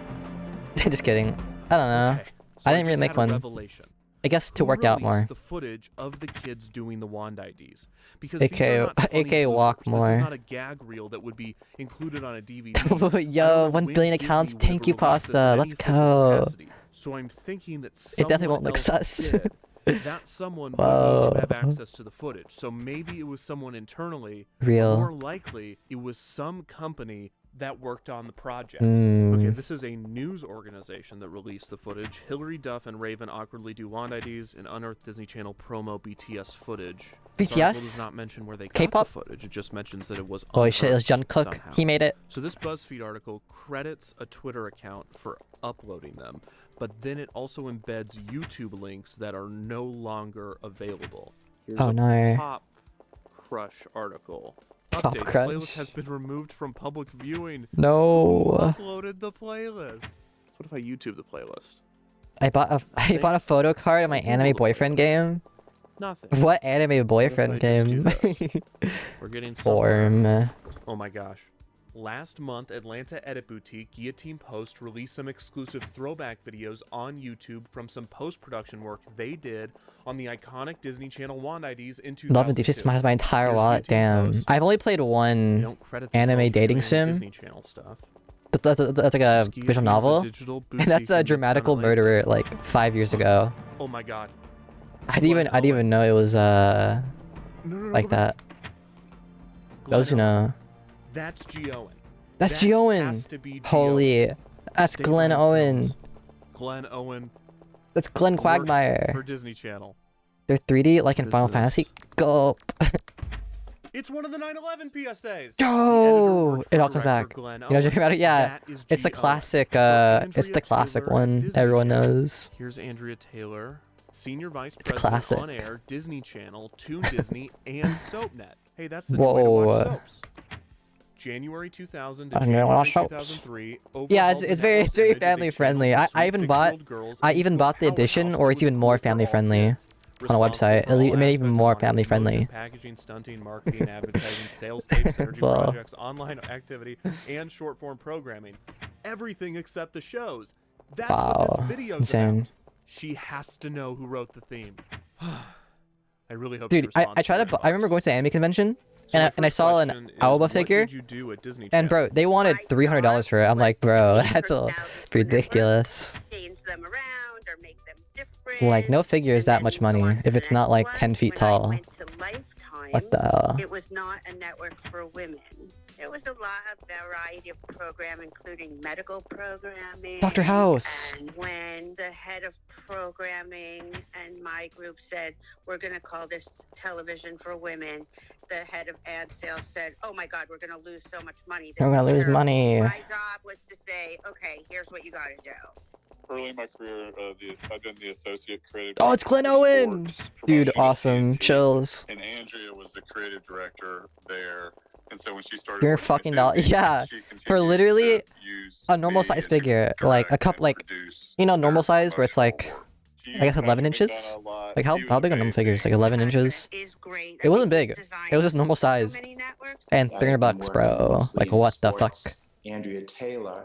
Just kidding. I don't know. Okay, so I didn't really just make had a one. revelation. I guess to Who work out released more. the footage of the kids doing the wand IDs, because AK these are not funny AK walk bloopers. This more. is not a gag reel that would be included on a DVD. I Yo, don't know 1 when billion Disney accounts. would have Thank you, released this in Pasta. any Let's official go. capacity. So I'm thinking that It definitely someone won't look else sus. did. That someone would need to have access to the footage. So maybe it was someone internally. Real. Or more likely, it was some company that worked on the project. Mm. Okay, this is a news organization that released the footage. Hillary Duff and Raven awkwardly do wand IDs and unearthed Disney Channel promo BTS footage. This article does BTS? not mention where they got K-pop? the footage. It just mentions that it was Holy shit, it was unearthed Jungkook. somehow. He made it. So this BuzzFeed article credits a Twitter account for uploading them, but then it also embeds YouTube links that are no longer available. Here's Oh, a no. Pop Crush article. Pop Update, Crush. the playlist has been removed from public viewing. No. Who uploaded the playlist? So what if I YouTube the playlist? I bought a photo card in my anime boyfriend game. Nothing. What anime boyfriend game? We're getting somewhere. Form. Oh my gosh. Last month, Atlanta Edit Boutique Guillotine Post released some exclusive throwback videos on YouTube from some post-production work they did on the iconic Disney Channel wand IDs in 2002. Love and Deep smiles my entire Here's wallet. Guillotine Damn. Post. I've only played They one don't credit anime themselves for dating doing sim. Disney Channel stuff. That's like a Guillotine is visual a novel. digital And that's boutique a in dramatical Midtown murderer like 5 years ago. Oh my god. I didn't even know it was like that. Those you know. That's G. Owen. That's That G. Owen. has to be G. Holy. That's State Glenn Line Owen. Films. Glenn Owen. That's Glenn works Quagmire. for Disney Channel. They're 3D like in This Final is- Fantasy. Go. It's one of the 9/11 PSAs. Yo! It all comes back. Glenn You know what I'm talking about it? Yeah. That is It's the G. Owen. classic, For it's the Andrea classic Taylor at one Disney everyone Channel. knows. Here's Andrea Taylor, Senior Vice It's President classic. on Air, Disney Channel, Toon Disney, and SoapNet. Hey, that's the new way to watch Whoa. soaps. January 2000 to I don't know, January watch soaps. 2003. Yeah, overhauled it's the very network's very image as a family channel friendly. for I sweet even 6-year-old girls I and even a bought the edition, powerhouse or that it's was even more great for family all friendly kids. on a Responsible website. for all It made it even aspects more of family promotion, friendly. Packaging, stunting, marketing, advertising, sales tapes, energy Wow. projects, online activity, and short form programming. Everything except the shows. That's what this Wow, video's insane. about. She has to know who wrote the theme. I really hope. Dude, she I responds tried to to. I remember going to the anime convention, So my and I first saw an question is, Alba what figure, did you do at Disney and Channel? bro, they wanted $300 for it. I'm like, bro, that's ridiculous. change them around or make them different. Like, no figure is that much money if it's not like 10 feet tall. What the hell? It was not a network for women. There was a lot of variety of program, including medical programming. Dr. House. And when the head of programming and my group said, we're going to call this television for women, the head of ad sales said, oh my God, we're going to lose so much money. We're gonna lose money. My job was to say, okay, here's what you got to do. Early in my career, I've been the associate creative. Oh, it's Glenn Owen! Dude, promotion at awesome. TNT, Chills. And Andrea was the creative director there. And so when she started, You're working at fucking dollar. Disney, Yeah. she continued For literally to use a normal me size to figure. Like a cup, like, you know, normal size where it's like, I guess 11 inches? Like how big are normal figures? Like 11 inches? It wasn't big. It was just normal sized. And $300, bro. Like what the fuck? Andrea Taylor,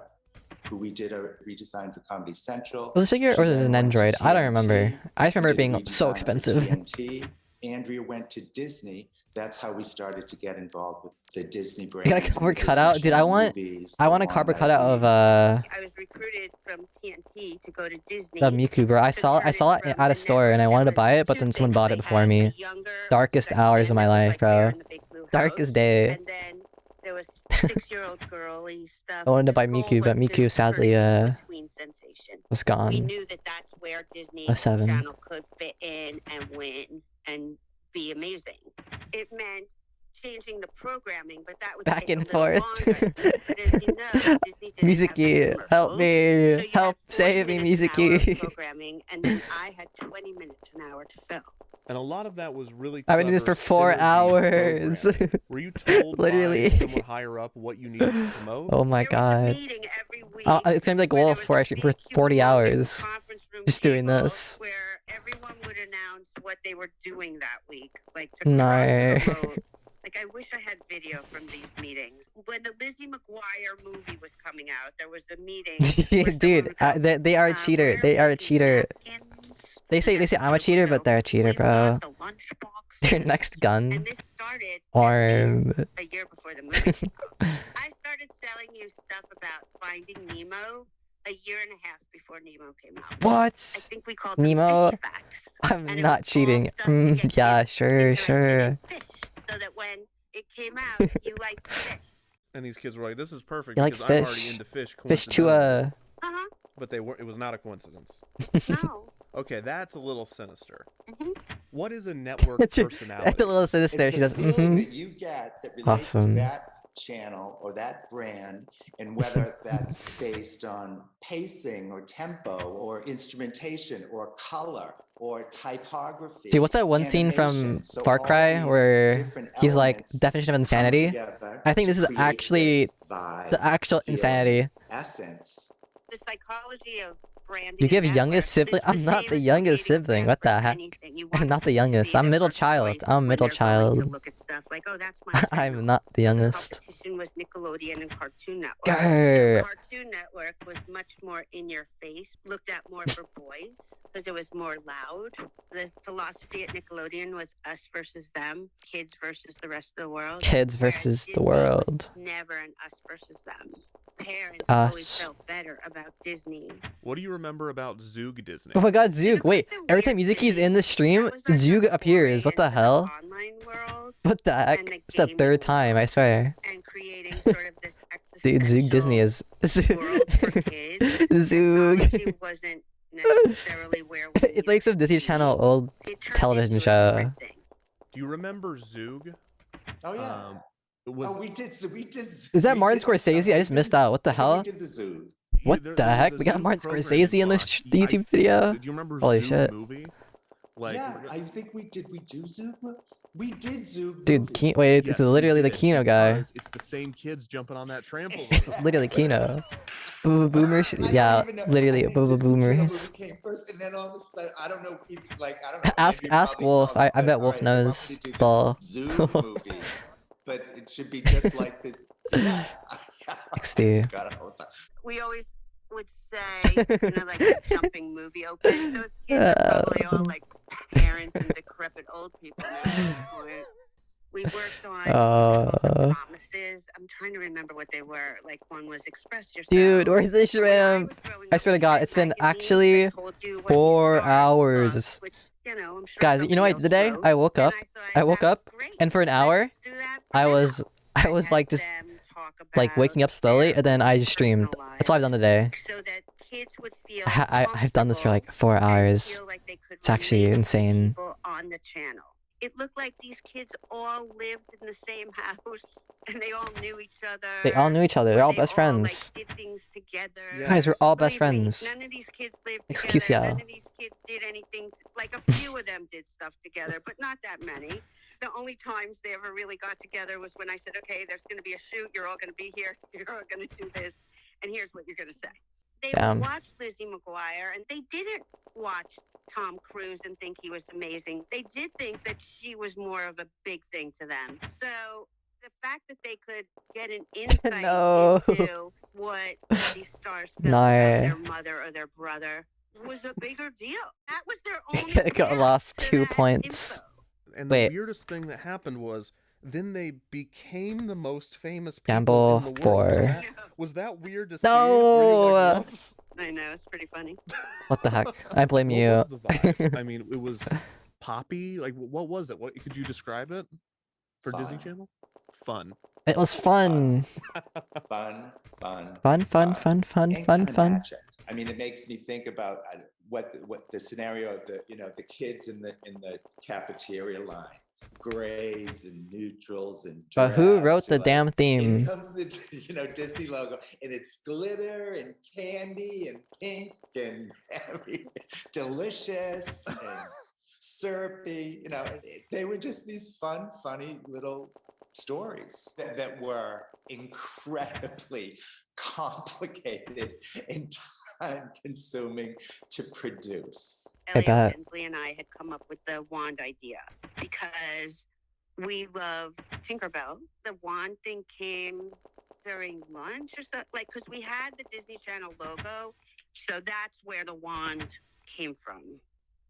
who we did a redesign for Comedy Central. Was it a figure or was it an Android? I don't remember. I just remember it being so redesign for expensive. TNT. Andrea went to Disney. That's how we started to get involved with the Disney brand. You got a cardboard cutout? Dude, I want a cardboard cutout of I was recruited from TNT to go to Disney. the Miku, bro. I saw it at a store and I wanted to buy it, but then someone bought it before me. Darkest hours of my life, bro. Darkest day. And then there was 6-year-old girly stuff. I wanted to The buy goal Miku, but was to Miku sadly turn it between sensation. was We gone. knew that that's where Disney 07. Channel could fit in and win and be amazing. It meant changing the programming, but that would Back take a and little forth. longer. But as you know, Disney didn't have Miziki, help commercials, me, so you help had 40 save me, minutes an hour of Miziki. programming, and then I had 20 minutes an hour to fill. And a lot of that was really I've been doing this for clever 4 synergy hours. programming. Were you told Literally. by someone higher up what you needed to promote? Oh my god. It's gonna be like Wolf for actually for 40 hours. Just doing this. Where everyone would announce what they were doing that week, like to No. promote. Like, I wish I had video from these meetings. When the Lizzie McGuire movie was coming out, there was a meeting. Dude, they are a cheater. They are a cheater. They say I'm a cheater, but they're a cheater, bro. Their next gun. Or A year before the movie came out. I started selling you stuff about Finding Nemo a year and a half before Nemo came out. what? I think we called Nemo? them fish facts. I'm not cheating. Yeah, sure. So that when it came out, you liked fish. And these kids were like, "This is perfect You like because I'm already fish? into fish." Fish to Uh-huh. But they were. It was not a coincidence. No. Okay, that's a little sinister. Mm-hmm. What is a network That's personality? a little sinister. It's She the does. feeling that you get that relates to Awesome. that channel or that brand, and whether that's based on pacing or tempo or instrumentation or color or typography. Dude, what's that one scene from animation. So Far all Cry these where different he's like elements definition of come insanity? together I think to this is create actually this vibe, the actual feeling, insanity. essence. The psychology of branding. You give and youngest networks sibling? is the I'm not same the as youngest creating sibling. What the brands for heck? anything. You I'm want not the people to youngest. be I'm their middle first child. choice I'm when middle they're going to child. look at stuff like, oh, that's my channel. I'm not the youngest. Competition was Nickelodeon and Cartoon Network. Grr. Cartoon Network was much more in your face, looked at more for boys because it was more loud. The philosophy at Nickelodeon was us versus them, kids versus the rest of the world. Kids versus the world. Never an us versus them. Parents Us. always felt better about Disney. What do you remember about Zoog Disney? Oh my god, Zoog. Wait, every time Mizuki's in the stream, Zoog appears. What the hell? What the heck? It's the third time, I swear. And creating sort of this Dude, Zoog Disney is... Zoog. wasn't necessarily where we It's like some Disney Channel old television show. Do you remember Zoog? Oh yeah. It was... we did. Is that Martin Scorsese? I just missed out. What the hell? We did the Zoog. What the heck? We got Martin Scorsese in the YouTube video? Do you remember Holy Zoog shit. movie? Like, yeah, I think we did. We do Zoog. We did Zoog. Dude, wait, it's literally the Kino guy. It's the same kids jumping on that trampoline. It's literally Kino. Boo boomers? Yeah, literally boo boomers. Came first, and then all of a sudden, I don't know. Like, I don't know. Ask Wolf. I bet Wolf knows. Lol. Zoog movie, but it should be just like this. Yeah. XD. We always would say, like a jumping movie opening. Those kids are probably all like parents and decrepit old people now at this point. We worked on promises. I'm trying to remember what they were. Like one was express yourself. Dude, where's the shrimp? I swear to God, it's been actually 4 hours. Guys, you know what I did today? I woke up, and for an hour, I was like just like waking up slowly, and then I just streamed. That's all I've done today. I've done this for like 4 hours. It's actually insane. On the channel. It looked like these kids all lived in the same house, and they all knew each other. They all knew each other. They're all best friends. Did things together. Guys, we're all best friends. None of these kids lived Excuse together. ya. None of these kids did anything. Like a few of them did stuff together, but not that many. The only times they ever really got together was when I said, "Okay, there's going to be a shoot. You're all going to be here. You're all going to do this, and here's what you're going to say." They watched Lizzie McGuire, and they didn't watch Tom Cruise and think he was amazing. They did think that she was more of a big thing to them. So the fact that they could get an insight into what these stars felt about their mother or their brother was a bigger deal. That was their only. Got lost 2 points. And the Wait. weirdest thing that happened was then they became the most famous people Gamble in the world. 4. Was that weird to see? No! Were you like, "Whoops?" I know, it's pretty funny. What the heck? I blame What you. was the vibe? I mean, it was poppy. Like, what was it? What could you describe it for Disney Fun. Channel? Fun. It was fun. Fun. Fun. And kind of magic. I mean, it makes me think about what the scenario of the kids in the cafeteria line, grays and neutrals and But who drabs wrote to, the like, damn in theme? comes the Disney logo, and it's glitter and candy and pink and everything, delicious and syrupy. They were just these fun, funny little stories that were incredibly complicated and time consuming to produce. I bet. Hensley and I had come up with the wand idea because we love Tinkerbell. The wand thing came during lunch or so, like, because we had the Disney Channel logo, so that's where the wand came from.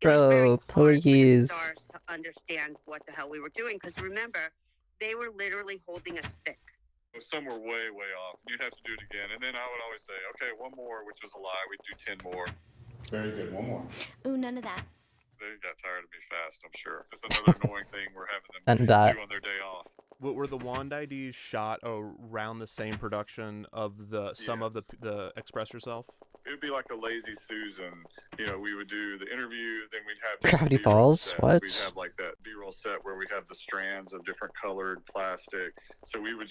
Bro, please. Stars to understand what the hell we were doing, because remember, they were literally holding a stick. Some were way off. You'd have to do it again. And then I would always say, okay, one more, which was a lie. We'd do 10 more. Very good. One more. Ooh, none of that. They got tired of me fast, I'm sure. It's another annoying thing we're having them And that. do on their day off. What were the wand IDs shot around the same production of some of the Express Yourself? It would be like a Lazy Susan. We would do the interview, then we'd have Gravity Falls? What? We'd have like that B-roll set where we have the strands of different colored plastic. So we would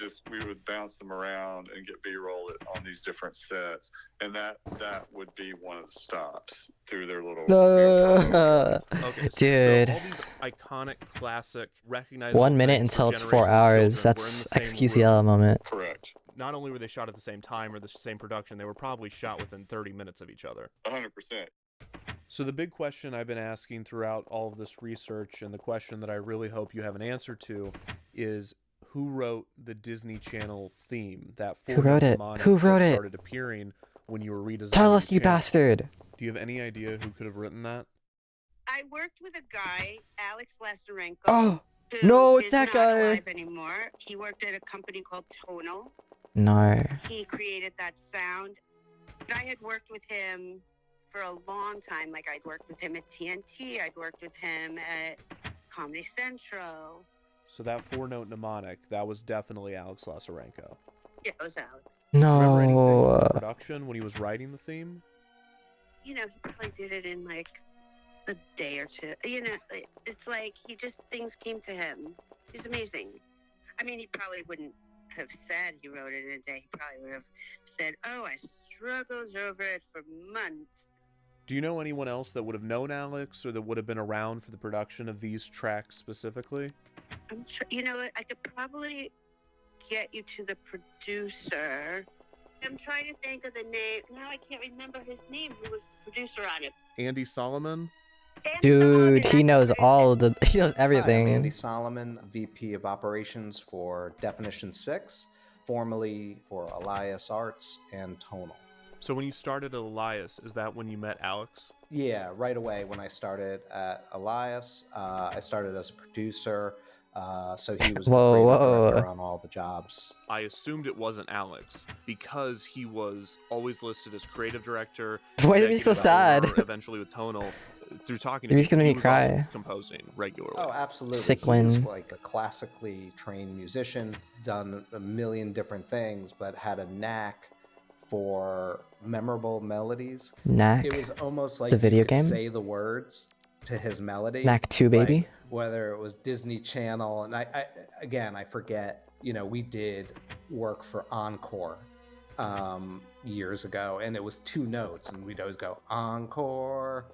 bounce them around and get B-roll on these different sets, and that would be one of the stops through their little. Okay, dude. So all these iconic, classic, recognizable. 1 minute things until for it's 4 generations of hours. children That's were in the same XQCL room. moment. Correct. Not only were they shot at the same time or the same production, they were probably shot within 30 minutes of each other. 100%. So the big question I've been asking throughout all of this research, and the question that I really hope you have an answer to, is who wrote the Disney Channel theme? That Who wrote it? mnemonic Who wrote that it? started appearing when you were redesigning. Tell us, the you channel. bastard. Do you have any idea who could have written that? I worked with a guy, Alex Lesarenko. Oh, who no, it's is that not guy. alive anymore. He worked at a company called Tonal. No. He created that sound. I had worked with him for a long time. Like, I'd worked with him at TNT. I'd worked with him at Comedy Central. So that 4-note mnemonic, that was definitely Alex Lasarenko. Yeah, it was Alex. Remember anything No. from production when he was writing the theme? He probably did it in like a day or two. It's like things came to him. He's amazing. I mean, he probably wouldn't have said he wrote it in a day. He probably would have said, "Oh, I struggled over it for months." Do you know anyone else that would have known Alex or that would have been around for the production of these tracks specifically? I'm sure. I could probably get you to the producer. I'm trying to think of the name. Now I can't remember his name. Who was the producer on it? Andy Solomon? Dude, he knows he knows Hi, everything. I'm Andy Solomon, VP of Operations for Definition 6, formerly for Elias Arts and Tonal. So when you started at Elias, is that when you met Alex? Yeah, right away when I started at Elias, I started as a producer, so he was the creative director on all the jobs. I assumed it wasn't Alex because he was always listed as creative director. Why is he so sad? Eventually with Tonal. Through talking to He's gonna he make me was also cry. composing regularly. Oh, absolutely. Sicklin. He's like a classically trained musician, done a million different things, but had a knack for memorable melodies. Knack? It was almost like The video you could game? say the words to his melody. Knack 2, baby? Like, whether it was Disney Channel, and I forget, we did work for Encore years ago, and it was 2 notes, and we'd always go, Encore,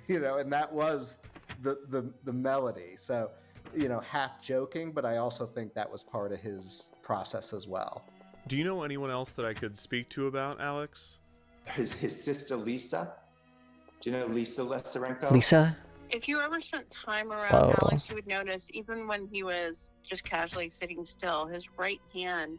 and that was the melody. So, half joking, but I also think that was part of his process as well. Do you know anyone else that I could speak to about Alex? His sister Lisa. Do you know Lisa Lesarenko? Lisa? If you ever spent time around Whoa. Alex, you would notice even when he was just casually sitting still, his right hand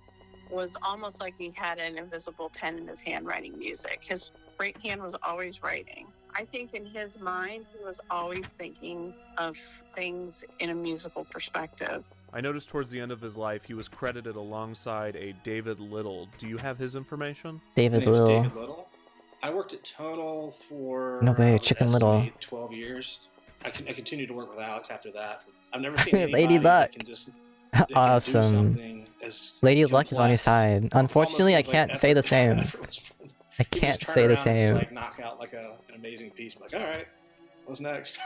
was almost like he had an invisible pen in his hand writing music. His right hand was always writing. I think in his mind, he was always thinking of things in a musical perspective. I noticed towards the end of his life, he was credited alongside a David Little. Do you have his information? David Little. David Little. I worked at Tonal for No way, Chicken Little. 12 years. I continued to work with Alex after that. I've never seen Lady anybody Luck. that can just It can do Awesome. something as Lady Luck is on your complex, side. Unfortunately, I almost can't like say the same. effortless for him. I He can't just say turn the around and just same. like knock out like an amazing piece. Like, all right, what's next?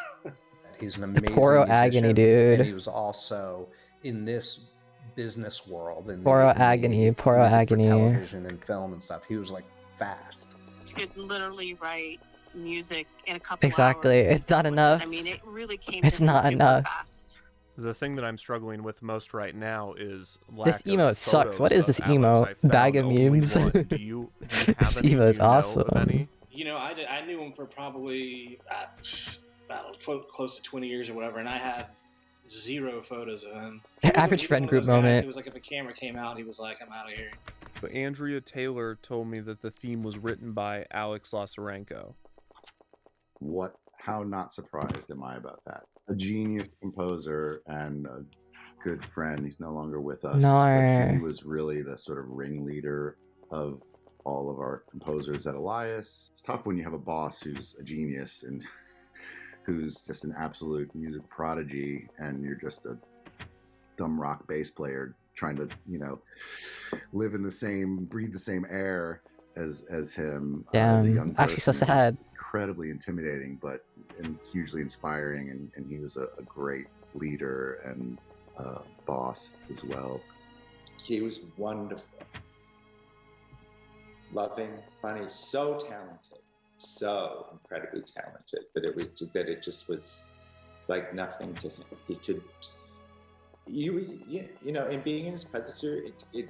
He's an The amazing Poro musician, agony, dude. and he was also in this business world, in Poro the agony, Poro music agony. for television and film and stuff. He was like fast. You could literally write music in a couple Exactly. hours. It's not enough. I mean, it really came It's to him not super enough. fast. The thing that I'm struggling with most right now is lack This of emote sucks. What photos is this of Alex. emote? I found Bag of only memes. one. Do you have This any? Do emote's you know awesome. of any? You know, I knew him for probably about close to 20 years or whatever, and I had 0 photos of him. Average friend group moment. He was like, if a camera came out, he was like, I'm out of here. But Andrea Taylor told me that the theme was written by Alex Lazarenko. How not surprised am I about that? A genius composer and a good friend. He's no longer with us. But he No. was really the sort of ringleader of all of our composers at Elias. It's tough when you have a boss who's a genius and who's just an absolute music prodigy, and you're just a dumb rock bass player trying to, live in the same, breathe the same air as him. As a young Damn. Actually, so person. It was sad. incredibly intimidating, but hugely inspiring, and he was a great leader and boss as well. He was wonderful, loving, funny, so talented, so incredibly talented that it just was like nothing to him. He could, and being in his presence,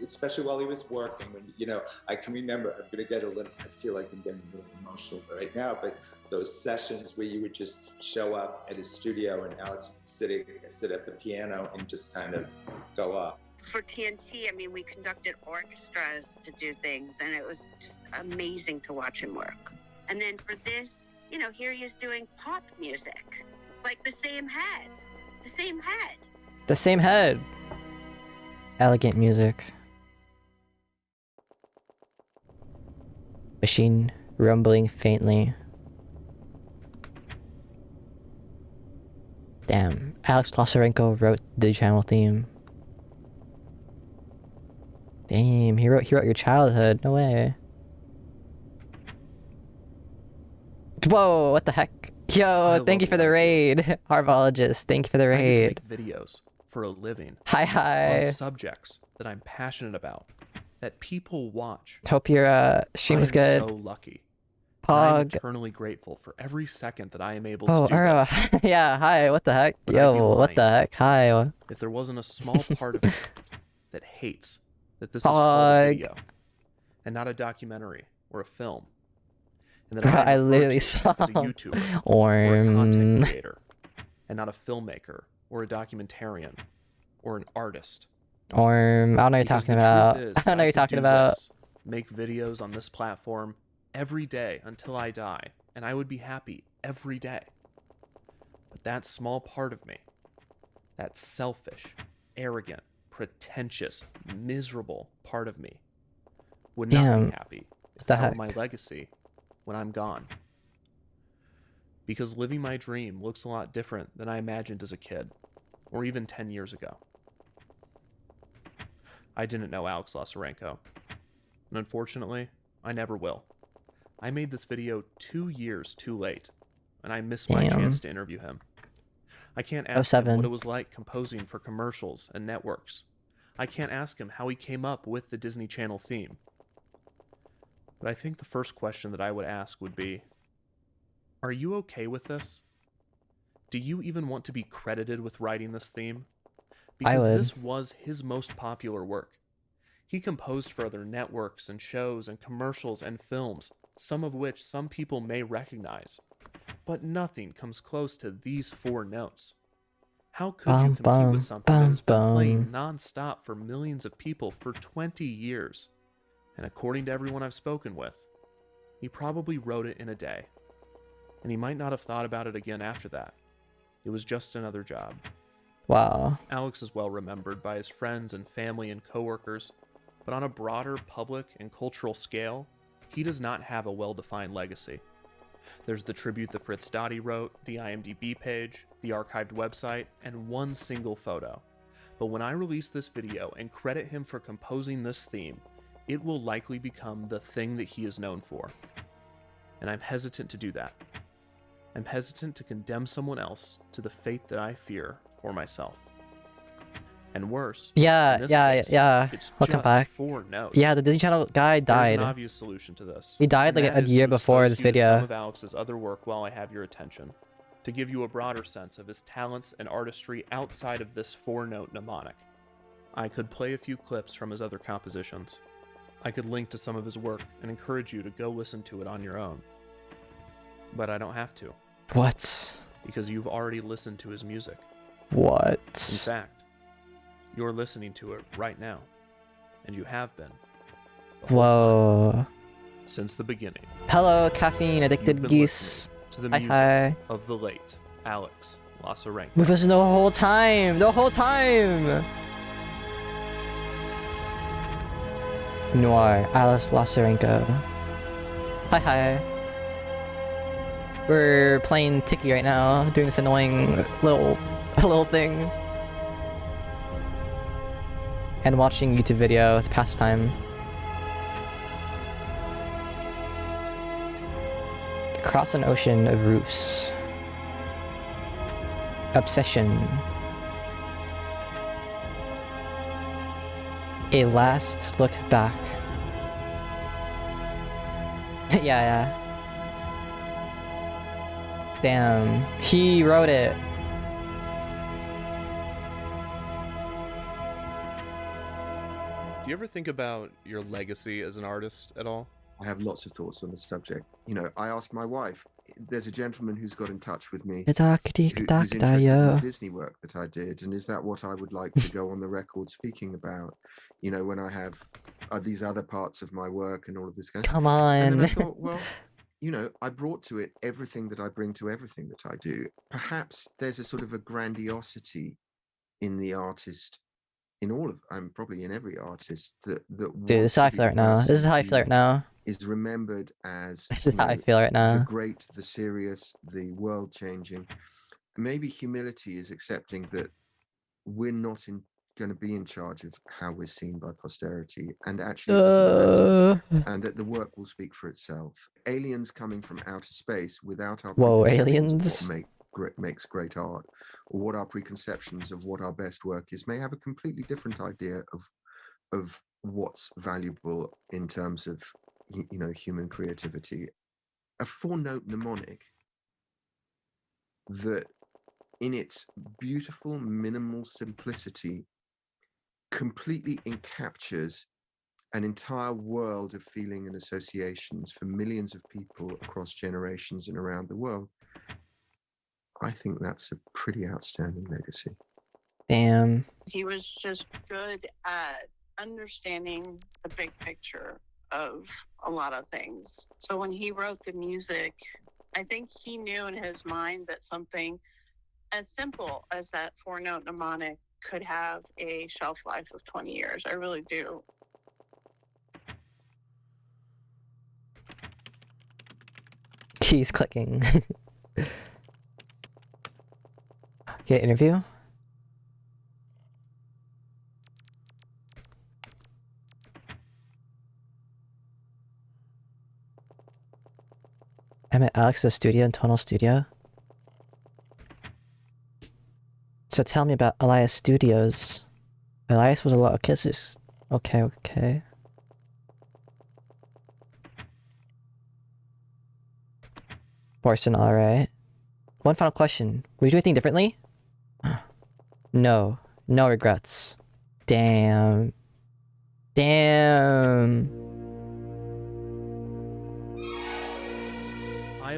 especially while he was working, when I can remember. I'm gonna get a little. I feel like I'm getting a little emotional right now, but those sessions where you would just show up at his studio and Alex would sit at the piano and just kind of go up. For TNT, I mean, we conducted orchestras to do things, and it was just amazing to watch him work. And then for this, here he is doing pop music, like the same head. The same head. Elegant music. Machine rumbling faintly. Damn. Alex Lazarenko wrote the channel theme. Damn, he wrote your childhood. No way. Whoa, what the heck? Yo, thank you for the raid. Harbologist, thank you for the I get raid. to make videos for a living. Hi. On subjects that I'm passionate about, that people watch. Hope your stream was good. I'm so lucky. And I'm Pog. eternally grateful for every second that I am able Oh, to do Uro. this. Yeah, hi, what the heck? But I'd be Yo, what the lying heck? Hi. if there wasn't a small part of me that hates that this is called a video and not a documentary or a film. And that Bro, I I am literally referred to saw as a YouTuber or a content Orm. creator and not a filmmaker or a documentarian or an artist. Orm. I don't know what you're Because talking the about. truth is I don't know what you're could talking do about. this, make videos on this platform every day until I die, and I would be happy every day. But that small part of me, that selfish, arrogant, pretentious, miserable part of me, would not Damn. be happy if The that were heck? my legacy when I'm gone. Because living my dream looks a lot different than I imagined as a kid, or even 10 years ago. I didn't know Alex Lazarenko, and unfortunately, I never will. I made this video 2 years too late, and I missed my Damn. chance to interview him. I can't ask him what it was like composing for commercials and networks. I can't ask him how he came up with the Disney Channel theme. But I think the first question that I would ask would be, are you okay with this? Do you even want to be credited with writing this theme? Because would. this was his most popular work. He composed for other networks and shows and commercials and films, some of which some people may recognize. But nothing comes close to these 4 notes. How could you compete with something that has been playing non-stop for millions of people for 20 years? And according to everyone I've spoken with, he probably wrote it in a day. And he might not have thought about it again after that. It was just another job. Wow. Alex is well remembered by his friends and family and coworkers, but on a broader public and cultural scale, he does not have a well-defined legacy. There's the tribute that Fritz Dottie wrote, the IMDb page, the archived website, and one single photo. but when I release this video and credit him for composing this theme, it will likely become the thing that he is known for. And I'm hesitant to do that. I'm hesitant to condemn someone else to the fate that I fear for myself. And worse, Yeah, in this yeah, case, yeah. it's Welcome just back. 4 notes. Yeah, the Disney Channel guy There's died. an obvious solution to this. He died and like that a is year to before expose this you to some video. of Alex's other work while I have your attention, to give you a broader sense of his talents and artistry outside of this 4-note mnemonic. I could play a few clips from his other compositions. I could link to some of his work and encourage you to go listen to it on your own. But I don't have to. What? Because you've already listened to his music. What? In fact, you're listening to it right now. And you have been. The whole Whoa. time, since the beginning. Hello, caffeine You've addicted been geese. listening to the Hi, music hi. of the late Alex Lasarenko. We've listened the whole time. The whole time. Noir, Alice Lasarenko. Hi, hi. We're playing Tiki right now, doing this annoying little thing. And watching YouTube video to pass time. Across an ocean of roofs. Obsession. A last look back. Yeah. Damn, he wrote it. Do you ever think about your legacy as an artist at all? I have lots of thoughts on the subject. You know, I asked my wife. There's a gentleman who's got in touch with me who's interested in the Disney work that I did, and is that what I would like to go on the record speaking about? You know, when I have these other parts of my work and all of this kind of Come stuff. on. And then I thought, well, you know, I brought to it everything that I bring to everything that I do. Perhaps there's a sort of a grandiosity in the artist, in all of, probably in every artist that Dude, this is how I feel right now. This is how I feel right now. is remembered as This is how I feel right now. the great, the serious, the world changing. Maybe humility is accepting that we're not going to be in charge of how we're seen by posterity, and actually it doesn't matter, and that the work will speak for itself. Aliens coming from outer space without our preconceptions of what makes great art, or what our preconceptions of what our best work is, may have a completely different idea of what's valuable in terms of, you know, human creativity. A 4-note mnemonic that in its beautiful minimal simplicity completely encaptures an entire world of feeling and associations for millions of people across generations and around the world. I think that's a pretty outstanding legacy. Damn. He was just good at understanding the big picture of a lot of things. So when he wrote the music, I think he knew in his mind that something as simple as that 4-note mnemonic could have a shelf life of 20 years. I really do. He's clicking. Get an interview? I'm at Alex's studio in Tonal Studio. So tell me about Elias Studios. Elias was a lot of kisses. Okay. Forsen, alright. One final question. Would you do anything differently? No. No regrets. Damn.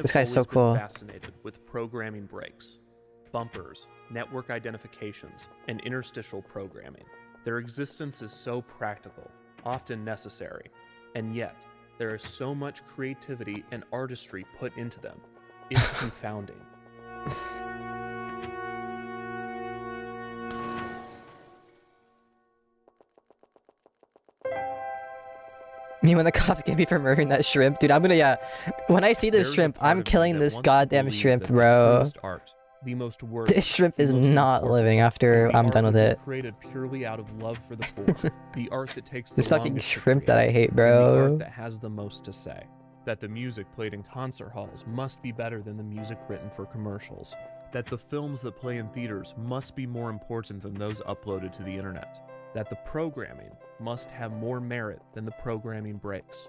This guy's so cool. Been fascinated with programming breaks, bumpers, network identifications, and interstitial programming. Their existence is so practical, often necessary, and yet there is so much creativity and artistry put into them. It's confounding. Me when the cops get me for murdering that shrimp, dude. I'm gonna, yeah. When I see this shrimp, I'm killing this goddamn shrimp, bro. Art the most worthy. This shrimp the is most not important, living is after the I'm art done with which is it. created purely out of love for the form, the art that takes This the fucking longest to shrimp that I create, hate, and the bro. art that has the most to say. That the music played in concert halls must be better than the music written for commercials. That the films that play in theaters must be more important than those uploaded to the internet. That the programming must have more merit than the programming breaks.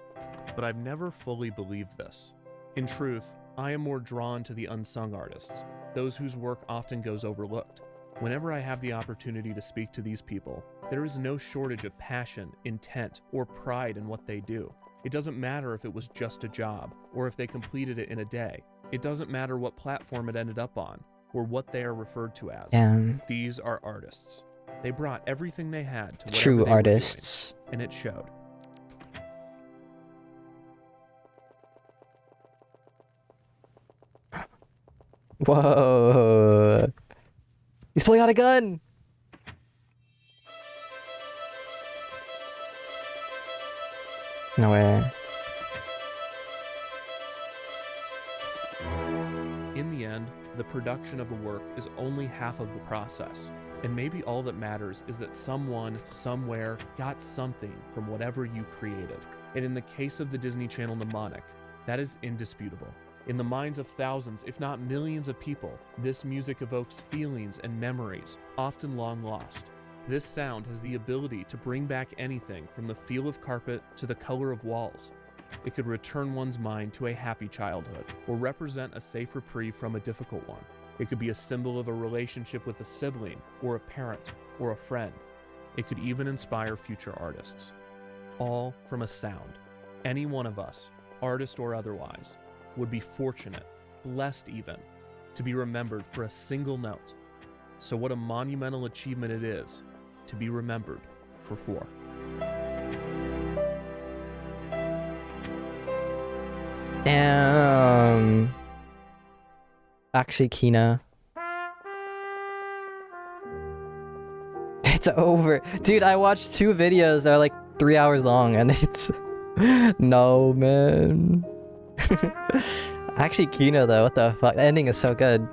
But I've never fully believed this. In truth, I am more drawn to the unsung artists, those whose work often goes overlooked. Whenever I have the opportunity to speak to these people, there is no shortage of passion, intent, or pride in what they do. It doesn't matter if it was just a job, or if they completed it in a day. It doesn't matter what platform it ended up on, or what they are referred to as. Damn. These are artists. They brought everything they had to whatever True they were artists. doing, and it showed. Whoa. He's pulling out a gun. No way. In the end, the production of a work is only half of the process, and maybe all that matters is that someone, somewhere, got something from whatever you created. And in the case of the Disney Channel mnemonic, that is indisputable. In the minds of thousands, if not millions of people, this music evokes feelings and memories, often long lost. This sound has the ability to bring back anything from the feel of carpet to the color of walls. It could return one's mind to a happy childhood, or represent a safe reprieve from a difficult one. It could be a symbol of a relationship with a sibling, or a parent, or a friend. It could even inspire future artists. All from a sound. Any one of us, artist or otherwise, would be fortunate, blessed even, to be remembered for a single note. So what a monumental achievement it is to be remembered for 4. Damn. Actually, Kina. It's over. Dude, I watched 2 videos that are like 3 hours long and it's... No, man. Actually, Kina though, what the fuck? The ending is so good.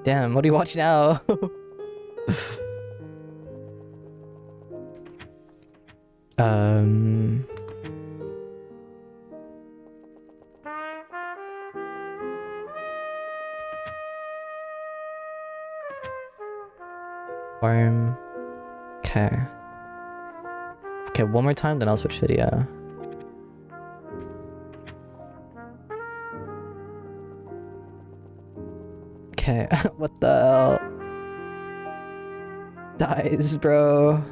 Damn, what do you watch now? Worm. Okay. Okay, one more time, then I'll switch video. Okay, what the hell? Dies, bro.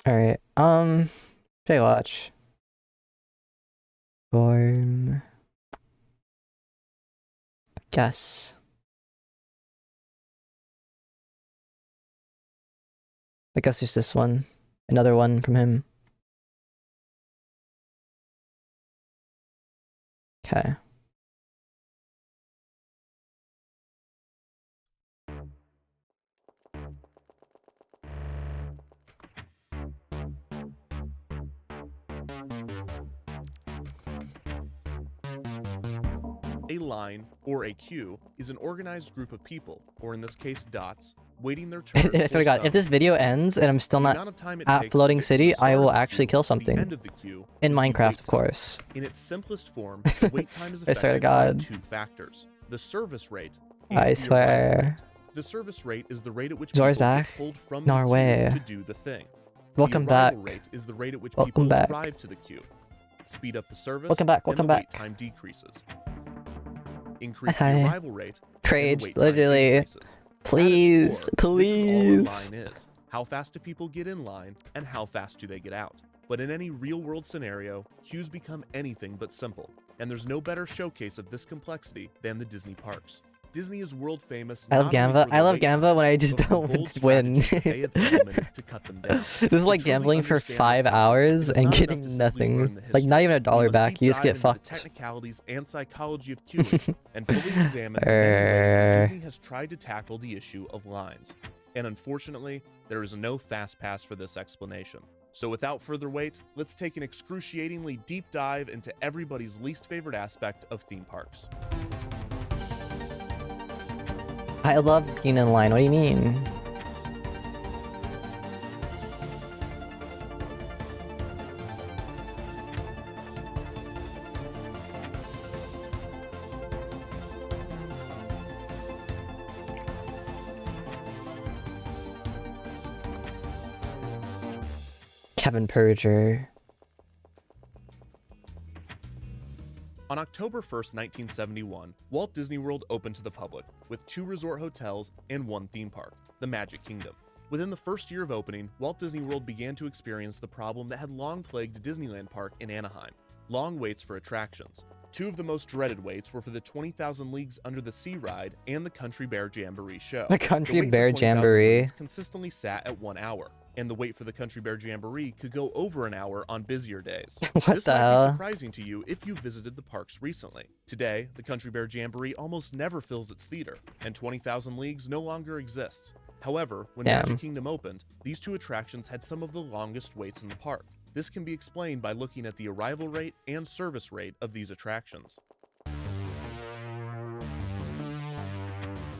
Alright, should I watch? Worm. Guess. I guess there's this one. Another one from him. Okay. A line, or a queue, is an organized group of people, or in this case dots, waiting their turn. I swear to God, if this video ends and I'm still not at Floating City, I will actually kill something. In Minecraft, of course. In its simplest form, the wait time is I swear to affected by God. 2 factors: the service rate. I and the swear. arrival rate. The service rate is the rate at which Zora's people back? get pulled from No the way. queue to do the thing. Welcome the arrival back. rate is the rate at which Welcome people back. arrive to the queue. Speed up the service. Welcome back, and welcome the wait back. time decreases. Increase Hi. the arrival rate. and the Rage, wait time literally. increases. Please, At its core, please. This is all a line is. How fast do people get in line, and how fast do they get out? But in any real-world scenario, queues become anything but simple, and there's no better showcase of this complexity than the Disney parks. Disney is world famous. I love not only Gamba. for I their love wait Gamba when I times, just but for don't bold win. strategies that they have implemented to cut them down. This is To like truly gambling for understand this 5 topic, hours it is and not enough getting to simply learn nothing. the Like not history. even a dollar We must back. deep You just dive get into the fucked. technicalities and psychology of queuing, and fully examine the many ways that Disney has tried to tackle the issue of lines. And unfortunately, there is no fast pass for this explanation. So without further wait, let's take an excruciatingly deep dive into everybody's least favorite aspect of theme parks. I love being in line. What do you mean? Kevin Perger. On October 1st, 1971, Walt Disney World opened to the public, with 2 resort hotels and 1 theme park, the Magic Kingdom. Within the first year of opening, Walt Disney World began to experience the problem that had long plagued Disneyland Park in Anaheim: long waits for attractions. 2 of the most dreaded waits were for the 20,000 Leagues Under the Sea ride and the Country Bear Jamboree show. The Country wait for Bear 20,000 Jamboree. Leagues consistently sat at 1 hour, and the wait for the Country Bear Jamboree could go over an hour on busier days. What This the might hell? be surprising to you if you visited the parks recently. Today, the Country Bear Jamboree almost never fills its theater, and 20,000 Leagues no longer exists. However, when Damn. Magic Kingdom opened, these 2 attractions had some of the longest waits in the park. This can be explained by looking at the arrival rate and service rate of these attractions.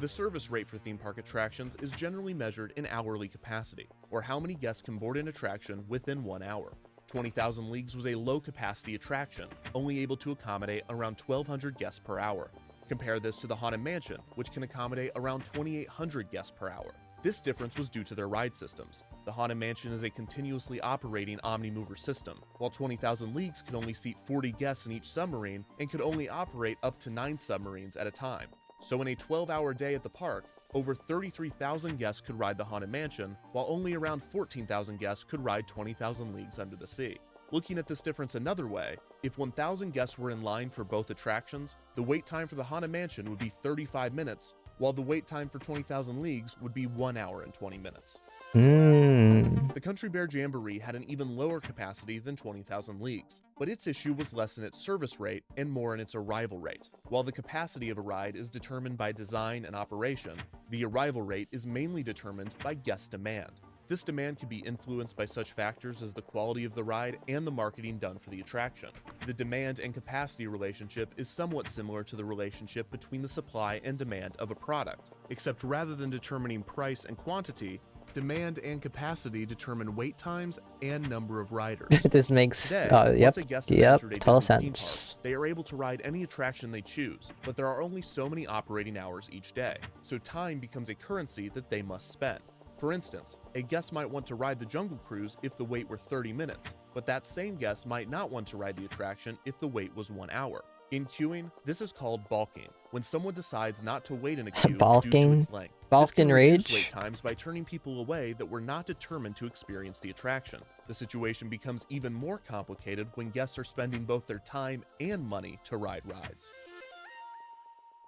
The service rate for theme park attractions is generally measured in hourly capacity, or how many guests can board an attraction within 1 hour. 20,000 Leagues was a low-capacity attraction, only able to accommodate around 1,200 guests per hour. Compare this to the Haunted Mansion, which can accommodate around 2,800 guests per hour. This difference was due to their ride systems. The Haunted Mansion is a continuously operating Omnimover system, while 20,000 Leagues could only seat 40 guests in each submarine and could only operate up to 9 submarines at a time. So in a 12-hour day at the park, over 33,000 guests could ride the Haunted Mansion, while only around 14,000 guests could ride 20,000 Leagues Under the Sea. Looking at this difference another way, if 1,000 guests were in line for both attractions, the wait time for the Haunted Mansion would be 35 minutes, while the wait time for 20,000 Leagues would be 1 hour and 20 minutes. The Country Bear Jamboree had an even lower capacity than 20,000 Leagues, but its issue was less in its service rate and more in its arrival rate. While the capacity of a ride is determined by design and operation, the arrival rate is mainly determined by guest demand. This demand can be influenced by such factors as the quality of the ride and the marketing done for the attraction. The demand and capacity relationship is somewhat similar to the relationship between the supply and demand of a product, except rather than determining price and quantity, demand and capacity determine wait times and number of riders. This makes Today, yep, once a guest has entered a total Disney theme sense. park, they are able to ride any attraction they choose, but there are only so many operating hours each day, so time becomes a currency that they must spend. For instance, a guest might want to ride the Jungle Cruise if the wait were 30 minutes, but that same guest might not want to ride the attraction if the wait was 1 hour. In queuing, this is called balking, when someone decides not to wait in a queue due to Balking? its length. This Balkan can reduce rage? wait times by turning people away that were not determined to experience the attraction. The situation becomes even more complicated when guests are spending both their time and money to ride rides.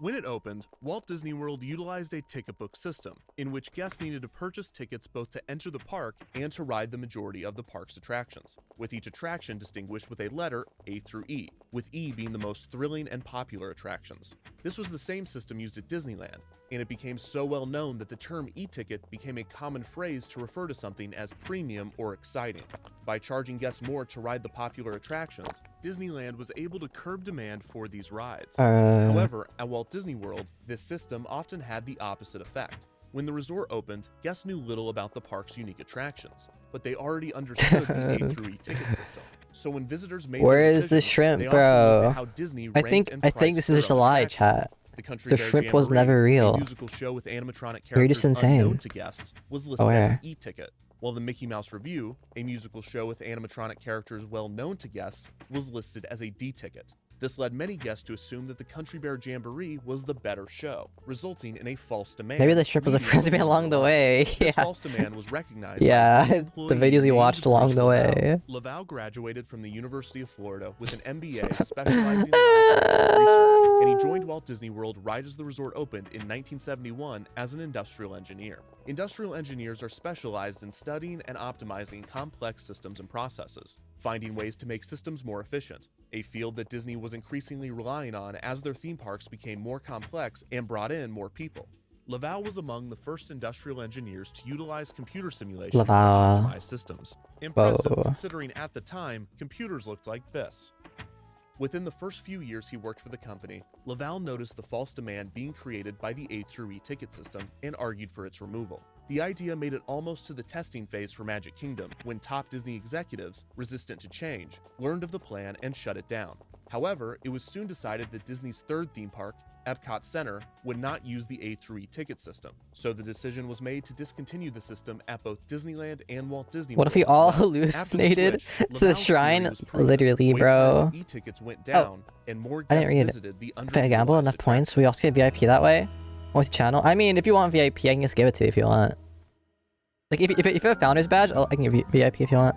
When it opened, Walt Disney World utilized a ticket book system, in which guests needed to purchase tickets both to enter the park and to ride the majority of the park's attractions, with each attraction distinguished with a letter A through E, with E being the most thrilling and popular attractions. This was the same system used at Disneyland, and it became so well known that the term e-ticket became a common phrase to refer to something as premium or exciting. By charging guests more to ride the popular attractions, Disneyland was able to curb demand for these rides. However, at Walt Disney World, this system often had the opposite effect. When the resort opened, guests knew little about the park's unique attractions, but they already understood the A through E ticket system. So when visitors made Where their is the decisions, shrimp, they often looked bro? at how Disney I ranked think and this is priced just a their own lie, attractions. chat. The Country The Bear shrimp was Jamboree, never real. a musical show with animatronic You're just characters insane. unknown to guests, was listed as Where? an e-ticket, while the Mickey Mouse Revue, a musical show with animatronic characters well known to guests, was listed as a D-ticket. This led many guests to assume that the Country Bear Jamboree was the better show, resulting in a false demand. Maybe the shrimp was a leading friend to of me along the longer way. lines. This Yeah. false demand was recognized Yeah, by a Disney the employee videos we named watched along Bruce the Lavelle. way. Lavelle graduated from the University of Florida with an MBA specializing in operations research, and he joined Walt Disney World right as the resort opened in 1971 as an industrial engineer. Industrial engineers are specialized in studying and optimizing complex systems and processes, finding ways to make systems more efficient, a field that Disney was increasingly relying on as their theme parks became more complex and brought in more people. Laval was among the first industrial engineers to utilize computer simulations Laval. to optimize systems. Impressive, Whoa. considering at the time, computers looked like this. Within the first few years he worked for the company, Laval noticed the false demand being created by the A through E ticket system and argued for its removal. The idea made it almost to the testing phase for Magic Kingdom when top Disney executives, resistant to change, learned of the plan and shut it down. However, it was soon decided that Disney's third theme park, Epcot Center, would not use the A through E ticket system, so the decision was made to discontinue the system at both Disneyland and Walt Disney What World. if we as all well. hallucinated After to the Laval's shrine? theory was proven, Literally, wait bro. times of e-tickets went down, and more I guests didn't read visited the it. If I gamble underutilized enough points, we also get VIP that way. With the channel. I mean, if you want VIP, I can just give it to you if you want. Like, if you have a founder's badge, I can give you VIP if you want.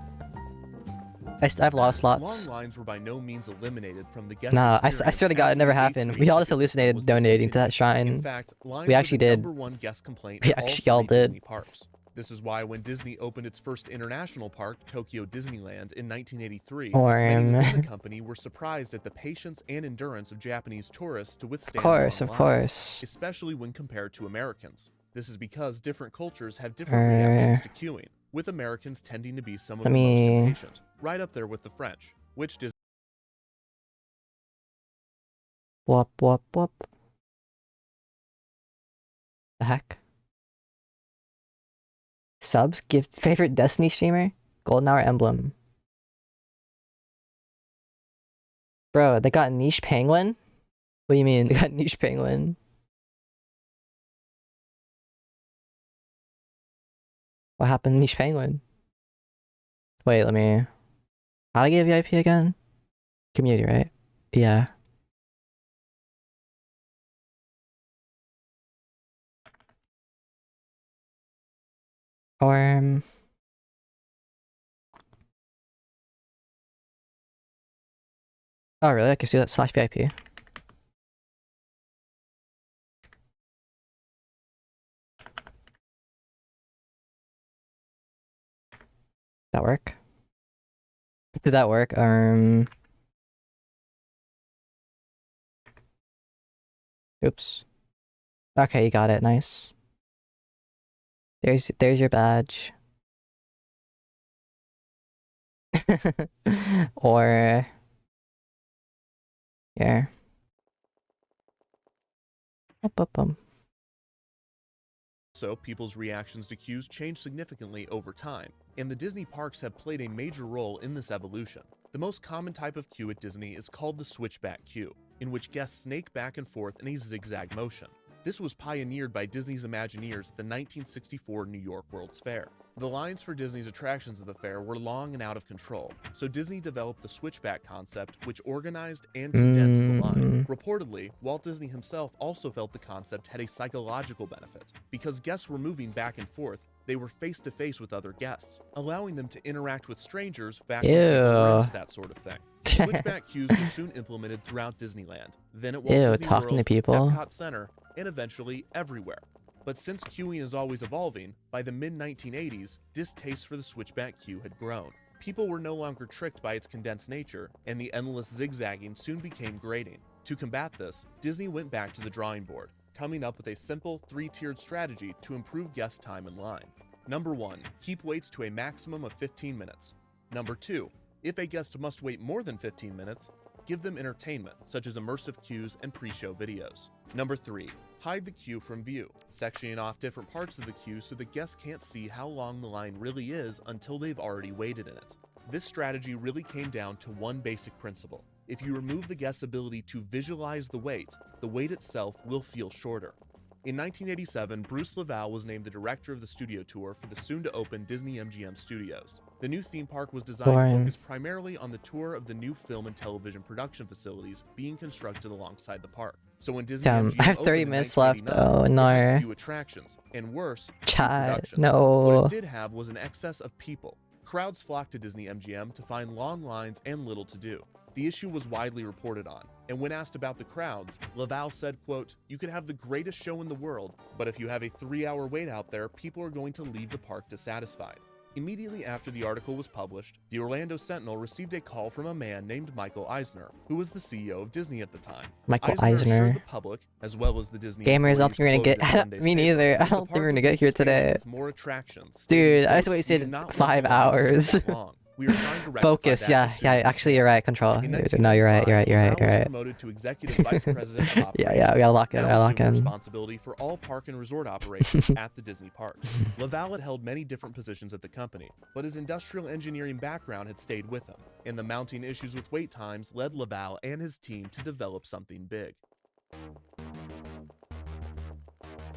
I have a lot of slots. Long lines were by no means eliminated from the guest Nah, I experience swear to God, it after never the happened. A3 We all just ticket system hallucinated was donating to that discontinued. shrine. In fact, lines We were actually the did. #1 guest complaint We at all actually all 3 did. Disney parks. This is why when Disney opened its first international park, Tokyo Disneyland, in 1983, many within the company were surprised at the patience and endurance of Japanese tourists to withstand long lines, Of course. especially when compared to Americans. This is because different cultures have different reactions to queuing, with Americans tending to be some of the most impatient, right up there with the French, which Disney Whoop, whoop, whoop. The heck? Subs? Gift favorite Destiny streamer? Golden Hour Emblem. Bro, they got Niche Penguin? What do you mean? They got Niche Penguin? What happened to Niche Penguin? Wait, let me... How do I get VIP again? Community, right? Yeah. Or... Oh, really? I can see that / VIP. That work? Did that work? Oops. Okay, you got it. Nice. There's your badge. Or... Yeah. So, people's reactions to queues change significantly over time, and the Disney parks have played a major role in this evolution. The most common type of queue at Disney is called the switchback queue, in which guests snake back and forth in a zigzag motion. This was pioneered by Disney's Imagineers at the 1964 New York World's Fair. The lines for Disney's attractions at the fair were long and out of control, so Disney developed the switchback concept, which organized and condensed the line. Reportedly, Walt Disney himself also felt the concept had a psychological benefit. Because guests were moving back and forth, they were face to face with other guests, allowing them to interact with strangers back when people were into that sort of thing. Switchback queues were soon implemented throughout Disneyland, then at Walt Disney talking World, to people. Epcot Center, and eventually everywhere. But since queuing is always evolving, by the mid-1980s, distaste for the switchback queue had grown. People were no longer tricked by its condensed nature, and the endless zigzagging soon became grating. To combat this, Disney went back to the drawing board, coming up with a simple 3-tiered strategy to improve guest time in line. Number 1, keep waits to a maximum of 15 minutes. Number 2, if a guest must wait more than 15 minutes, give them entertainment, such as immersive queues and pre-show videos. Number 3, hide the queue from view, sectioning off different parts of the queue so the guests can't see how long the line really is until they've already waited in it. This strategy really came down to one basic principle. If you remove the guest's ability to visualize the wait itself will feel shorter. In 1987, Bruce Laval was named the director of the studio tour for the soon-to-open Disney MGM Studios. The new theme park was designed to focus primarily on the tour of the new film and television production facilities being constructed alongside the park. So when Disney MGM I have 30 opened in minutes left. 1989, Oh, it had no. few attractions, and worse, few Chat, productions. no. What it did have was an excess of people. Crowds flocked to Disney MGM to find long lines and little to do. The issue was widely reported on, and when asked about the crowds, Laval said, quote, "You could have the greatest show in the world, but if you have a 3-hour wait out there, people are going to leave the park dissatisfied." Immediately after the article was published, the Orlando Sentinel received a call from a man named Michael Eisner, who was the CEO of Disney at the time. Michael Eisner assured Eisner. the public, as well as the Disney Gamers, I don't employees think we're gonna quoted in get. Sunday's Me paper, neither. I that the don't think park we're would gonna be get here expanded today. with more attractions, stating, Dude, I just quote, "We do wasted not want 5 the lines to be hours. that long. We are trying to rectify Focus. that Yeah, as soon yeah. as we Actually, can." you're right. Control. In No, you're right. 1995, You're right. You're right. Lavelle You're was right. promoted to executive vice president of operations. Yeah, we gotta lock it. Now I gotta lock assumed in. responsibility for all park and resort operations at the Disney parks. Lavelle had held many different positions at the company, but his industrial engineering background had stayed with him, and the mounting issues with wait times led Lavelle and his team to develop something big.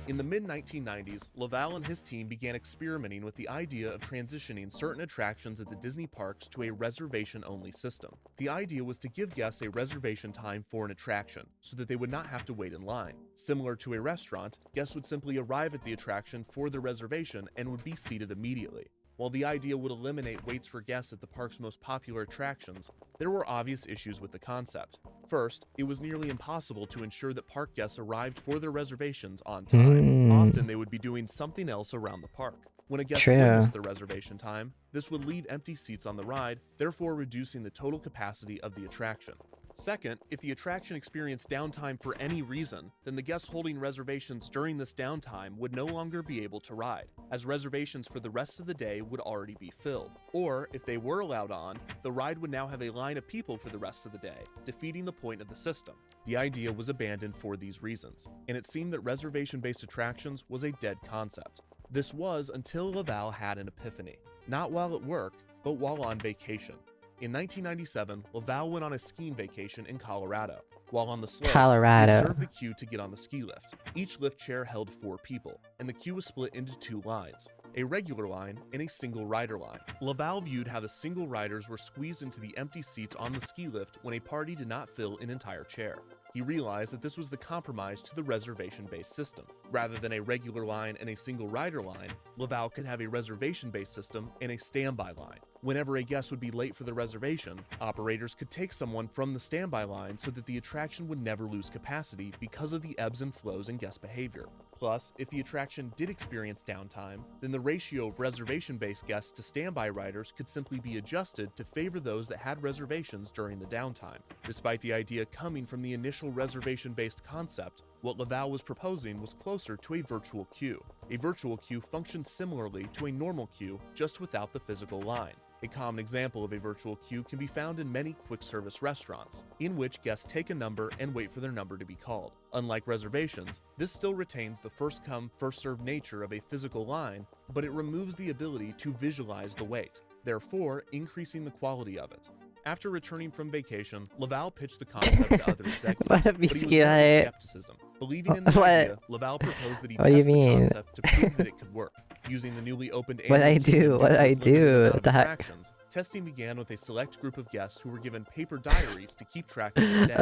In the mid-1990s, Lavelle and his team began experimenting with the idea of transitioning certain attractions at the Disney parks to a reservation-only system. The idea was to give guests a reservation time for an attraction, so that they would not have to wait in line. Similar to a restaurant, guests would simply arrive at the attraction for their reservation and would be seated immediately. While the idea would eliminate waits for guests at the park's most popular attractions, there were obvious issues with the concept. First, it was nearly impossible to ensure that park guests arrived for their reservations on time. Often they would be doing something else around the park. When a guest would miss their reservation time, this would leave empty seats on the ride, therefore reducing the total capacity of the attraction. Second, if the attraction experienced downtime for any reason, then the guests holding reservations during this downtime would no longer be able to ride, as reservations for the rest of the day would already be filled. Or, if they were allowed on, the ride would now have a line of people for the rest of the day, defeating the point of the system. The idea was abandoned for these reasons, and it seemed that reservation-based attractions was a dead concept. This was until Lavelle had an epiphany, not while at work, but while on vacation. In 1997, Lavelle went on a skiing vacation in Colorado. While on the slopes, he observed the queue to get on the ski lift. Each lift chair held 4 people, and the queue was split into 2 lines, a regular line and a single rider line. Lavelle viewed how the single riders were squeezed into the empty seats on the ski lift when a party did not fill an entire chair. He realized that this was the compromise to the reservation-based system. Rather than a regular line and a single rider line, Lavelle could have a reservation-based system and a standby line. Whenever a guest would be late for the reservation, operators could take someone from the standby line so that the attraction would never lose capacity because of the ebbs and flows in guest behavior. Plus, if the attraction did experience downtime, then the ratio of reservation-based guests to standby riders could simply be adjusted to favor those that had reservations during the downtime. Despite the idea coming from the initial reservation-based concept, what Lavelle was proposing was closer to a virtual queue. A virtual queue functions similarly to a normal queue, just without the physical line. A common example of a virtual queue can be found in many quick-service restaurants, in which guests take a number and wait for their number to be called. Unlike reservations, this still retains the first-come, first-served nature of a physical line, but it removes the ability to visualize the wait, therefore increasing the quality of it. After returning from vacation, Lavelle pitched the concept to other executives, but he was met with skepticism. Believing in the idea, Lavelle proposed that he test the concept to prove that it could work. Using the newly opened What I do? What the heck? Testing began with a select group of guests who were given paper diaries to keep track of their day,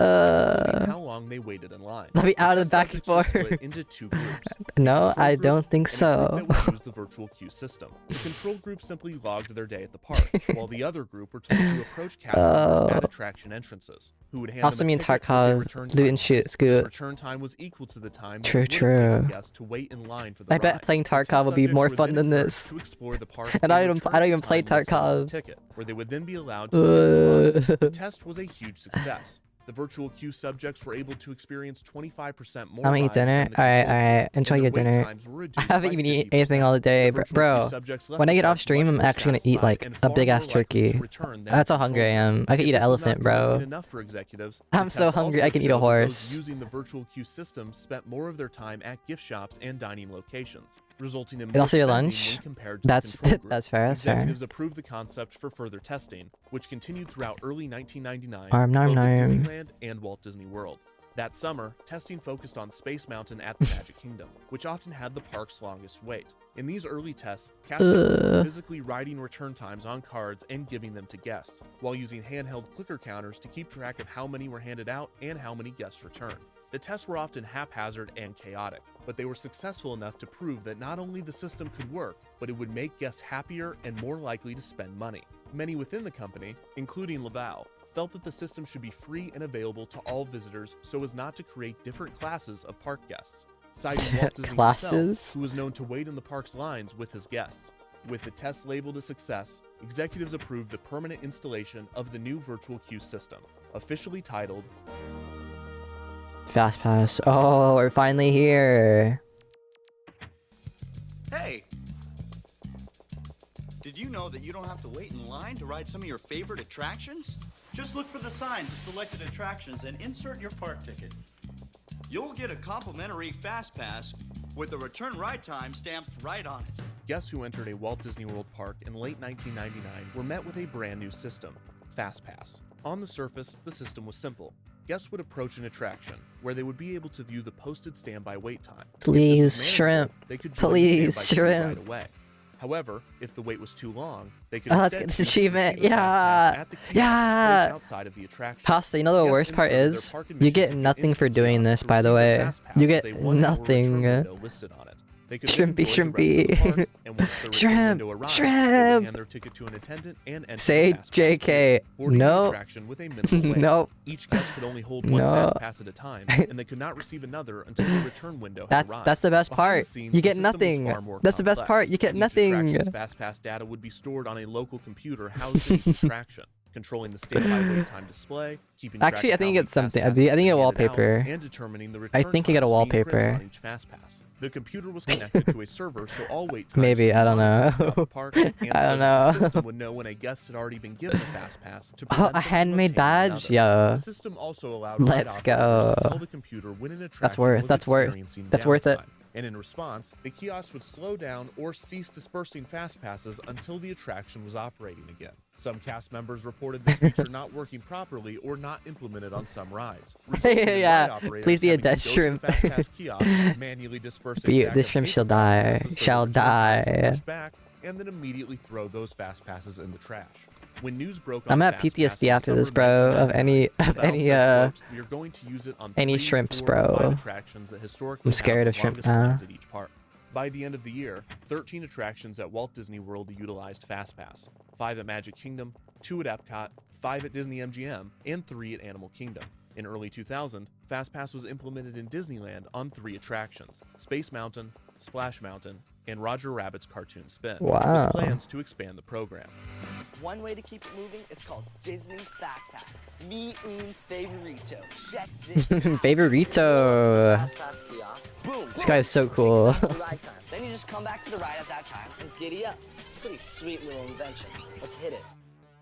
including how long they waited in line. Let me out of the back and forth. Split into 2 groups. No, I don't think so. That would use the virtual queue system. The control group simply logged their day at the park, while the other group were told to approach cast members at attraction entrances, who would hand also them a mean ticket with a return time. This Scoot. return time was equal to the time True. guests to wait in line for the I bet playing Tarkov would be more fun than this. To explore the park And I don't even play Tarkov. Ticket, where they would then be allowed to skip the line. The test was a huge success. The virtual queue subjects were able to experience 25% more. I'm gonna eat dinner. Alright. Enjoy your dinner. I haven't even eaten anything all day, bro. When I get off stream, I'm actually gonna eat like a big ass turkey. That's how hungry I am. I could eat an elephant, bro. I'm so hungry I can eat a horse. Using the virtual queue system spent more of their time at gift shops and dining locations, resulting in And more also your spending lunch. when compared to That's the control group. that's fair. That's fair. Executives approved the concept for further testing, which continued throughout early 1999, Arm, nom, both at nom. Disneyland and Walt Disney World. That summer, testing focused on Space Mountain at the Magic Kingdom, which often had the park's longest wait. In these early tests, cast members were physically writing return times on cards and giving them to guests, while using handheld clicker counters to keep track of how many were handed out and how many guests returned. The tests were often haphazard and chaotic, but they were successful enough to prove that not only the system could work, but it would make guests happier and more likely to spend money. Many within the company, including Lavelle, felt that the system should be free and available to all visitors so as not to create different classes of park guests, citing Walt Disney himself, who was known to wait in the park's lines with his guests. With the test labeled a success, executives approved the permanent installation of the new virtual queue system, officially titled Fast pass. Oh, we're finally here. Hey! Did you know that you don't have to wait in line to ride some of your favorite attractions? Just look for the signs of selected attractions and insert your park ticket. You'll get a complimentary Fast Pass with the return ride time stamped right on it. Guests who entered a Walt Disney World park in late 1999 were met with a brand new system, Fast Pass. On the surface, the system was simple. Guests would approach an attraction, where they would be able to view the posted standby wait time. Please, shrimp. They could join Please, the standby queue right shrimp. away. However, if the wait was too long, they could Oh, let's instead get this choose to achievement. receive a Fast Pass Yeah. at the kiosk Yeah. placed outside of the attraction. Pasta, you know the Guests worst part inserted their is? park You admission get ticket nothing into for the doing kiosk this, to by the receive way. their Fast Pass You if get they wanted or a return nothing. window listed on it. They could then Shrimpy, enjoy the rest of the shrimpy. park, and once the return Shrimp, window arrived, they shrimp. would hand their ticket to an attendant and enter Say the Fast Pass JK. queue, boarding the No. attraction with a minimal wait. Nope. Each guest could only hold one No. Fast Pass at a time, and they could not receive another until the return window had arrived. That's the best Behind the part. scenes, You the get system was nothing. far more That's the best complex. part. You get Each nothing. attraction's Fast Pass data would be stored on a local computer housed in each attraction, controlling the standby wait time display, keeping track Actually, I of think how you many get something. Fast I think you Passes get a have been handed out, wallpaper. and determining the I return think you get a times being printed wallpaper. on each Fast Pass. The computer was connected to a server, so all wait times Maybe, could be I don't monitored throughout the know. park, and I so don't that know. the system would know when a guest had already been given a Fast Pass to Oh, prevent a them from handmade obtaining badge? another. Yeah. The system also allowed Let's ride operators to go. tell the computer when an That's attraction worth. was That's worth. experiencing That's worth it. downtime. And in response, the kiosk would slow down or cease dispersing Fast Passes until the attraction was operating again. Some cast members reported this feature not working properly or not implemented on some rides, resulting in Yeah. ride operators Please be a having to dead go to the shrimp. Fast Pass kiosk, manually disperse a Be- stack this of shrimp paper shall Fast die. Passes so the Shall return times were die. pushed back, and then immediately throw those Fast Passes in the trash. When news broke I'm on at Fast PTSD Pass in after this, summer bro. Of 1999, any Val said, quote, "We are going to use it on any 3, shrimps, 4, or 5 bro. attractions that historically I'm scared have of the shrimp longest now. lines at each park." By the end of the year, 13 attractions at Walt Disney World utilized Fast Pass, 5 at Magic Kingdom, 2 at Epcot, 5 at Disney MGM, and 3 at Animal Kingdom. In early 2000, Fast Pass was implemented in Disneyland on 3 attractions: Space Mountain, Splash Mountain, and Roger Rabbit's Cartoon Spin, Wow. with plans to expand the program. One way to keep it moving is called Disney's Fast Pass. Mi un favorito. Check this out. Favorito. Fast Pass kiosk. Boom. This guy is so cool. Back to the ride time. Then you just come back to the ride at that time and giddy up. Pretty sweet little invention. Let's hit it.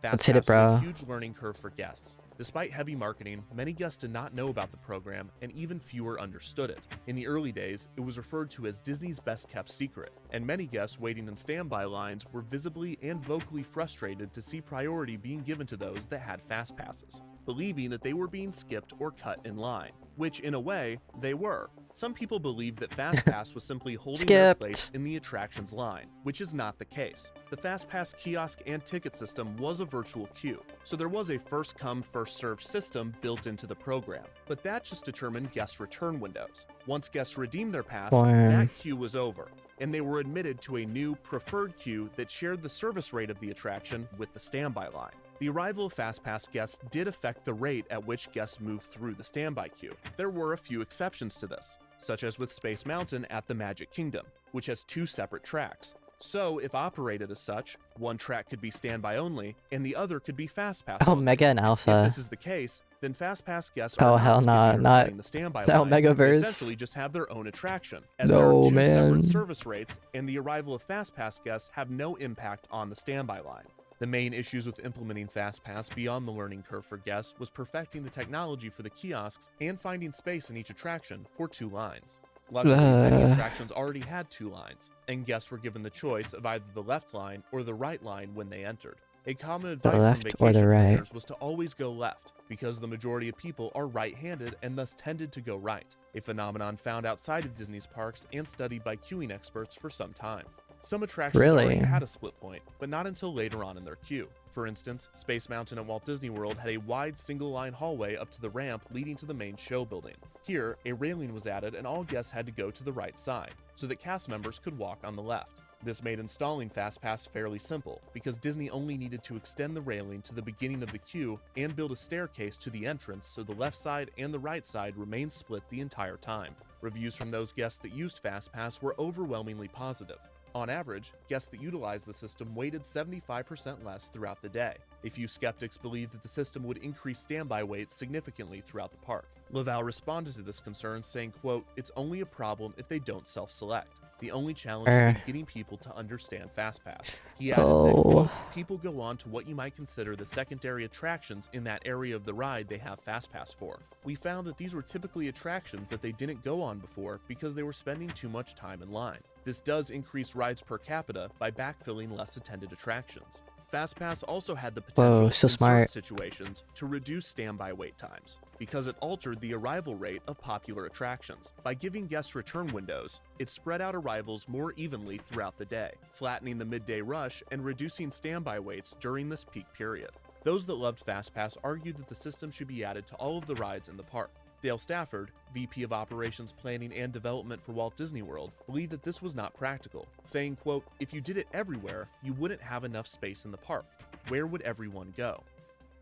Let's hit it, Fast Pass was bro. a huge learning curve for guests. Despite heavy marketing, many guests did not know about the program, and even fewer understood it. In the early days, it was referred to as Disney's best-kept secret, and many guests waiting in standby lines were visibly and vocally frustrated to see priority being given to those that had Fast Passes, believing that they were being skipped or cut in line, which, in a way, they were. Some people believed that Fast Pass was simply holding their Skipped. place in the attraction's line, which is not the case. The Fast Pass kiosk and ticket system was a virtual queue, so there was a first-come, first-served system built into the program, but that just determined guest return windows. Once guests redeemed their pass, Boing. that queue was over, and they were admitted to a new preferred queue that shared the service rate of the attraction with the standby line. The arrival of Fast Pass guests did affect the rate at which guests moved through the standby queue. There were a few exceptions to this, such as with Space Mountain at the Magic Kingdom, which has 2 separate tracks. So, if operated as such, one track could be standby only, and the other could be Fast Pass Oh, only. Mega and If Alpha. this is the case, then Fast Pass guests Oh, are hell not nah, skipping or not cutting the standby the line. They Omegaverse. essentially just have their own attraction, as there No, are 2 man. separate service rates, and the arrival of Fast Pass guests have no impact on the standby line. The main issues with implementing Fast Pass beyond the learning curve for guests was perfecting the technology for the kiosks and finding space in each attraction for 2 lines. Luckily, many attractions already had 2 lines, and guests were given the choice of either the left line or the right line when they entered. A common advice from left or the vacation right? planners was to always go left, because the majority of people are right-handed and thus tended to go right, a phenomenon found outside of Disney's parks and studied by queuing experts for some time. Some attractions already Really? had a split point, but not until later on in their queue. For instance, Space Mountain at Walt Disney World had a wide single-line hallway up to the ramp leading to the main show building. Here, a railing was added and all guests had to go to the right side, so that cast members could walk on the left. This made installing Fast Pass fairly simple, because Disney only needed to extend the railing to the beginning of the queue and build a staircase to the entrance so the left side and the right side remained split the entire time. Reviews from those guests that used Fast Pass were overwhelmingly positive. On average, guests that utilized the system waited 75% less throughout the day. A few skeptics believed that the system would increase standby waits significantly throughout the park. Laval responded to this concern saying, quote, "It's only a problem if they don't self-select. The only challenge has been getting people to understand FastPass." He added that, quote, "People go on to what you might consider the secondary attractions in that area of the ride they have FastPass for. We found that these were typically attractions that they didn't go on before because they were spending too much time in line. This does increase rides per capita by backfilling less attended attractions." FastPass also had the potential in certain situations to reduce standby wait times because it altered the arrival rate of popular attractions. By giving guests return windows, it spread out arrivals more evenly throughout the day, flattening the midday rush and reducing standby waits during this peak period. Those that loved FastPass argued that the system should be added to all of the rides in the park. Dale Stafford, VP of Operations Planning and Development for Walt Disney World, believed that this was not practical, saying, quote, "If you did it everywhere, you wouldn't have enough space in the park. Where would everyone go?"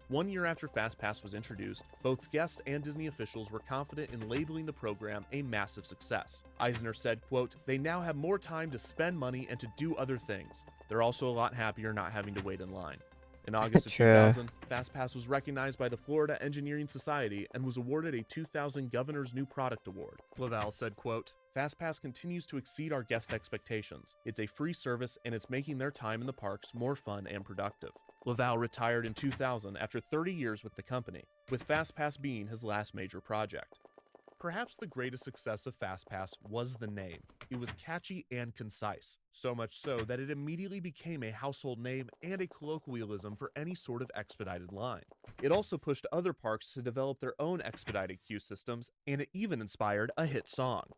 1 year after FastPass was introduced, both guests and Disney officials were confident in labeling the program a massive success. Eisner said, quote, "They now have more time to spend money and to do other things. They're also a lot happier not having to wait in line." In August of 2000, FastPass was recognized by the Florida Engineering Society and was awarded a 2000 Governor's New Product Award. Laval said, quote, "FastPass continues to exceed our guest expectations. It's a free service and it's making their time in the parks more fun and productive." Laval retired in 2000 after 30 years with the company, with FastPass being his last major project. Perhaps the greatest success of FastPass was the name. It was catchy and concise, so much so that it immediately became a household name and a colloquialism for any sort of expedited line. It also pushed other parks to develop their own expedited queue systems, and it even inspired a hit song.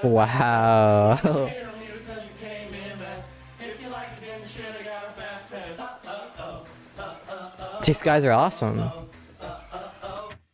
Wow. These guys are awesome.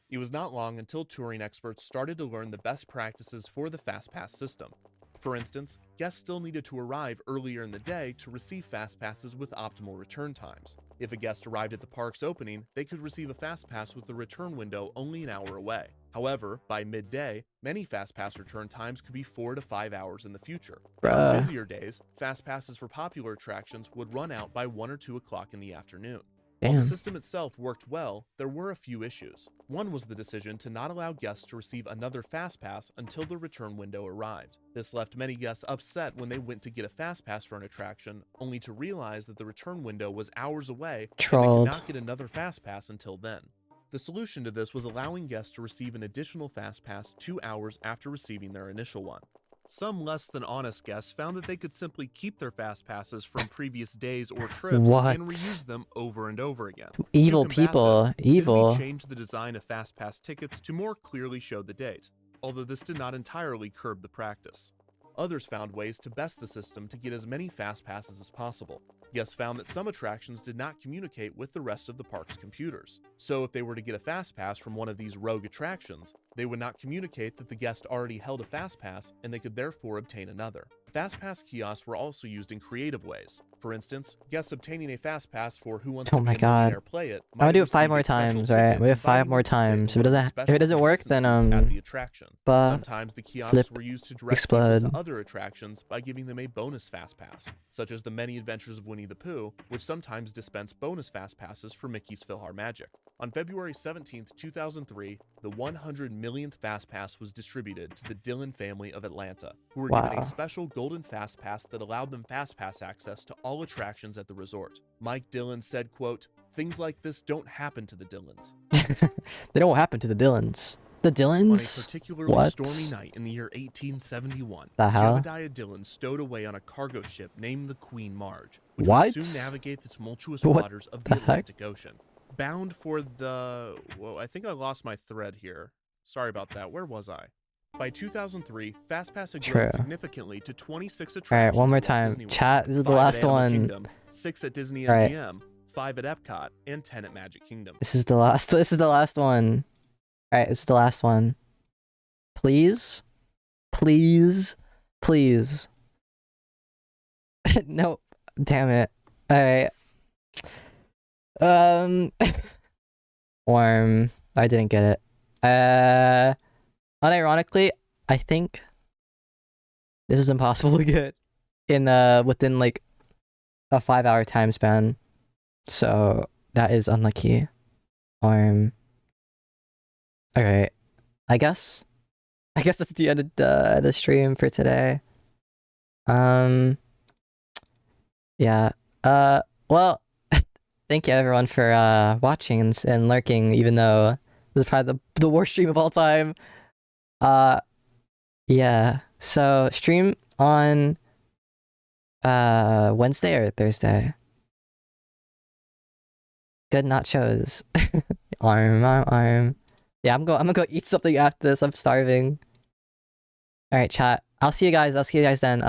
It was not long until touring experts started to learn the best practices for the FastPass system. For instance, guests still needed to arrive earlier in the day to receive FastPasses with optimal return times. If a guest arrived at the park's opening, they could receive a FastPass with the return window only an hour away. However, by midday, many FastPass return times could be 4 to 5 hours in the future. On busier days, FastPasses for popular attractions would run out by 1 or 2 o'clock in the afternoon. While the system itself worked well, there were a few issues. One was the decision to not allow guests to receive another FastPass until the return window arrived. This left many guests upset when they went to get a FastPass for an attraction, only to realize that the return window was hours away and they could not get another FastPass until then. The solution to this was allowing guests to receive an additional FastPass 2 hours after receiving their initial one. Some less than honest guests found that they could simply keep their FastPasses from previous days or trips and reuse them over and over again. Evil people. Evil. Disney changed the design of FastPass tickets to more clearly show the date, although this did not entirely curb the practice. Others found ways to best the system to get as many FastPasses as possible. Guests found that some attractions did not communicate with the rest of the park's computers. So if they were to get a FastPass from one of these rogue attractions, they would not communicate that the guest already held a FastPass and they could therefore obtain another. FastPass kiosks were also used in creative ways. For instance, guests obtaining a FastPass for Who Wants to Be a Millionaire Play It. I'm gonna do it 5 more times, right? We have 5 more times. If it doesn't work, then Sometimes the kiosks were used to direct people to explode. other attractions by giving them a bonus FastPass, such as the Many Adventures of Winnie the Pooh, which sometimes dispensed bonus FastPasses for Mickey's PhilharMagic. On February 17, 2003, the 100 millionth FastPass was distributed to the Dillon family of Atlanta, who were given a special golden FastPass that allowed them FastPass access to all attractions at the resort. Mike Dillon said, quote, "Things like this don't happen to the Dillons." They don't happen to the Dillons. The Dillons? On a particularly What? stormy night in the year 1871, The hell? Jebediah Dillon stowed away on a cargo ship named the Queen Marge, which What? would soon navigate the tumultuous What waters of the the heck? Atlantic Ocean. Bound for the... Whoa, I think I lost my thread here. Sorry about that. Where was I? By 2003, FastPass had grown True. significantly to 26 attractions. Alright, one more at Walt time. Disney World, Chat, this is the 5 at last Animal one. Kingdom, 6 at Disney Alright. MGM, 5 at Epcot, and 10 at Magic Kingdom. This is the last one. Alright, this is the last one. Please? Please? Please? No. Damn it. Alright. Worm. I didn't get it. Unironically, I think this is impossible to get in within like a 5-hour time span. So that is unlucky. Alright. I guess that's the end of the stream for today. Yeah. Well, thank you everyone for watching and lurking, even though this is probably the worst stream of all time. Yeah. So stream on Wednesday or Thursday. Good nachos. Arm. Yeah, I'm gonna go eat something after this. I'm starving. Alright, chat. I'll see you guys then.